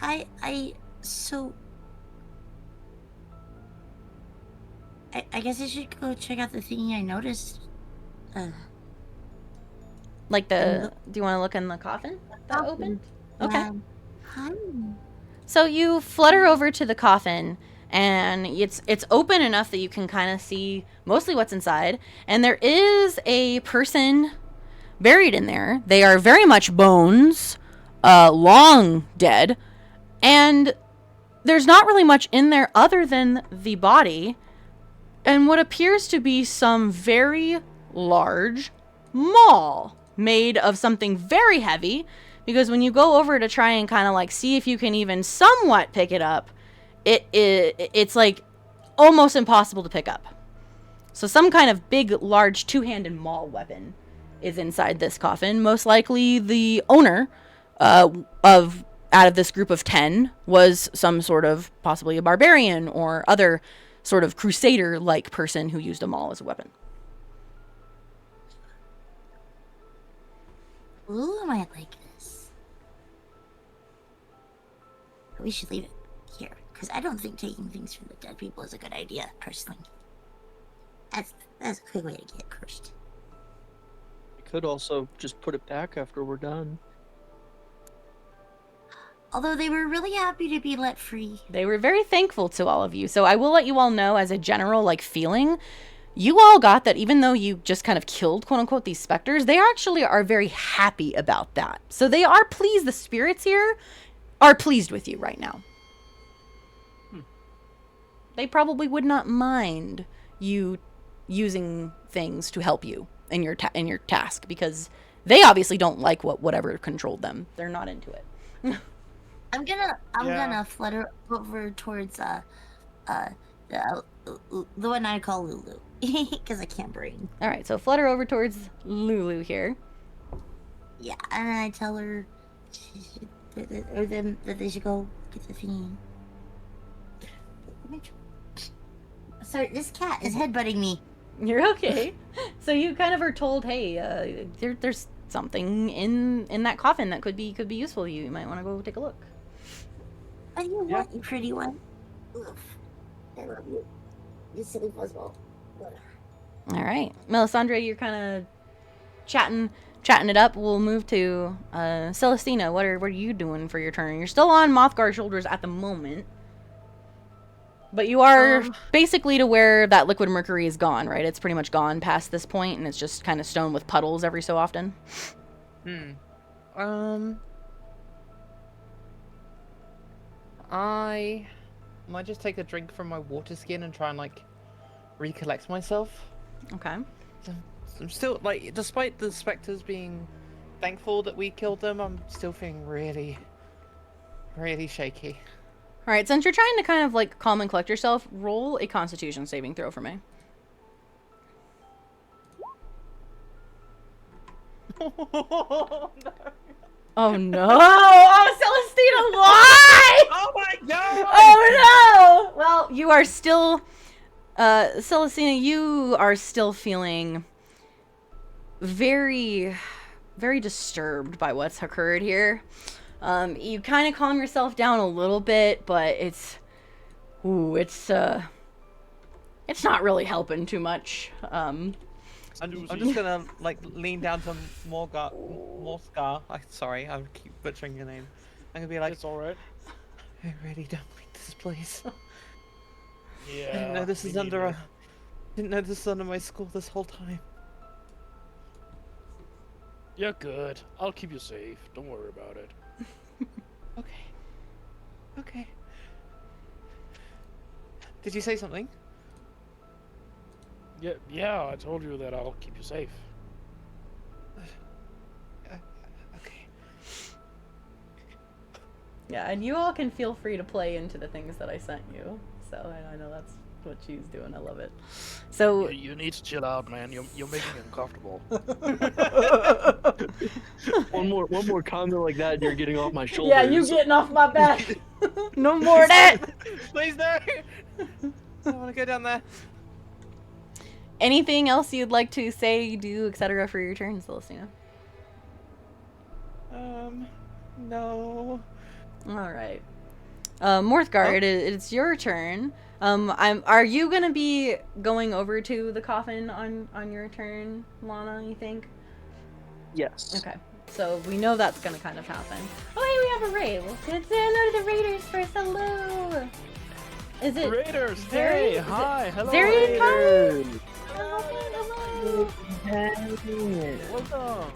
I guess I should go check out the thingy I noticed. Like do you want to look in the coffin that opened? Okay. Hi. So you flutter over to the coffin, and it's open enough that you can kind of see mostly what's inside. And there is a person buried in there. They are very much bones, long dead, and there's not really much in there other than the body and what appears to be some very large maul made of something very heavy, because when you go over to try and kind of like see if you can even somewhat pick it up, it's like almost impossible to pick up. So some kind of big, large, two-handed maul weapon is inside this coffin. Most likely the owner out of this group of 10 was some sort of possibly a barbarian or other sort of crusader-like person who used a maul as a weapon. Ooh, might like this. We should leave it here, because I don't think taking things from the dead people is a good idea, personally. That's a quick way to get cursed. We could also just put it back after we're done. Although they were really happy to be let free. They were very thankful to all of you. So I will let you all know, as a general like feeling, you all got that even though you just kind of killed, quote unquote, these specters, they actually are very happy about that. So they are pleased. The spirits here are pleased with you right now. They probably would not mind you using things to help you in your task, because they obviously don't like whatever controlled them. They're not into it. I'm gonna flutter over towards the one I call Lulu, because I can't bring. All right, so flutter over towards Lulu here. Yeah, and then I tell her that they should go get the thingy. Sorry, this cat is headbutting me. You're okay. So you kind of are told, hey, there's something in that coffin that could be useful to you. You might want to go take a look. What do you want, you pretty one? Oof. I love you. You silly fuzzball. All right, Melisandre, you're kind of chatting it up. We'll move to Celestina. What are you doing for your turn? You're still on Mothgar's shoulders at the moment, but you are basically to where that liquid mercury is gone, right? It's pretty much gone past this point, and it's just kind of stone with puddles every so often. I might just take a drink from my water skin and try and like recollect myself. Okay. I'm still like, despite the specters being thankful that we killed them, I'm still feeling really, really shaky. All right, since you're trying to kind of like calm and collect yourself, roll a Constitution saving throw for me. Oh no! Oh no! Oh, Celestina, why? Oh my god! Oh no! Well, you are still, Celestina, you are still feeling very, very disturbed by what's occurred here. You kind of calm yourself down a little bit, but it's not really helping too much. I'm just gonna like lean down to Morgar. Sorry, I keep butchering your name. I'm gonna be like, it's all right. I really don't like this place. Yeah. I didn't know this is under my school this whole time. You're good. I'll keep you safe. Don't worry about it. Okay. Okay. Did you say something? Yeah, I told you that I'll keep you safe. Okay. Yeah, and you all can feel free to play into the things that I sent you. So I know that's what she's doing. I love it. So you need to chill out, man. You're making me uncomfortable. one more comment like that, and you're getting off my shoulders. yeah, you getting off my back. No more of that. Please no. I want to go down there. Anything else you'd like to say, do, etc. for your turn, Celestina? No. All right. Morthgar, it's your turn. Are you gonna be going over to the coffin on your turn, Lana, you think? Yes. Okay. So we know that's gonna kind of happen. Oh, hey, we have a raid. Let's say hello to the raiders first. Hello. Is it Raiders? Zeri? Hey, hi, hello. Zeri, hi. Hello. Welcome.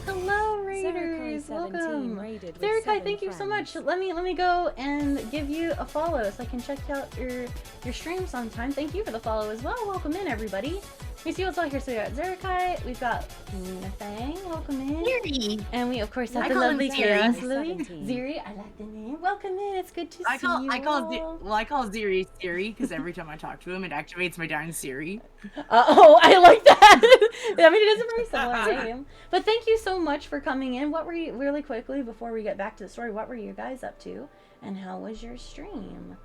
Hello, Raiders. Welcome. Raided with Zerikai, 7 thank you so much. friends. Let me go and give you a follow so I can check out your stream sometime. Thank you for the follow as well. Welcome in, everybody. We see what's all here. So we got Zerikai, we've got Luna Fang, welcome in. Zeri. And we of course have I the call him lovely Zeri. Chaos Lily. 17. Zeri, I like the name. Welcome in. It's good to see you. I call Zeri Siri because every time I talk to him, it activates my darn Siri. Oh, I like that. I mean, it is a very similar name. But thank you so much for coming in. What were you, really quickly, before we get back to the story, what were you guys up to? And how was your stream?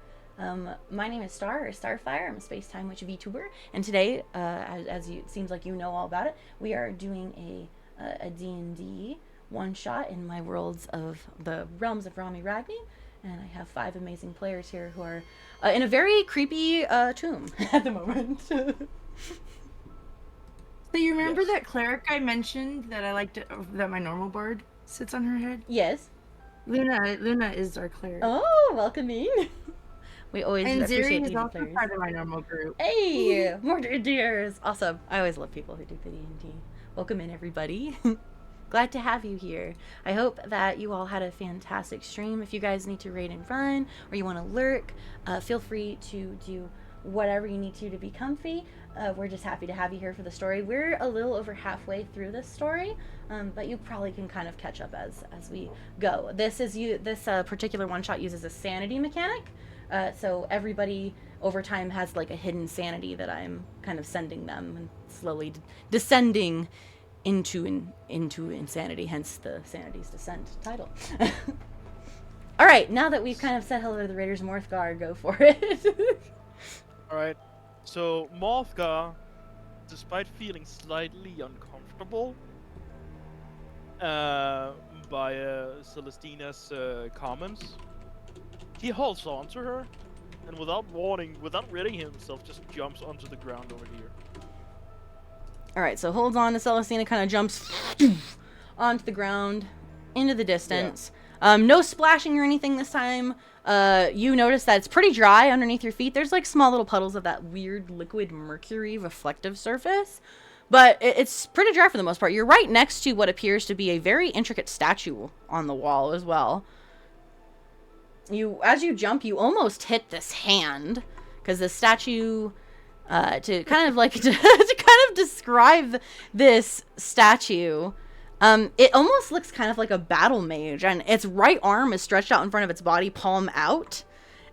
My name is Starfire. I'm a Space-Time Witch Vtuber. And today, as it seems like you know all about it, we are doing a D&D one-shot in my worlds of the realms of Rami Ragni. And I have 5 amazing players here who are in a very creepy tomb at the moment. So you remember that cleric I mentioned that I liked that my normal bard sits on her head? Yes. Luna is our cleric. Oh, welcome in. We always And appreciate Zeri is D&D also players. part of my normal group. Hey, more dears. Awesome. I always love people who do the D&D. Welcome in, everybody. Glad to have you here. I hope that you all had a fantastic stream. If you guys need to raid and run, or you want to lurk, feel free to do whatever you need to be comfy. We're just happy to have you here for the story. We're a little over halfway through this story, but you probably can kind of catch up as we go. This particular one shot uses a sanity mechanic, so everybody over time has like a hidden sanity that I'm kind of sending them and slowly descending into insanity. Hence the Sanity's Descent title. All right, now that we've kind of said hello to the Raiders, Morthgar, go for it. All right. So Morthgar, despite feeling slightly uncomfortable by Celestina's comments, he holds on to her and without warning, without readying himself, just jumps onto the ground over here. All right, so holds on to Celestina, kind of jumps onto the ground, into the distance. No splashing or anything this time. You notice that it's pretty dry underneath your feet. There's like small little puddles of that weird liquid mercury reflective surface, but it's pretty dry for the most part. You're right next to what appears to be a very intricate statue on the wall as well. As you jump, you almost hit this hand, because the statue, to kind of like to kind of describe this statue, it almost looks kind of like a battle mage, and its right arm is stretched out in front of its body, palm out,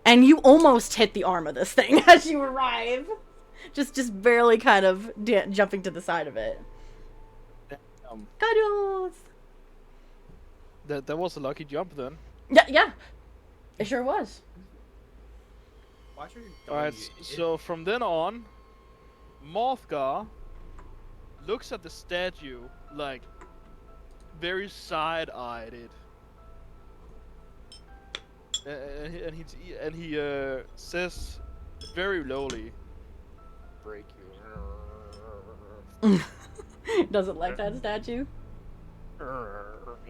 and you almost hit the arm of this thing as you arrive, just barely kind of jumping to the side of it. Cuddles. That was a lucky jump then. Yeah. It sure was. Alright, so from then on, Mothgar looks at the statue like very side-eyed it. And he says very lowly, "Break you." Doesn't like that statue.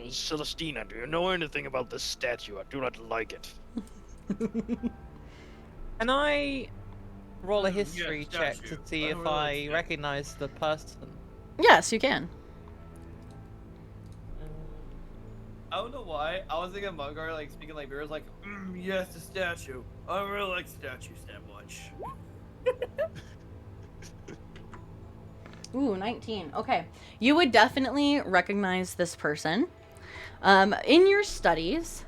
Celestina, do you know anything about this statue? I do not like it. Can I roll a history check to see if I recognize the person? Yes, you can. I don't know why. I was thinking Mothgar like speaking like Beer was like, yes, the statue. I don't really like statues that much. Ooh, 19. Okay. You would definitely recognize this person. In your studies,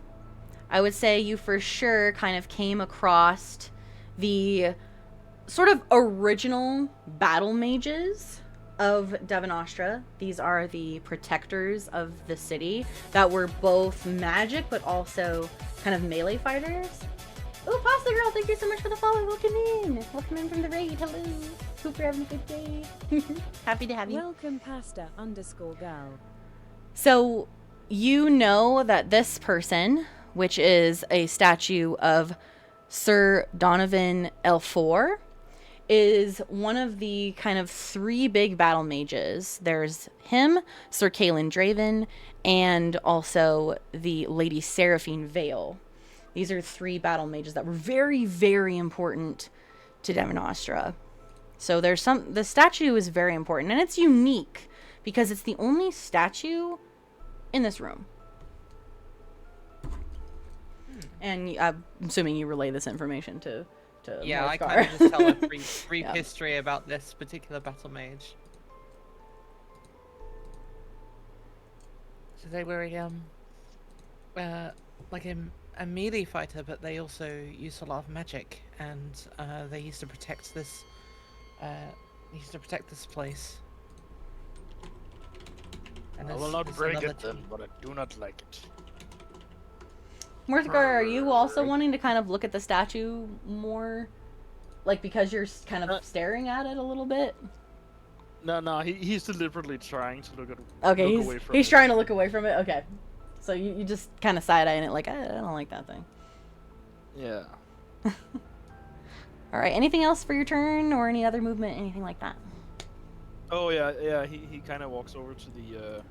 I would say you for sure kind of came across the sort of original battle mages of Devon-Astra. These are the protectors of the city that were both magic but also kind of melee fighters. Oh, Pasta Girl, thank you so much for the follow. Welcome in. Welcome in from the raid. Hello. Hope you're having a good day. Happy to have you. Welcome, Pasta_girl. So, you know that this person, which is a statue of Sir Donovan L4, is one of the kind of three big battle mages. There's him, Sir Kaelin Draven, and also the Lady Seraphine Vale. These are three battle mages that were very, very important to Devon-Astra. So the statue is very important, and it's unique because it's the only statue in this room. And I'm assuming you relay this information to Yeah, I Morthgar. kind of just tell a brief Yeah. history about this particular battle mage. So they were like a melee fighter, but they also used a lot of magic, and they used to protect this. Place. And I will not break it then, but I do not like it. Morthgar, are you also wanting to kind of look at the statue more? Like, because you're kind of staring at it a little bit? No, he's deliberately trying to look away from he's it. trying to look away from it? Okay. So you just kind of side-eyeing it like, I don't like that thing. Yeah. Alright, anything else for your turn, or any other movement, anything like that? Oh, yeah, he kind of walks over to the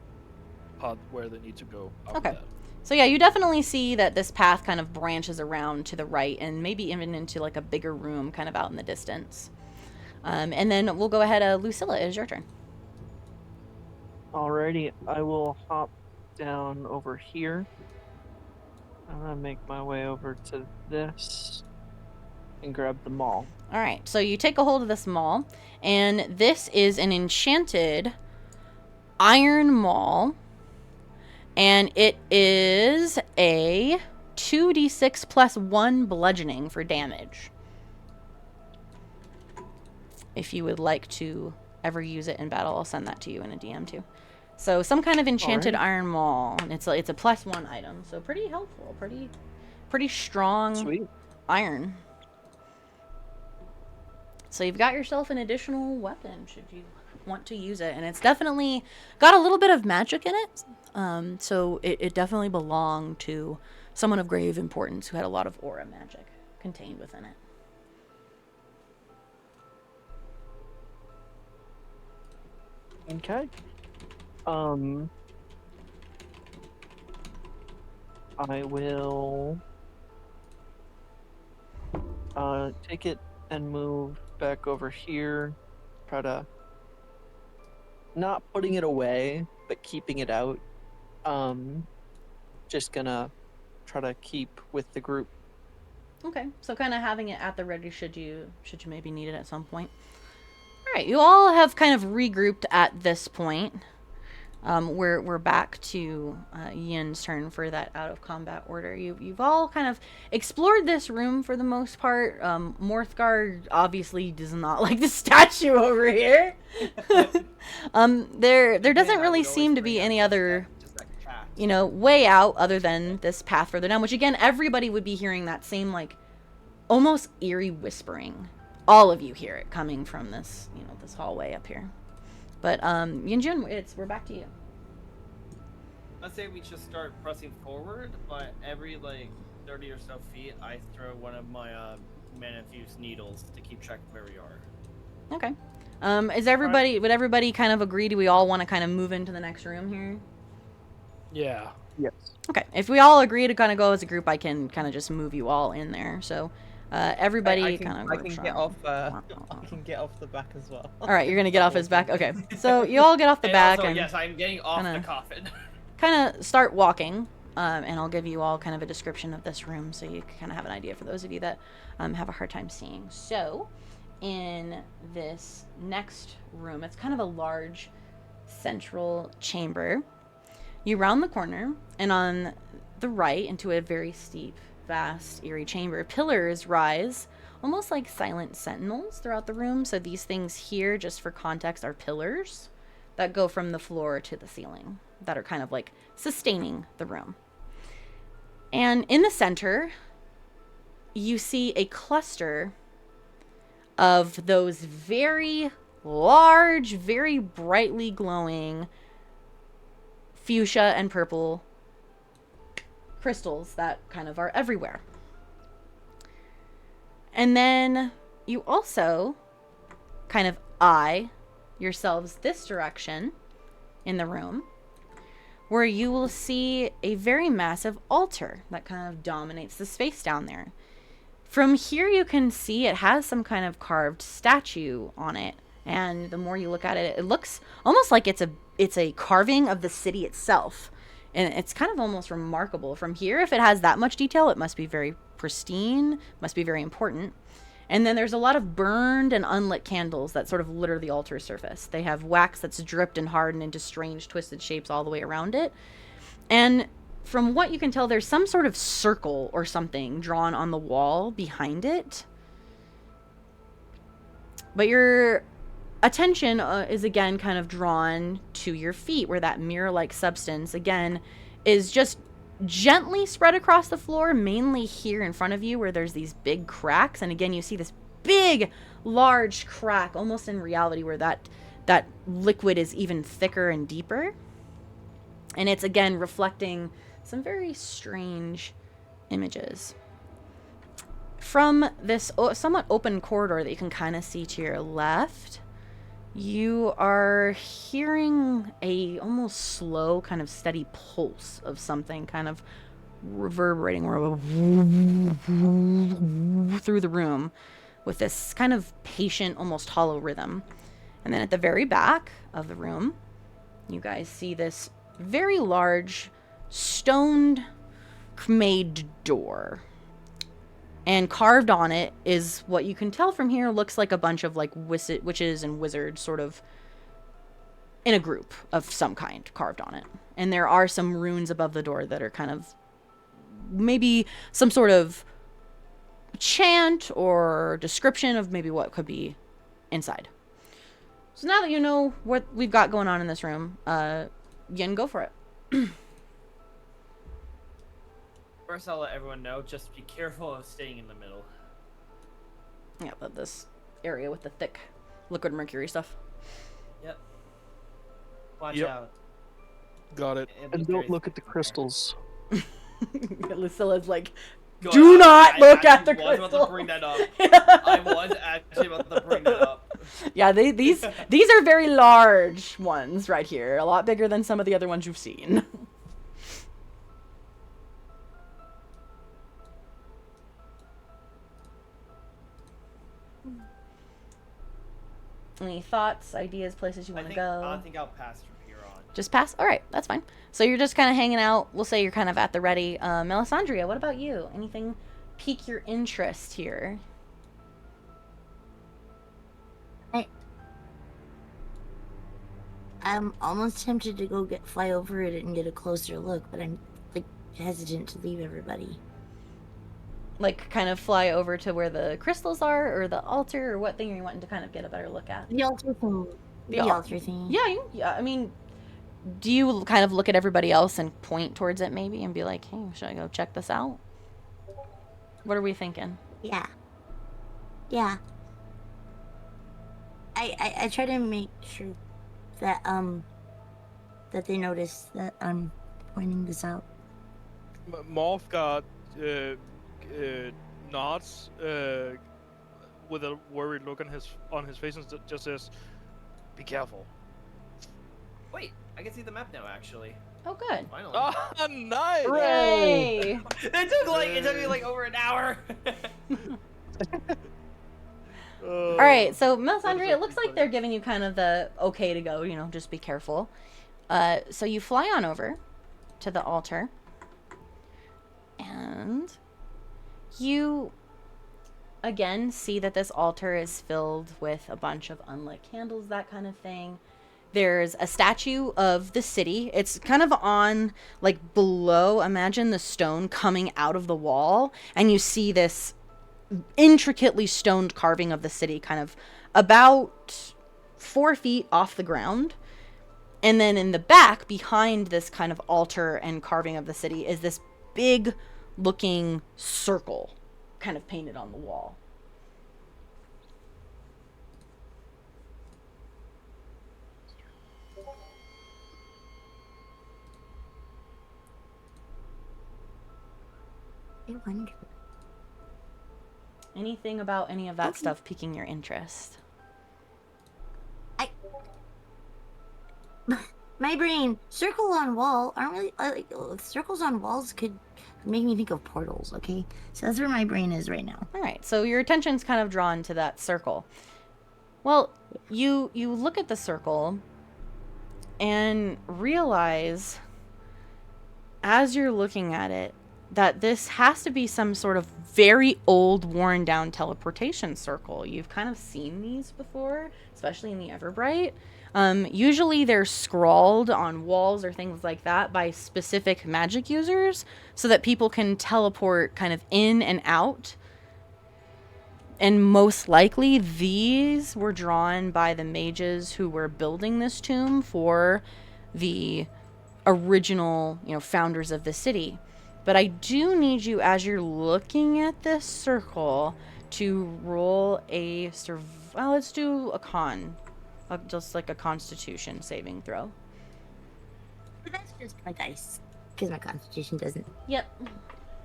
path where they need to go. Okay. So yeah, you definitely see that this path kind of branches around to the right, and maybe even into like a bigger room kind of out in the distance. And then we'll go ahead, Lucilla, it is your turn. Alrighty, I will hop down over here. I'm gonna make my way over to this and grab the maul. Alright, so you take a hold of this maul, and this is an enchanted iron maul, and it is a 2d6 plus 1 bludgeoning for damage. If you would like to ever use it in battle, I'll send that to you in a DM too. So some kind of enchanted iron maul, and it's a plus 1 item, so pretty helpful, pretty strong. Sweet. Iron. So you've got yourself an additional weapon should you want to use it, and it's definitely got a little bit of magic in it. So it definitely belonged to someone of grave importance who had a lot of aura magic contained within it. Okay. I will take it and move back over here. Try to not putting it away, but keeping it out. Just gonna try to keep with the group. Okay, so kind of having it at the ready should you maybe need it at some point. All right, you all have kind of regrouped at this point. We're back to Yin's turn for that out of combat order. You've all kind of explored this room for the most part. Morthgar obviously does not like the statue over here. There doesn't really seem to be any other, you know, way out other than this path further down. Which again, everybody would be hearing that same like almost eerie whispering. All of you hear it coming from this, you know, this hallway up here. But Yinjun, we're back to you. Let's say we just start pressing forward, but every like 30 or so feet, I throw one of my mana-infused needles to keep track of where we are. Okay. Would everybody kind of agree? Do we all want to kind of move into the next room here? Yeah. Yes. Okay. If we all agree to kind of go as a group, I can kind of just move you all in there. So everybody I kind of. I can get off. I can get off the back as well. All right, you're gonna get off his back. Okay. So you all get off the back. Also, and yes, I'm getting off the coffin. Kind of start walking, and I'll give you all kind of a description of this room so you can kind of have an idea for those of you that have a hard time seeing. So, in this next room, it's kind of a large central chamber. You round the corner, and on the right, into a very steep, vast, eerie chamber, pillars rise almost like silent sentinels throughout the room. So these things here, just for context, are pillars that go from the floor to the ceiling, that are kind of like sustaining the room. And in the center, you see a cluster of those very large, very brightly glowing fuchsia and purple crystals that kind of are everywhere. And then you also kind of eye yourselves this direction in the room, where you will see a very massive altar that kind of dominates the space down there. From here you can see it has some kind of carved statue on it, and the more you look at it, it looks almost like it's a carving of the city itself. And it's kind of almost remarkable. From here, if it has that much detail, it must be very pristine, must be very important. And then there's a lot of burned and unlit candles that sort of litter the altar surface. They have wax that's dripped and hardened into strange twisted shapes all the way around it. And from what you can tell, there's some sort of circle or something drawn on the wall behind it. But your attention is again kind of drawn to your feet, where that mirror-like substance again is just gently spread across the floor, mainly here in front of you where there's these big cracks. And again, you see this big, large crack, almost in reality, where that liquid is even thicker and deeper. And it's again reflecting some very strange images. From this somewhat open corridor that you can kind of see to your left, you are hearing a almost slow, kind of steady pulse of something kind of reverberating through the room with this kind of patient, almost hollow rhythm. And then at the very back of the room, you guys see this very large, stone-made door. And carved on it is what you can tell from here looks like a bunch of like witches and wizards sort of in a group of some kind carved on it. And there are some runes above the door that are kind of maybe some sort of chant or description of maybe what could be inside. So now that you know what we've got going on in this room, Yin, go for it. First, I'll let everyone know, just be careful of staying in the middle. Yeah, but this area with the thick liquid mercury stuff. Yep. Watch Yep. out. Got it. And don't look at the crystals. Lucilla's like, Good. do not look at the I was about crystal. to bring that up. Yeah. I was actually about to bring that up. Yeah, these are very large ones right here. A lot bigger than some of the other ones you've seen. Any thoughts, ideas, places you want to go? I think I'll pass from here on. Just pass? All right, that's fine. So you're just kind of hanging out. We'll say you're kind of at the ready. Melisandria, what about you? Anything pique your interest here? I'm almost tempted to go fly over it and get a closer look, but I'm like hesitant to leave everybody. Like kind of fly over to where the crystals are, or the altar, or what thing are you wanting to kind of get a better look at? The altar thing. The altar thing. Yeah. I mean, do you kind of look at everybody else and point towards it maybe and be like, hey, should I go check this out? What are we thinking? Yeah. I try to make sure that that they notice that I'm pointing this out. Morphguard nods with a worried look on his face and just says, "Be careful." Wait, I can see the map now, actually. Oh, good. Finally. Oh, nice! Yay! It took me like over an hour. All right, so Melisandre, it looks like they're giving you kind of the okay to go, just be careful. So you fly on over to the altar, and you again see that this altar is filled with a bunch of unlit candles, that kind of thing. There's a statue of the city. It's kind of on, like, below, imagine the stone coming out of the wall, and you see this intricately stoned carving of the city kind of about 4 feet off the ground. And then in the back, behind this kind of altar and carving of the city, is this big looking circle kind of painted on the wall. I wonder. Anything about any of that stuff piquing your interest? My brain, circle on wall aren't really like circles on walls could make me think of portals. Okay, so that's where my brain is right now. All right, so your attention's kind of drawn to that circle. Well, you look at the circle and realize as you're looking at it that this has to be some sort of very old, worn down teleportation circle. You've kind of seen these before, especially in the Everbright. Usually they're scrawled on walls or things like that by specific magic users so that people can teleport kind of in and out. And most likely these were drawn by the mages who were building this tomb for the original, founders of the city. But I do need you, as you're looking at this circle, to roll a let's do a con. Just like a constitution saving throw. But that's just my dice. Because my constitution doesn't. Yep.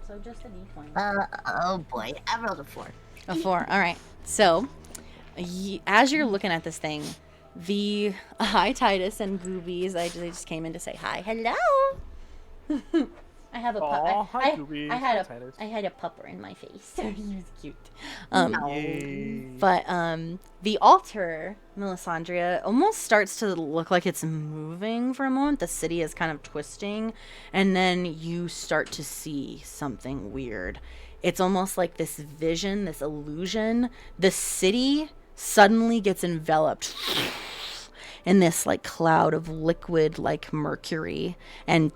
So just a d20. Oh boy. I rolled a 4. A 4. All right. So, as you're looking at this thing, hi Titus and Goobies. They just came in to say hi. Hello. I have a pup. I had a pupper in my face. He was cute. But the altar, Melisandria, almost starts to look like it's moving for a moment. The city is kind of twisting, and then you start to see something weird. It's almost like this vision, this illusion. The city suddenly gets enveloped in this like cloud of liquid like mercury, and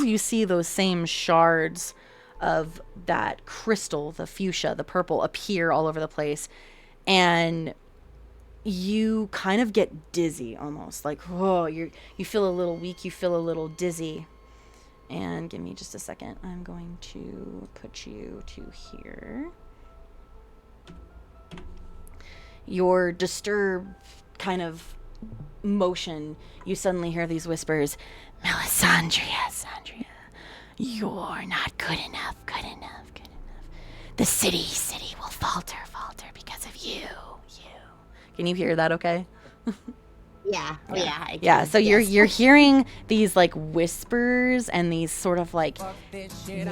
you see those same shards of that crystal, the fuchsia, the purple, appear all over the place, and you kind of get dizzy almost, like, you feel a little weak, you feel a little dizzy. And give me just a second. I'm going to put you to here. Your disturbed kind of motion, you suddenly hear these whispers, Melisandria, Sandria, you're not good enough, good enough, good enough. The city will falter because of you. Can you hear that okay? Yeah. Oh yeah. I Yeah, can. so Yes. you're hearing these like whispers and these sort of like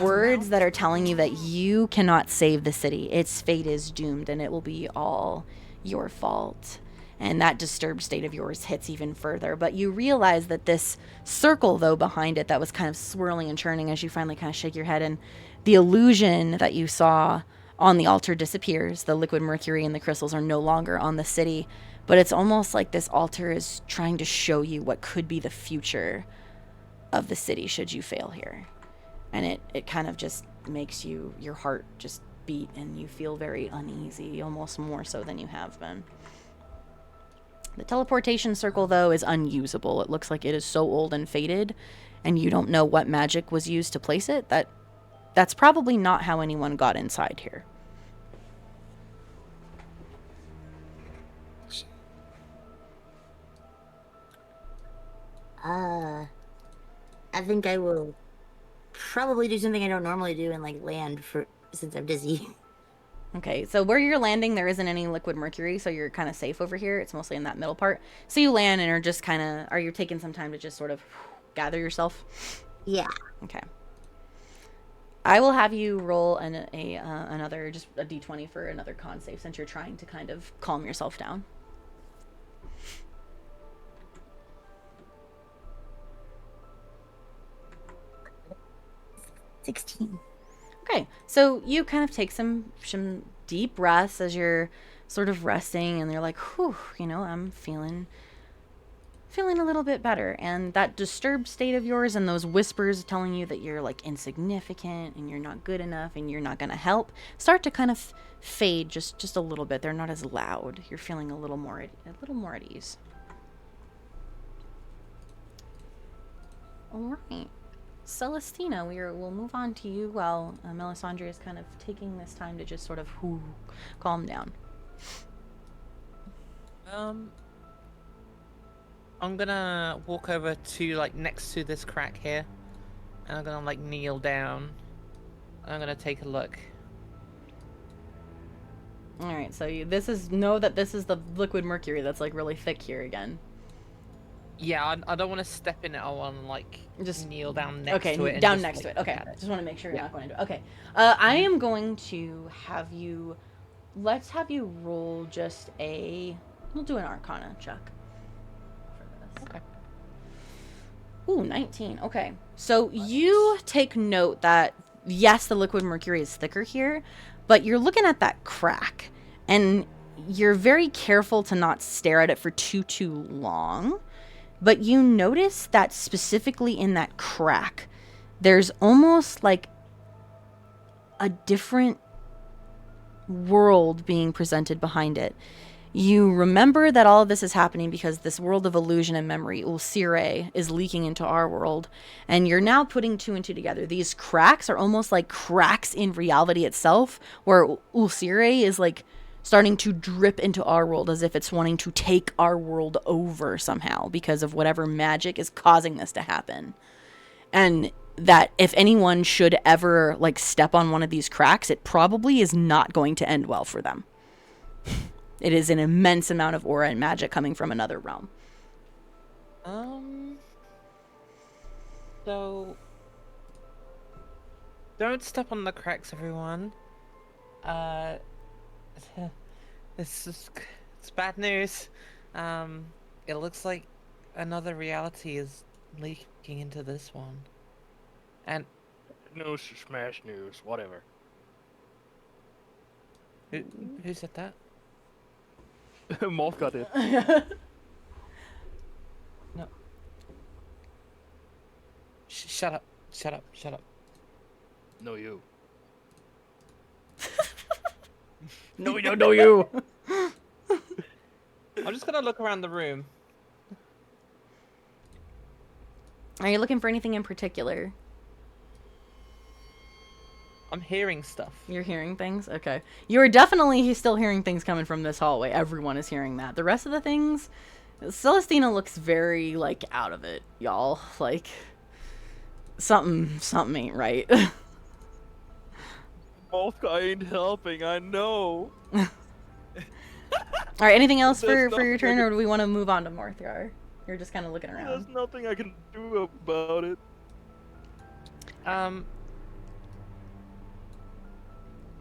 words that are telling you that you cannot save the city. Its fate is doomed and it will be all your fault. And that disturbed state of yours hits even further. But you realize that this circle, though, behind it that was kind of swirling and churning as you finally kind of shake your head, and the illusion that you saw on the altar disappears. The liquid mercury and the crystals are no longer on the city. But it's almost like this altar is trying to show you what could be the future of the city should you fail here. And it kind of just makes your heart just beat and you feel very uneasy, almost more so than you have been. The teleportation circle, though, is unusable. It looks like it is so old and faded, and you don't know what magic was used to place it. That's probably not how anyone got inside here. I think I will probably do something I don't normally do and like land since I'm dizzy. Okay, so where you're landing, there isn't any liquid mercury, so you're kind of safe over here. It's mostly in that middle part. So you land and are you taking some time to just sort of gather yourself? Yeah. Okay. I will have you roll another, just a d20 for another con save since you're trying to kind of calm yourself down. 16. Okay, so you kind of take some deep breaths as you're sort of resting, and you're like, whew, I'm feeling a little bit better. And that disturbed state of yours and those whispers telling you that you're like insignificant and you're not good enough and you're not going to help start to kind of fade just a little bit. They're not as loud. You're feeling a little more at ease. All right. Celestina, we'll move on to you while Melisandre is kind of taking this time to just sort of calm down. I'm gonna walk over to like next to this crack here, and I'm gonna like kneel down. I'm gonna take a look. All right, so this is the liquid mercury that's like really thick here again. Yeah, I don't want to step in it. I want to like just kneel down next to it. Down next to it. Okay, just want to make sure you're not going into it. Okay, I am going to have you. Let's have you roll just we'll do an Arcana check for this. Okay. Ooh, 19. Okay, so you take note that yes, the liquid mercury is thicker here, but you're looking at that crack, and you're very careful to not stare at it for too long. But you notice that specifically in that crack, there's almost like a different world being presented behind it. You remember that all of this is happening because this world of illusion and memory, Ulcire, is leaking into our world. And you're now putting two and two together. These cracks are almost like cracks in reality itself, where Ulcire is like starting to drip into our world as if it's wanting to take our world over somehow because of whatever magic is causing this to happen. And that if anyone should ever like step on one of these cracks, it probably is not going to end well for them. It is an immense amount of aura and magic coming from another realm. So don't step on the cracks, everyone. It's bad news. It looks like another reality is leaking into this one. And News, smash news, whatever. who said that? Morph got it. No. Shut up. No, you. No, you. I'm just gonna look around the room. Are you looking for anything in particular? I'm hearing stuff. You're hearing things? Okay. You're definitely still hearing things coming from this hallway. Everyone is hearing that. The rest of the things, Celestina looks very, like, out of it, y'all. Like, something ain't right. Morph ain't helping, I know. All right, anything else There's for your nothing turn, I or do we want to move on to Morthgar? You're just kind of looking There's around. nothing I can do about it. I'm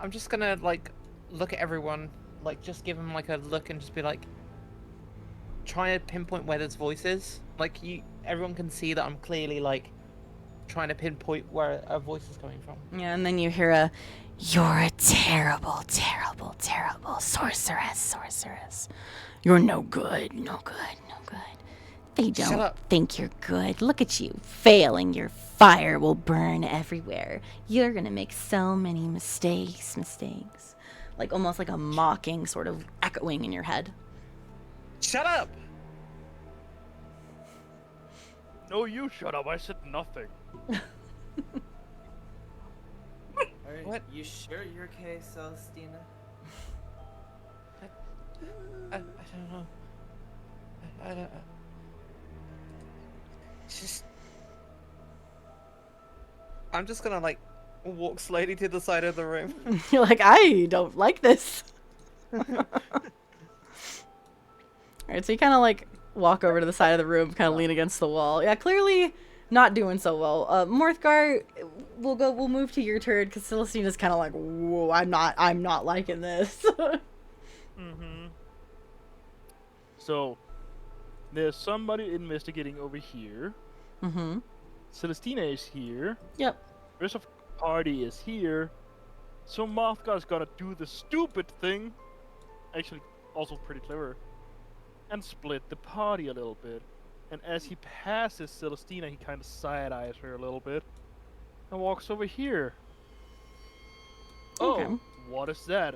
just gonna like look at everyone, like just give them like a look and just be like, trying to pinpoint where there's voices. Like everyone can see that I'm clearly like trying to pinpoint where a voice is coming from. Yeah, and then you hear "You're a terrible, terrible, terrible sorceress. You're no good, no good, no good. They Shut don't up. think you're good. Look at you, failing. Your fire will burn everywhere. You're gonna make so many mistakes. Like almost like a mocking sort of echoing in your head. Shut up! No, you shut up. I said nothing. Are What? you sure you're okay, Celestina? I don't know. I don't. It's just. I'm just gonna like walk slowly to the side of the room. You're like, I don't like this. Alright, so you kind of like walk over to the side of the room, kind of lean against the wall. Yeah, clearly not doing so well. Morthgar, we'll move to your turn because Celestina's kind of like, whoa, I'm not liking this. Mm-hmm. So, there's somebody investigating over here. Mm-hmm. Celestina is here. Yep. The rest of the party is here. So Mothgar's gonna do the stupid thing. Actually, also pretty clever. And split the party a little bit. And as he passes Celestina, he kind of side-eyes her a little bit. And walks over here. Okay. Oh, what is that?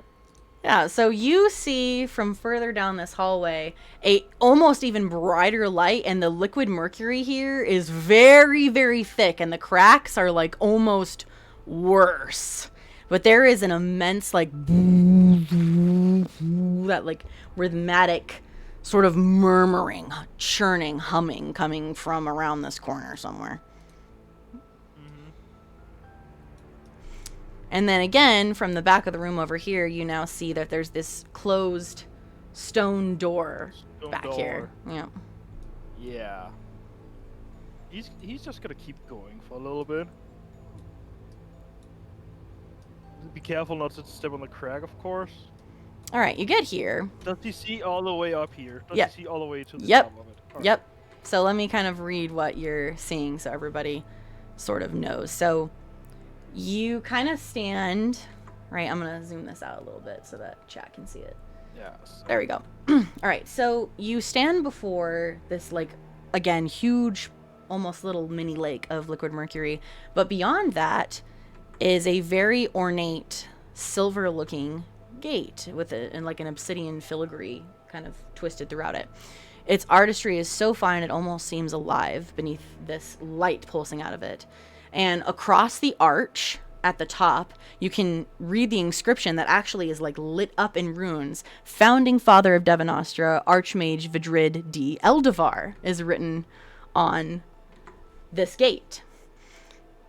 Yeah, so you see from further down this hallway a almost even brighter light, and the liquid mercury here is very, very thick, and the cracks are like almost worse. But there is an immense like that like rhythmic sort of murmuring, churning, humming coming from around this corner somewhere. And then again, from the back of the room over here, you now see that there's this closed stone door back here. Yeah. Yeah. He's just gonna keep going for a little bit. Be careful not to step on the crack, of course. All right, you get here. Does he see all the way up here? Does Yep. he see all the way to the Yep. top of it? All right. Yep. So let me kind of read what you're seeing so everybody sort of knows. So you kind of stand, right? I'm going to zoom this out a little bit so that chat can see it. Yes. There we go. All right. So you stand before this, like, again, huge, almost little mini lake of liquid mercury. But beyond that is a very ornate, silver looking gate with like an obsidian filigree kind of twisted throughout it. Its artistry is so fine it almost seems alive beneath this light pulsing out of it. And across the arch at the top, you can read the inscription that actually is like lit up in runes. Founding Father of Devanostra, Archmage Vidrid D. Eldevar is written on this gate.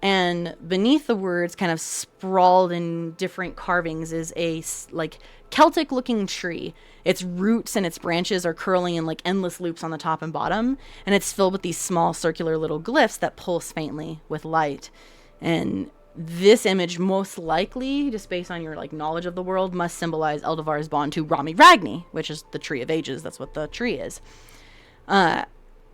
And beneath the words, kind of sprawled in different carvings, is a like Celtic looking tree. Its roots and its branches are curling in like endless loops on the top and bottom, and it's filled with these small circular little glyphs that pulse faintly with light. And this image, most likely, just based on your like knowledge of the world, must symbolize Eldevar's bond to Rami Ragni, which is the Tree of Ages. That's what the tree is.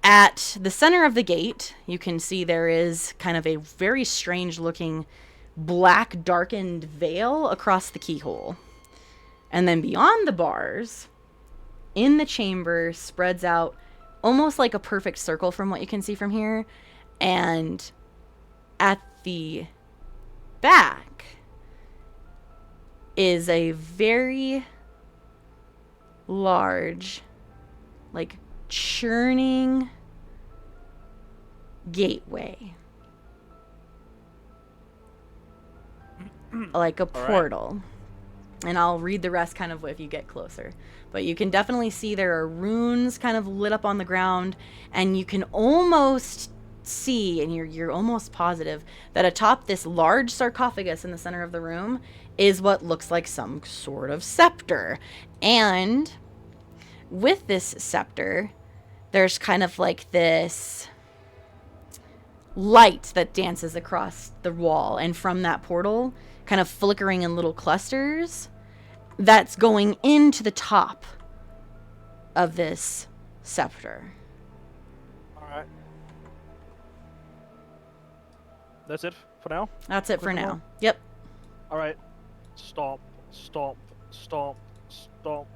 At the center of the gate, you can see there is kind of a very strange looking black darkened veil across the keyhole. And then beyond the bars, in the chamber, spreads out almost like a perfect circle from what you can see from here. And at the back is a very large, like, churning gateway. Like a portal. And I'll read the rest kind of if you get closer. But you can definitely see there are runes kind of lit up on the ground, and you can almost see, and you're almost positive, that atop this large sarcophagus in the center of the room is what looks like some sort of scepter. And with this scepter, there's kind of like this light that dances across the wall, and from that portal, kind of flickering in little clusters, that's going into the top of this scepter. Alright. That's it for now? That's it for now. Yep. Alright. Stomp, stomp, stomp, stomp,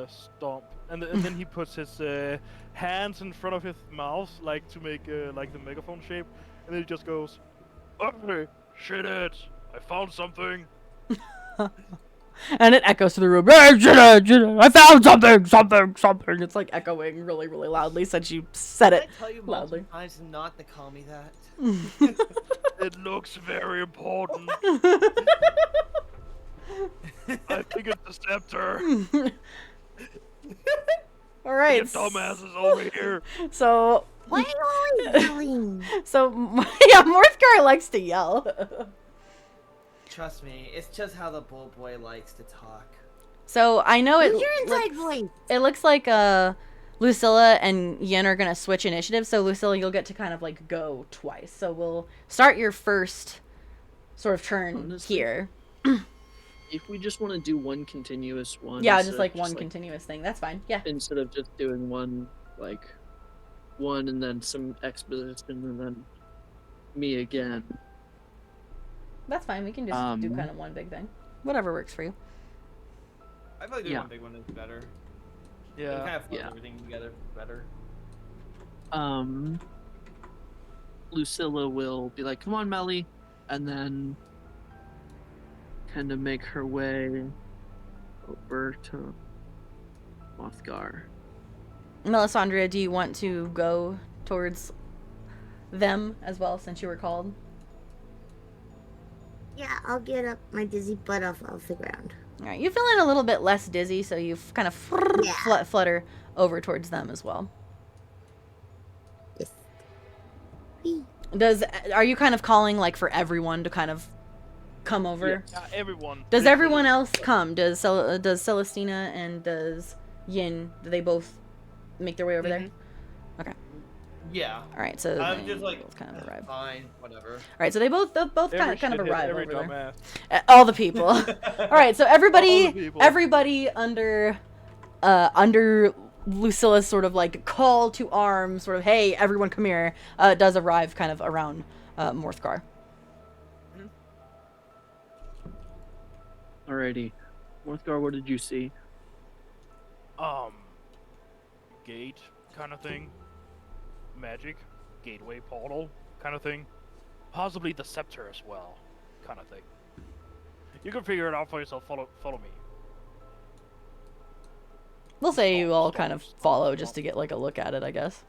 stomp. And then he puts his hands in front of his mouth, like to make like the megaphone shape. And then he just goes, "Okay, shit it! I found something!" And it echoes through the room. "Hey, shit it, I found something, something, something." It's like echoing really, really loudly since you said Did it I tell you loudly. multiple times not to call me that? It looks very important. I think it's the scepter. All right. You dumbasses over here. So. Why are you always yelling? So yeah, Morthgar likes to yell. Trust me, it's just how the bull boy likes to talk. So I know it. Use your inside voice. It looks like Lucilla and Yen are gonna switch initiative. So Lucilla, you'll get to kind of like go twice. So we'll start your first sort of turn Honestly, here. If we just want to do one continuous one. Yeah, instead just of like one continuous thing. That's fine. Yeah. Instead of just doing one, like, one and then some exposition and then me again. That's fine. We can just do kind of one big thing. Whatever works for you. I feel like doing one big one is better. Yeah. It kind of flows everything together better. Lucilla will be like, "Come on, Melly," and then kind of make her way over to Mothgar. Melisandre, do you want to go towards them as well, since you were called? Yeah, I'll get up my dizzy butt off the ground. All right, you feeling a little bit less dizzy, so you kind of flutter over towards them as well. Yes. Are you kind of calling like for everyone to kind of come over? Yeah, everyone. Does everyone else come? Does Celestina and does Yin? Do they both make their way over there? Okay. Yeah. All right, so I'm just like both kind of arrive. fine, whatever. All right, so they both kind of arrive every over dumbass. there. All the people. All right, so everybody under Lucilla's sort of like call to arms, sort of, "Hey, everyone, come here," does arrive kind of around Morthgar. Alrighty. Morthgar, what did you see? Gate kind of thing. Magic, gateway portal kind of thing. Possibly the scepter as well, kind of thing. You can figure it out for yourself. Follow me. We'll say you all kind of follow just to get like a look at it, I guess.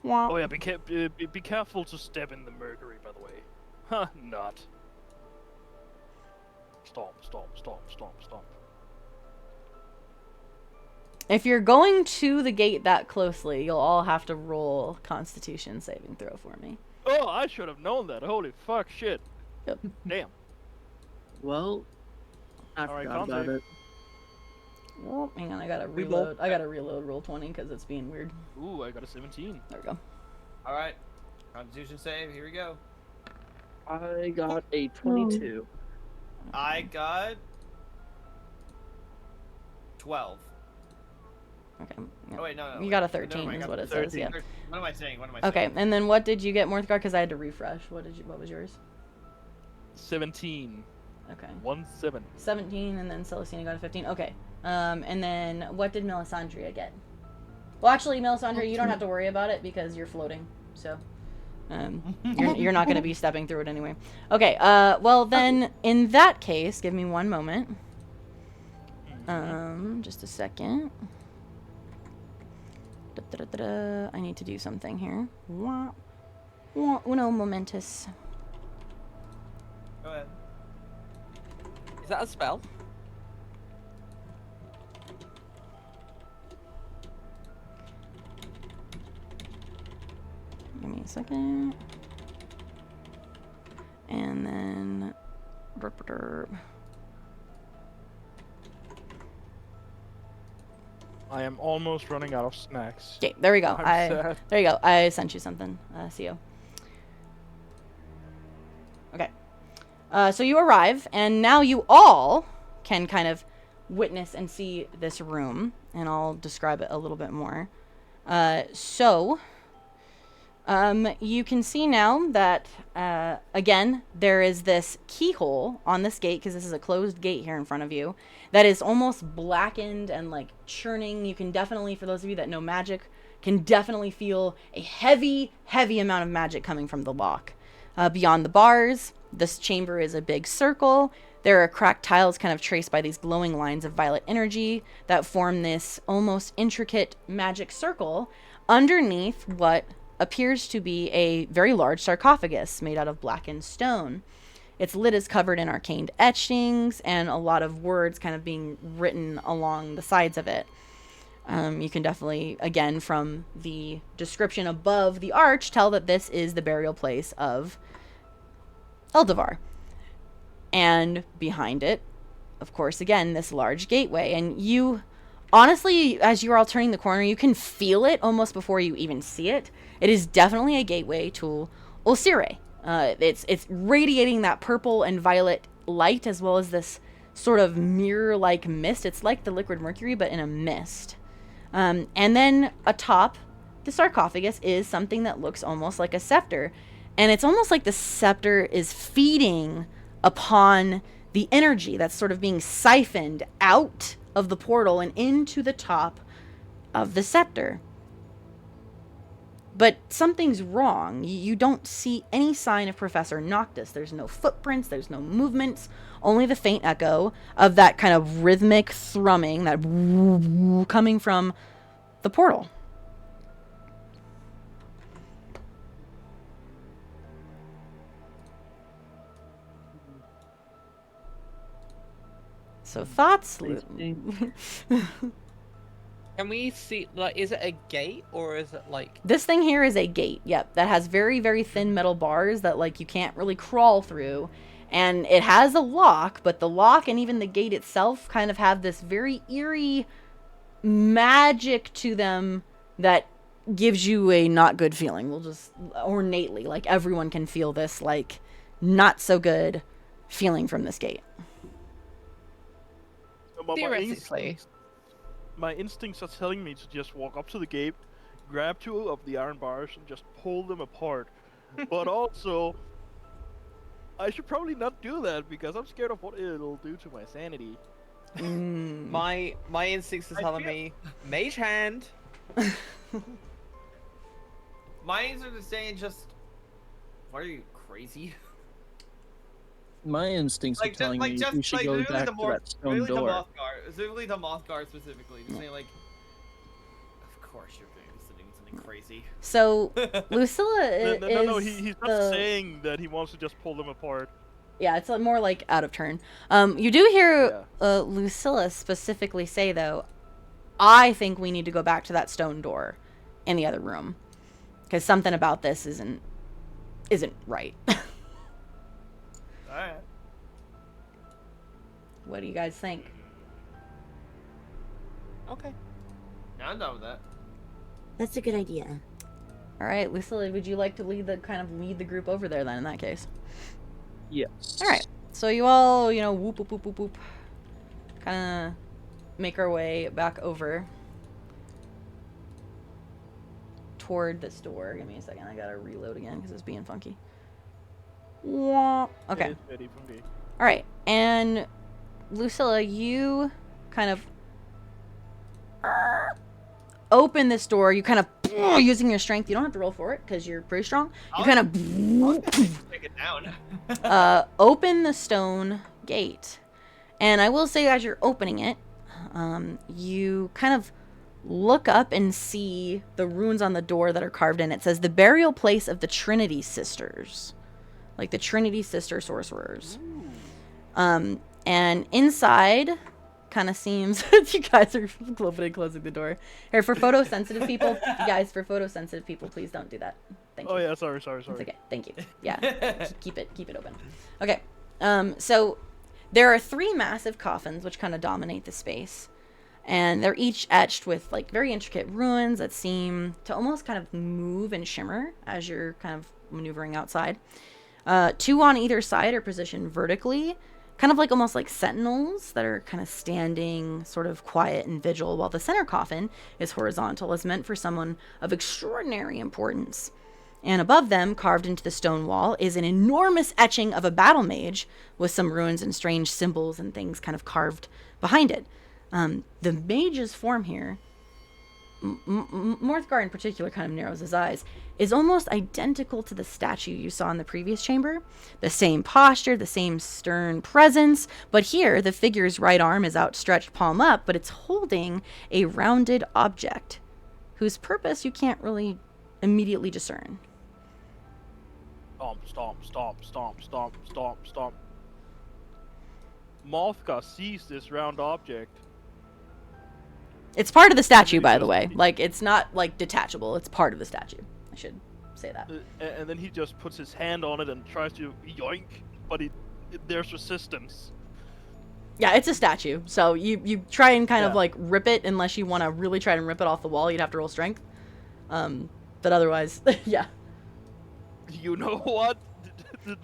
Oh yeah, be careful to step in the mercury, by the way. Huh, not. Stomp, stomp, stomp, stomp, stomp. If you're going to the gate that closely, you'll all have to roll Constitution saving throw for me. Oh, I should have known that. Holy fuck, shit. Yep. Damn. Well, I forgot about it. Oh, hang on, I gotta reload. I gotta reload roll 20 because it's being weird. Ooh, I got a 17. There we go. All right, Constitution save. Here we go. I got a 22. I got 12. Okay. Oh wait, no. You got a Never 13 mind, I is got what it 13. says, yeah. What am I saying? Okay, and then what did you get, Morthgar? Because I had to refresh. What was yours? 17. Okay. 1-7. 17, and then Celestina got a 15. Okay. And then what did Melisandre get? Well, actually, Melisandre, you don't have to worry about it because you're floating. So, you're not going to be stepping through it anyway. Okay. Well then, in that case, give me one moment. Just a second. I need to do something here. Uno momentus. Go ahead. Is that a spell? Give me a second. And then... I am almost running out of snacks. Okay, there we go. I'm sad. There you go. I sent you something, CO. Okay. So you arrive, and now you all can kind of witness and see this room, and I'll describe it a little bit more. You can see now that, again, there is this keyhole on this gate, because this is a closed gate here in front of you, that is almost blackened and, like, churning. You can definitely, for those of you that know magic, can definitely feel a heavy, heavy amount of magic coming from the lock. Beyond the bars, this chamber is a big circle. There are cracked tiles kind of traced by these glowing lines of violet energy that form this almost intricate magic circle underneath what appears to be a very large sarcophagus made out of blackened stone. Its lid is covered in arcane etchings and a lot of words kind of being written along the sides of it. You can definitely, again, from the description above the arch, tell that this is the burial place of Eldevar. And behind it, of course, again, this large gateway. And you, honestly, as you're all turning the corner, you can feel it almost before you even see it. It is definitely a gateway to Ulcire. It's radiating that purple and violet light, as well as this sort of mirror-like mist. It's like the liquid mercury, but in a mist. And then atop the sarcophagus is something that looks almost like a scepter. And it's almost like the scepter is feeding upon the energy that's sort of being siphoned out of the portal and into the top of the scepter. But something's wrong. You don't see any sign of Professor Noctis. There's no footprints, there's no movements, only the faint echo of that kind of rhythmic thrumming that coming from the portal. So thoughts? Can we see, like, is it a gate or is it like... This thing here is a gate, yep, that has very, very thin metal bars that, like, you can't really crawl through. And it has a lock, but the lock and even the gate itself kind of have this very eerie magic to them that gives you a not good feeling. We'll just, ornately, like, everyone can feel this, like, not so good feeling from this gate. Theoretically. My instincts are telling me to just walk up to the gate, grab two of the iron bars, and just pull them apart. But also, I should probably not do that because I'm scared of what it'll do to my sanity. My instincts are telling me, mage hand. My instincts are saying just, what are you, crazy? My instincts are telling me we should go back to that stone door. Specifically the Mothgar specifically. Just saying, like, of course you're going to be doing something crazy. So, Lucilla is... No, he's not saying that he wants to just pull them apart. Yeah, it's more like out of turn. You do hear Lucilla specifically say, though, I think we need to go back to that stone door in the other room. Because something about this isn't right. Alright. What do you guys think? Okay. Yeah, I'm done with that. That's a good idea. All right, Lucilla, would you like to lead the group over there then? In that case. Yes. All right. So you all, whoop whoop whoop whoop whoop, kind of make our way back over toward this door. Give me a second. I gotta reload again because it's being funky. Okay. All right, and Lucilla, you kind of open this door. You kind of using your strength. You don't have to roll for it because you're pretty strong. You kind of take it down. Open the stone gate, and I will say, as you're opening it, you kind of look up and see the runes on the door that are carved in. It says the burial place of the Trinity Sisters. Like the Trinity Sister Sorcerers. And inside kind of seems... You guys are closing the door. Here, for photosensitive people... You guys, for photosensitive people, please don't do that. Thank you. Oh, yeah, sorry. It's okay. Thank you. Yeah, keep it open. Okay, so there are 3 massive coffins which kind of dominate the space. And they're each etched with like very intricate runes that seem to almost kind of move and shimmer as you're kind of maneuvering outside. 2 on either side are positioned vertically, kind of like almost like sentinels that are kind of standing sort of quiet and vigil, while the center coffin is horizontal, as meant for someone of extraordinary importance. And above them, carved into the stone wall, is an enormous etching of a battle mage with some runes and strange symbols and things kind of carved behind it. The mage's form here, Morthgar in particular kind of narrows his eyes, is almost identical to the statue you saw in the previous chamber. The same posture, the same stern presence, but here the figure's right arm is outstretched palm up, but it's holding a rounded object whose purpose you can't really immediately discern. Stomp, stomp, stomp, stomp, stomp, stomp, stomp. Morthgar sees this round object. It's part of the statue, by the way. Like, it's not, like, detachable. It's part of the statue. I should say that. And then he just puts his hand on it and tries to yoink, but there's resistance. Yeah, it's a statue. So you try and kind of, like, rip it unless you want to really try and rip it off the wall. You'd have to roll strength. But otherwise, yeah. You know what?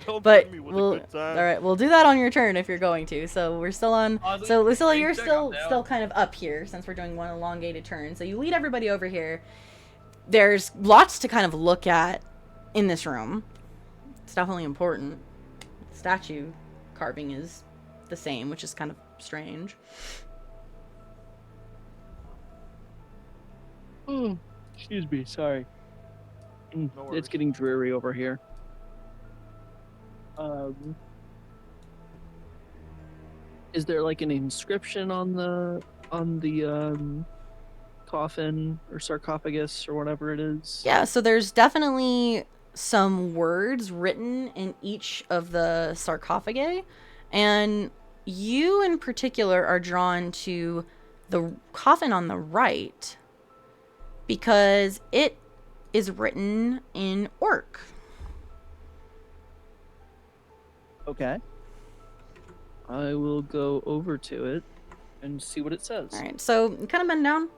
Don't but me with we'll, a good time. all right, we'll do that on your turn if you're going to. So we're still on. So Lucilla, you're still kind of up here since we're doing one elongated turn. So you lead everybody over here. There's lots to kind of look at in this room. It's definitely important. Statue carving is the same, which is kind of strange. Excuse me, sorry. No It's getting dreary over here. Is there like an inscription on the coffin or sarcophagus or whatever it is? Yeah, so there's definitely some words written in each of the sarcophagi, and you in particular are drawn to the coffin on the right because it is written in Orc. Okay. I will go over to it and see what it says. All right, so kind of bend down,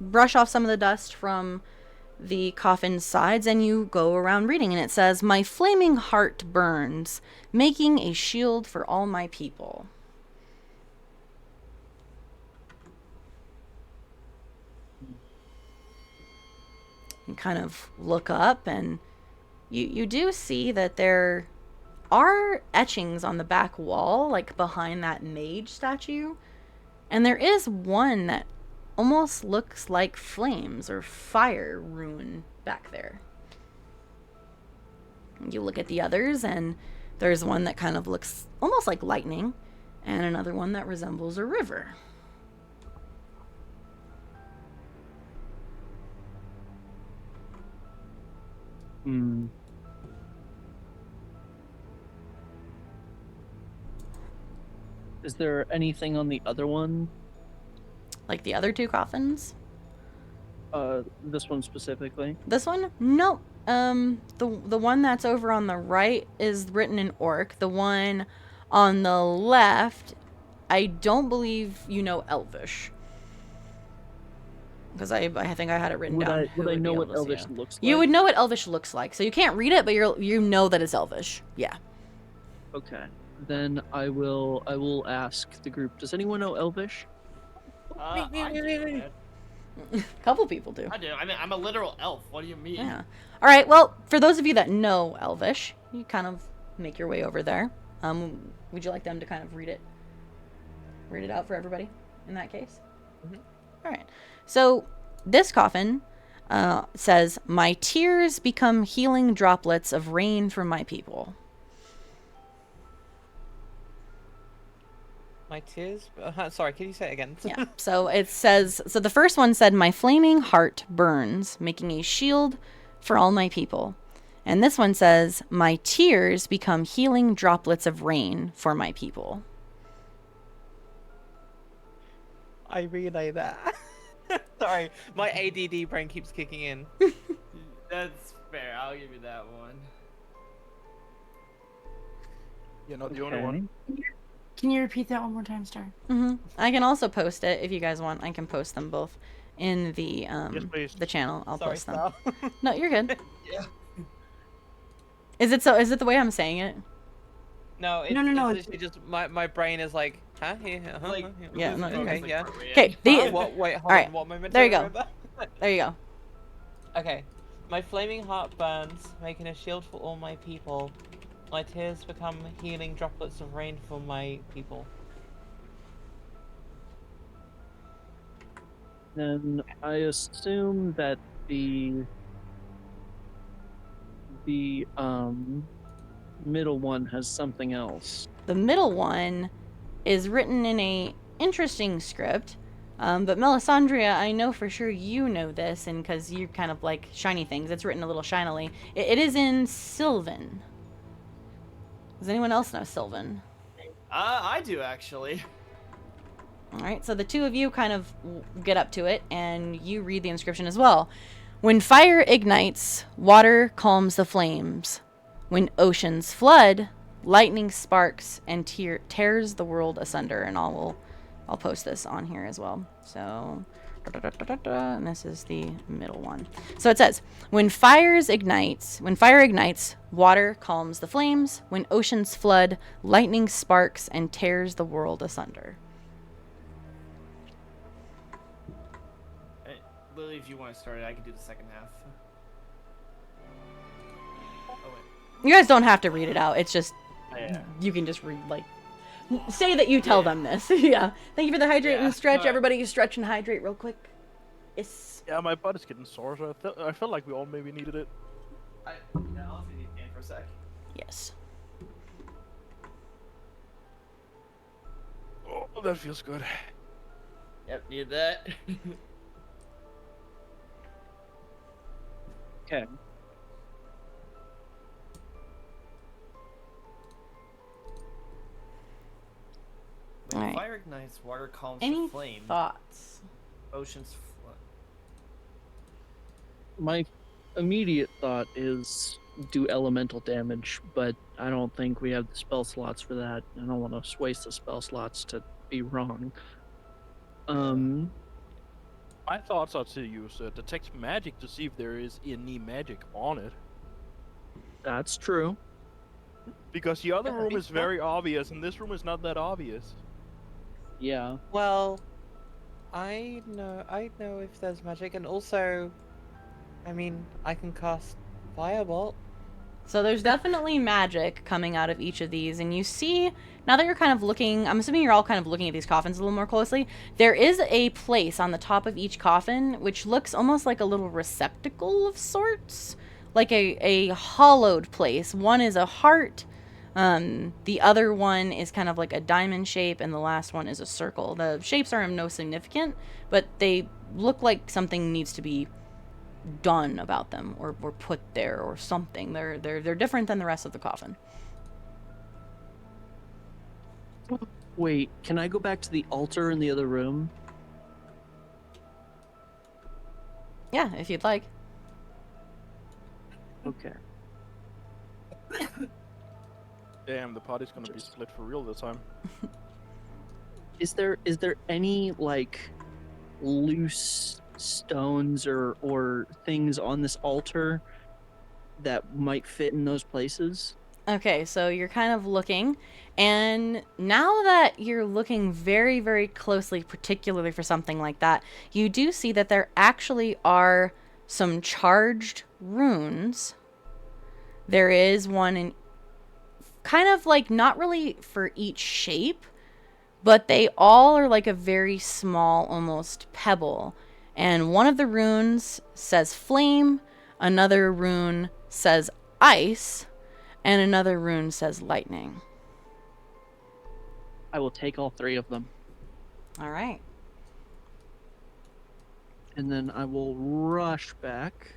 brush off some of the dust from the coffin's sides, and you go around reading, and it says, "My flaming heart burns, making a shield for all my people." You kind of look up, and you do see that there are etchings on the back wall, like behind that mage statue. And there is one that almost looks like flames or fire rune back there. You look at the others, and there's one that kind of looks almost like lightning, and another one that resembles a river. Is there anything on the other one? Like the other 2 coffins? This one specifically? This one? No. The one that's over on the right is written in Orc. The one on the left, I don't believe you know Elvish. Because I think I had it written down. Would I know what Elvish looks like? You would know what Elvish looks like. So you can't read it, but you know that it's Elvish. Yeah. Okay. Then I will ask the group. Does anyone know Elvish? I do. A couple people do. I do. I mean, I'm a literal elf. What do you mean? Yeah. All right. Well, for those of you that know Elvish, you kind of make your way over there. Would you like them to kind of read it out for everybody in that case? Mm-hmm. All right. So this coffin says, "My tears become healing droplets of rain for my people." My tears? Sorry, can you say it again? Yeah. So it says, so the first one said, "My flaming heart burns, making a shield for all my people." And this one says, "My tears become healing droplets of rain for my people." I relay that. Sorry, my ADD brain keeps kicking in. That's fair. I'll give you that one. You're not the only one. Can you repeat that one more time, Star? I can also post it if you guys want. I can post them both in the please. the channel. I'll Sorry, post them. Sal. No, you're good. Yeah. Is it the way I'm saying it? No, it's, No, it's literally just my brain is like, huh? Yeah, Like, Yeah, no, okay, like, yeah. appropriate. Okay, Huh? What? Wait, hold Alright, on. What moment? there do you I go. remember? There you go. Okay. My flaming heart burns, making a shield for all my people. My tears become healing droplets of rain for my people. Then I assume that the middle one has something else. The middle one is written in a interesting script, but Melisandria, I know for sure you know this, and because you kind of like shiny things, it's written a little shinily. It is in Sylvan. Does anyone else know Sylvan? I do actually. All right, so the two of you kind of get up to it, and you read the inscription as well. When fire ignites, water calms the flames. When oceans flood, lightning sparks and tears the world asunder. And I'll post this on here as well. So, and this is the middle one. So it says, when fire ignites, water calms the flames. When oceans flood, lightning sparks and tears the world asunder. Lily, if you want to start it, I can do the second half. Oh wait. You guys don't have to read it out. It's just, Yeah. you can just read, like, say that you tell them this. Yeah. Thank you for the hydrate and stretch. Alright. Everybody stretch and hydrate real quick. Yes. Yeah, my butt is getting sore, so I felt like we all maybe needed it. I'll see you again for a sec. Yes. Oh, that feels good. Yep, need that. Okay. When Alright. fire ignites, water calms Any the flame. thoughts? Oceans flood. My immediate thought is do elemental damage, but I don't think we have the spell slots for that. I don't want to waste the spell slots to be wrong. My thoughts are to use detect magic to see if there is any magic on it. That's true. Because the other Yeah, room it's is very obvious, and this room is not that obvious. Yeah. Well, I know if there's magic, and also, I mean, I can cast Firebolt. So there's definitely magic coming out of each of these, and you see, now that you're kind of looking, I'm assuming you're all kind of looking at these coffins a little more closely, there is a place on the top of each coffin which looks almost like a little receptacle of sorts, like a hollowed place. One is a heart, the other one is kind of like a diamond shape, and the last one is a circle. The shapes are of no significance, but they look like something needs to be done about them or put there or something. They're different than the rest of the coffin. Wait, can I go back to the altar in the other room? Yeah, if you'd like. Okay. Damn, the party's gonna be split for real this time. Is there any like loose stones or things on this altar that might fit in those places? Okay, so you're kind of looking, and now that you're looking very, very closely, particularly for something like that, you do see that there actually are some charged runes. There is one in kind of like not really for each shape, but they all are like a very small, almost pebble. And one of the runes says flame, another rune says ice, and another rune says lightning. I will take all three of them. All right. And then I will rush back.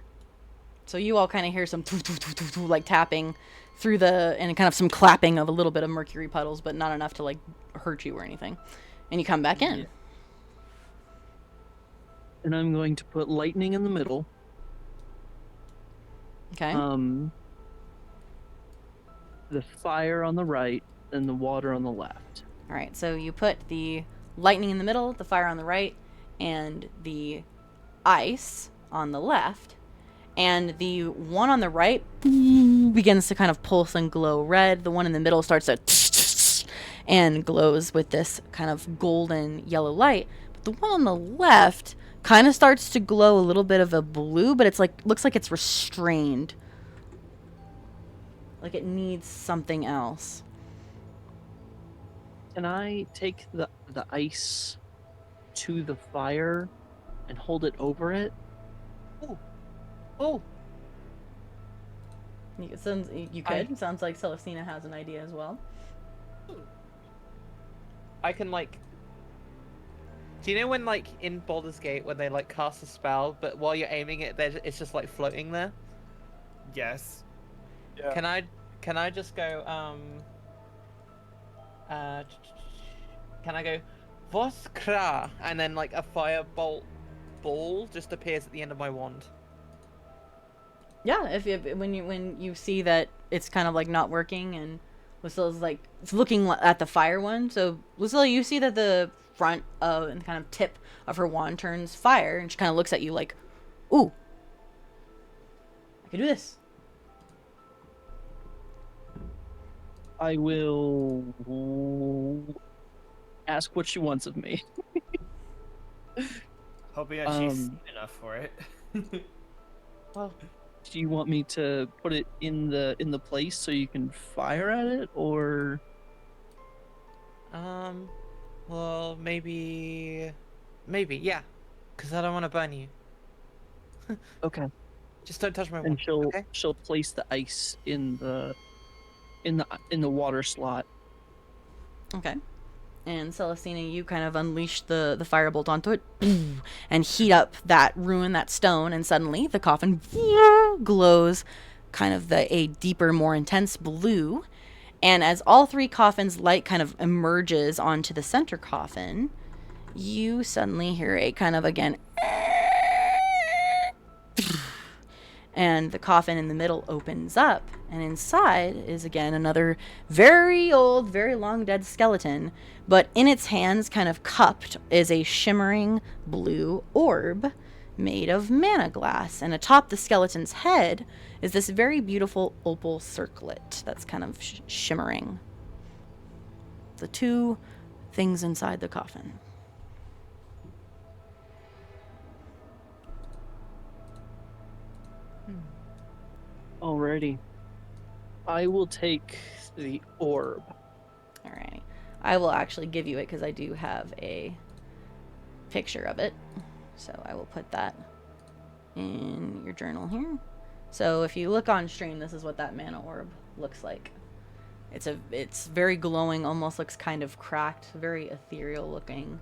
So you all kind of hear some like tapping through and kind of some clapping of a little bit of mercury puddles, but not enough to like hurt you or anything. And you come back in. Yeah. And I'm going to put lightning in the middle. Okay. The fire on the right, and the water on the left. All right, so you put the lightning in the middle, the fire on the right, and the ice on the left. And the one on the right begins to kind of pulse and glow red. The one in the middle starts to and glows with this kind of golden yellow light. But the one on the left kind of starts to glow a little bit of a blue, but it's like looks like it's restrained. Like it needs something else. Can I take the ice to the fire and hold it over it? Oh, You could. Sounds like Celestina has an idea as well. I can like. Do you know when like in Baldur's Gate when they like cast a spell, but while you're aiming it, it's just like floating there? Yes. Yeah. Can I just go can I go Voskra and then like a firebolt ball just appears at the end of my wand? Yeah, if when you see that it's kind of like not working, and Lucilla's like looking at the fire one. So Lucilla, you see that the front of and kind of tip of her wand turns fire, and she kind of looks at you like, "Ooh, I can do this." I will ask what she wants of me. Hoping that she's seen enough for it. Well, do you want me to put it in the place so you can fire at it, or? Well, maybe, yeah, because I don't want to burn you. Okay. Just don't touch my wand. And okay? she'll place the ice in the water slot. Okay. And Celestina, you kind of unleash the firebolt onto it and heat up that stone, and suddenly the coffin glows kind of a deeper, more intense blue. And as all three coffins' light kind of emerges onto the center coffin, you suddenly hear a kind of, again, and the coffin in the middle opens up, and inside is again another very old, very long dead skeleton, but in its hands, kind of cupped, is a shimmering blue orb made of mana glass, and atop the skeleton's head is this very beautiful opal circlet that's kind of shimmering. The two things inside the coffin. Alrighty. I will take the orb. Alrighty. I will actually give you it because I do have a picture of it. So I will put that in your journal here. So if you look on stream, this is what that mana orb looks like. It's very glowing, almost looks kind of cracked, very ethereal looking.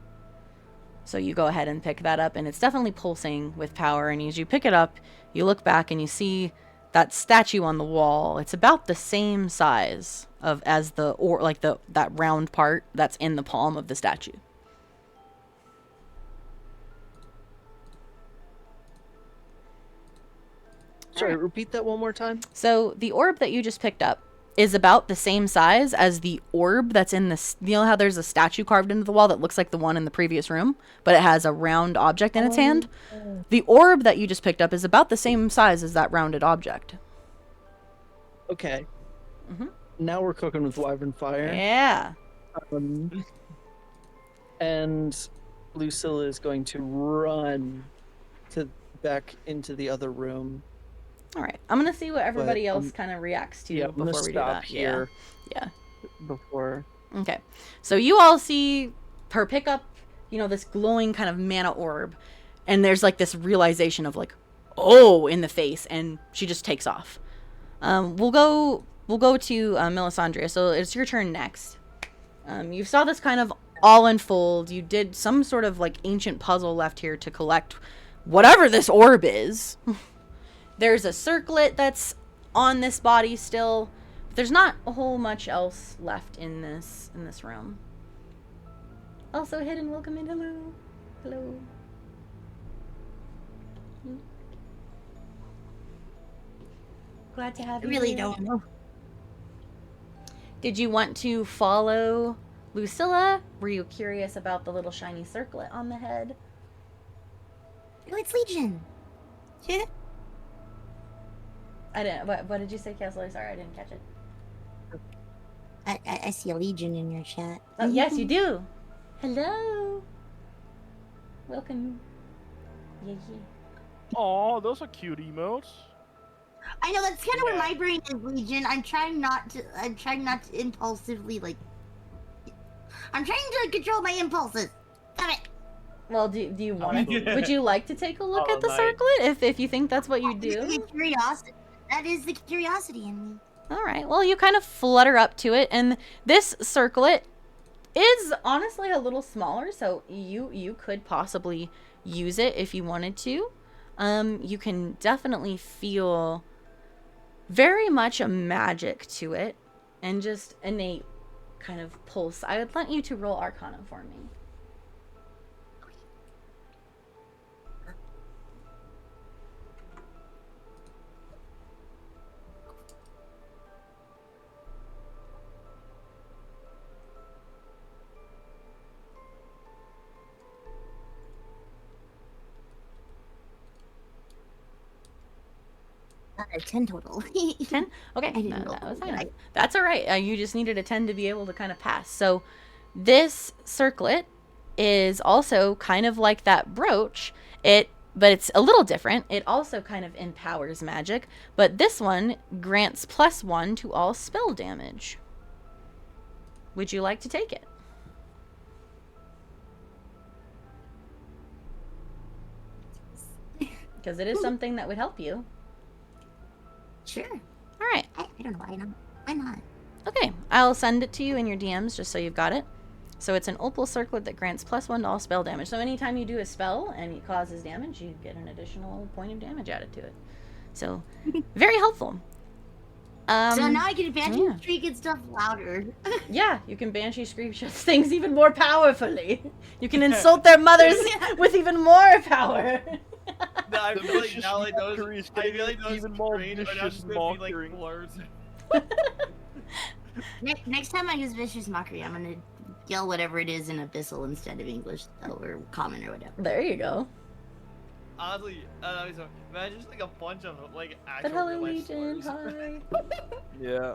So you go ahead and pick that up, and it's definitely pulsing with power. And as you pick it up, you look back and you see that statue on the wall. It's about the same size as that round part that's in the palm of the statue. Sorry, repeat that one more time. So the orb that you just picked up is about the same size as the orb that's in this. You know how there's a statue carved into the wall that looks like the one in the previous room, but it has a round object in its hand? The orb that you just picked up is about the same size as that rounded object. Okay. Now we're cooking with wyvern fire. Yeah. And Lucilla is going to run back into the other room. All right. I'm going to see what everybody else kind of reacts to before we do that. Here yeah. Before. Okay. So you all see her pick up, this glowing kind of mana orb, and there's like this realization of like, oh, in the face, and she just takes off. We'll go to Melisandre. So it's your turn next. You saw this kind of all unfold. You did some sort of like ancient puzzle left here to collect whatever this orb is. There's a circlet that's on this body still. But there's not a whole much else left in this room. Also hidden, welcome in. Hello. Glad to have you. I really don't know. Did you want to follow Lucilla, were you curious about the little shiny circlet on the head? Oh, it's Legion. Yeah. I didn't. What did you say, Kessler? Sorry, I didn't catch it. I see a Legion in your chat. Oh, yes, you do. Hello. Welcome. Yeah. Aw, those are cute emotes. I know that's kind of where my brain is, Legion. I'm trying not to impulsively I'm trying to control my impulses. Damn it. Well, do you want to? Would you like to take a look at the circlet if you think that's what you do? Curiosity. That is the curiosity in me. All right. Well, you kind of flutter up to it, and this circlet is honestly a little smaller, so you could possibly use it if you wanted to. You can definitely feel very much a magic to it, and just innate kind of pulse. I would want you to roll Arcana for me. A 10 total. 10? Okay, that was high enough. That's all right. You just needed a 10 to be able to kind of pass. So this circlet is also kind of like that brooch. But it's a little different. It also kind of empowers magic, but this one grants +1 to all spell damage. Would you like to take it? Because it is something that would help you. Sure. All right. I don't know why not. Why not? Okay, I'll send it to you in your DMs just so you've got it. So it's an opal circlet that grants +1 to all spell damage. So anytime you do a spell and it causes damage, you get an additional point of damage added to it. So very helpful. So now I can Banshee Shriek and stuff louder. Yeah, you can Banshee Shriek things even more powerfully. You can insult their mothers with even more power. No, I feel like now like those even more vicious mockery. Next time I use vicious mockery, I'm gonna yell whatever it is in Abyssal instead of English or Common or whatever. There you go. Honestly, imagine just like a bunch of like actual Hello, real life Legion. slurs. Yeah.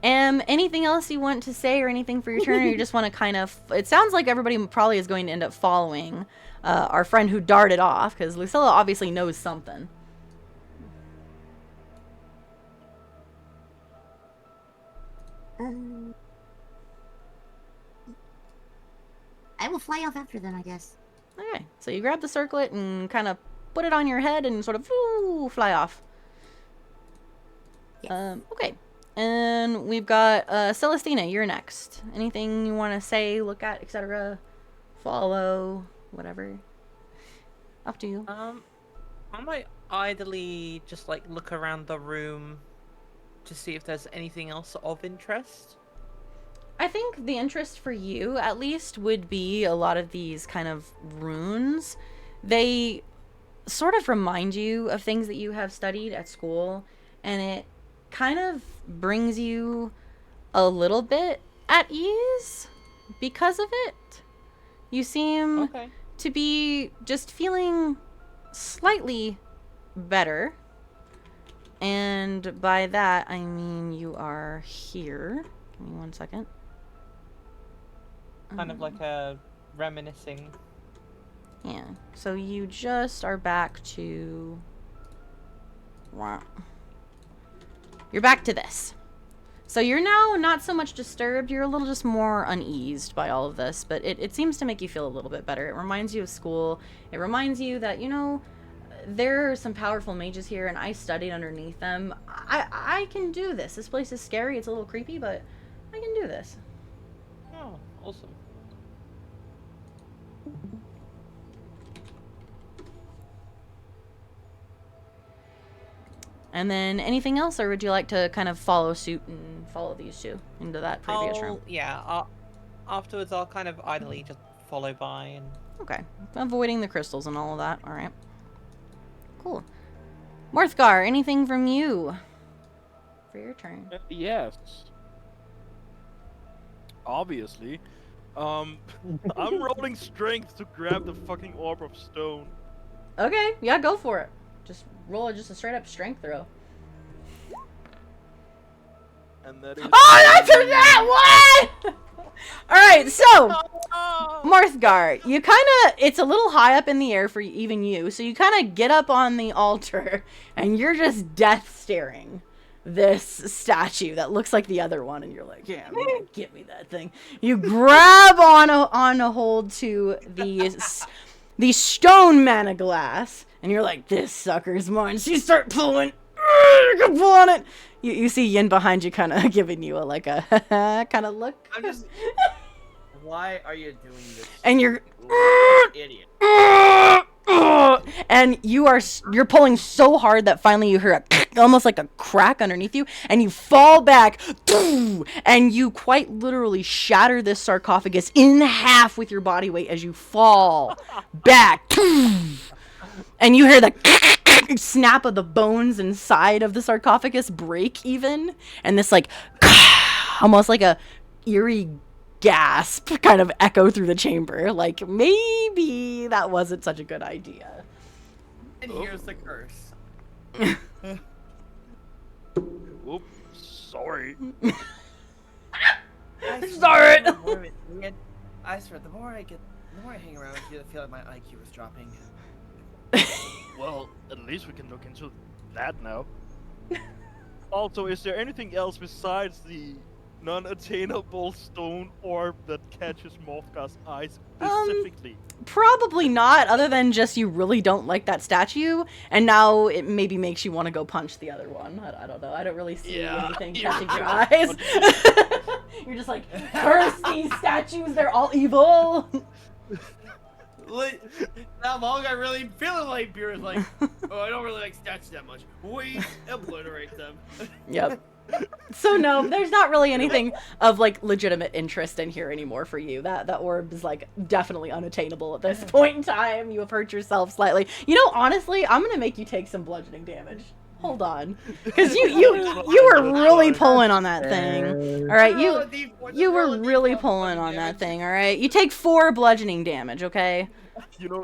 Anything else you want to say or anything for your turn, or you just want to kind of... It sounds like everybody probably is going to end up following our friend who darted off, because Lucilla obviously knows something. I will fly off after them, I guess. Okay, so you grab the circlet and kind of put it on your head and sort of woo, fly off. Yes. Okay, and we've got Celestina, you're next. Anything you want to say, look at, etc., follow, whatever? Up to you. I might idly just like look around the room to see if there's anything else of interest. I think the interest for you, at least, would be a lot of these kind of runes. They sort of remind you of things that you have studied at school, and it kind of brings you a little bit at ease because of it. You seem to be just feeling slightly better. And by that, I mean you are here. Give me 1 second. Kind of like a reminiscing. Yeah. So you just are back to... You're back to this. So you're now not so much disturbed. You're a little just more uneased by all of this. But it seems to make you feel a little bit better. It reminds you of school. It reminds you that, you know, there are some powerful mages here, and I studied underneath them. I can do this. This place is scary. It's a little creepy, but I can do this. Oh, awesome. And then anything else, or would you like to kind of follow suit and follow these two into that previous room? Yeah, afterwards I'll kind of idly just follow by and... Okay. Avoiding the crystals and all of that. Alright. Cool. Morthgar, anything from you for your turn? Yes. obviously. I'm rolling strength to grab the fucking orb of stone. Okay, yeah, go for it. Just roll just a straight up strength throw. And that is. Oh, that's a nat one! Alright, so, Marthgar, you kinda, it's a little high up in the air for even you, so you kinda get up on the altar, and you're just death staring this statue that looks like the other one, and you're like, yeah, man, get me that thing. You grab on a hold to the stone mana glass, and you're like, this sucker's mine. So you start pulling. You can pull on it. You see Yin behind you, kind of giving you a kind of look. I'm just. Why are you doing this? And you're idiot. And you're pulling so hard that finally you hear almost like a crack underneath you, and you fall back, and you quite literally shatter this sarcophagus in half with your body weight as you fall back. And you hear the snap of the bones inside of the sarcophagus break even, and this like almost like a eerie gasp kind of echo through the chamber, like maybe that wasn't such a good idea. And here's the curse. Oops, sorry. Sorry. I swear, the more I hang around with you, I feel like my IQ is dropping. Well, at least we can look into that now. Also, is there anything else besides the non-attainable stone orb that catches Morphgar's eyes specifically? Probably not, other than just you really don't like that statue, and now it maybe makes you want to go punch the other one. I don't know. I don't really see anything catching your eyes. You're just like, curse these statues, they're all evil. Now Malga really feeling like beer is like, oh, I don't really like statues that much. We obliterate them. Yep. So no, there's not really anything of like legitimate interest in here anymore for you. That orb is like definitely unattainable at this point in time. You have hurt yourself slightly. You know, honestly, I'm gonna make you take some bludgeoning damage. Hold on, because you were really pulling on that thing. All right, you were really pulling on that thing. All right, you take 4 bludgeoning damage. Okay. You know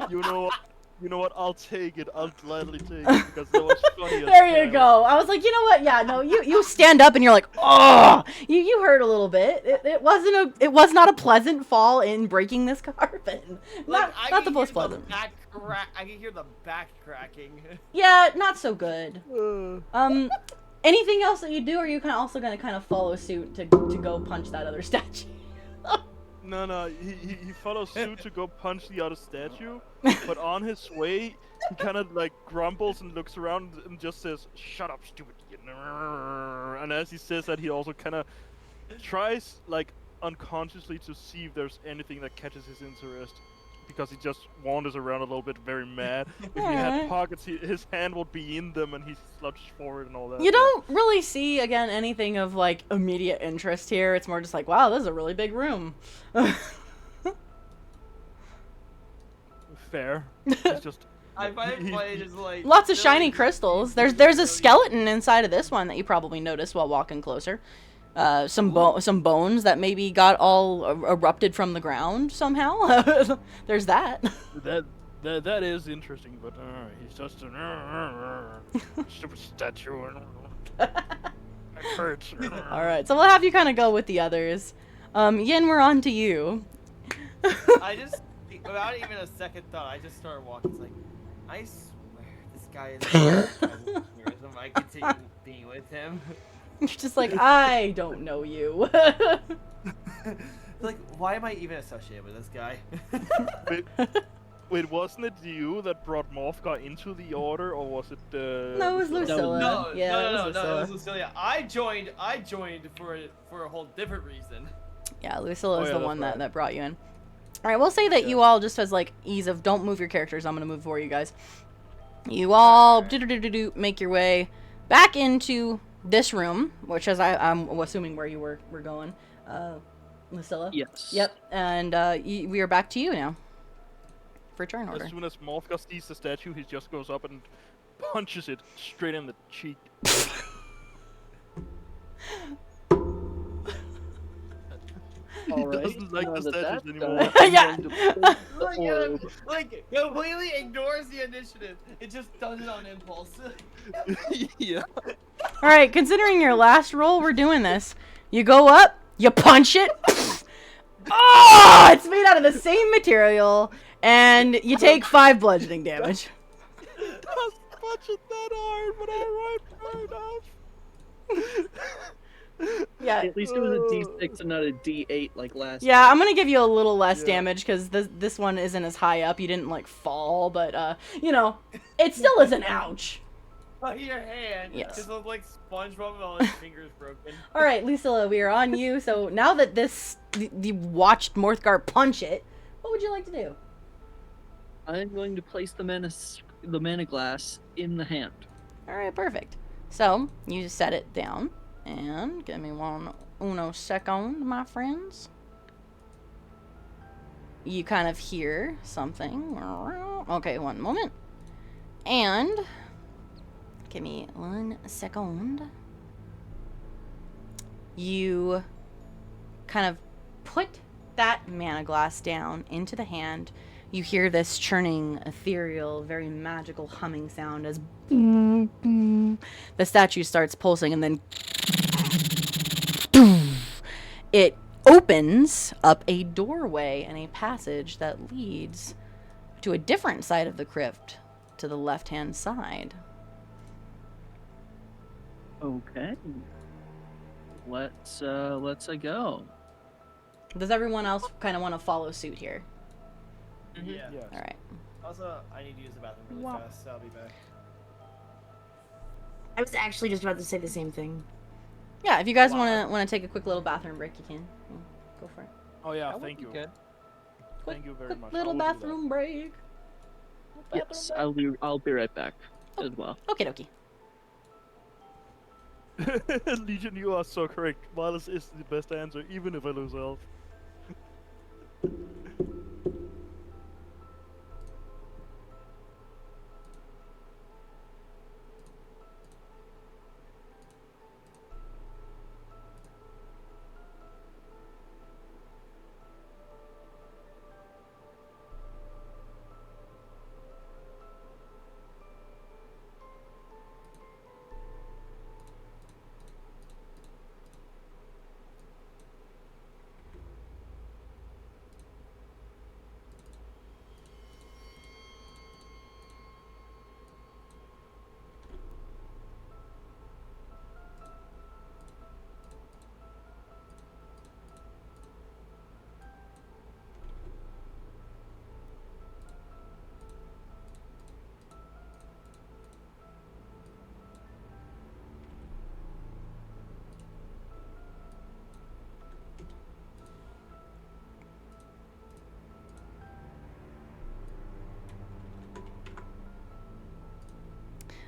what? I'll take it. I'll gladly take it because that was funny. There you go. I was like, you know what? Yeah, no, you stand up and you're like, oh, you hurt a little bit. It was not a pleasant fall in breaking this carpet. Not the most pleasant. I can hear the back cracking. Yeah, not so good. Anything else that you do, or are you also gonna kind of follow suit to go punch that other statue? No, he follows suit to go punch the other statue, but on his way, he kind of like grumbles and looks around and just says, "Shut up, stupid." And as he says that, he also kind of tries like unconsciously to see if there's anything that catches his interest, because he just wanders around a little bit very mad. If he had pockets, his hand would be in them and he slouched forward and all that. You don't really see, again, anything of like immediate interest here. It's more just like, wow, this is a really big room. Fair. It's just... I find it funny, just like... Lots of shiny crystals. There's a skeleton inside of this one that you probably noticed while walking closer. Some bones that maybe got all erupted from the ground somehow. There's that. That is interesting, but he's just a stupid statue. It hurts. All right, so we'll have you kind of go with the others. Yin, we're on to you. I just, without even a second thought, I just started walking. It's like, I swear, this guy is. I continue being with him. You're just like, I don't know you. Like, why am I even associated with this guy? Wait, wasn't it you that brought Morphgar into the order, or was it? No, it was Lucilla. No, yeah, no, it was Lucilla. I joined for a whole different reason. Yeah, Lucilla is the one that brought you in. All right, we'll say that you all, just as like ease of, don't move your characters. I'm gonna move for you guys. You all make your way back into this room, which is I'm assuming where you were going, Lucilla. Yes. Yep. And we are back to you now. For turn order. As soon as Morphgar sees the statue, he just goes up and punches it straight in the cheek. All right. doesn't like now the that statues that's anymore. done, I'm Yeah. going to place the Look at him, orb. like completely ignores the initiative. It just does it on impulse. Yeah. All right, considering your last roll, we're doing this. You go up, you punch it. Oh, it's made out of the same material, and you take 5 bludgeoning damage. Doesn't punch it that hard, but alright, fair enough. Yeah. At least it was a D6 and not a D8 like last. Yeah, I'm gonna give you a little less Yeah. damage because this one isn't as high up. You didn't like fall, but you know, it still is an ouch. By your hand. Yes. Just look like SpongeBob with all his fingers broken. All right, Lucilla, we are on you. So now that you watched Morthgar punch it, what would you like to do? I'm going to place the mana glass in the hand. All right, perfect. So you set it down, and give me uno second, my friends. You kind of hear something. Okay, one moment. And give me 1 second. You kind of put that mana glass down into the hand. You hear this churning, ethereal, very magical humming sound as the statue starts pulsing, and then it opens up a doorway and a passage that leads to a different side of the crypt, to the left-hand side. Okay. Let's go. Does everyone else kind of want to follow suit here? Yeah. Yes. All right. Also, I need to use the bathroom really Wow. fast, so I'll be back. I was actually just about to say the same thing. Yeah, if you guys Wow. want to take a quick little bathroom break, you can. Go for it. Oh yeah, That would thank be you. Good. Thank you very Quick much. little I will do that. bathroom break. Yes, I'll be right back as well. Okay, dokie. Legion, you are so correct. Wireless is the best answer, even if I lose health.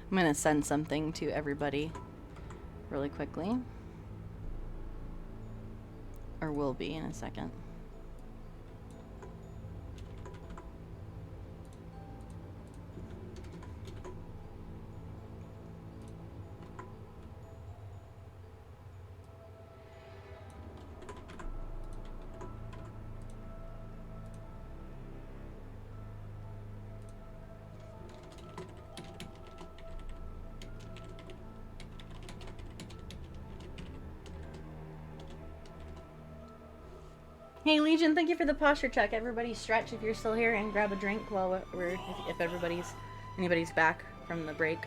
I'm gonna send something to everybody really quickly. Or will be in a second. Hey Legion, thank you for the posture check. Everybody stretch if you're still here and grab a drink while if anybody's back from the break.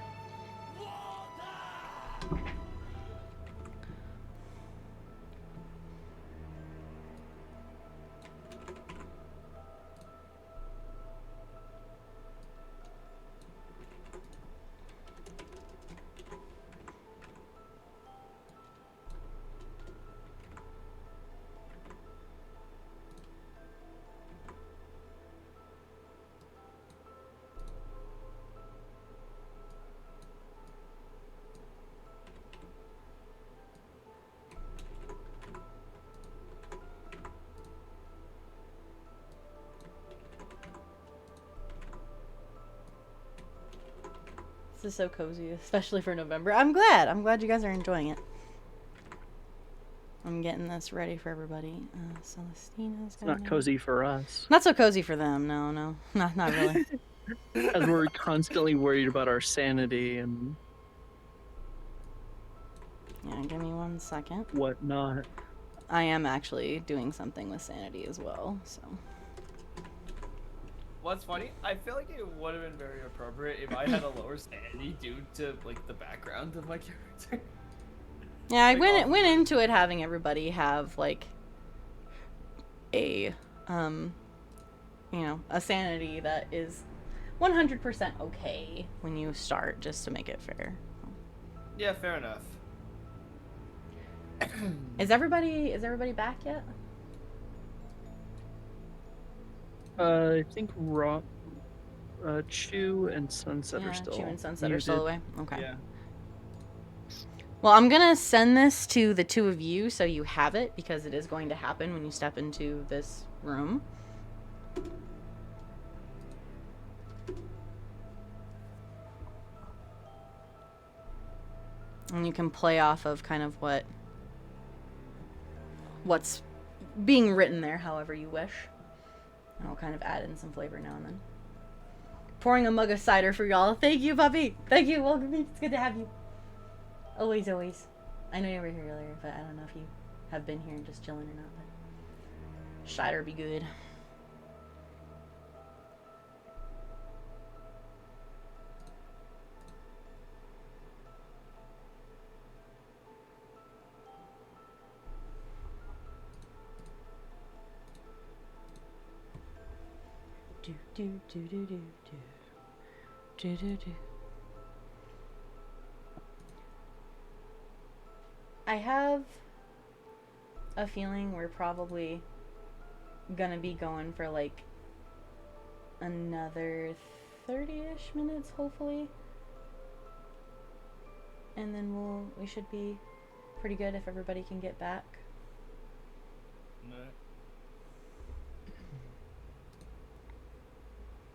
This is so cozy, especially for November. I'm glad you guys are enjoying it. I'm getting this ready for everybody. Celestina's It's not cozy for us. Not so cozy for them. No, no, not really. As we're constantly worried about our sanity and Yeah, give me 1 second. whatnot. I am actually doing something with sanity as well, so. What's funny? I feel like it would have been very appropriate if I had a lower sanity due to like the background of my character. Yeah, I Like, went into it having everybody have like a you know, a sanity that is 100% okay when you start, just to make it fair. Yeah, fair enough. Is everybody back yet? I think Chew and Sunset are still Chew and Sunset are muted. still away. Okay. Yeah. Well, I'm gonna send this to the two of you so you have it, because it is going to happen when you step into this room. And you can play off of kind of what's being written there however you wish. And I'll kind of add in some flavor now and then. Pouring a mug of cider for y'all. Thank you, puppy. Thank you. Welcome. It's good to have you. Always, always. I know you were here earlier, but I don't know if you have been here and just chilling or not. But cider be good. Do do do do do do do do do. I have a feeling we're probably gonna be going for like another 30-ish minutes, hopefully. And then we should be pretty good if everybody can get back. No.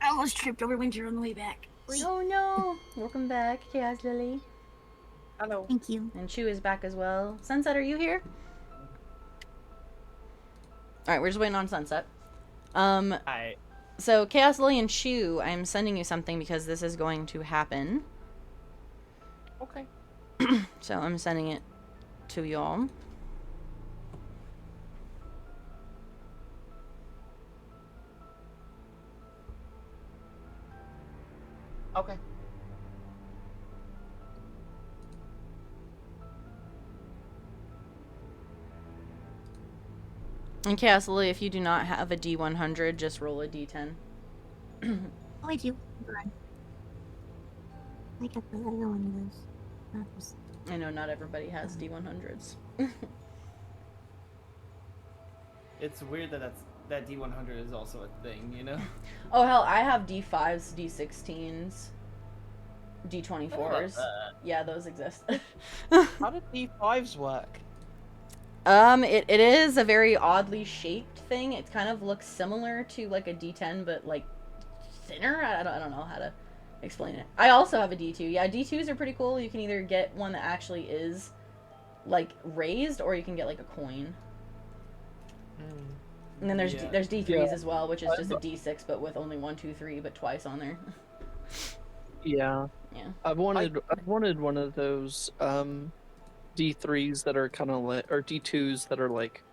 I almost tripped over Winter on the way back. Oh no! Welcome back, Chaos Lily. Hello. Thank you. And Chew is back as well. Sunset, are you here? Alright, we're just waiting on Sunset. I. So, Chaos Lily and Chew, I'm sending you something because this is going to happen. Okay. So, I'm sending it to y'all. Okay. And Chaos Lily, if you do not have a D100, just roll a D10. Oh, I do. I got the other one of those. I know not everybody has D100s. It's weird that D100 is also a thing, you know? Oh hell, I have D5s, D16s, D24s. Yeah, those exist. How do D5s work? It is a very oddly shaped thing. It kind of looks similar to like a D10, but like thinner. I don't know how to explain it. I also have a D2. Yeah, D2s are pretty cool. You can either get one that actually is like raised, or you can get like a coin. And then there's D3s as well, which is just a D6 but with only 1, 2, 3, but twice on there. Yeah. Yeah. I've wanted one of those D3s that are kind of like, or D2s that are like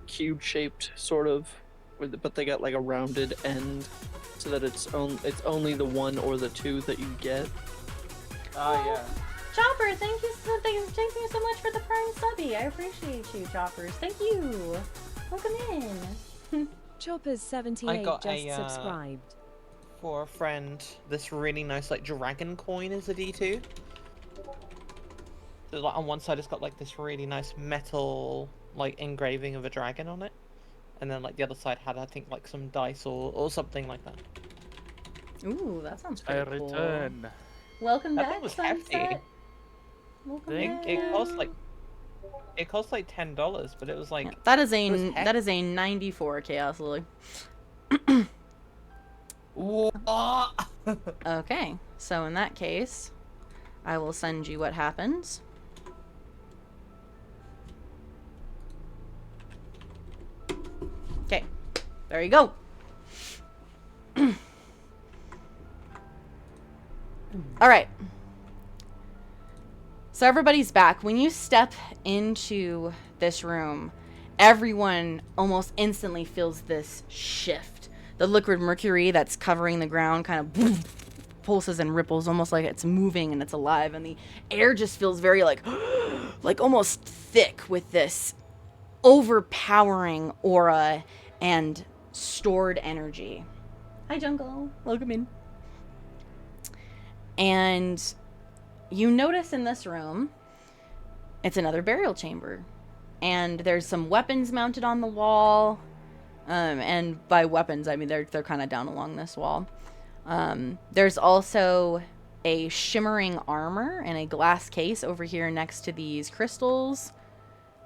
cube shaped sort of, but they got like a rounded end, so that it's only the 1 or the 2 that you get. Oh yeah. Chopper, thank you so much for the Prime subby. I appreciate you, Choppers. Thank you. Welcome in. Choppers 78 got just a, subscribed. For a friend, this really nice like dragon coin is a D2. So like on one side it's got like this really nice metal like engraving of a dragon on it, and then like the other side had I think like some dice or something like that. Ooh, that sounds I pretty cool. return. Welcome That back, thing was Sunset. hefty. Welcome Thank back. It cost like $10, but it was like Yeah, that is it was that is a 94 Chaos Lily. Okay, so in that case, I will send you what happens. There you go. All right. So everybody's back. When you step into this room, everyone almost instantly feels this shift. The liquid mercury that's covering the ground kind of pulses and ripples, almost like it's moving and it's alive. And the air just feels very like almost thick with this overpowering aura and stored energy. Hi, Jungle. Welcome in. And you notice in this room, it's another burial chamber. And there's some weapons mounted on the wall. And by weapons, I mean they're kind of down along this wall. There's also a shimmering armor and a glass case over here next to these crystals.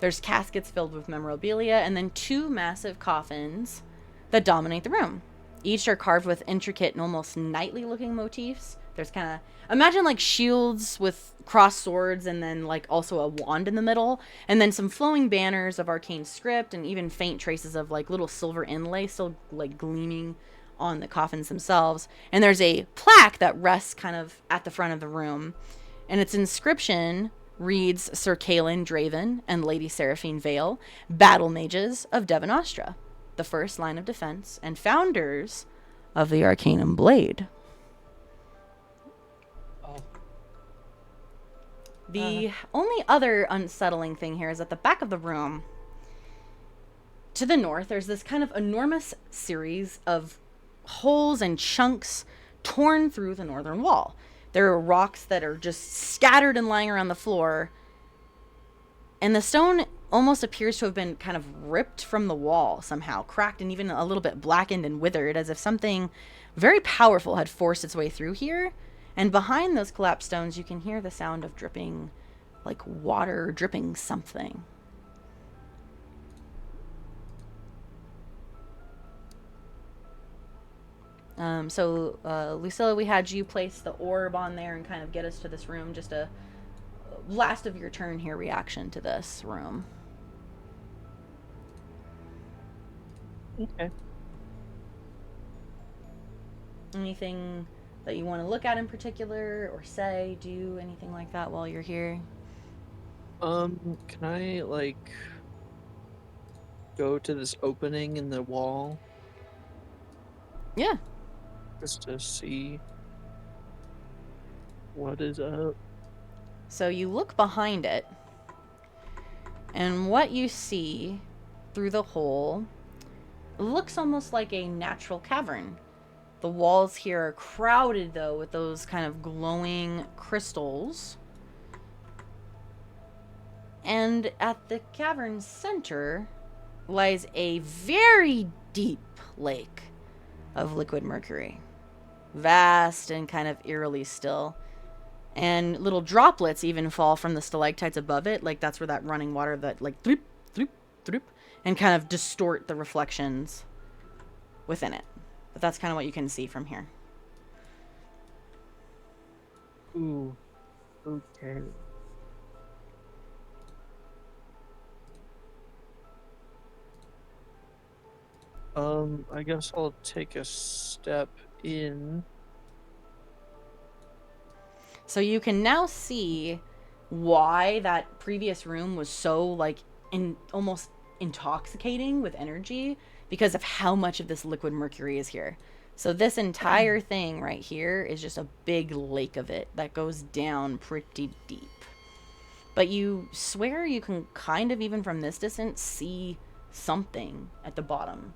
There's caskets filled with memorabilia, and then 2 massive coffins that dominate the room. Each are carved with intricate and almost knightly looking motifs. There's kind of, imagine like shields with crossed swords and then like also a wand in the middle. And then some flowing banners of arcane script and even faint traces of like little silver inlay still like gleaming on the coffins themselves. And there's a plaque that rests kind of at the front of the room. And its inscription reads Sir Kaelin Draven and Lady Seraphine Vale, battle mages of Devon Ostra, the first line of defense and founders of the Arcanum Blade. The only other unsettling thing here is at the back of the room, to the north, there's this kind of enormous series of holes and chunks torn through the northern wall. There are rocks that are just scattered and lying around the floor, and the stone almost appears to have been kind of ripped from the wall somehow, cracked and even a little bit blackened and withered, as if something very powerful had forced its way through here. And behind those collapsed stones, you can hear the sound of dripping, like water dripping something. Lucilla, we had you place the orb on there and kind of get us to this room. Just a last of your turn here reaction to this room. Okay. Anything that you want to look at in particular or say, do anything like that while you're here? Can I like go to this opening in the wall? Yeah. Just to see what is up. So you look behind it, and what you see through the hole looks almost like a natural cavern. The walls here are crowded, though, with those kind of glowing crystals. And at the cavern's center lies a very deep lake of liquid mercury. Vast and kind of eerily still. And little droplets even fall from the stalactites above it. Like, that's where that running water that, like, throop, throop, throop, and kind of distort the reflections within it. But that's kind of what you can see from here. Ooh. Okay. I guess I'll take a step in. So you can now see why that previous room was so, like, almost intoxicating with energy, because of how much of this liquid mercury is here. So this entire thing right here is just a big lake of it that goes down pretty deep. But you swear you can kind of, even from this distance, see something at the bottom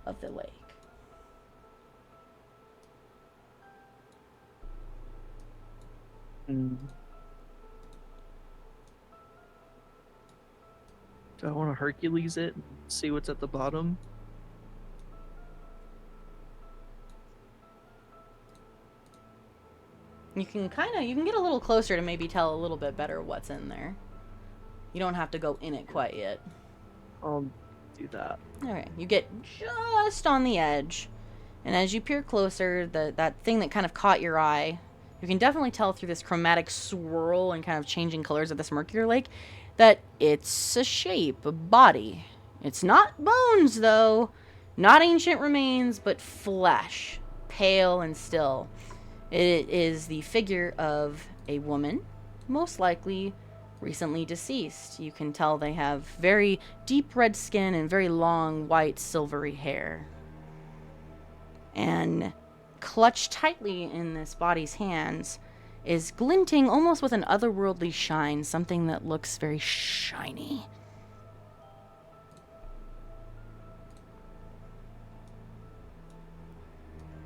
of the lake. Do I want to Hercules it and see what's at the bottom? You can get a little closer to maybe tell a little bit better what's in there. You don't have to go in it quite yet. I'll do that. Alright, you get just on the edge. And as you peer closer, that thing that kind of caught your eye, you can definitely tell through this chromatic swirl and kind of changing colors of this mercury lake that it's a shape, a body. It's not bones, though. Not ancient remains, but flesh, pale and still. It is the figure of a woman, most likely recently deceased. You can tell they have very deep red skin and very long, white, silvery hair. And clutched tightly in this body's hands is glinting almost with an otherworldly shine, something that looks very shiny.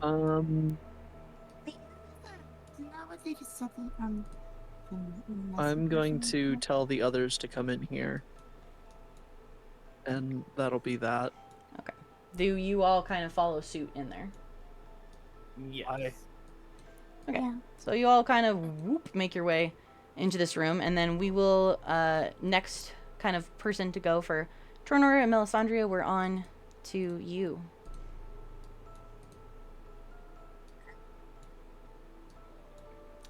I'm going to tell the others to come in here. And that'll be that. Okay. Do you all kind of follow suit in there? Yes. Okay. So you all kind of make your way into this room, and then we will, next kind of person to go for Tornor and Melisandria, we're on to you.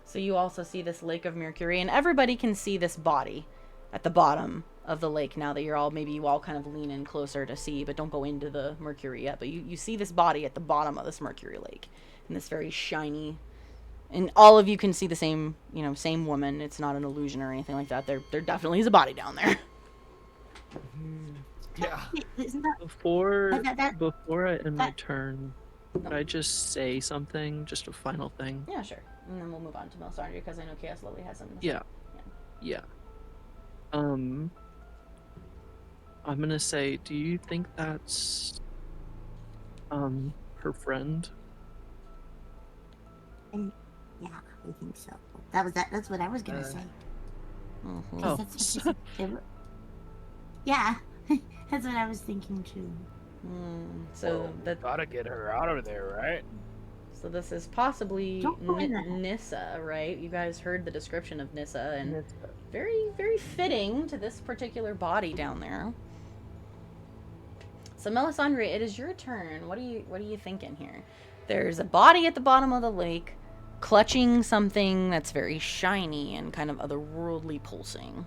So you also see this lake of mercury, and everybody can see this body at the bottom of the lake now that you're all, maybe you all kind of lean in closer to see, but don't go into the mercury yet. But you see this body at the bottom of this mercury lake, and this very shiny, and all of you can see the same, you know, same woman. It's not an illusion or anything like that. There definitely is a body down there. Yeah. Before I end my turn, could I just say something? Just a final thing? Yeah, sure. And then we'll move on to Melisandria, because I know Chaos Lily has something to say. Yeah. I'm gonna say, do you think that's her friend? Yeah, I think so. That's what I was gonna say. Mm-hmm. Oh. Yeah, that's what I was thinking too. So that Gotta get her out of there, right? So this is possibly Don't go in there. Nissa, right? You guys heard the description of Nissa, and very, very fitting to this particular body down there. So Melisandre, it is your turn. What are you thinking here? There's a body at the bottom of the lake, clutching something that's very shiny and kind of otherworldly pulsing.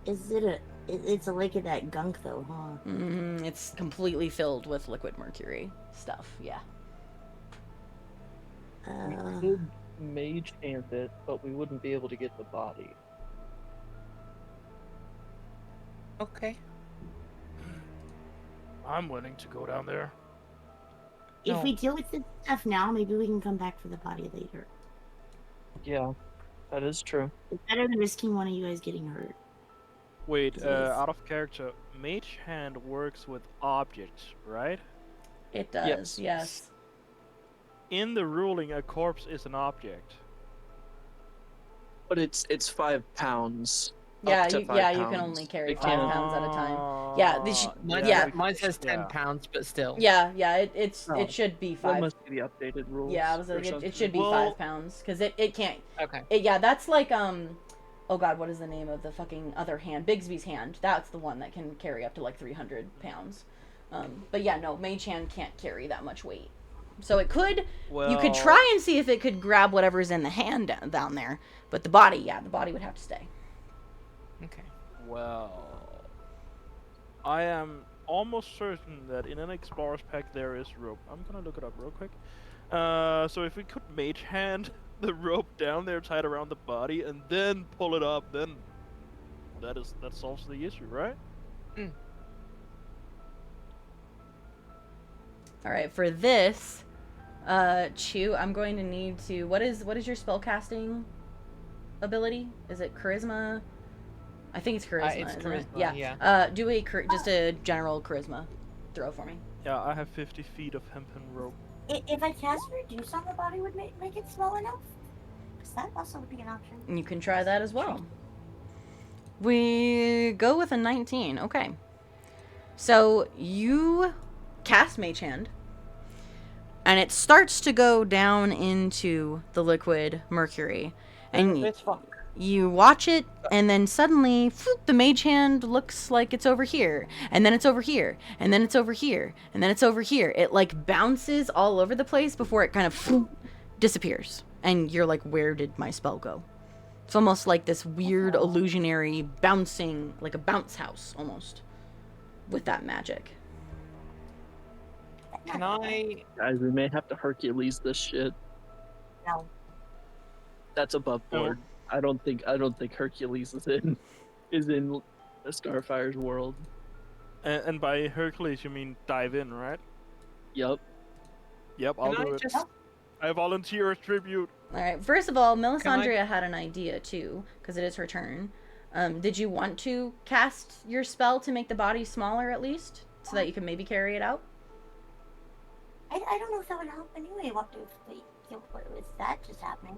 Is it it's a lake of that gunk though, huh? It's completely filled with liquid mercury stuff. Yeah. We could mage hand it, but we wouldn't be able to get the body. Okay. I'm willing to go down there. If we deal with this stuff now, maybe we can come back for the body later. Yeah, that is true. It's better than risking one of you guys getting hurt. Wait, out of character, Mage Hand works with objects, right? It does, yes. In the ruling, a corpse is an object. But it's 5 pounds. Yeah, up to you 5 can pounds. only carry They 5 can't- pounds at a time. Yeah, Mine says 10 pounds, but still. Yeah, it Oh, should be That 5. must be the updated rules. Yeah, I was or like, something. it should be 5 pounds, because it can't. Okay. Yeah, that's like oh god, what is the name of the fucking other hand? Bigsby's hand. That's the one that can carry up to like 300 pounds. But yeah, no, Mage Hand can't carry that much weight. So it could, you could try and see if it could grab whatever's in the hand down there. But the body would have to stay. Okay. Well, I am almost certain that in an explorer's pack there is rope. I'm gonna look it up real quick. So if we could Mage Hand the rope down there tied around the body and then pull it up, then that solves the issue, right? All right, for this, Chew, I'm going to need to. What is your spellcasting ability? Is it charisma? I think it's charisma. It's isn't it? charisma, Yeah. Do just a general charisma throw for me. Yeah, I have 50 feet of hempen rope. If I cast reduce on the body, would make it small enough? Because that also would be an option. And you can try that as well. We go with a 19. Okay. So you cast Mage Hand, and it starts to go down into the liquid mercury, and you watch it, and then suddenly the Mage Hand looks like it's over here, and then it's over here, and then it's over here, and then it's over here. It like bounces all over the place before it kind of disappears, and you're like, where did my spell go? It's almost like this weird illusionary bouncing, like a bounce house almost, with that magic. Can I? Guys, we may have to Hercules this shit. No. That's above board. I don't think Hercules is in the Starfire's world. And by Hercules, you mean dive in, right? Yep. Yep, I'll Can do I it. just? I volunteer as tribute. All right. First of all, Can I- Melisandria had an idea too, because it is her turn. Did you want to cast your spell to make the body smaller at least, so that you can maybe carry it out? I don't know if that would help anyway. What was that just happening?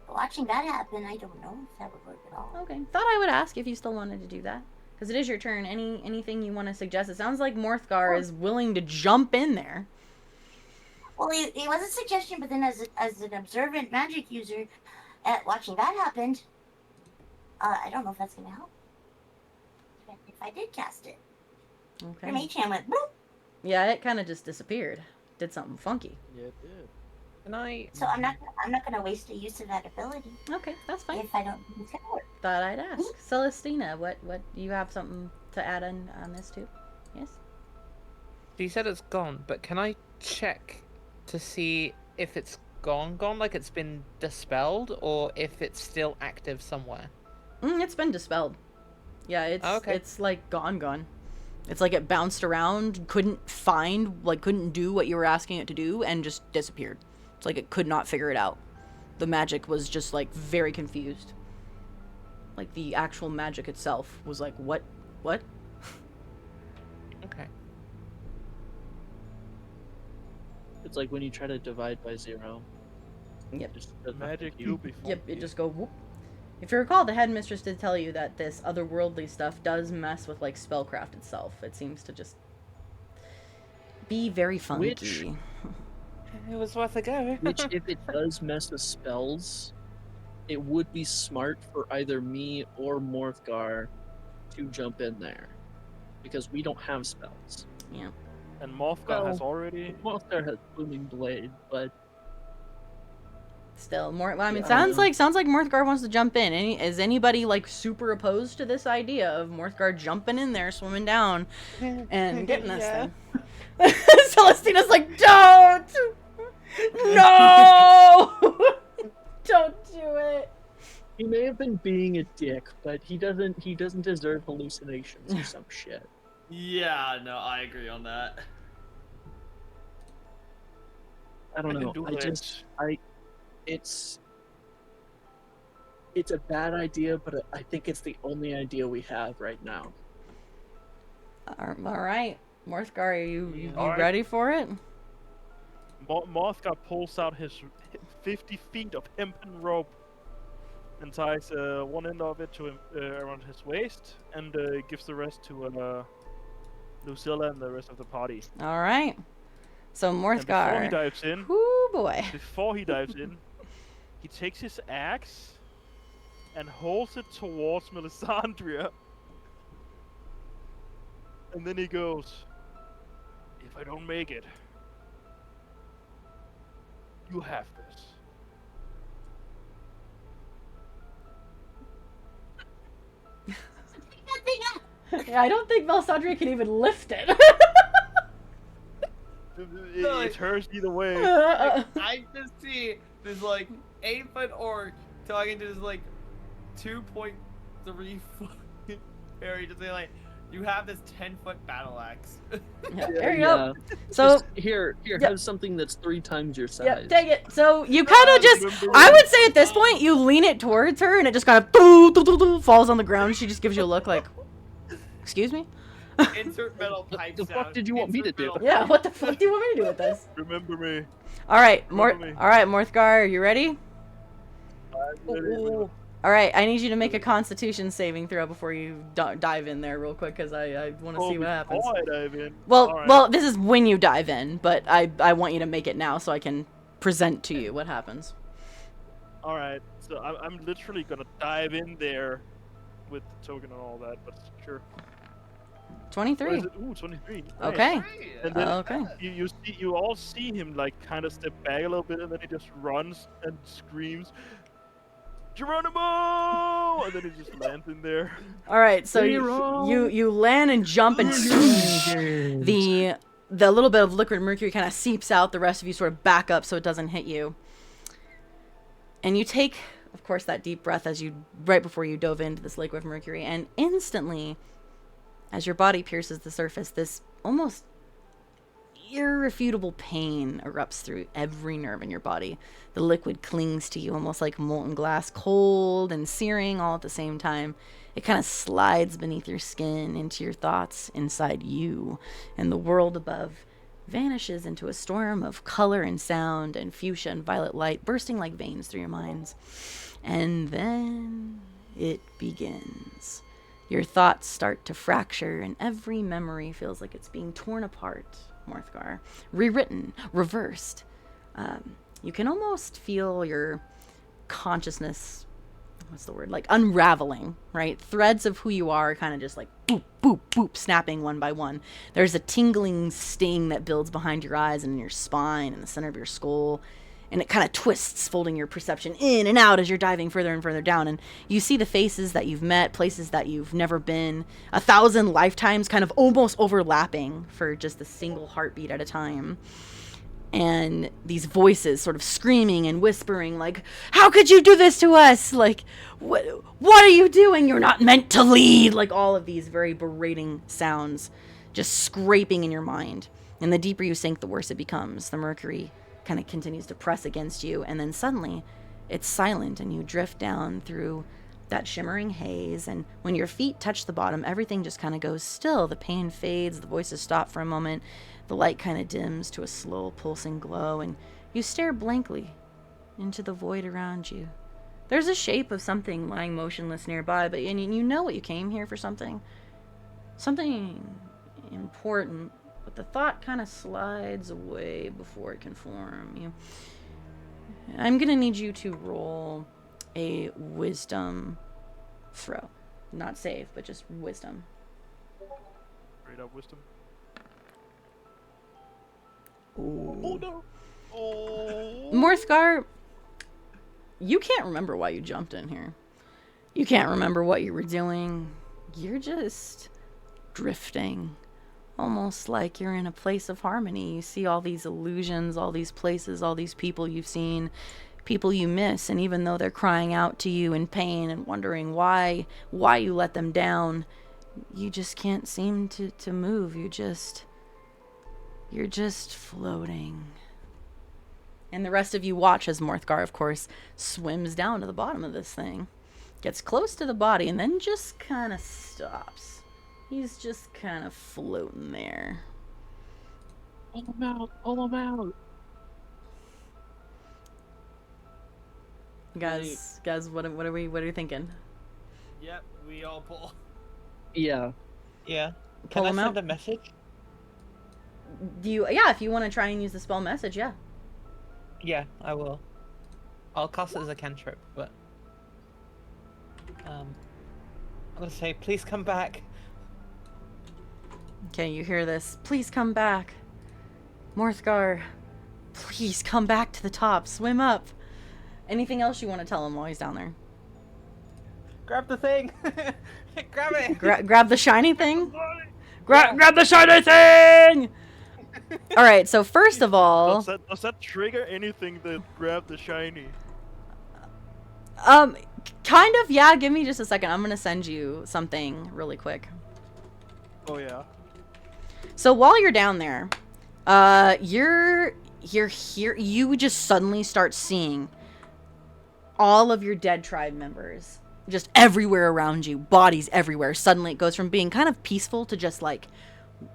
Watching that happen, I don't know if that would work at all. Okay. Thought I would ask if you still wanted to do that, because it is your turn. Anything you want to suggest? It sounds like Morthgar is willing to jump in there. Well, it was a suggestion, but then as an observant magic user, watching that happen, I don't know if that's gonna help. If I did cast it, Okay. your mage hand went boop. Yeah, it kind of just disappeared. Did something funky. Yeah, it did. Can I? So I'm not gonna waste a use of that ability Okay, that's fine. if I don't think it's gonna work. Thought I'd ask. Celestina, what you have something to add on this too? Yes. You said it's gone, but can I check to see if it's gone, like it's been dispelled, or if it's still active somewhere? It's been dispelled. Yeah, Okay. it's like gone. It's like it bounced around, couldn't do what you were asking it to do, and just disappeared. It's like it could not figure it out. The magic was just like very confused. Like the actual magic itself was like, what? Okay. It's like when you try to divide by 0. Yep. Just doesn't Magic do. do before. Yep, it just go whoop. If you recall, the headmistress did tell you that this otherworldly stuff does mess with like spellcraft itself. It seems to just be very funky. Which- It was worth a go. Which, if it does mess with spells, it would be smart for either me or Morthgar to jump in there. Because we don't have spells. Yeah. And Morthgar has already. Morthgar has Booming Blade, but Still more. Well, I mean, Yeah, sounds I know. like Morthgar wants to jump in. Is anybody like super opposed to this idea of Morthgar jumping in there, swimming down, and getting this Yeah. thing? Celestina's like, don't, no, don't do it. he may have been being a dick, but he doesn't deserve hallucinations or some shit. Yeah, no, I agree on that. I don't I can know. do It's a bad idea, but I think it's the only idea we have right now. All right, Morthgar, are you All right. ready for it? Morthgar pulls out his 50 feet of hempen rope and ties one end of it to him around his waist, and gives the rest to Lucilla and the rest of the party. All right. So And before he Morthgar. dives in, Whoo boy. he takes his axe and holds it towards Melisandria. And then he goes, "If I don't make it, you have this." Yeah, I don't think Melisandria can even lift it. It's hers either way. I just see this like 8-foot orc talking to this like 2.3 foot fairy, just saying like, "You have this 10-foot battle axe." Yeah, there you go. So Just here, Yep. have something that's 3 times your size. yeah, take it. So you kind of just, I would say at this point, you lean it towards her, and it just kind of falls on the ground. She just gives you a look like, "Excuse me." Insert metal pipe the fuck sound. did you want me to Insert do? metal- Yeah, what the fuck do you want me to do with this? Remember me. All right, Remember me. Morthgar, are you ready? Ooh. All right, I need you to make a Constitution saving throw before you dive in there, real quick, because I want to see what happens. Before I dive in. Well, Alright. well, this is when you dive in, but I want you to make it now so I can present to you what happens. Alright, so I'm literally gonna dive in there with the token and all that, but sure. Or 23. is it? Ooh, 23. Nice. Okay. And then Okay. you all see him like kind of step back a little bit, and then he just runs and screams, Geronimo! And then he just lands in there. All right, so you land and jump, and the little bit of liquid mercury kind of seeps out. The rest of you sort of back up so it doesn't hit you. And you take, of course, that deep breath right before you dove into this lake of mercury, and instantly, as your body pierces the surface, this almost irrefutable pain erupts through every nerve in your body. The liquid clings to you almost like molten glass, cold and searing all at the same time. It kind of slides beneath your skin into your thoughts inside you, and the world above vanishes into a storm of color and sound and fuchsia and violet light bursting like veins through your minds. And then it begins. Your thoughts start to fracture, and every memory feels like it's being torn apart, Morthgar. Rewritten, reversed. You can almost feel your consciousness, what's the word, like unraveling, right? Threads of who you are kind of just like boop, boop, boop, snapping one by one. There's a tingling sting that builds behind your eyes and in your spine and the center of your skull. And it kind of twists, folding your perception in and out as you're diving further and further down. And you see the faces that you've met, places that you've never been, 1,000 lifetimes kind of almost overlapping for just a single heartbeat at a time. And these voices sort of screaming and whispering like, how could you do this to us? Like, what are you doing? You're not meant to lead. Like all of these very berating sounds just scraping in your mind. And the deeper you sink, the worse it becomes. The mercury kind of continues to press against you, and then suddenly it's silent and you drift down through that shimmering haze, and when your feet touch the bottom, everything just kind of goes still. The pain fades, the voices stop for a moment, the light kind of dims to a slow pulsing glow, and you stare blankly into the void around you. There's a shape of something lying motionless nearby, but and you know what you came here for, something important. But the thought kind of slides away before it can form. I'm going to need you to roll a wisdom throw. Not save, but just wisdom. Straight up wisdom. Ooh. Oh no! Oh. Morthgar, you can't remember why you jumped in here. You can't remember what you were doing. You're just drifting. Almost like you're in a place of harmony. You see all these illusions, all these places, all these people you've seen, people you miss, and even though they're crying out to you in pain and wondering why you let them down, you just can't seem to move. You're just floating. And the rest of you watch as Morthgar, of course, swims down to the bottom of this thing, gets close to the body, and then just kind of stops. He's just kind of floating there. All them out, all them out. Guys, what are you thinking? Yep, we all pull. Yeah. Yeah. Pull Can him I out? send a message? Yeah, if you want to try and use the spell message, yeah. Yeah, I will. I'll cast it as a cantrip, but I'm gonna say, please come back. Okay, you hear this. Please come back. Morthgar, please come back to the top. Swim up. Anything else you want to tell him while he's down there? Grab the thing. Grab it. Grab the shiny thing? Grab the shiny thing! Alright, so first of all... Does that trigger anything that grab the shiny? Kind of, yeah. Give me just a second. I'm gonna send you something really quick. Oh, yeah. So while you're down there, you're here. You just suddenly start seeing all of your dead tribe members just everywhere around you, bodies everywhere. Suddenly it goes from being kind of peaceful to just like,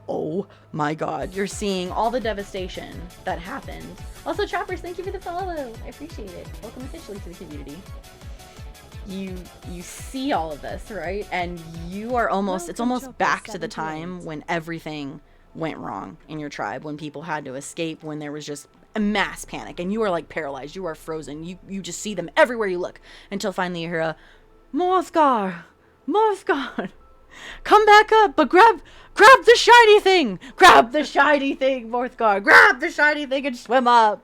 oh my god. You're seeing all the devastation that happened. Also, Choppers, thank you for the follow. I appreciate it. Welcome officially to the community. You see all of this, right? And you are almost, it's almost back to the time when everything went wrong in your tribe, when people had to escape, when there was just a mass panic, and you are like paralyzed, you are frozen, you just see them everywhere you look, until finally you hear a, Morthgar! Come back up, but grab the shiny thing! Grab the shiny thing, Morthgar! Grab the shiny thing and swim up!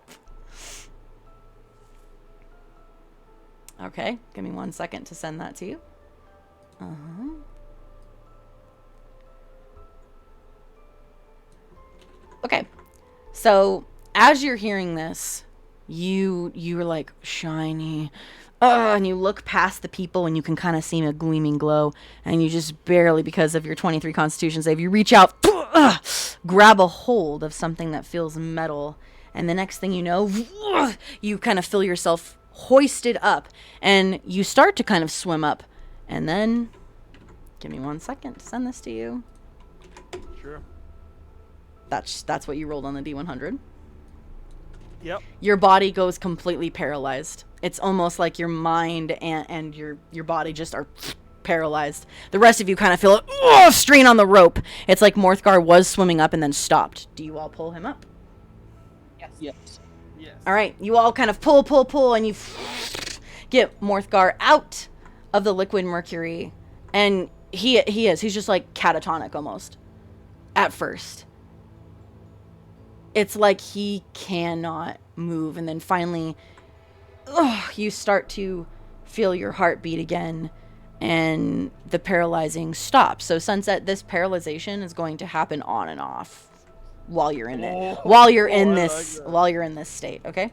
Okay, give me 1 second to send that to you. Okay, so as you're hearing this, you're like, shiny, and you look past the people and you can kind of see a gleaming glow, and you just barely, because of your 23 Constitution save, you reach out, grab a hold of something that feels metal, and the next thing you know, you kind of feel yourself hoisted up, and you start to kind of swim up, and then, give me 1 second to send this to you. Sure. That's what you rolled on the D100. Yep. Your body goes completely paralyzed. It's almost like your mind and your body just are paralyzed. The rest of you kind of feel a strain on the rope. It's like Morthgar was swimming up and then stopped. Do you all pull him up? Yes. Yes. All right. You all kind of pull, and you get Morthgar out of the liquid mercury. And he's just like catatonic almost at first. It's like he cannot move, and then finally, you start to feel your heart beat again, and the paralyzing stops. So, Sunset, this paralyzation is going to happen on and off while you're in it, while you're in this state. Okay.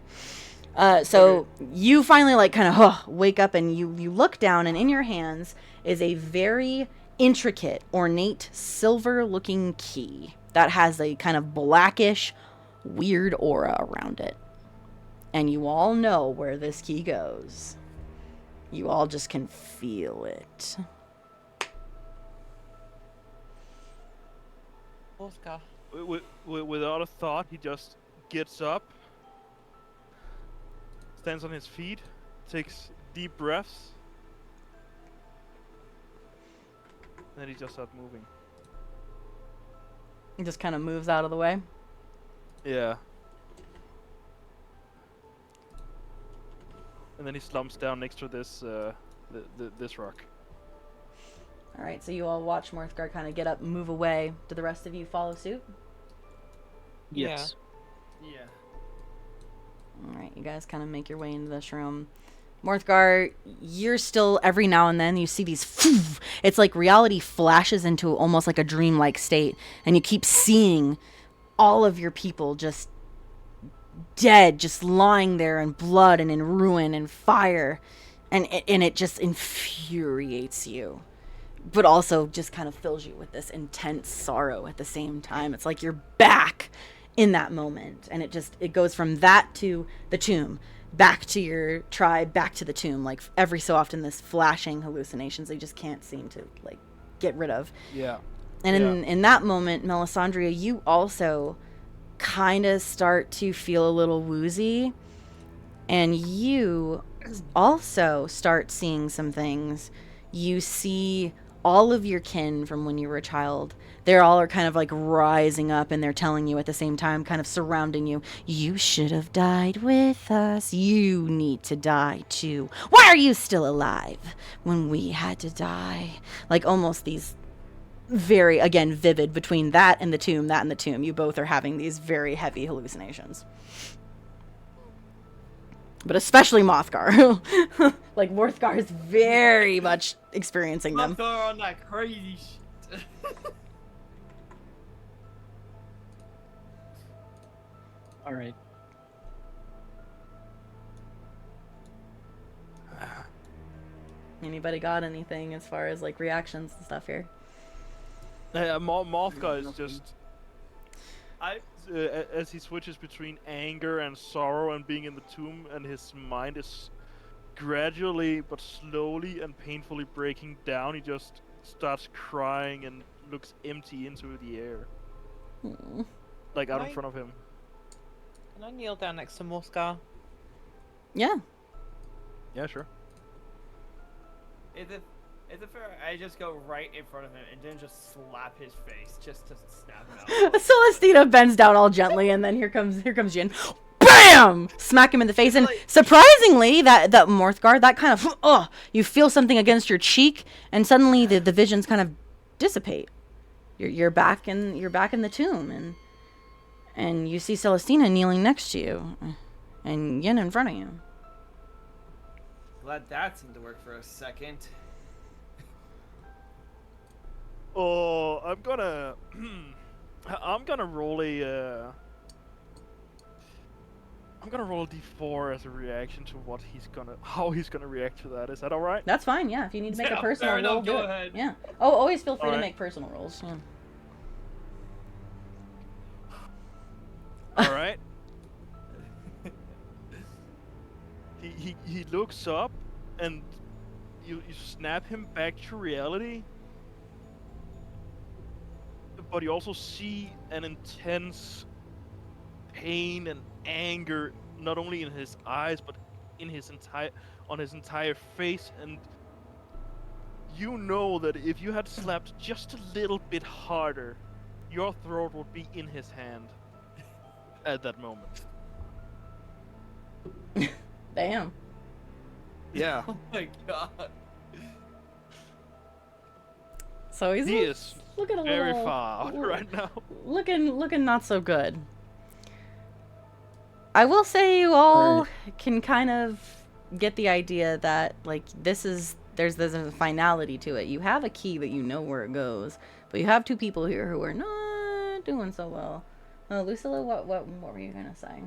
So you finally like kind of wake up, and you look down, and in your hands is a very intricate, ornate, silver-looking key that has a kind of blackish, weird aura around it. And you all know where this key goes. You all just can feel it. Oscar. Without a thought, he just gets up, stands on his feet, takes deep breaths, and then he just starts moving. It just kind of moves out of the way. Yeah. And then he slumps down next to this this rock. All right, so you all watch Morthgar kind of get up and move away. Do the rest of you follow suit? Yes. Yeah. All right, you guys kind of make your way into this room. Morthgar, you're still, every now and then, you see these, it's like reality flashes into almost like a dreamlike state, and you keep seeing all of your people just dead, just lying there in blood and in ruin and fire, and it just infuriates you, but also just kind of fills you with this intense sorrow at the same time. It's like you're back in that moment, and it goes from that to the tomb, back to your tribe, back to the tomb. Like every so often, this flashing hallucinations they just can't seem to like get rid of. Yeah. And in that moment, Melisandria, you also kind of start to feel a little woozy, and you also start seeing some things. You see all of your kin from when you were a child. They're all are kind of like rising up, and they're telling you at the same time, kind of surrounding you, you should have died with us. You need to die too. Why are you still alive when we had to die? Like almost these very, again, vivid between that and the tomb, that and the tomb. You both are having these very heavy hallucinations. But especially Mothgar. Like, Morthgar is very much experiencing them. Mothgar on that crazy shit. All right. Anybody got anything as far as, like, reactions and stuff here? Mothgar is just... as he switches between anger and sorrow and being in the tomb, and his mind is gradually but slowly and painfully breaking down, he just starts crying and looks empty into the air. Like out in front of him. Can I kneel down next to Morthgar? Yeah. Yeah, sure. Is it fair I just go right in front of him and then just slap his face just to snap him out? Celestina bends down all gently, and then here comes Jin. BAM! Smack him in the face, and surprisingly, that Morthgar, that kind of, you feel something against your cheek, and suddenly the visions kind of dissipate. You're back in the tomb, and you see Celestina kneeling next to you, and Yin in front of you. Glad that seemed to work for a second. Oh, I'm gonna roll a I'm gonna roll a d4 as a reaction to how he's gonna react to that. Is that all right? That's fine. Yeah, if you need to make a personal fair enough, roll, do go it. ahead. Yeah. Oh, always feel free to Alright. make personal rolls. Yeah. All right. He looks up, and you snap him back to reality. But you also see an intense pain and anger, not only in his eyes, but in his entire face. And you know that if you had slapped just a little bit harder, your throat would be in his hand at that moment. Damn. Yeah. Oh my god. So he's He is looking a very little far out right now. looking not so good. I will say you all can kind of get the idea that like there's a finality to it. You have a key that you know where it goes, but you have two people here who are not doing so well. Lucilla, what were you gonna say?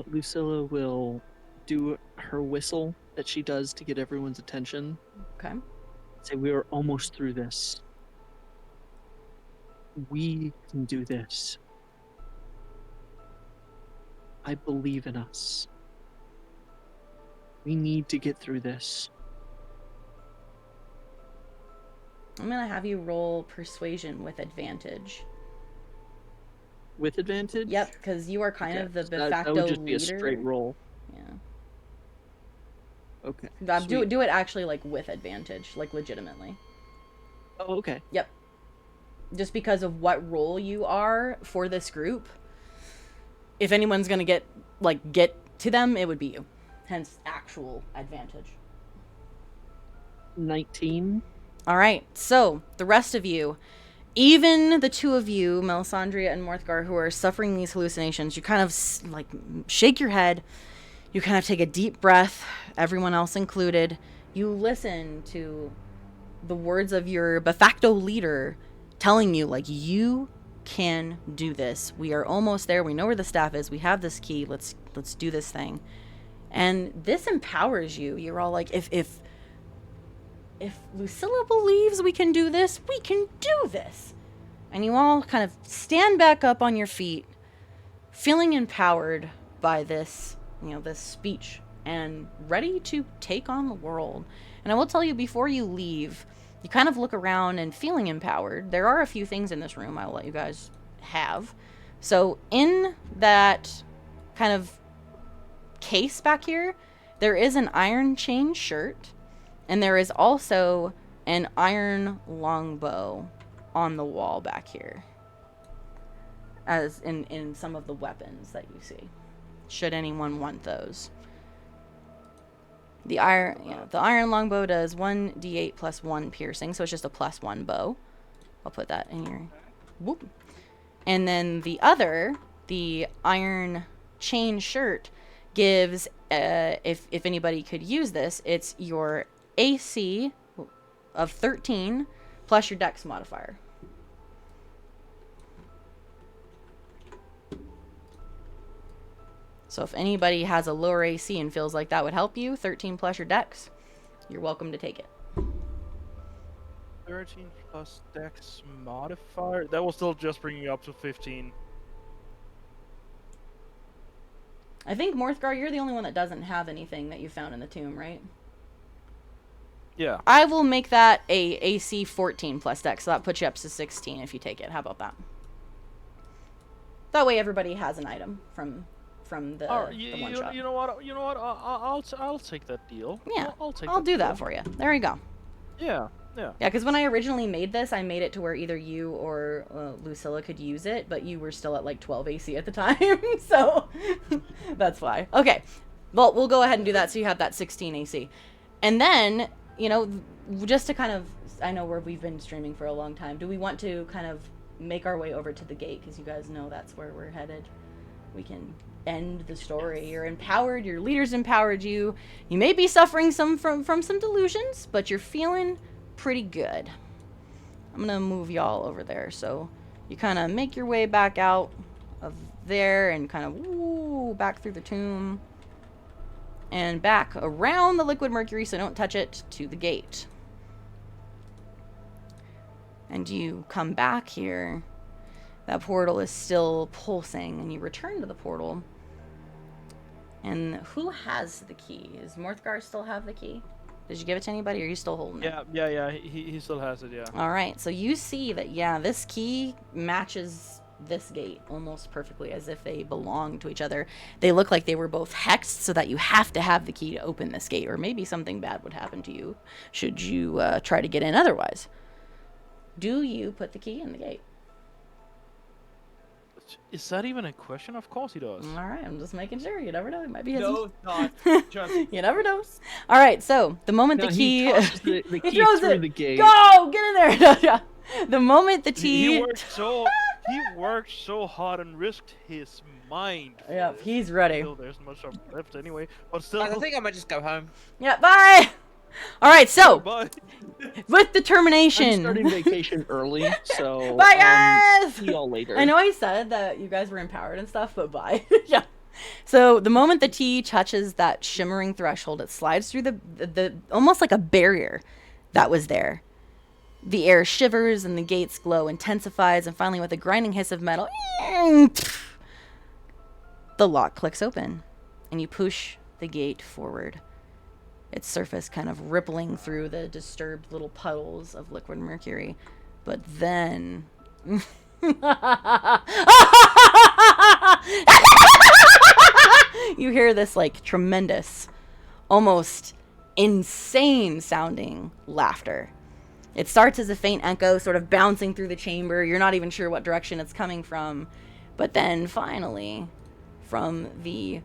Lucilla will do her whistle that she does to get everyone's attention. Okay. Say, we are almost through this. We can do this. I believe in us. We need to get through this. I'm gonna have you roll persuasion with advantage. With advantage? Yep, because you are kind of the de that facto would just be leader. a straight roll. Yeah. Okay. Do it actually like with advantage, like legitimately. Oh, okay. Yep. Just because of what role you are for this group. If anyone's gonna get to them, it would be you. Hence actual advantage. 19. All right. So the rest of you, even the two of you, Melisandria and Morthgar, who are suffering these hallucinations, you kind of like shake your head. You kind of take a deep breath, everyone else included. You listen to the words of your de facto leader telling you, like, you can do this. We are almost there. We know where the staff is. We have this key. Let's do this thing. And this empowers you. You're all like, if Lucilla believes we can do this, we can do this. And you all kind of stand back up on your feet, feeling empowered by this, this speech and ready to take on the world. And I will tell you, before you leave, you kind of look around and feeling empowered. There are a few things in this room I'll let you guys have. So in that kind of case back here, there is an iron chain shirt, and there is also an iron longbow on the wall back here, as in some of the weapons that you see, should anyone want those. The iron longbow does 1d8 plus 1 piercing, so it's just a +1 bow. I'll put that in your whoop. And then the iron chain shirt gives, if anybody could use this, it's your AC of 13 plus your dex modifier. So if anybody has a lower AC and feels like that would help you, 13 plus your dex, you're welcome to take it. 13 plus dex modifier? That will still just bring you up to 15. I think, Morthgar, you're the only one that doesn't have anything that you found in the tomb, right? Yeah. I will make that a AC 14 plus dex, so that puts you up to 16 if you take it. How about that? That way everybody has an item from the one shot. You know what? I'll take that deal. Yeah, I'll do that for you. There you go. Yeah. Yeah, because when I originally made this, I made it to where either you or Lucilla could use it, but you were still at like 12 AC at the time, so that's why. Okay, Well, we'll go ahead and do that so you have that 16 AC. And then, you know, just to kind of, I know we've been streaming for a long time. Do we want to kind of make our way over to the gate? Because you guys know that's where we're headed. We can end the story. You're empowered. Your leaders empowered you. You may be suffering from some delusions, but you're feeling pretty good. I'm going to move y'all over there. So you kind of make your way back out of there and kind of back through the tomb. And back around the liquid mercury, so don't touch it, to the gate. And you come back here. That portal is still pulsing, and you return to the portal. And who has the key? Does Morthgar still have the key? Did you give it to anybody, or are you still holding it? Yeah. He still has it. Yeah. All right. So you see that, yeah, this key matches this gate almost perfectly, as if they belong to each other. They look like they were both hexed, so that you have to have the key to open this gate, or maybe something bad would happen to you should you try to get in otherwise. Do you put the key in the gate? Is that even a question? Of course he does. All right, I'm just making sure. You never know. It might be his. No thought. You never know. All right, so the moment the key, the key he throws through it. the gate. Go, get in there. Yeah. The moment the He T. worked so hard and risked his mind. Yep, he's ready. Still, there's much of left anyway, but still. I think I might just go home. Yeah, bye. All right, so Bye. with determination. I'm starting vacation early, so Bye, guys. see y'all later. I know I said that you guys were empowered and stuff, but bye. Yeah. So the moment the T touches that shimmering threshold, it slides through the almost like a barrier that was there. The air shivers and the gate's glow intensifies, and finally, with a grinding hiss of metal, the lock clicks open, and you push the gate forward. Its surface kind of rippling through the disturbed little puddles of liquid mercury. But then... you hear this, like, tremendous, almost insane sounding laughter. It starts as a faint echo, sort of bouncing through the chamber. You're not even sure what direction it's coming from. But then, finally, from the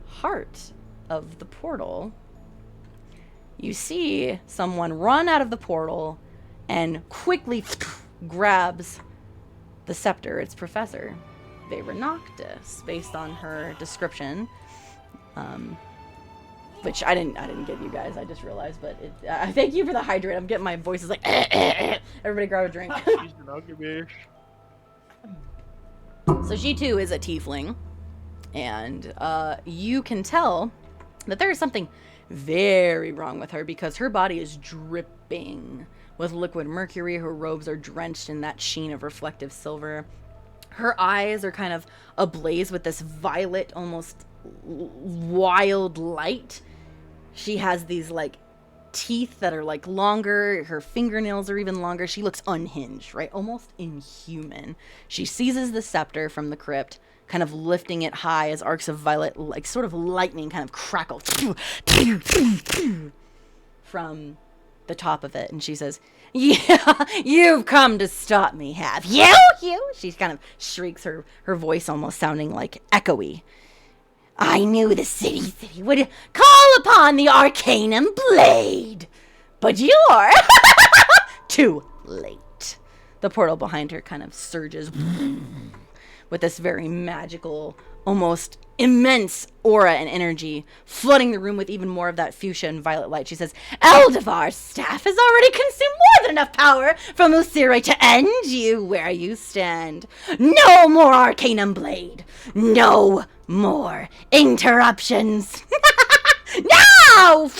heart of the portal, you see someone run out of the portal and quickly grabs the scepter. It's Professor Veyronoctis, based on her description. Which I didn't give you guys. I just realized, but I thank you for the hydrate. I'm getting my voice is like, everybody grab a drink. So she too is a tiefling, and you can tell that there is something very wrong with her, because her body is dripping with liquid mercury. Her robes are drenched in that sheen of reflective silver. Her eyes are kind of ablaze with this violet, almost wild light. She has these like teeth that are like longer. Her fingernails are even longer. She looks unhinged, right? Almost inhuman. She seizes the scepter from the crypt, kind of lifting it high as arcs of violet, like sort of lightning, kind of crackle from the top of it. And she says, "Yeah, you've come to stop me, have you? She kind of shrieks, her voice almost sounding like echoey. I knew the city would call upon the Arcanum Blade, but you're too late." The portal behind her kind of surges with this very magical, almost immense aura and energy, flooding the room with even more of that fuchsia and violet light. She says, "Eldevar's staff has already consumed more than enough power from Lucere to end you where you stand. No more Arcanum Blade. No more interruptions. No!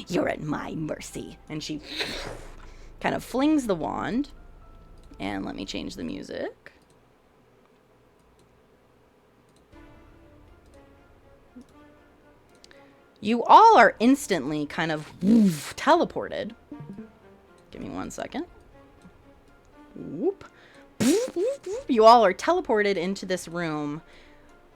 You're at my mercy." And she kind of flings the wand. And let me change the music. You all are instantly kind of teleported. Give me 1 second. Whoop. You all are teleported into this room.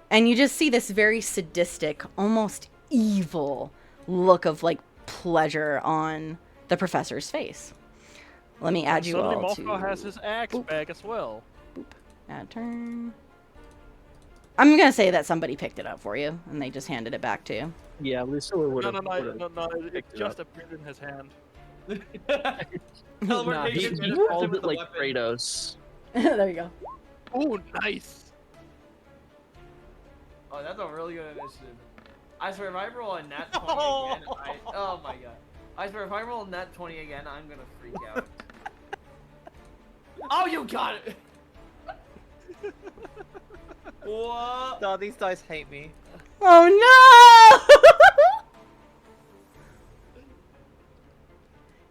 And you just see this very sadistic, almost evil look of like pleasure on the professor's face. Let me add you all to... Suddenly Morthgar has his axe back as well. Boop. Add turn. I'm gonna say that somebody picked it up for you, and they just handed it back to you. Yeah, Lucilla would No, have. no, it's just appeared in his hand. Nah, Teleportation he manifested called with it the like weapon. Kratos. There you go. Oh, nice. Oh, that's a really good initiative. I swear, if I roll a nat 20 again, oh my god. I swear, if I roll a nat 20 again, I'm gonna freak out. Oh, you got it! What? Oh, these dice hate me. Oh no!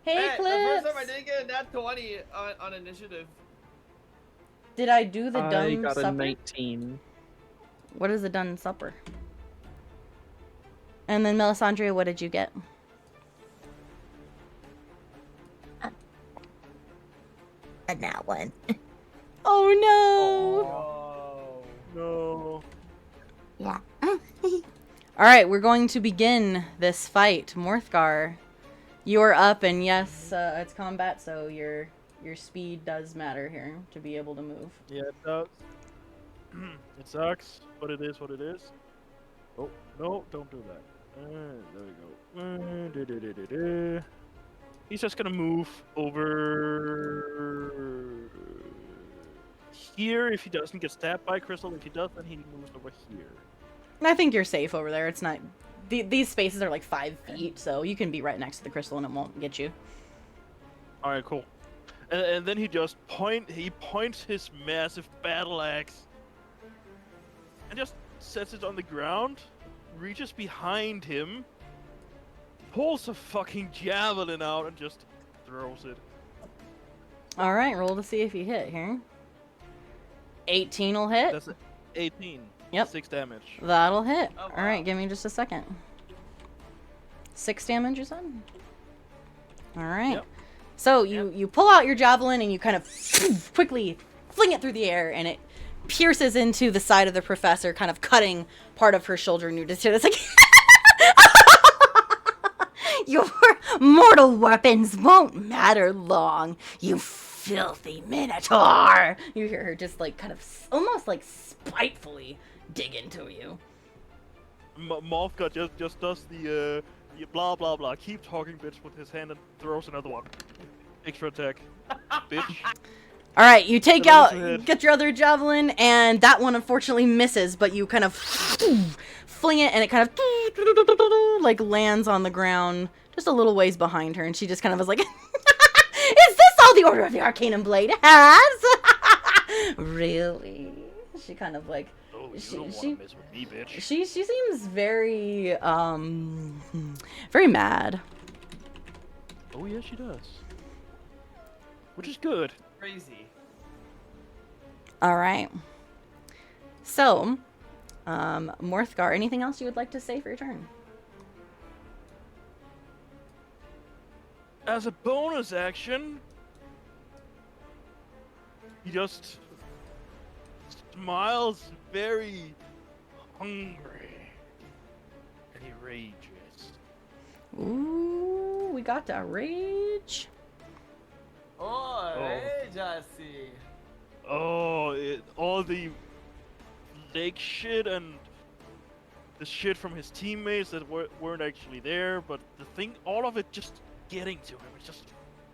Hey, Hey, the first time I Clips. didn't get a nat 20 on initiative. Did I do the I done got a supper? 19. What is the done supper? And then Melisandre, what did you get? A nat one. Oh no! No. Yeah. All right, we're going to begin this fight. Morthgar, you're up, and yes, it's combat, so your speed does matter here to be able to move. Yeah, it does. It sucks, but it is what it is. Oh, no, don't do that. There we go. He's just gonna move over here if he doesn't get stabbed by Crystal. If he does, then he moves over here. I think you're safe over there. It's not... these spaces are like 5 feet, so you can be right next to the crystal and it won't get you. Alright, cool. And then he just points his massive battle axe and just sets it on the ground, reaches behind him, pulls a fucking javelin out and just throws it. All right, roll to see if you hit here. 18 will hit. That's 18. Yep. 6 damage. That'll hit. Oh, wow. All right, give me just a second. 6 damage, you said? All right. Yep. So you pull out your javelin and you kind of quickly fling it through the air, and it pierces into the side of the professor, kind of cutting part of her shoulder. And you just hear this like, your mortal weapons won't matter long, you filthy minotaur. You hear her just like kind of almost like spitefully dig into you. Morphka just does the blah blah blah. Keep talking, bitch, with his hand and throws another one. Extra attack, bitch. All right, you take That out, was a hit. get your other javelin, and that one unfortunately misses, but you kind of fling it, and it kind of like lands on the ground just a little ways behind her, and she just kind of was like, "Is this all the Order of the Arcanum Blade has?" Really? She kind of like, Oh, you she- don't want she- to mess with me, bitch. she seems very very mad. Oh yeah, she does. Which is good. Crazy. All right. So, Morthgar, anything else you would like to say for your turn? As a bonus action, he just smiles very hungry, and he rages. Ooh, we got that rage. Oh, hey, Jesse. Oh, all the lake shit and the shit from his teammates that weren't actually there, but the thing, all of it just getting to him, it just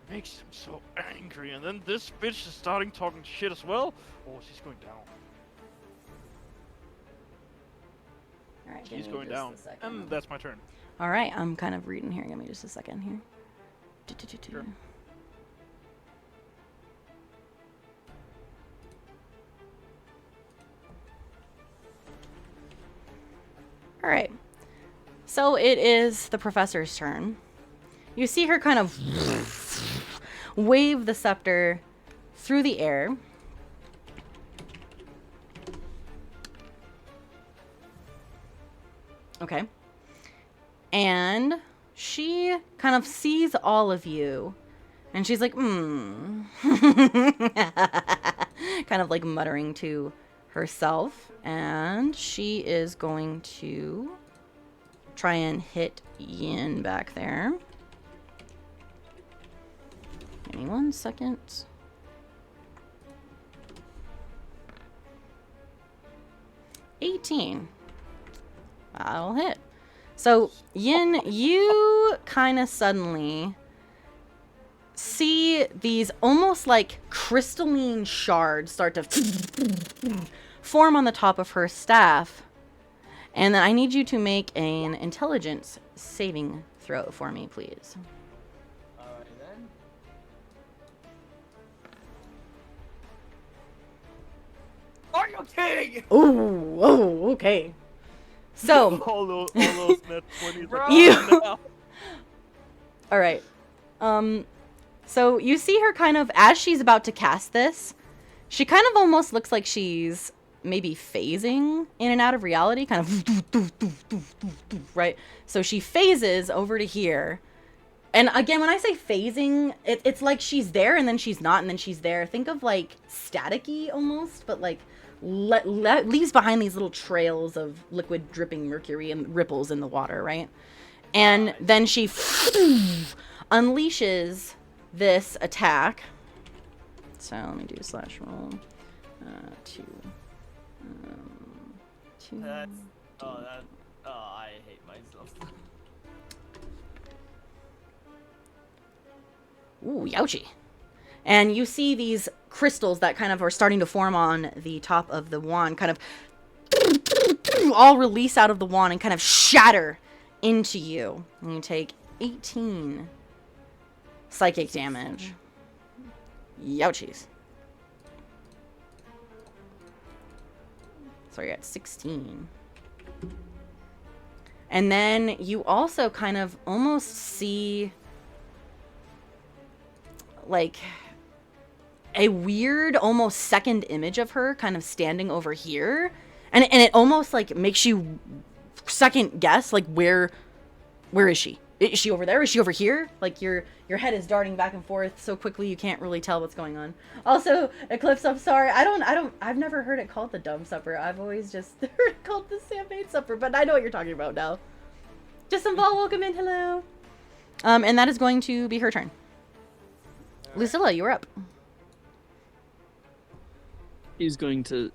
makes him so angry. And then this bitch is starting talking shit as well. Oh, she's going down. All right, give She's me going just down. a second. And that's my turn. All right, I'm kind of reading here. Give me just a second here. Sure. All right. So it is the professor's turn. You see her kind of wave the scepter through the air. Okay. And she kind of sees all of you. And she's like, kind of like muttering to herself. And she is going to try and hit Yin back there. Give me 1 second. 18. That'll hit. So, Yin, you kind of suddenly see these almost like crystalline shards start to form on the top of her staff. And then I need you to make an intelligence saving throw for me, please. Alright then. Are you kidding? Oh, okay. So, all those net 20s. Bro. you... All right. So you see her kind of, as she's about to cast this, she kind of almost looks like she's maybe phasing in and out of reality, kind of, right? So she phases over to here. And again, when I say phasing, it's like she's there and then she's not and then she's there. Think of like staticky almost, but like leaves behind these little trails of liquid dripping mercury and ripples in the water, right? And then she unleashes this attack. So let me do slash roll. Two. That's, I hate myself. Ooh, youchie. And you see these crystals that kind of are starting to form on the top of the wand, kind of all release out of the wand and kind of shatter into you. And you take 18 psychic damage. Youchies. So you're at 16. And then you also kind of almost see like a weird almost second image of her kind of standing over here. And it almost like makes you second guess like where is she? Is she over there? Is she over here? Like your head is darting back and forth so quickly you can't really tell what's going on. Also, Eclipse, I'm sorry. I've never heard it called the Dumb Supper. I've always just heard it called the Champagne Supper, but I know what you're talking about now. Just some ball, welcome in, hello. And that is going to be her turn. Right. Lucilla, you're up. She's going to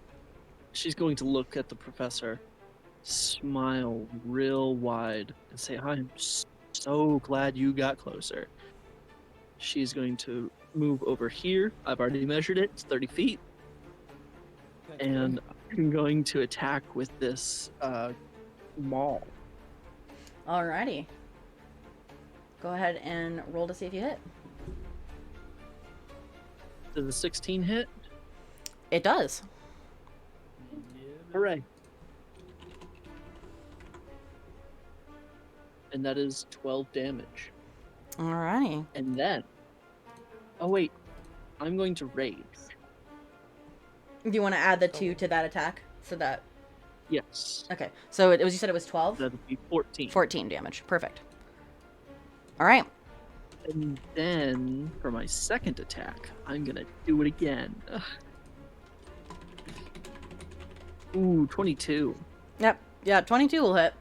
look at the professor, smile real wide, and say, "I'm so glad you got closer." She's going to move over here. I've already measured it. It's 30 feet. And I'm going to attack with this maul. Alrighty. Go ahead and roll to see if you hit. Does the 16 hit? It does. Hooray. And that is 12 damage. Alrighty. And then... Oh, wait. I'm going to rage. Do you want to add the 2 to that attack? So that... Yes. Okay. So it was, you said it was 12? That would be 14. 14 damage. Perfect. Alright. And then, for my second attack, I'm going to do it again. Ugh. Ooh, 22. Yep. Yeah, 22 will hit.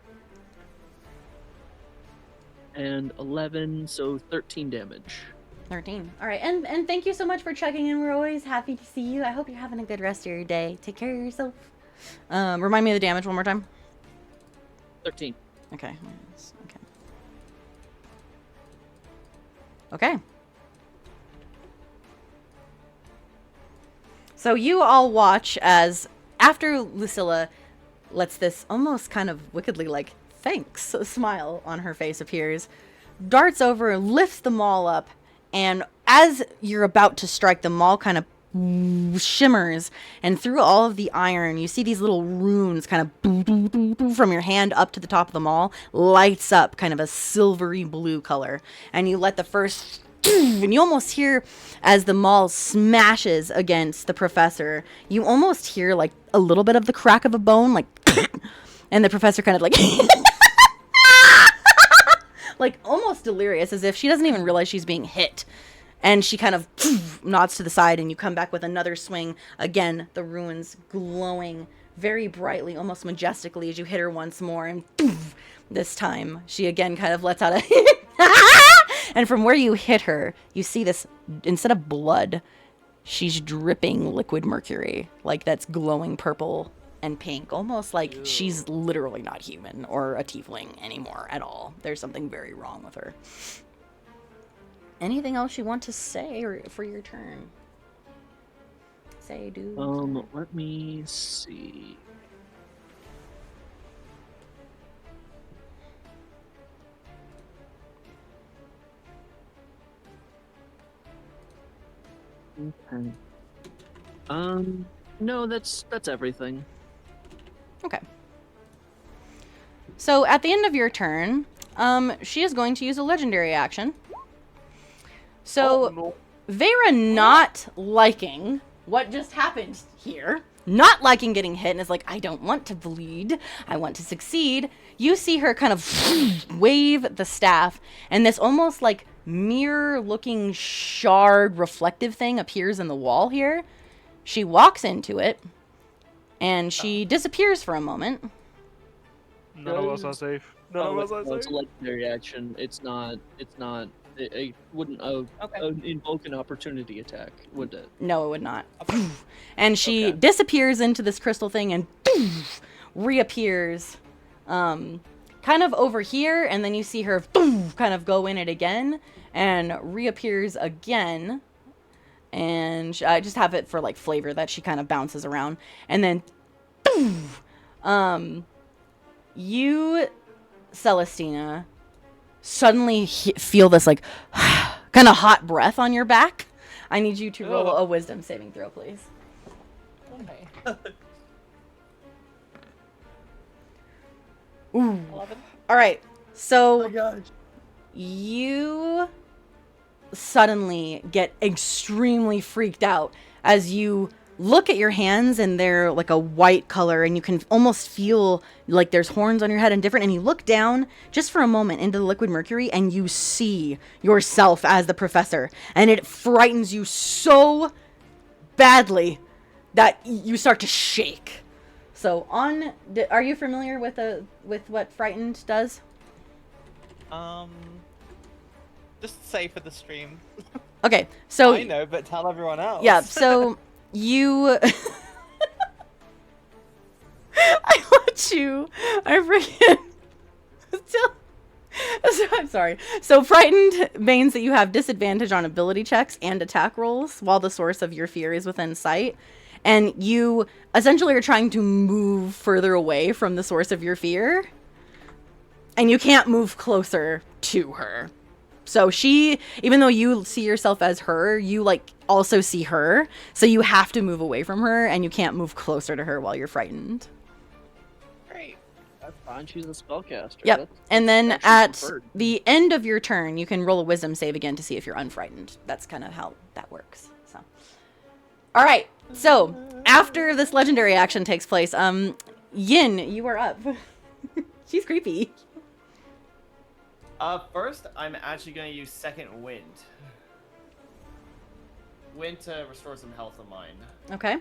And 11, so 13 damage. 13. All right, and thank you so much for checking in. We're always happy to see you. I hope you're having a good rest of your day. Take care of yourself. Remind me of the damage one more time. 13. Okay. Okay. So you all watch as after Lucilla lets this almost kind of wickedly like thanks smile on her face appears, darts over, lifts the maul up, and as you're about to strike, the maul kind of shimmers, and through all of the iron, you see these little runes kind of from your hand up to the top of the maul, lights up kind of a silvery blue color, and you let the first... And you almost hear, as the maul smashes against the professor, you almost hear like a little bit of the crack of a bone, like, and the professor kind of like, like almost delirious, as if she doesn't even realize she's being hit. And she kind of nods to the side, and you come back with another swing. Again, the runes glowing very brightly, almost majestically, as you hit her once more. And this time, she again kind of lets out a... And from where you hit her, you see this, instead of blood, she's dripping liquid mercury, like that's glowing purple and pink, almost like she's literally not human or a tiefling anymore at all. There's something very wrong with her. Anything else you want to say or for your turn? Say, dude. Let me see. Okay. No, that's everything. Okay. So at the end of your turn, she is going to use a legendary action. So Vera, not liking what just happened here, not liking getting hit, and is like, I don't want to bleed, I want to succeed. You see her kind of wave the staff, and this almost like mirror-looking shard reflective thing appears in the wall here. She walks into it, and she disappears for a moment. None of us are safe. None of us are It's a safe. legendary action. It's not. It wouldn't invoke an opportunity attack, would it? No, it would not. And she disappears into this crystal thing and reappears kind of over here, and then you see her kind of go in it again and reappears again. And I just have it for like flavor that she kind of bounces around. And then you, Celestina, suddenly feel this like kind of hot breath on your back. I need you to roll a wisdom saving throw, please. Okay. Ooh. 11. All right. So Oh my gosh. you suddenly get extremely freaked out as you look at your hands, and they're like a white color, and you can almost feel like there's horns on your head and different, and you look down just for a moment into the liquid mercury, and you see yourself as the professor, and it frightens you so badly that you start to shake. So are you familiar with what frightened does? Just say for the stream. Okay, so I know, but tell everyone else. yeah, so you I forget. I'm sorry. So frightened means that you have disadvantage on ability checks and attack rolls while the source of your fear is within sight. And you essentially are trying to move further away from the source of your fear. And you can't move closer to her. So she, even though you see yourself as her, you like also see her. So you have to move away from her, and you can't move closer to her while you're frightened. Great. That's fine. She's a spellcaster. Yep. And then actually at preferred. the end of your turn, you can roll a wisdom save again to see if you're unfrightened. That's kind of how that works. So, all right. So after this legendary action takes place, Yin, you are up. She's creepy. First, I'm actually going to use Second Wind. Wind to restore some health of mine. Okay.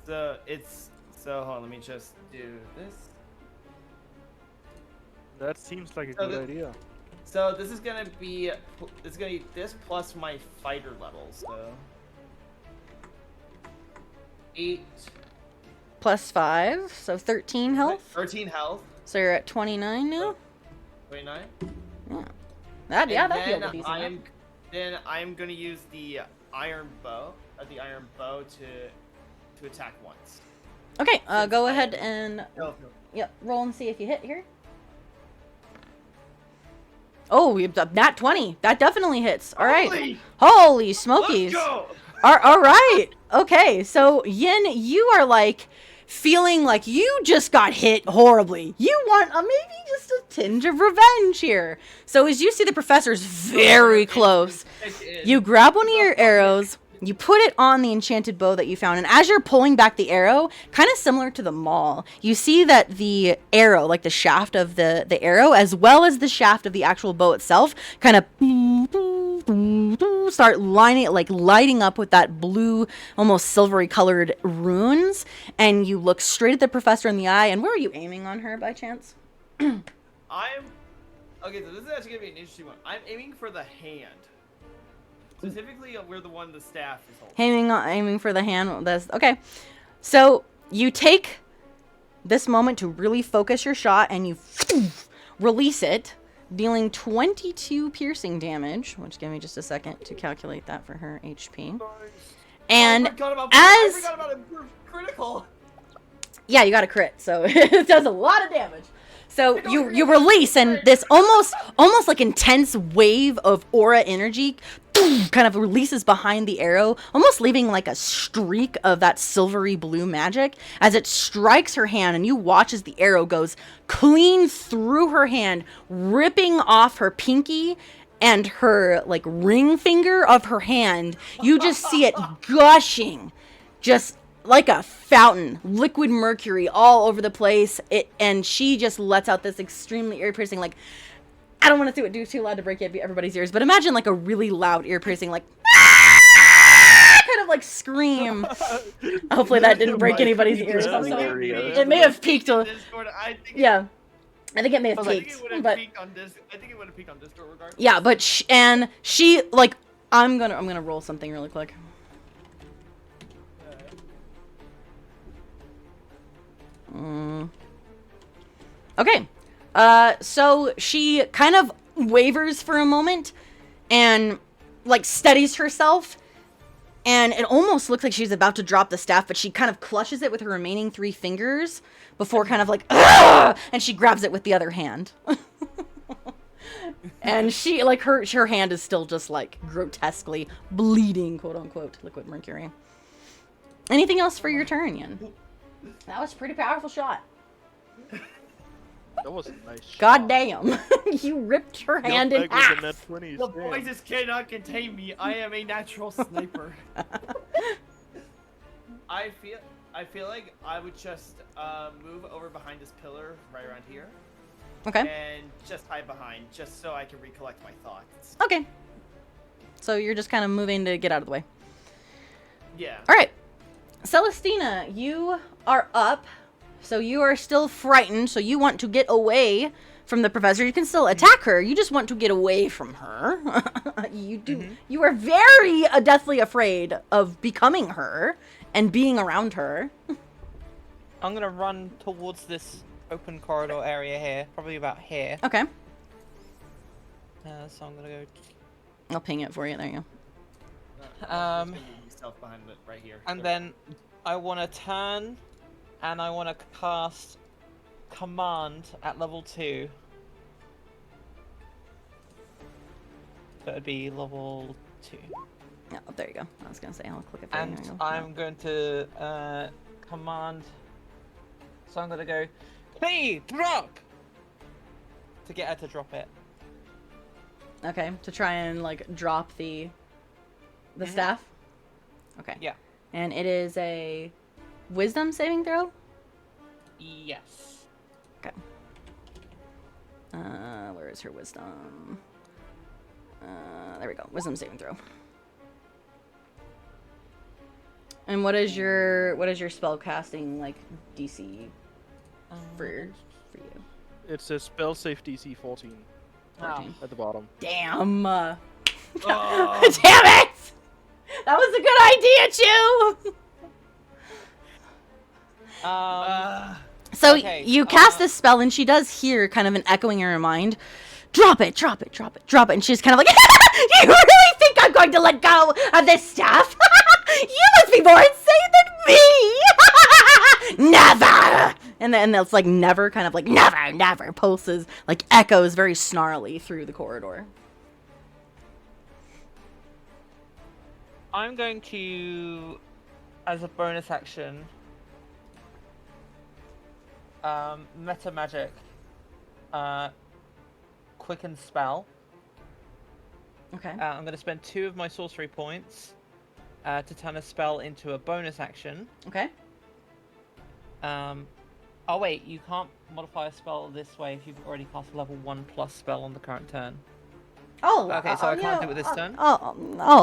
So, hold on, let me just do this. That seems like a good idea. So, this is going to be this plus my fighter level, so... 8... Plus 5, so 13 health. 13 health. So you're at 29 now? 29. Yeah. That'd be able to be Then I'm gonna use the iron bow to attack once. Okay, go ahead and roll and see if you hit here. Oh, nat 20. That definitely hits. All right. Holy smokies. Let's go! All right. Okay, so Yin, you are like feeling like you just got hit horribly. You want maybe just a tinge of revenge here. So as you see the professor's very close, you grab one of your arrows, you put it on the enchanted bow that you found, and as you're pulling back the arrow, kind of similar to the maul, you see that the arrow, like the shaft of the arrow, as well as the shaft of the actual bow itself, kind of start lighting up with that blue, almost silvery colored runes, and you look straight at the professor in the eye. And where are you aiming on her by chance? Okay, so this is actually gonna be an interesting one. I'm aiming for the hand. Specifically, where the staff is holding. Aiming for the hand. Okay. So You take this moment to really focus your shot, and you release it, dealing 22 piercing damage, which give me just a second to calculate that for her HP. And I forgot about improved critical. Yeah, you got a crit, so it does a lot of damage. So you release, and this almost like intense wave of aura energy kind of releases behind the arrow, almost leaving like a streak of that silvery blue magic as it strikes her hand, and you watch as the arrow goes clean through her hand, ripping off her pinky and her like ring finger of her hand. You just see it gushing, just like a fountain, liquid mercury all over the place. And she just lets out this extremely ear-piercing, like, I don't want to do it too loud to break everybody's ears, but imagine like a really loud ear-piercing, like, kind of like scream. Hopefully that didn't break anybody's ears. I'm sorry. It may have peaked. Yeah, I think it may have peaked. But I think it would have peaked on Discord regardless. yeah, but she like, I'm gonna roll something really quick. Okay, so she kind of wavers for a moment and like steadies herself, and it almost looks like she's about to drop the staff, but she kind of clutches it with her remaining 3 fingers before kind of like, "Ugh!" And she grabs it with the other hand. And she, like, her hand is still just like grotesquely bleeding, quote unquote, liquid mercury. Anything else for your turn, Yin? That was a pretty powerful shot. That was a nice shot. God damn. You ripped her hand in half. The voices cannot contain me. I am a natural sniper. I feel like I would just move over behind this pillar right around here. Okay. And just hide behind, just so I can recollect my thoughts. Okay. So you're just kind of moving to get out of the way. Yeah. All right. Celestina, you are up. So you are still frightened, so you want to get away from the professor. You can still attack her. You just want to get away from her. You do. You are very deathly afraid of becoming her and being around her. I'm going to run towards this open corridor area here, probably about here. Okay. So I'm going to go... I'll ping it for you. There you go. Behind it right here. And then I want to turn... And I want to cast Command at level 2. So it'd be level 2. Yeah, oh, there you go. I was going to say, I'll click it for and you. I'm going to command... So I'm going to go, P, drop! To get her to drop it. Okay, to try and, like, drop the staff? Okay. Yeah. And it is a... Wisdom saving throw? Yes. Okay. Where is her wisdom? There we go. Wisdom saving throw. And what is your spell casting like DC for you? It's a spell safe DC 14. 14 at the bottom. Damn. Damn it! That was a good idea, Chew. So okay, you cast this spell, and she does hear kind of an echoing in her mind. Drop it, drop it, drop it, drop it. And she's kind of like, you really think I'm going to let go of this staff? You must be more insane than me. Never. And then it's like never, kind of like never, never pulses, like echoes very snarly through the corridor. I'm going to, as a bonus action, meta magic, quicken spell. Okay. I'm going to spend 2 of my sorcery points to turn a spell into a bonus action. Okay. Oh wait, you can't modify a spell this way if you've already cast a level 1+ spell on the current turn. Oh, okay, so I can't do it this turn. I'll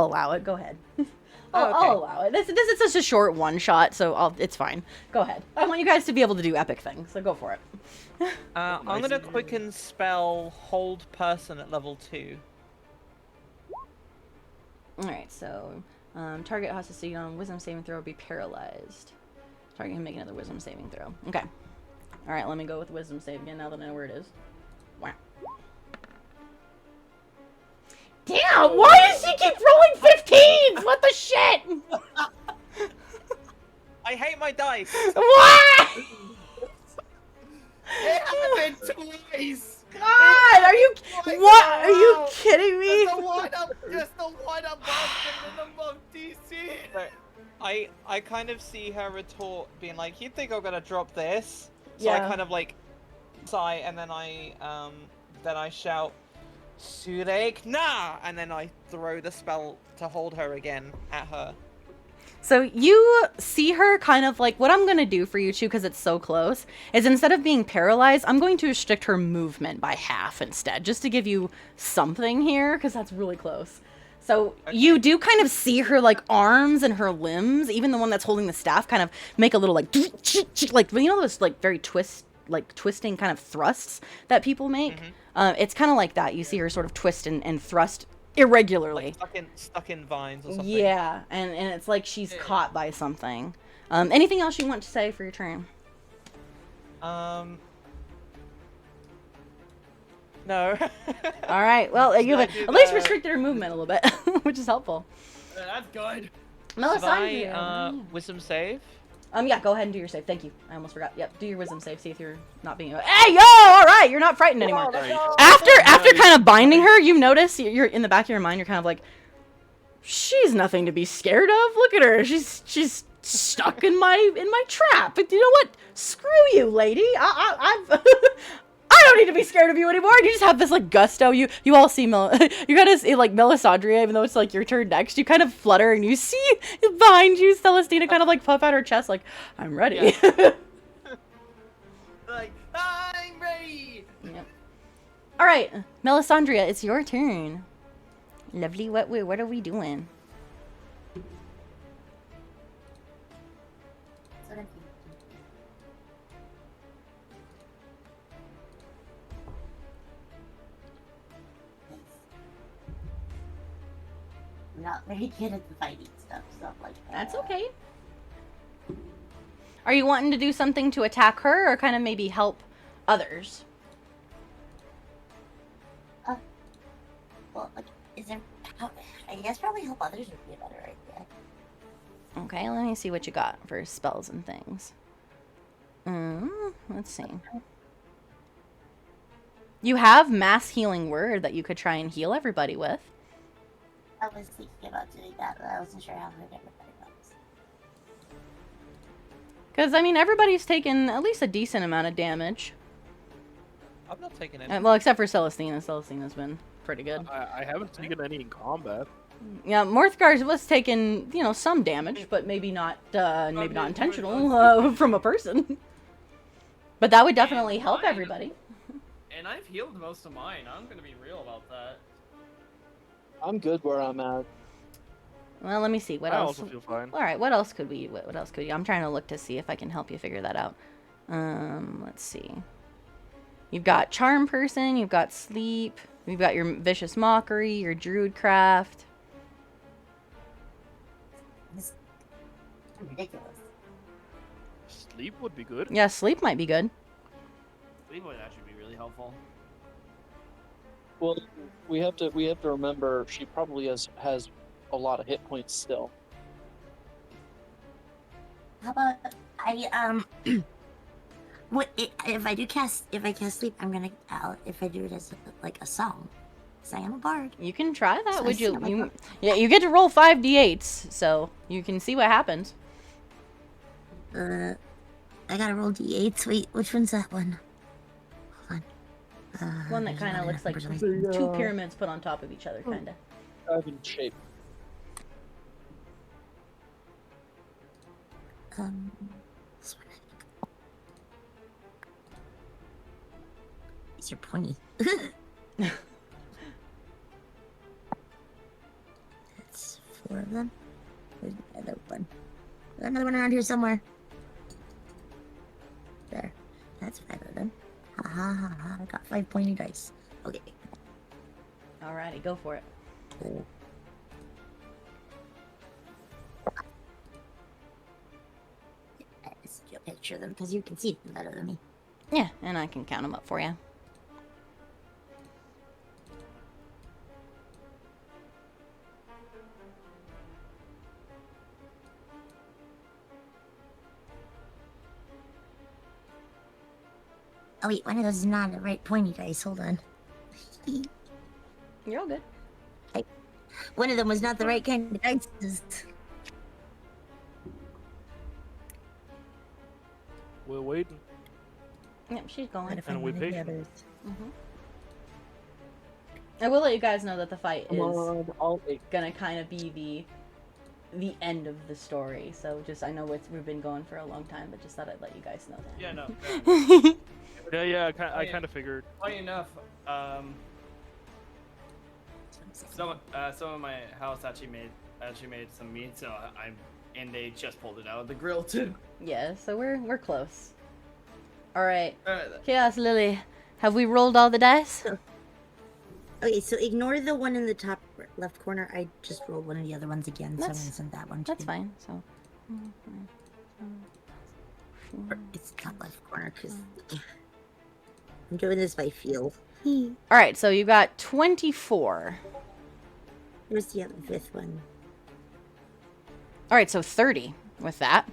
allow it. Go ahead. I'll allow it. This is such a short one shot, so it's fine. Go ahead. I want you guys to be able to do epic things, so go for it. I'm gonna quicken spell hold person at level 2. All right, so target has to see on wisdom saving throw be paralyzed. Sorry, can make another wisdom saving throw. Okay. All right, let me go with wisdom save again now that I know where it is. Wow. Damn, why does she keep rolling 15s? What the shit? I hate my dice. What? It happened twice! God, are you what? Are you kidding me? Just the one up and then above DC. But I kind of see her retort being like, "You think I'm gonna drop this?" So Yeah. I kind of like sigh, and then I shout, "Surek na!" and then I throw the spell to hold her again at her. So you see her kind of like, what I'm going to do for you two, because it's so close, is instead of being paralyzed, I'm going to restrict her movement by half instead, just to give you something here, because that's really close. So you do kind of see her like arms and her limbs, even the one that's holding the staff, kind of make a little like you know those like very twisting kind of thrusts that people make? It's kind of like that. You see her sort of twist and thrust irregularly. Like stuck in vines or something. Yeah, and it's like she's caught by something. Anything else you want to say for your turn? No. All right. Well, you have at least restricted her movement a little bit, which is helpful. That's good. Melisandre. Wisdom save? Yeah, go ahead and do your save. Thank you. I almost forgot. Yep, do your wisdom save. See if you're not being. Hey, yo! All right, you're not frightened anymore. After kind of binding her, you notice you're in the back of your mind. You're kind of like, she's nothing to be scared of. Look at her. She's stuck in my trap. But you know what? Screw you, lady. I've. I don't need to be scared of you anymore. And you just have this like gusto. You all see you kind of see like Melisandre, even though it's like your turn next. You kind of flutter and you see behind you Celestina kind of like puff out her chest like, I'm ready. Yeah. Like, I'm ready. Yep. All right, Melisandria, it's your turn. Lovely. What are we doing? I'm not very good at the fighting stuff like that. That's okay. Are you wanting to do something to attack her or kind of maybe help others? Well, like, is there? I guess probably help others would be a better idea. Okay, let me see what you got for spells and things. Let's see. You have mass healing word that you could try and heal everybody with. I was thinking about doing that, but I wasn't sure how good everybody was. Because, I mean, everybody's taken at least a decent amount of damage. I'm not taking any. Well, except for Celestina. Celestina's been pretty good. I haven't taken any in combat. Yeah, Morthgar was taking, you know, some damage, but maybe not intentional from a person. But that would definitely help everybody. And I've healed most of mine. I'm gonna be real about that. I'm good where I'm at. Well, let me see. What I else? also feel fine. All right, what else could we? What else could we? I'm trying to look to see if I can help you figure that out. Let's see. You've got Charm Person. You've got Sleep. You've got your Vicious Mockery. Your Druidcraft. This is ridiculous. Sleep would be good. Yeah, Sleep might be good. Sleep would actually be really helpful. Well, we have to remember she probably has a lot of hit points still. How about if I cast sleep, I'm gonna if I do it as like a song, because I am a bard. You can try that. So Would you? I sound like Yeah, you get to roll 5d8s, so you can see what happens. I gotta roll d8s. Wait, which one's that one? Hold on. One that kind of looks like two pyramids put on top of each other, kind of. Diamond shape. This one. These are pointy. That's 4 of them. Where's the other one? There's another one around here somewhere. There. That's 5 of them. Ha ha ha ha. I got 5 pointy dice. Okay. Alrighty, go for it. Cool. a picture of them because you can see them better than me. Yeah, and I can count them up for you. Oh wait, one of those is not the right pointy dice. Hold on. You're all good. One of them was not the right kind of dice. We're waiting. Yep, she's going. And we're patient. I will let you guys know that the fight Come is on, all 8. gonna kind of be the end of the story. So just I know we've been going for a long time, but just thought I'd let you guys know that. Yeah, no. Yeah, I kind of figured. Funny enough, some of my house actually made some meat, so and they just pulled it out of the grill too. Yeah, so we're close. All right, Alright, Chaos Lily, have we rolled all the dice? Okay, so ignore the one in the top left corner. I just rolled one of the other ones again, so I'm That's- gonna send that one to That's you. fine. So. Or it's not left corner because I'm doing this by feel. All right, so you got 24. Where's the other fifth one? All right, so 30 with that.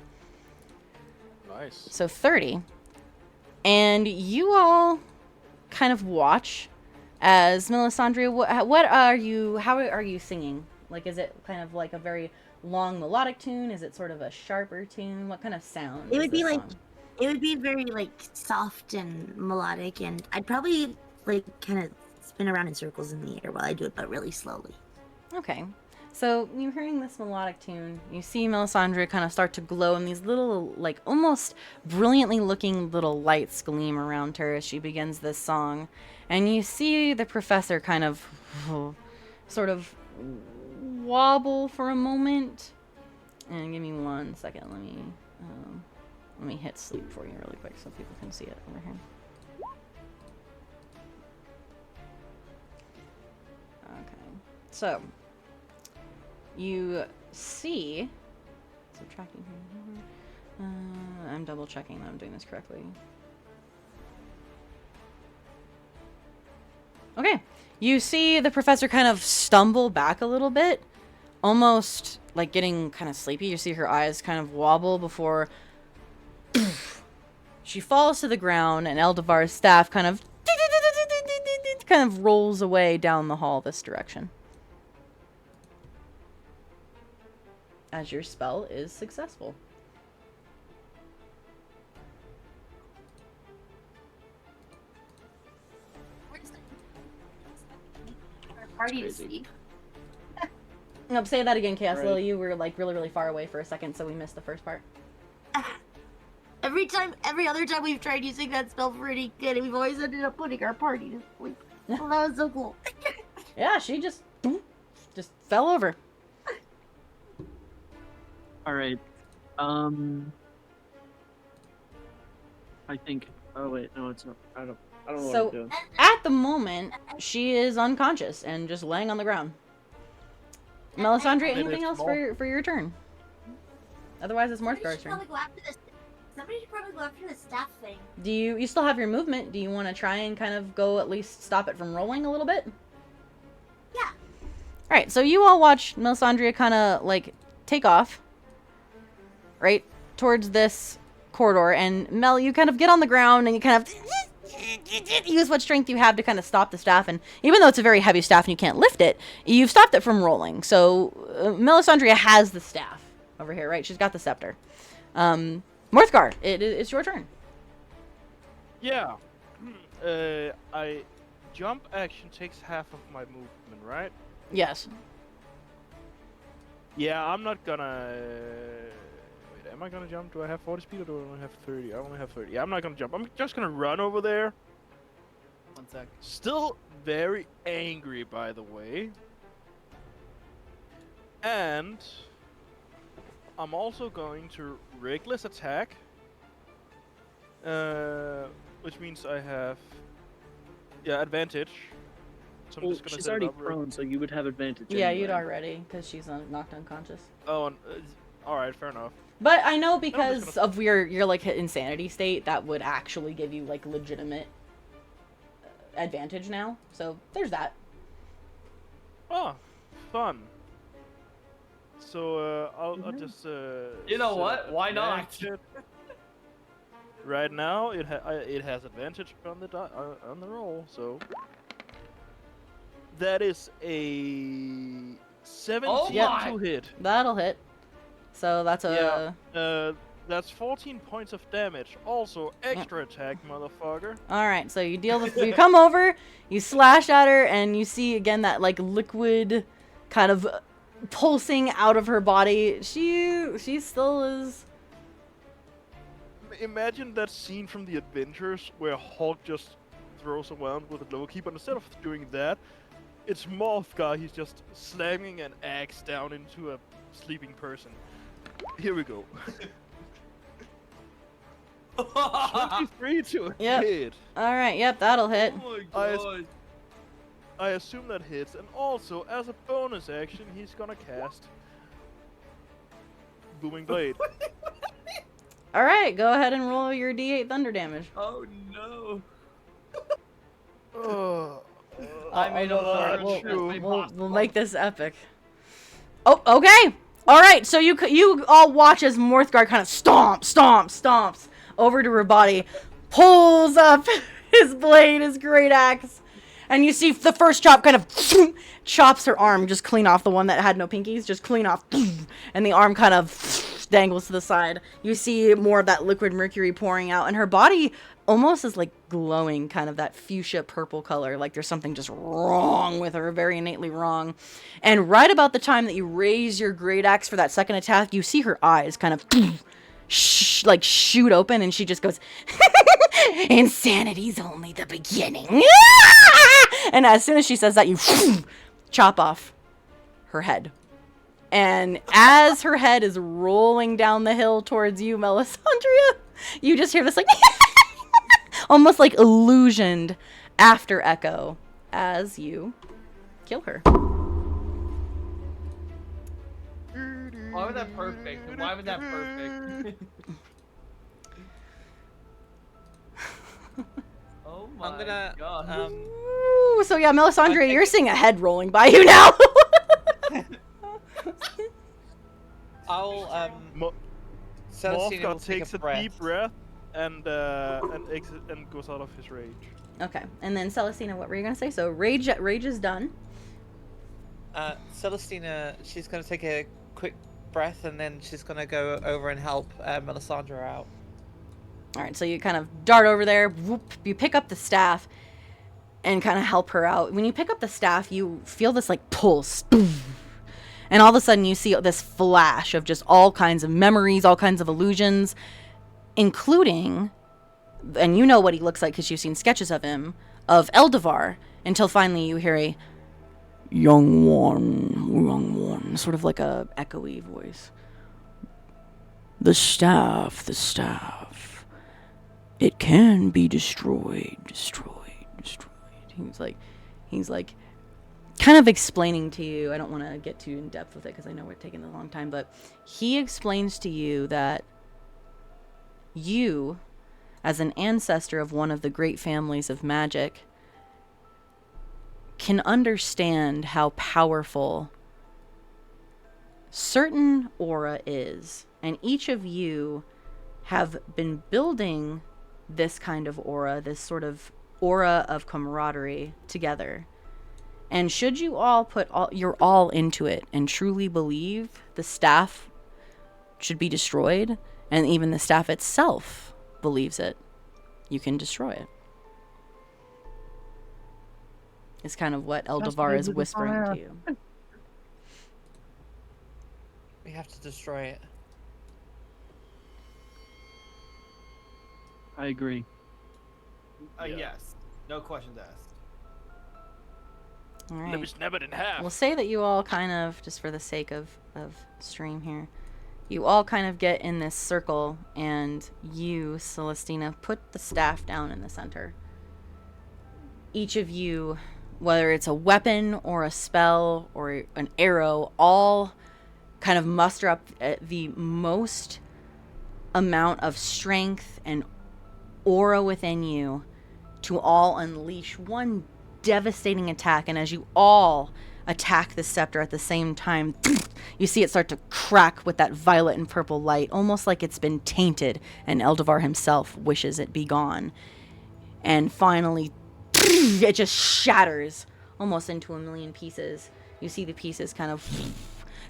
Nice. So 30. And you all kind of watch as Melisandre, what are you, how are you singing? Like, is it kind of like a very long melodic tune? Is it sort of a sharper tune? What kind of sound It is would be this like, song? it would be very like soft and melodic, and I'd probably like kind of spin around in circles in the air while I do it, but really slowly. Okay. So you're hearing this melodic tune. You see Melisandre kind of start to glow, and these little, like, almost brilliantly looking little lights gleam around her as she begins this song. And you see the professor kind of sort of wobble for a moment. And give me 1 second. Let me hit sleep for you really quick so people can see it over here. Okay. So you see, subtracting here. I'm double checking that I'm doing this correctly. Okay, you see the professor kind of stumble back a little bit, almost like getting kind of sleepy. You see her eyes kind of wobble before she falls to the ground, and Eldevar's staff kind of rolls away down the hall this direction. As your spell is successful. Party to sleep. No, say that again, Chaos Right. Lily. You were like really, really far away for a second, so we missed the first part. Every other time we've tried using that spell pretty good, and we've always ended up putting our party to sleep. Well, that was so cool. Yeah, she just fell over. All right. I think. Oh wait, no, it's not. I don't know what I'm So doing. at the moment, she is unconscious and just laying on the ground. Melisandre, Maybe anything it's else for your turn? Otherwise, it's Morthgar's turn. Somebody should probably go after the staff thing. Do you still have your movement? Do you want to try and kind of go at least stop it from rolling a little bit? Yeah. All right, so you all watch Melisandre kind of like take off right towards this corridor, and Mel, you kind of get on the ground and you kind of use what strength you have to kind of stop the staff. And even though it's a very heavy staff and you can't lift it, you've stopped it from rolling. So Melisandre has the staff over here, right? She's got the scepter. Morthgar, it's your turn. Yeah. I jump action takes half of my movement, right? Yes. Yeah, I'm not gonna. Wait, am I gonna jump? Do I have 40 speed or do I only have 30? I only have 30. Yeah, I'm not gonna jump. I'm just gonna run over there. 1 sec. Still very angry, by the way. And I'm also going to reckless attack. Which means I have advantage. So I'm Well, just gonna she's set it already up prone, so you would have advantage. Yeah, anyway. you'd already, because she's knocked unconscious. Oh, and, all right, fair enough. But I know because of your like insanity state, that would actually give you like legitimate advantage now. So there's that. Oh, fun. So I'll just. You know set what? Why not? advantage. Right now, it has advantage on the on the roll. So that is a 17 my! to hit. That'll hit. So that's a That's 14 points of damage. Also, extra attack, motherfucker. All right. So you deal the you come over, you slash at her, and you see again that like liquid kind of pulsing out of her body. She still is. Imagine that scene from the Avengers where Hulk just throws around with a Loki, but instead of doing that, it's Morphgar. He's just slamming an axe down into a sleeping person. Here we go. 23 to Yep. hit. All right. Yep. That'll hit. Oh my god. I assume that hits, and also as a bonus action, he's gonna cast Booming Blade. All right. Go ahead and roll your D8 thunder damage. Oh no. I made a We'll make this epic. Oh, okay. All right. So you all watch as Morthgar kind of stomps over to her body, pulls up his blade, his great axe, and you see the first chop kind of chops her arm just clean off, the one that had no pinkies, just clean off, and the arm kind of dangles to the side. You see more of that liquid mercury pouring out, and her body almost is like glowing, kind of that fuchsia purple color, like there's something just wrong with her, very innately wrong. And right about the time that you raise your great axe for that second attack, you see her eyes kind of like shoot open, and she just goes, "Insanity's only the beginning." And as soon as she says that, you chop off her head. And as her head is rolling down the hill towards you, Melisandria, you just hear this like almost like illusioned after echo as you kill her. Why was that perfect? Why was that perfect? Oh my I'm gonna god. Ooh, so yeah, Melisandria, you're seeing a head rolling by you now. I'll Celestina will Morphgar take takes a breath. deep breath and exit and goes out of his rage. Okay, and then Celestina, what were you gonna say? So rage is done. Celestina, she's gonna take a quick breath, and then she's gonna go over and help Melisandre out. All right, so you kind of dart over there, whoop, you pick up the staff, and kind of help her out. When you pick up the staff, you feel this like pulse, and all of a sudden you see this flash of just all kinds of memories, all kinds of illusions, including, and you know what he looks like because you've seen sketches of him, of Eldevar, until finally you hear a young one, sort of like a echoey voice. The staff. It can be destroyed. He's like, kind of explaining to you. I don't want to get too in depth with it because I know we're taking a long time, but he explains to you that you, as an ancestor of one of the great families of magic, can understand how powerful certain aura is. And each of you have been building this kind of aura, this sort of aura of camaraderie together. And should you all put your all into it and truly believe the staff should be destroyed, and even the staff itself believes it, you can destroy it. It's kind of what Eldevar is whispering to you. We have to destroy it. I agree. Yes. No questions asked. All Let me right. snap it in half. We'll say that you all kind of, just for the sake of stream here, you all kind of get in this circle, and you, Celestina, put the staff down in the center. Each of you, whether it's a weapon or a spell or an arrow, all kind of muster up the most amount of strength and aura within you to all unleash one devastating attack. And as you all attack the scepter at the same time, you see it start to crack with that violet and purple light, almost like it's been tainted, and Eldevar himself wishes it be gone. And finally, it just shatters almost into a million pieces. You see the pieces kind of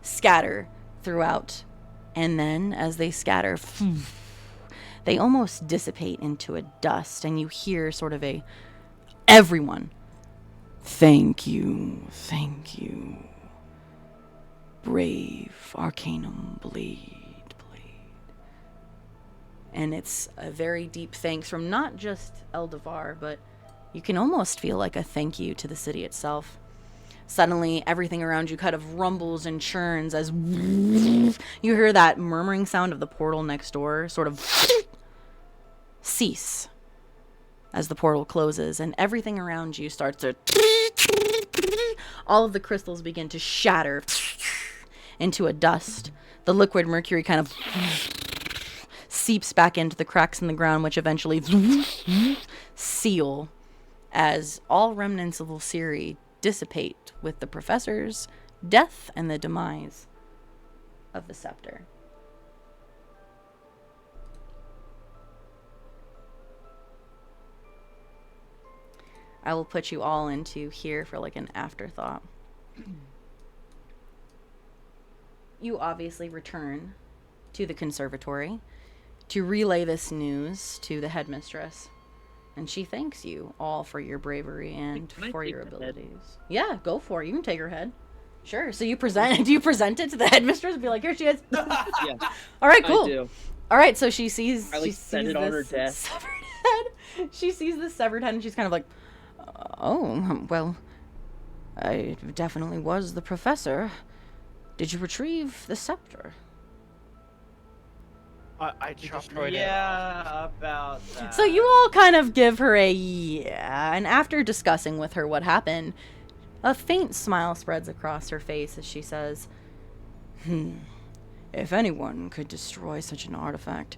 scatter throughout, and then as they scatter, they almost dissipate into a dust, and you hear sort of a, everyone, thank you, brave Arcanum Blade. And it's a very deep thanks from not just Eldevar, but you can almost feel like a thank you to the city itself. Suddenly, everything around you kind of rumbles and churns as you hear that murmuring sound of the portal next door sort of cease as the portal closes, and everything around you starts to... all of the crystals begin to shatter into a dust. The liquid mercury kind of seeps back into the cracks in the ground, which eventually seal as all remnants of Ulciri dissipate with the professor's death and the demise of the scepter. I will put you all into here for like an afterthought. You obviously return to the conservatory to relay this news to the headmistress. And she thanks you all for your bravery and for your abilities. Yeah, go for it. You can take her head. Sure. So you present, do you present it to the headmistress and be like, here she is? Yeah. All right, cool. I do. All right, so she sees, I like set it on her desk. Severed head. She sees this severed head and she's kind of like, oh, well, I definitely was the professor. Did you retrieve the scepter? I destroyed it. Yeah, about that. So you all kind of give her a yeah, and after discussing with her what happened, a faint smile spreads across her face as she says, if anyone could destroy such an artifact,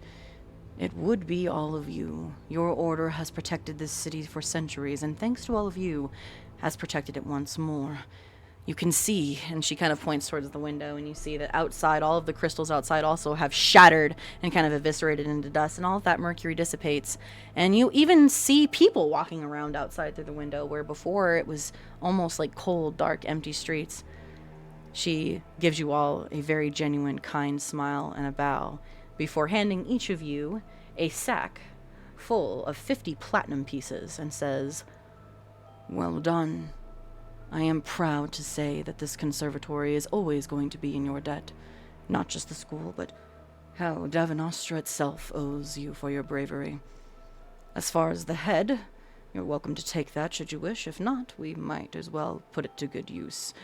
it would be all of you. Your order has protected this city for centuries, and thanks to all of you, has protected it once more. You can see, and she kind of points towards the window, and you see that outside, all of the crystals outside also have shattered and kind of eviscerated into dust, and all of that mercury dissipates. And you even see people walking around outside through the window, where before it was almost like cold, dark, empty streets. She gives you all a very genuine, kind smile and a bow, before handing each of you a sack full of 50 platinum pieces, and says, well done. I am proud to say that this conservatory is always going to be in your debt. Not just the school, but how Davin itself owes you for your bravery. As far as the head, you're welcome to take that should you wish. If not, we might as well put it to good use.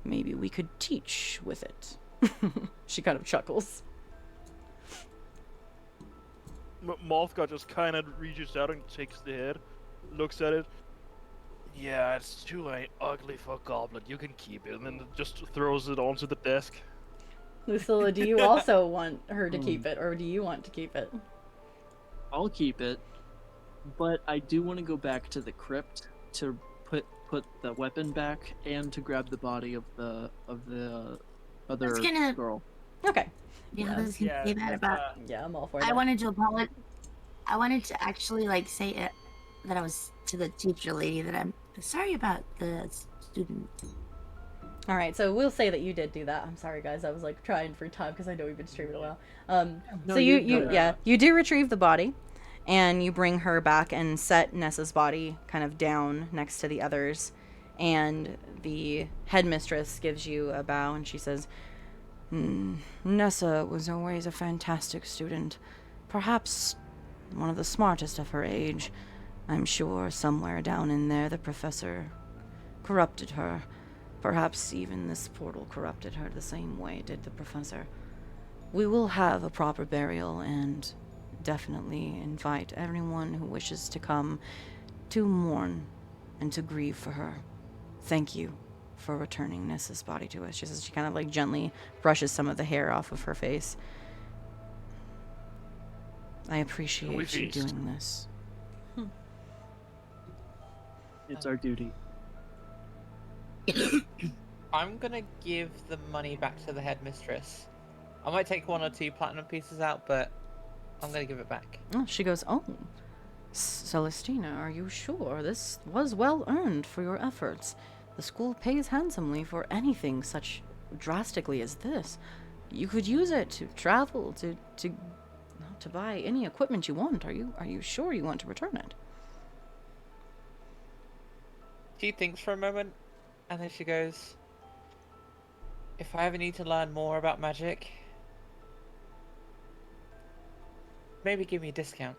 Maybe we could teach with it. She kind of chuckles. Mothgar just kind of reaches out and takes the head, looks at it. Yeah, it's too ugly for a goblet. You can keep it, and then just throws it onto the desk. Lucilla, do you also want her to keep it, or do you want to keep it? I'll keep it, but I do want to go back to the crypt to put the weapon back and to grab the body of the other girl. Okay. Yeah, I was gonna say that about. Yeah, I'm all for that. I wanted to apologize. I wanted to actually like say it, that I was to the teacher lady that I'm sorry about the student. All right, so we'll say that you did do that. I'm sorry, guys. I was like trying for time because I know we've been streaming a while. No, so you do retrieve the body, and you bring her back and set Nessa's body kind of down next to the others, and the headmistress gives you a bow and she says, Nessa was always a fantastic student, perhaps one of the smartest of her age. I'm sure somewhere down in there the professor corrupted her. Perhaps even this portal corrupted her the same way did the professor. We will have a proper burial and definitely invite everyone who wishes to come to mourn and to grieve for her. Thank you for returning Nessa's body to us. She says, she kind of like gently brushes some of the hair off of her face. I appreciate you feast. doing this. It's our duty. I'm gonna give the money back to the headmistress. I might take 1 or 2 platinum pieces out, but I'm gonna give it back. Oh, she goes, oh, Celestina, are you sure? This was well earned for your efforts. The school pays handsomely for anything such drastically as this. You could use it to travel, to buy any equipment you want. Are you sure you want to return it? She thinks for a moment, and then she goes, if I ever need to learn more about magic, maybe give me a discount.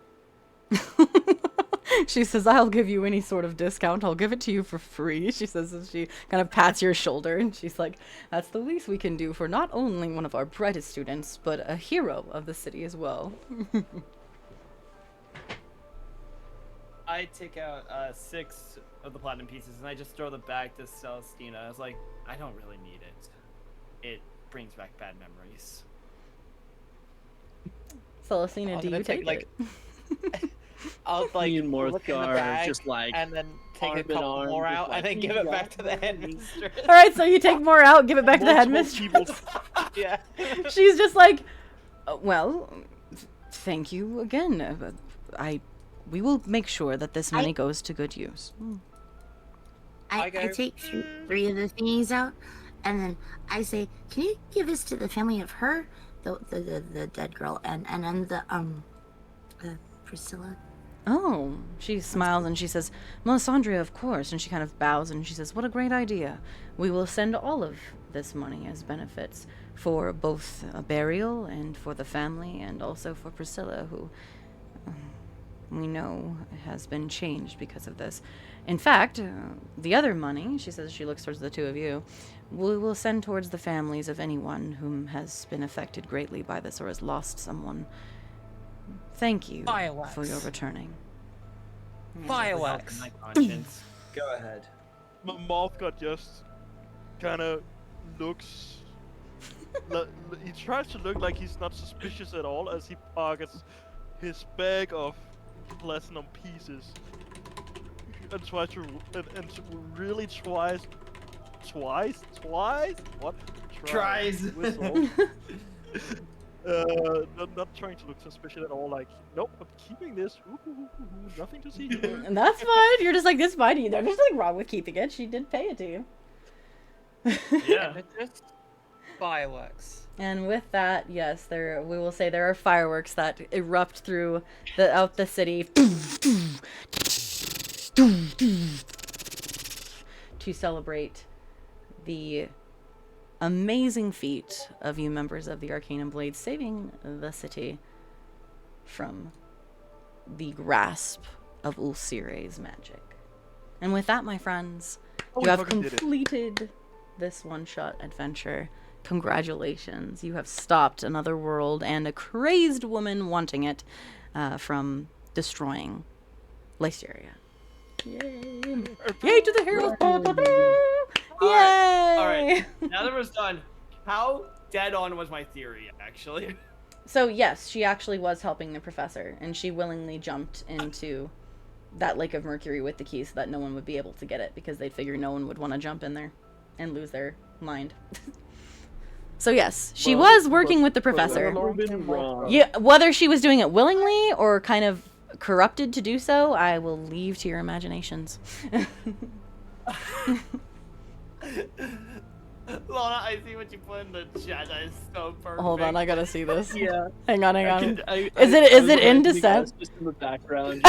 She says, I'll give you any sort of discount. I'll give it to you for free. She says as she kind of pats your shoulder, and she's like, that's the least we can do for not only one of our brightest students, but a hero of the city as well. I take out 6 of the platinum pieces and I just throw them back to Celestina. I was like, I don't really need it. It brings back bad memories. Celestina, do you take it? I'll like Me and look in the Morthgar bag just like and then take arm a in couple arm, more just out like, and then give it back to the headmistress. All right, so you take more out, give it back to the headmistress. Yeah. She's just like, well, thank you again. We will make sure that this money goes to good use. I take 3 of the thingies out, and then I say, "Can you give this to the family of her, the dead girl, and the Priscilla?" Oh, she smiles and she says, Melisandre, of course. And she kind of bows and she says, what a great idea. We will send all of this money as benefits for both a burial and for the family and also for Priscilla, who we know has been changed because of this. In fact, the other money, she says, she looks towards the 2 of you, we will send towards the families of anyone whom has been affected greatly by this or has lost someone. Thank you for your returning. Fireworks. My conscience. Go ahead. Morthgar just kind of looks. He tries to look like he's not suspicious at all as he pockets his bag of platinum pieces and tries to really tries. What? Tries. Whistle. Not trying to look suspicious at all. Like, nope, I'm keeping this. Nothing to see here. And that's fine. You're just like, this money. There's nothing wrong with keeping it. She did pay it to you. Yeah. Just fireworks. And with that, yes, we will say there are fireworks that erupt through out the city to celebrate the amazing feat of you members of the Arcanum Blade saving the city from the grasp of Ulcire's magic. And with that, my friends, you have completed this one-shot adventure. Congratulations. You have stopped another world and a crazed woman wanting it from destroying Lyceria. Yay! Yay to the heroes! Yay! Alright, now that we're done, how dead on was my theory, actually? So yes, she actually was helping the professor, and she willingly jumped into that Lake of Mercury with the key so that no one would be able to get it, because they'd figure no one would want to jump in there and lose their mind. So yes, she was working with the professor. Yeah, whether she was doing it willingly or kind of corrupted to do so, I will leave to your imaginations. Lana, I see what you put in the chat. That is so perfect. Hold on, I gotta see this. Yeah. Hang on. Is it in descent? Just in the background.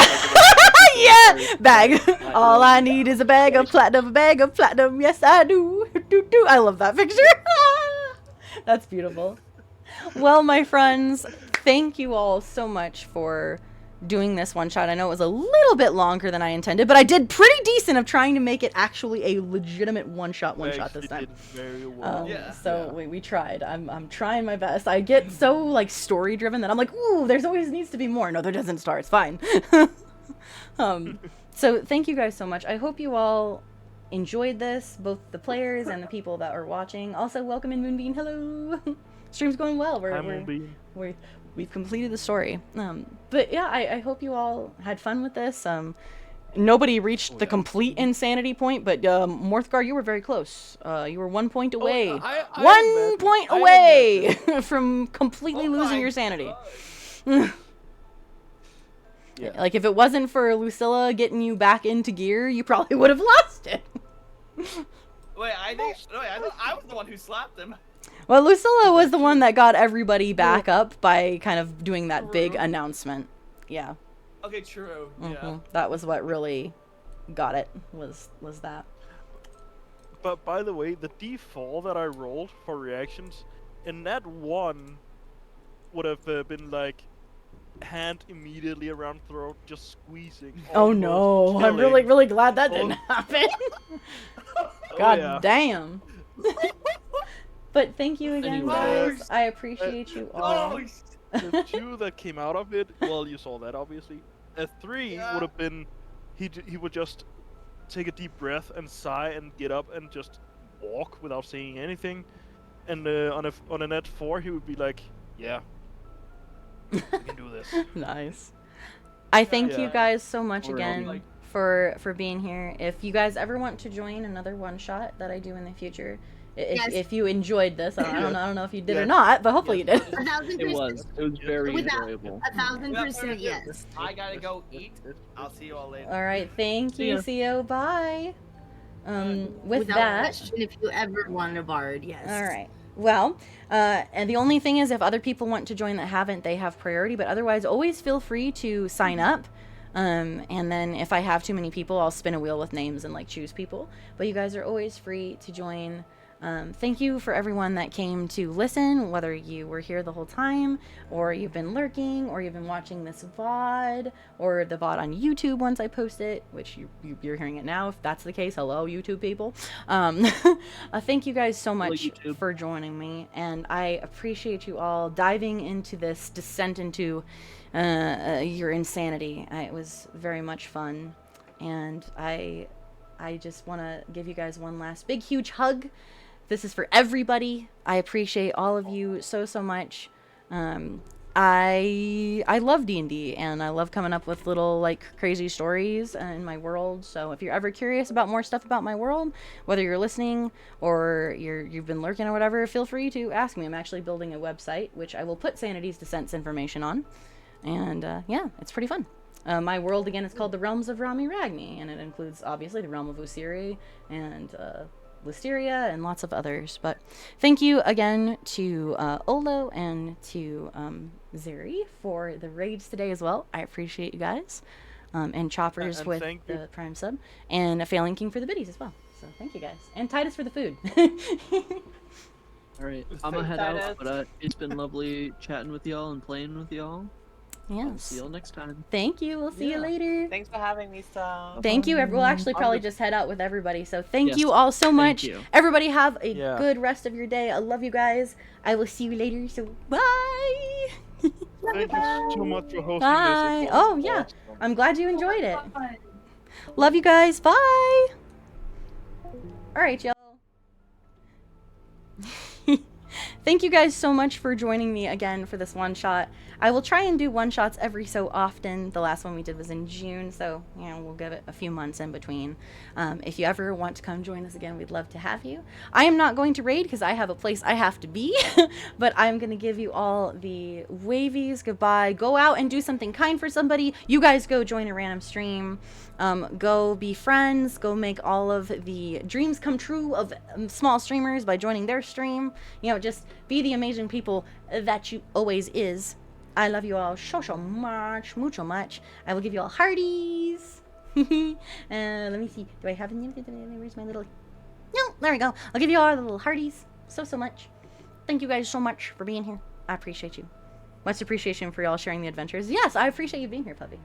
Yeah, bag. All I need is a bag of platinum. Yes, I do. I love that picture. That's beautiful. Well, my friends, thank you all so much for doing this one shot. I know it was a little bit longer than I intended, but I did pretty decent of trying to make it actually a legitimate one shot this time. Did very well. So we tried. I'm trying my best. I get so like story driven that I'm like, ooh, there's always needs to be more. No, there doesn't, Star. It's fine. So thank you guys so much. I hope you all enjoyed this, both the players and the people that are watching. Also, welcome in Moonbeam. Hello. Stream's going well. Hi, Moonbeam. we've completed the story. But yeah, I hope you all had fun with this. Nobody reached the complete insanity point, but Morthgar, you were very close. You were 1 point away. I 1 point I away from completely losing my your sanity. Yeah. Like, if it wasn't for Lucilla getting you back into gear, you probably would have lost it. Wait, I thought I was the one who slapped him. Well, Lucilla was the one that got everybody back up by kind of doing that big announcement. Yeah. Okay, true. Yeah. That was what really got it, was that. But by the way, the D4 that I rolled for reactions, in that one, would have been like hand immediately around throat, just squeezing. Oh no, I'm really, really glad that didn't happen. God yeah. damn. But thank you again, Anyway. guys. I appreciate you all. The 2 that came out of it, well, you saw that obviously. A 3 would have been, he would just take a deep breath and sigh and get up and just walk without saying anything. And on a net 4, he would be like, yeah, we can do this. Nice. I thank you Yeah. guys so much Or again like- for being here. If you guys ever want to join another one shot that I do in the future, Yes. if you enjoyed this, I don't know if you did or Yes. not, but hopefully you did. 1,000%. It was very Without- enjoyable. 1,000% yes. I gotta go eat. I'll see you all later. All right, thank See you, ya. CO. Bye. With Without that, question, if you ever want a bard, yes. all right. Well, and the only thing is, if other people want to join that haven't, they have priority. But otherwise, always feel free to sign up. And then if I have too many people, I'll spin a wheel with names and like choose people. But you guys are always free to join. Thank you for everyone that came to listen, whether you were here the whole time, or you've been lurking, or you've been watching this VOD, or the VOD on YouTube once I post it, which you're hearing it now. If that's the case, hello, YouTube people. Thank you guys so much YouTube. for joining me, and I appreciate you all diving into this descent into your insanity. It was very much fun, and I just want to give you guys one last big, huge hug. This is for everybody. I appreciate all of you so much. I love D&D, and I love coming up with little like crazy stories in my world. So if you're ever curious about more stuff about my world, whether you're listening or you've been lurking or whatever, feel free to ask me. I'm actually building a website, which I will put Sanity's Descent's information on. And yeah, it's pretty fun. My world, again, is called the Realms of Rami Ragni, and it includes, obviously, the Realm of Usiri and Listeria and lots of others. But thank you again to Olo and to Zeri for the raids today as well. I appreciate you guys. And Choppers And with thank you. the Prime sub. And Failing King for the biddies as well. So thank you guys. And Titus for the food. All right, I'm gonna head out, but it's been lovely chatting with y'all and playing with y'all. Yes. See y'all next time. Thank you. We'll see you later. Thanks for having me, Star. Thank you. We'll actually probably just head out with everybody. So thank Yes, you all so much. you. Everybody have a Yeah. good rest of your day. I love you guys. I will see you later. So bye. Thank you so much for hosting Bye. this. It was Oh, yeah. awesome. I'm glad you enjoyed it. Love you guys. Bye. All right, y'all. Thank you guys so much for joining me again for this one shot. I will try and do one shots every so often. The last one we did was in June, so we'll give it a few months in between. If you ever want to come join us again, we'd love to have you. I am not going to raid because I have a place I have to be, but I'm going to give you all the wavies goodbye. Go out and do something kind for somebody. You guys go join a random stream. Go be friends. Go make all of the dreams come true of small streamers by joining their stream. Just be the amazing people that you always is. I love you all so much, mucho much. I will give you all hearties. Let me see. Do I have any? Where's my little? No, there we go. I'll give you all the little hearties so much. Thank you guys so much for being here. I appreciate you. Much appreciation for y'all sharing the adventures. Yes, I appreciate you being here, puppy.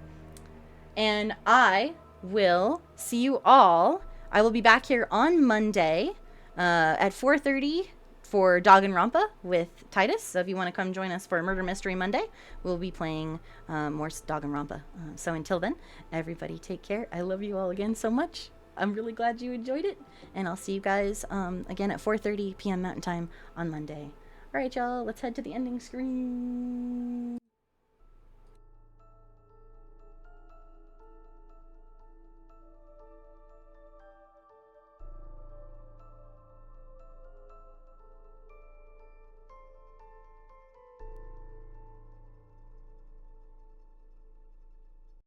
And I will see you all. I will be back here on Monday at 4:30 for Danganronpa with Titus. So if you want to come join us for Murder Mystery Monday, we'll be playing more Danganronpa. So until then, everybody take care. I love you all again so much. I'm really glad you enjoyed it. And I'll see you guys again at 4:30 p.m. Mountain Time on Monday. All right, y'all, let's head to the ending screen.